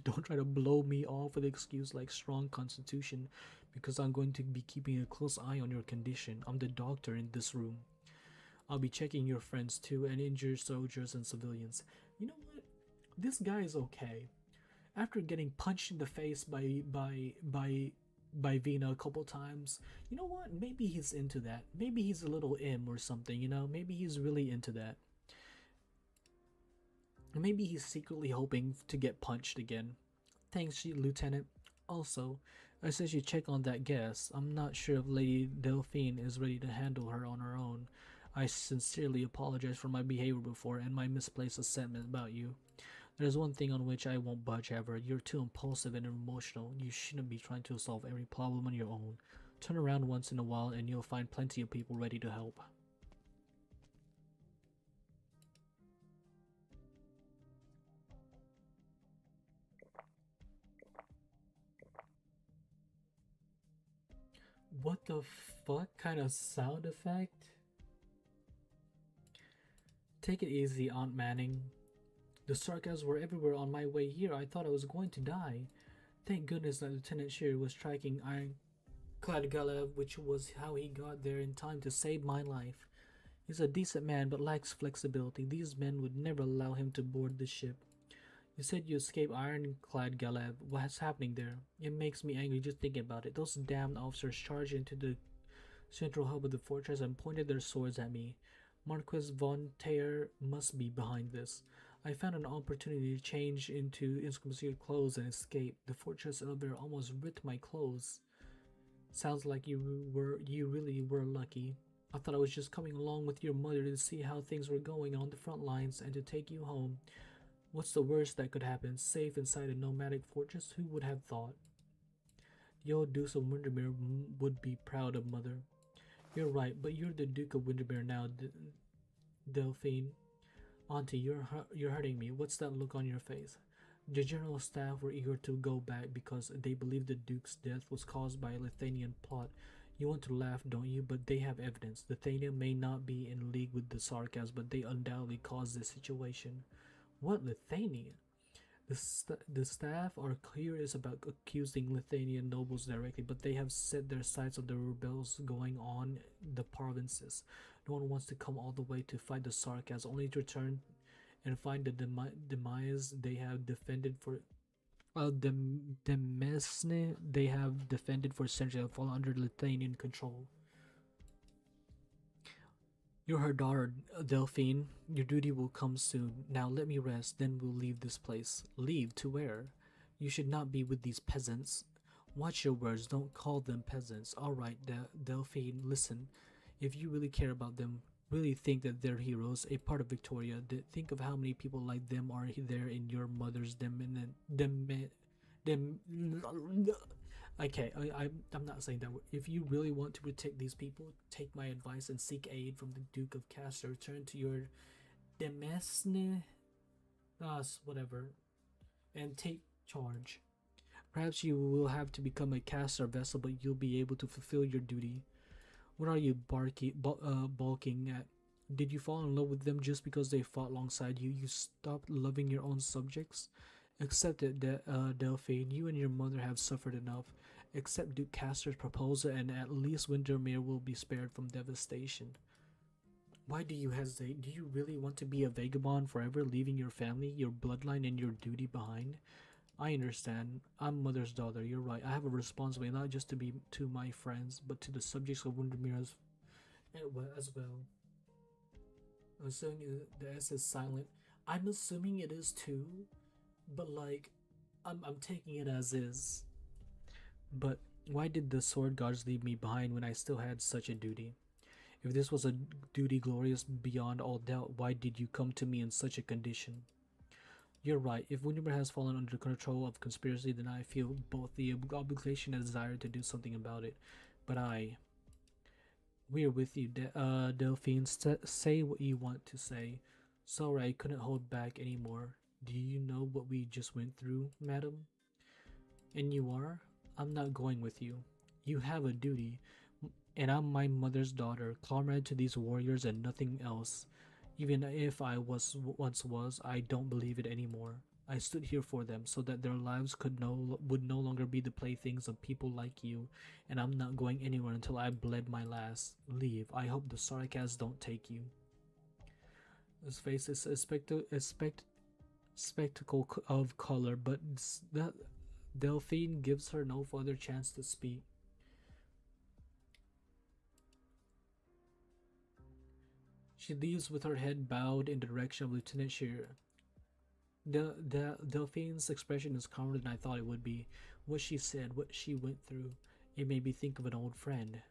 don't try to blow me off with an excuse like strong constitution, because I'm going to be keeping a close eye on your condition. I'm the doctor in this room. I'll be checking your friends too, and injured soldiers and civilians. You know what? This guy is okay. After getting punched in the face by Vina a couple times, you know what? Maybe he's into that. Maybe he's a little im or something, you know? Maybe he's really into that. Maybe he's secretly hoping to get punched again. Thanks, Lieutenant. Also, I said you check on that guest. I'm not sure if Lady Delphine is ready to handle her on her own. I sincerely apologize for my behavior before and my misplaced assessment about you. There's one thing on which I won't budge ever. You're too impulsive and emotional. You shouldn't be trying to solve every problem on your own. Turn around once in a while and you'll find plenty of people ready to help. What the fuck kind of sound effect? Take it easy, Aunt Manning. The sarcasms were everywhere on my way here. I thought I was going to die. Thank goodness that Lieutenant Shear was striking Ironclad Galev, which was how he got there in time to save my life. He's a decent man but lacks flexibility. These men would never allow him to board the ship. You said you escaped Ironclad Galev. What's happening there? It makes me angry just thinking about it. Those damned officers charged into the central hub of the fortress and pointed their swords at me. Marquis von Teyer must be behind this. I found an opportunity to change into inconspicuous clothes and escape. The fortress elevator almost ripped my clothes. Sounds like you really were lucky. I thought I was just coming along with your mother to see how things were going on the front lines and to take you home. What's the worst that could happen? Safe inside a nomadic fortress? Who would have thought? The old Duke of Windermere would be proud of Mother. You're right, but you're the Duke of Windermere now, Delphine. Auntie, you're hurting me. What's that look on your face? The general staff were eager to go back because they believed the Duke's death was caused by a Lithanian plot. You want to laugh, don't you? But they have evidence. Lithania may not be in league with the Sarkas, but they undoubtedly caused this situation. What Lithania? The staff are curious about accusing Lithanian nobles directly, but they have set their sights on the rebels going on in the provinces. No one wants to come all the way to fight the Sarkas, only to return and find the demise they have defended for. The Demesne they have defended for centuries have fallen under Lithanian control. You're her daughter, Delphine. Your duty will come soon. Now let me rest, then we'll leave this place. Leave? To where? You should not be with these peasants. Watch your words, don't call them peasants. Alright, Delphine, listen. If you really care about them, really think that they're heroes, a part of Victoria, think of how many people like them are there in your mother's Okay, I'm not saying that. If you really want to protect these people, take my advice and seek aid from the Duke of Castor. Return to your Demesne, whatever, and take charge. Perhaps you will have to become a Castor vessel, but you'll be able to fulfill your duty. What are you balking at? Did you fall in love with them just because they fought alongside you? You stopped loving your own subjects? Accept it, Delphine. You and your mother have suffered enough. Accept Duke Castor's proposal, and at least Windermere will be spared from devastation. Why do you hesitate? Do you really want to be a vagabond forever, leaving your family, your bloodline, and your duty behind? I understand. I'm Mother's daughter. You're right. I have a responsibility not just to my friends, but to the subjects of Windermere as well. I'm assuming the S is silent. I'm assuming it is too. But like, I'm taking it as is. But why did the sword gods leave me behind when I still had such a duty? If this was a duty glorious beyond all doubt, why did you come to me in such a condition? You're right. If Windermere has fallen under control of conspiracy, then I feel both the obligation and desire to do something about it. But we're with you, Delphine. Say what you want to say. Sorry, I couldn't hold back anymore. Do you know what we just went through, madam? And you are? I'm not going with you. You have a duty, and I'm my mother's daughter, comrade to these warriors and nothing else. Even if I once was, I don't believe it anymore. I stood here for them so that their lives would no longer be the playthings of people like you, and I'm not going anywhere until I bled my last. Leave. I hope the Sarkas don't take you. His face is a spectacle of color, but that Delphine gives her no further chance to speak. She leaves with her head bowed in the direction of Lieutenant Shearer. Delphine's expression is calmer than I thought it would be. What she said, what she went through, it made me think of an old friend.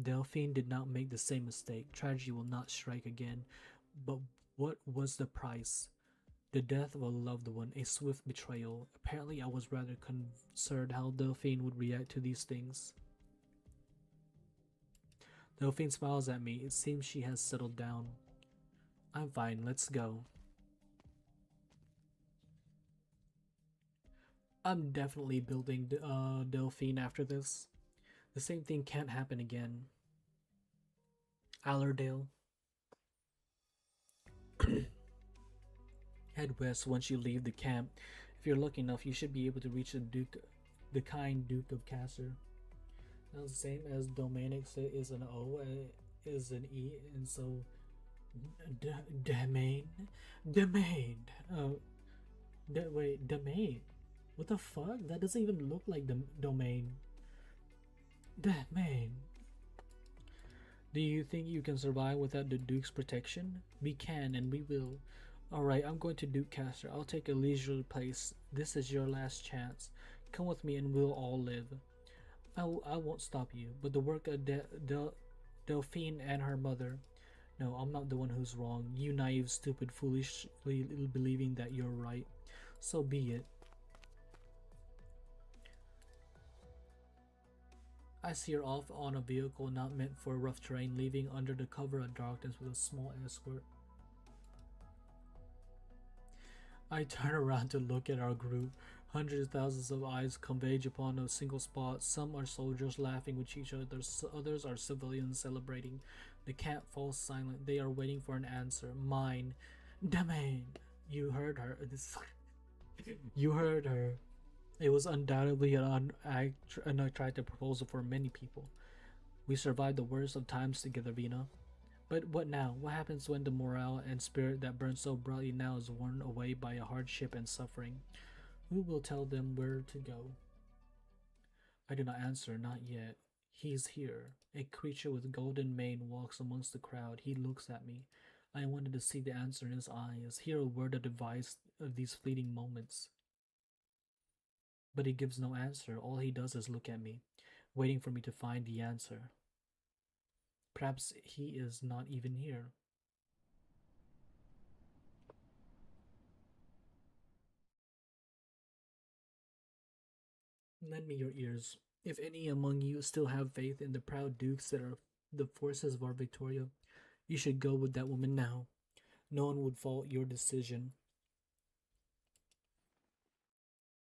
Delphine did not make the same mistake. Tragedy will not strike again. But what was the price? The death of a loved one, a swift betrayal. Apparently, I was rather concerned how Delphine would react to these things. Delphine smiles at me. It seems she has settled down. I'm fine, let's go. I'm definitely building Delphine after this. The same thing can't happen again. Allerdale. Head west once you leave the camp. If you're lucky enough, you should be able to reach the kind Duke of Casser. Now, the same as Domanic is an O, is an E, and so domain. Wait, domain. What the fuck? That doesn't even look like the domain. Domain. Do you think you can survive without the Duke's protection? We can, and we will. Alright, I'm going to Duke Castor. I'll take a leisurely pace. This is your last chance. Come with me and we'll all live. I won't stop you, but the work of Delphine and her mother. No, I'm not the one who's wrong. You naive, stupid, foolishly believing that you're right. So be it. I steer off on a vehicle not meant for rough terrain, leaving under the cover of darkness with a small escort. I turn around to look at our group. Hundreds of thousands of eyes converge upon a single spot. Some are soldiers laughing with each other, others are civilians celebrating. The camp falls silent. They are waiting for an answer. Mine. Domain. You heard her. You heard her. It was undoubtedly an unattractive proposal for many people. We survived the worst of times together, Vina. But what now? What happens when the morale and spirit that burns so brightly now is worn away by hardship and suffering? Who will tell them where to go? I do not answer, not yet. He's here. A creature with golden mane walks amongst the crowd. He looks at me. I wanted to see the answer in his eyes, hear a word of advice of these fleeting moments. But he gives no answer. All he does is look at me, waiting for me to find the answer. Perhaps he is not even here. Lend me your ears. If any among you still have faith in the proud dukes that are the forces of our Victoria, you should go with that woman now. No one would fault your decision.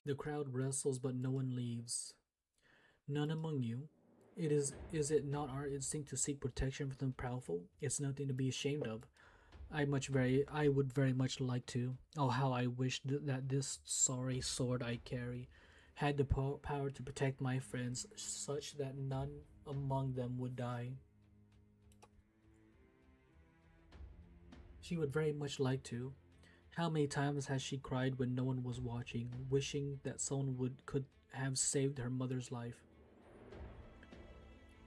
The crowd wrestles, but no one leaves. None among you. Is it not our instinct to seek protection from the powerful? It's nothing to be ashamed of. I would very much like to. Oh, how I wish that this sorry sword I carry had the power to protect my friends, such that none among them would die. She would very much like to. How many times has she cried when no one was watching, wishing that someone could have saved her mother's life?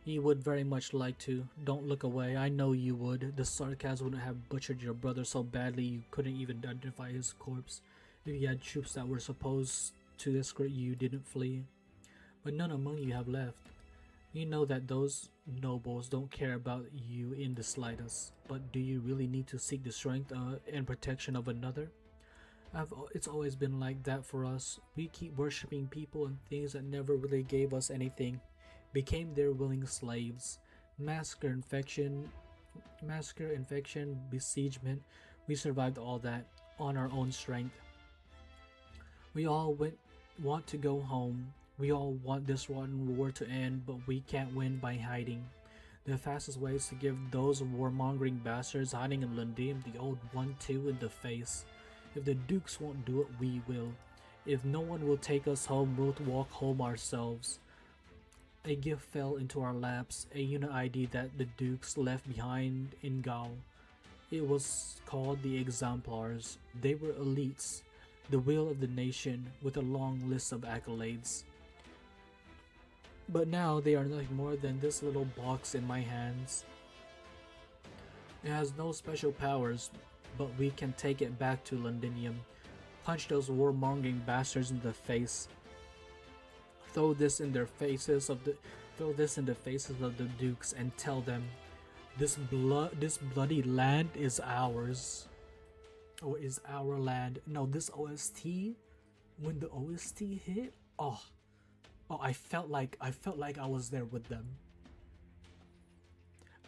You would very much like to. Don't look away. I know you would. The Sarkas wouldn't have butchered your brother so badly you couldn't even identify his corpse. If you had troops that were supposed to escort you, didn't flee. But none among you have left. You know that those nobles don't care about you in the slightest. But do you really need to seek the strength and protection of another? It's always been like that for us. We keep worshipping people and things that never really gave us anything. Became their willing slaves. Massacre, infection, besiegement. We survived all that on our own strength. We all want to go home. We all want this rotten war to end, but we can't win by hiding. The fastest way is to give those warmongering bastards hiding in Londinium the old 1-2 in the face. If the Dukes won't do it, we will. If no one will take us home, we'll walk home ourselves. A gift fell into our laps, a unit ID that the Dukes left behind in Gao. It was called the Exemplars. They were elites, the will of the nation, with a long list of accolades. But now they are nothing more than this little box in my hands. It has no special powers, but we can take it back to Londinium, punch those warmongering bastards in the face, throw this in the faces of the Dukes, and tell them, this bloody land is ours, or is our land. No, this OST, when the OST hit, oh, I felt like I was there with them.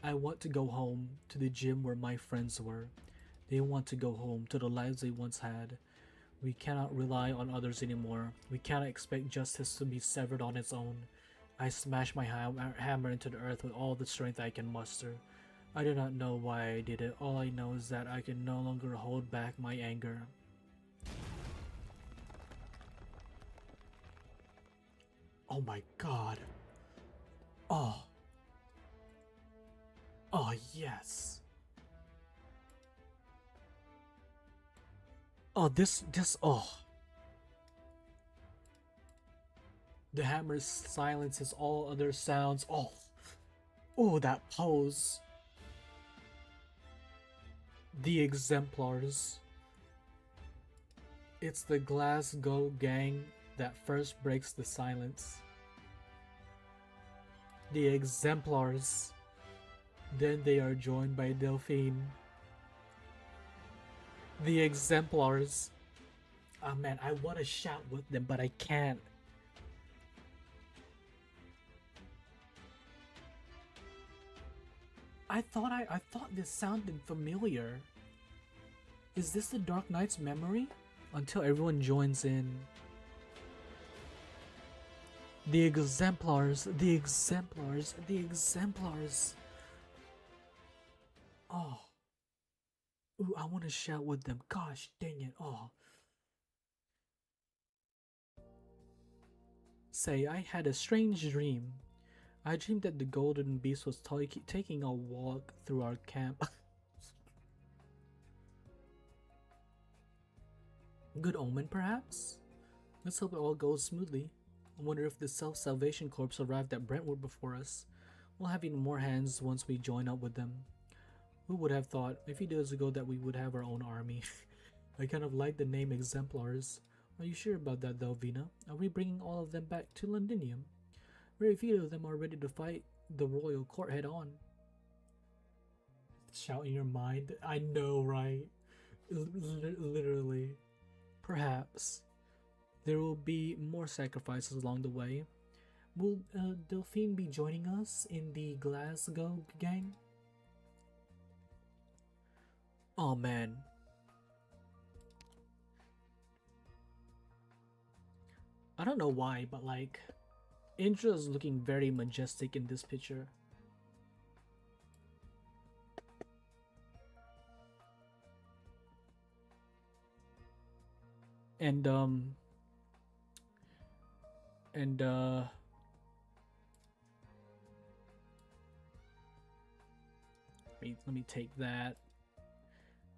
I want to go home to the gym where my friends were. They want to go home to the lives they once had. We cannot rely on others anymore. We cannot expect justice to be severed on its own. I smashed my hammer into the earth with all the strength I can muster. I do not know why I did it. All I know is that I can no longer hold back my anger. Oh my god. Oh. Oh yes. Oh, this, oh. The hammer silences all other sounds. Oh. Oh, that pose. The Exemplars. It's the Glasgow gang that first breaks the silence. The Exemplars. Then they are joined by Delphine. The Exemplars. Oh man, I want to shout with them, but I can't. I thought this sounded familiar. Is this the Dark Knight's memory? Until everyone joins in. The Exemplars, the Exemplars, the Exemplars. Oh. Ooh, I want to shout with them. Gosh, dang it. Oh. Say, I had a strange dream. I dreamed that the golden beast was taking a walk through our camp. Good omen, perhaps? Let's hope it all goes smoothly. I wonder if the Self-Salvation Corps arrived at Brentwood before us. We'll have even more hands once we join up with them. Who would have thought a few days ago that we would have our own army? I kind of like the name Exemplars. Are you sure about that though, Vina? Are we bringing all of them back to Londinium? Very few of them are ready to fight the royal court head on. Shout in your mind. I know, right? Literally. Perhaps. There will be more sacrifices along the way. Will Delphine be joining us in the Glasgow gang? Oh man. I don't know why, but like, Indra is looking very majestic in this picture. And let me take that.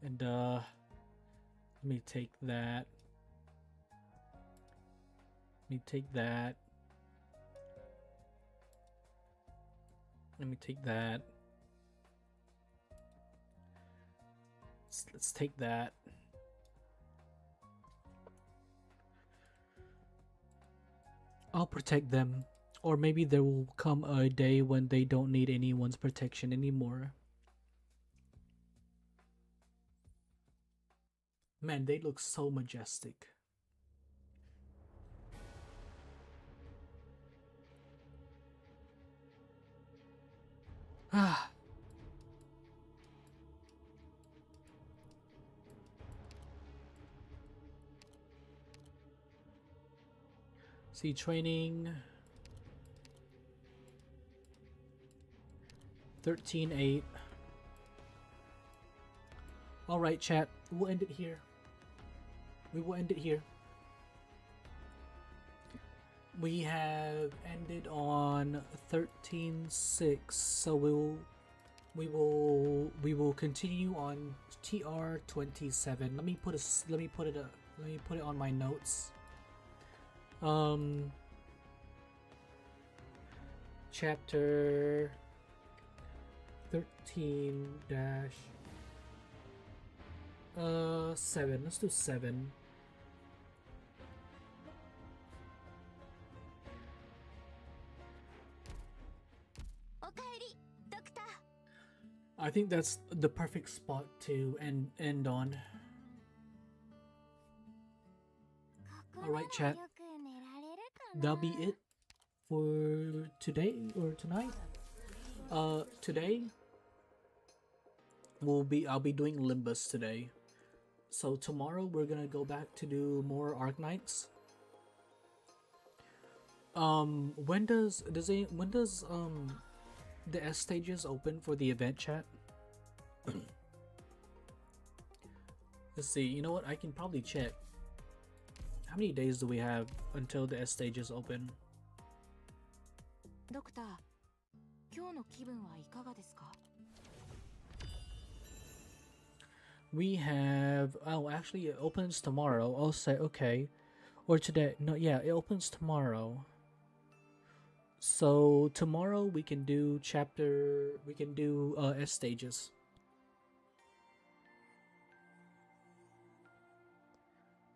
And let me take that. Let me take that. Let me take that. Let's take that. I'll protect them. Or maybe there will come a day when they don't need anyone's protection anymore. Man, they look so majestic. Ah. See, training 13-8. Alright, chat, we'll end it here. We will end it here. We have ended on 13-6, so we will continue on TR27. Let me put it on my notes. Chapter 13-7. Let's do 7. I think that's the perfect spot to end on. Alright, chat. That'll be it for today or tonight. Today I'll be doing Limbus today. So tomorrow we're gonna go back to do more ARKNIGHTS. When does the S stages open for the event, chat? Let's see, you know what, I can probably check. How many days do we have until the S stages open? Doctor, 今日の気分はいかがですか? We have, oh, actually it opens tomorrow. I'll say, okay. Or today, no, yeah, it opens tomorrow. So tomorrow we can do S stages.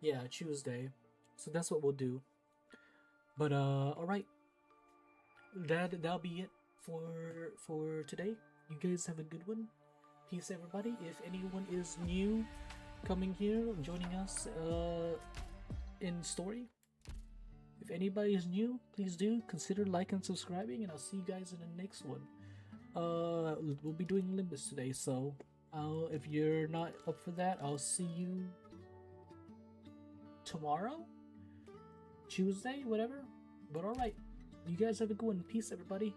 Yeah, Tuesday. So that's what we'll do. But alright. That'll be it for today. You guys have a good one. Peace, everybody. If anyone is new coming here, joining us in story, if anybody is new, please do consider like and subscribing, and I'll see you guys in the next one. We'll be doing Limbus today, so if you're not up for that, I'll see you tomorrow, Tuesday, whatever. But alright, you guys have a good one. Peace, everybody.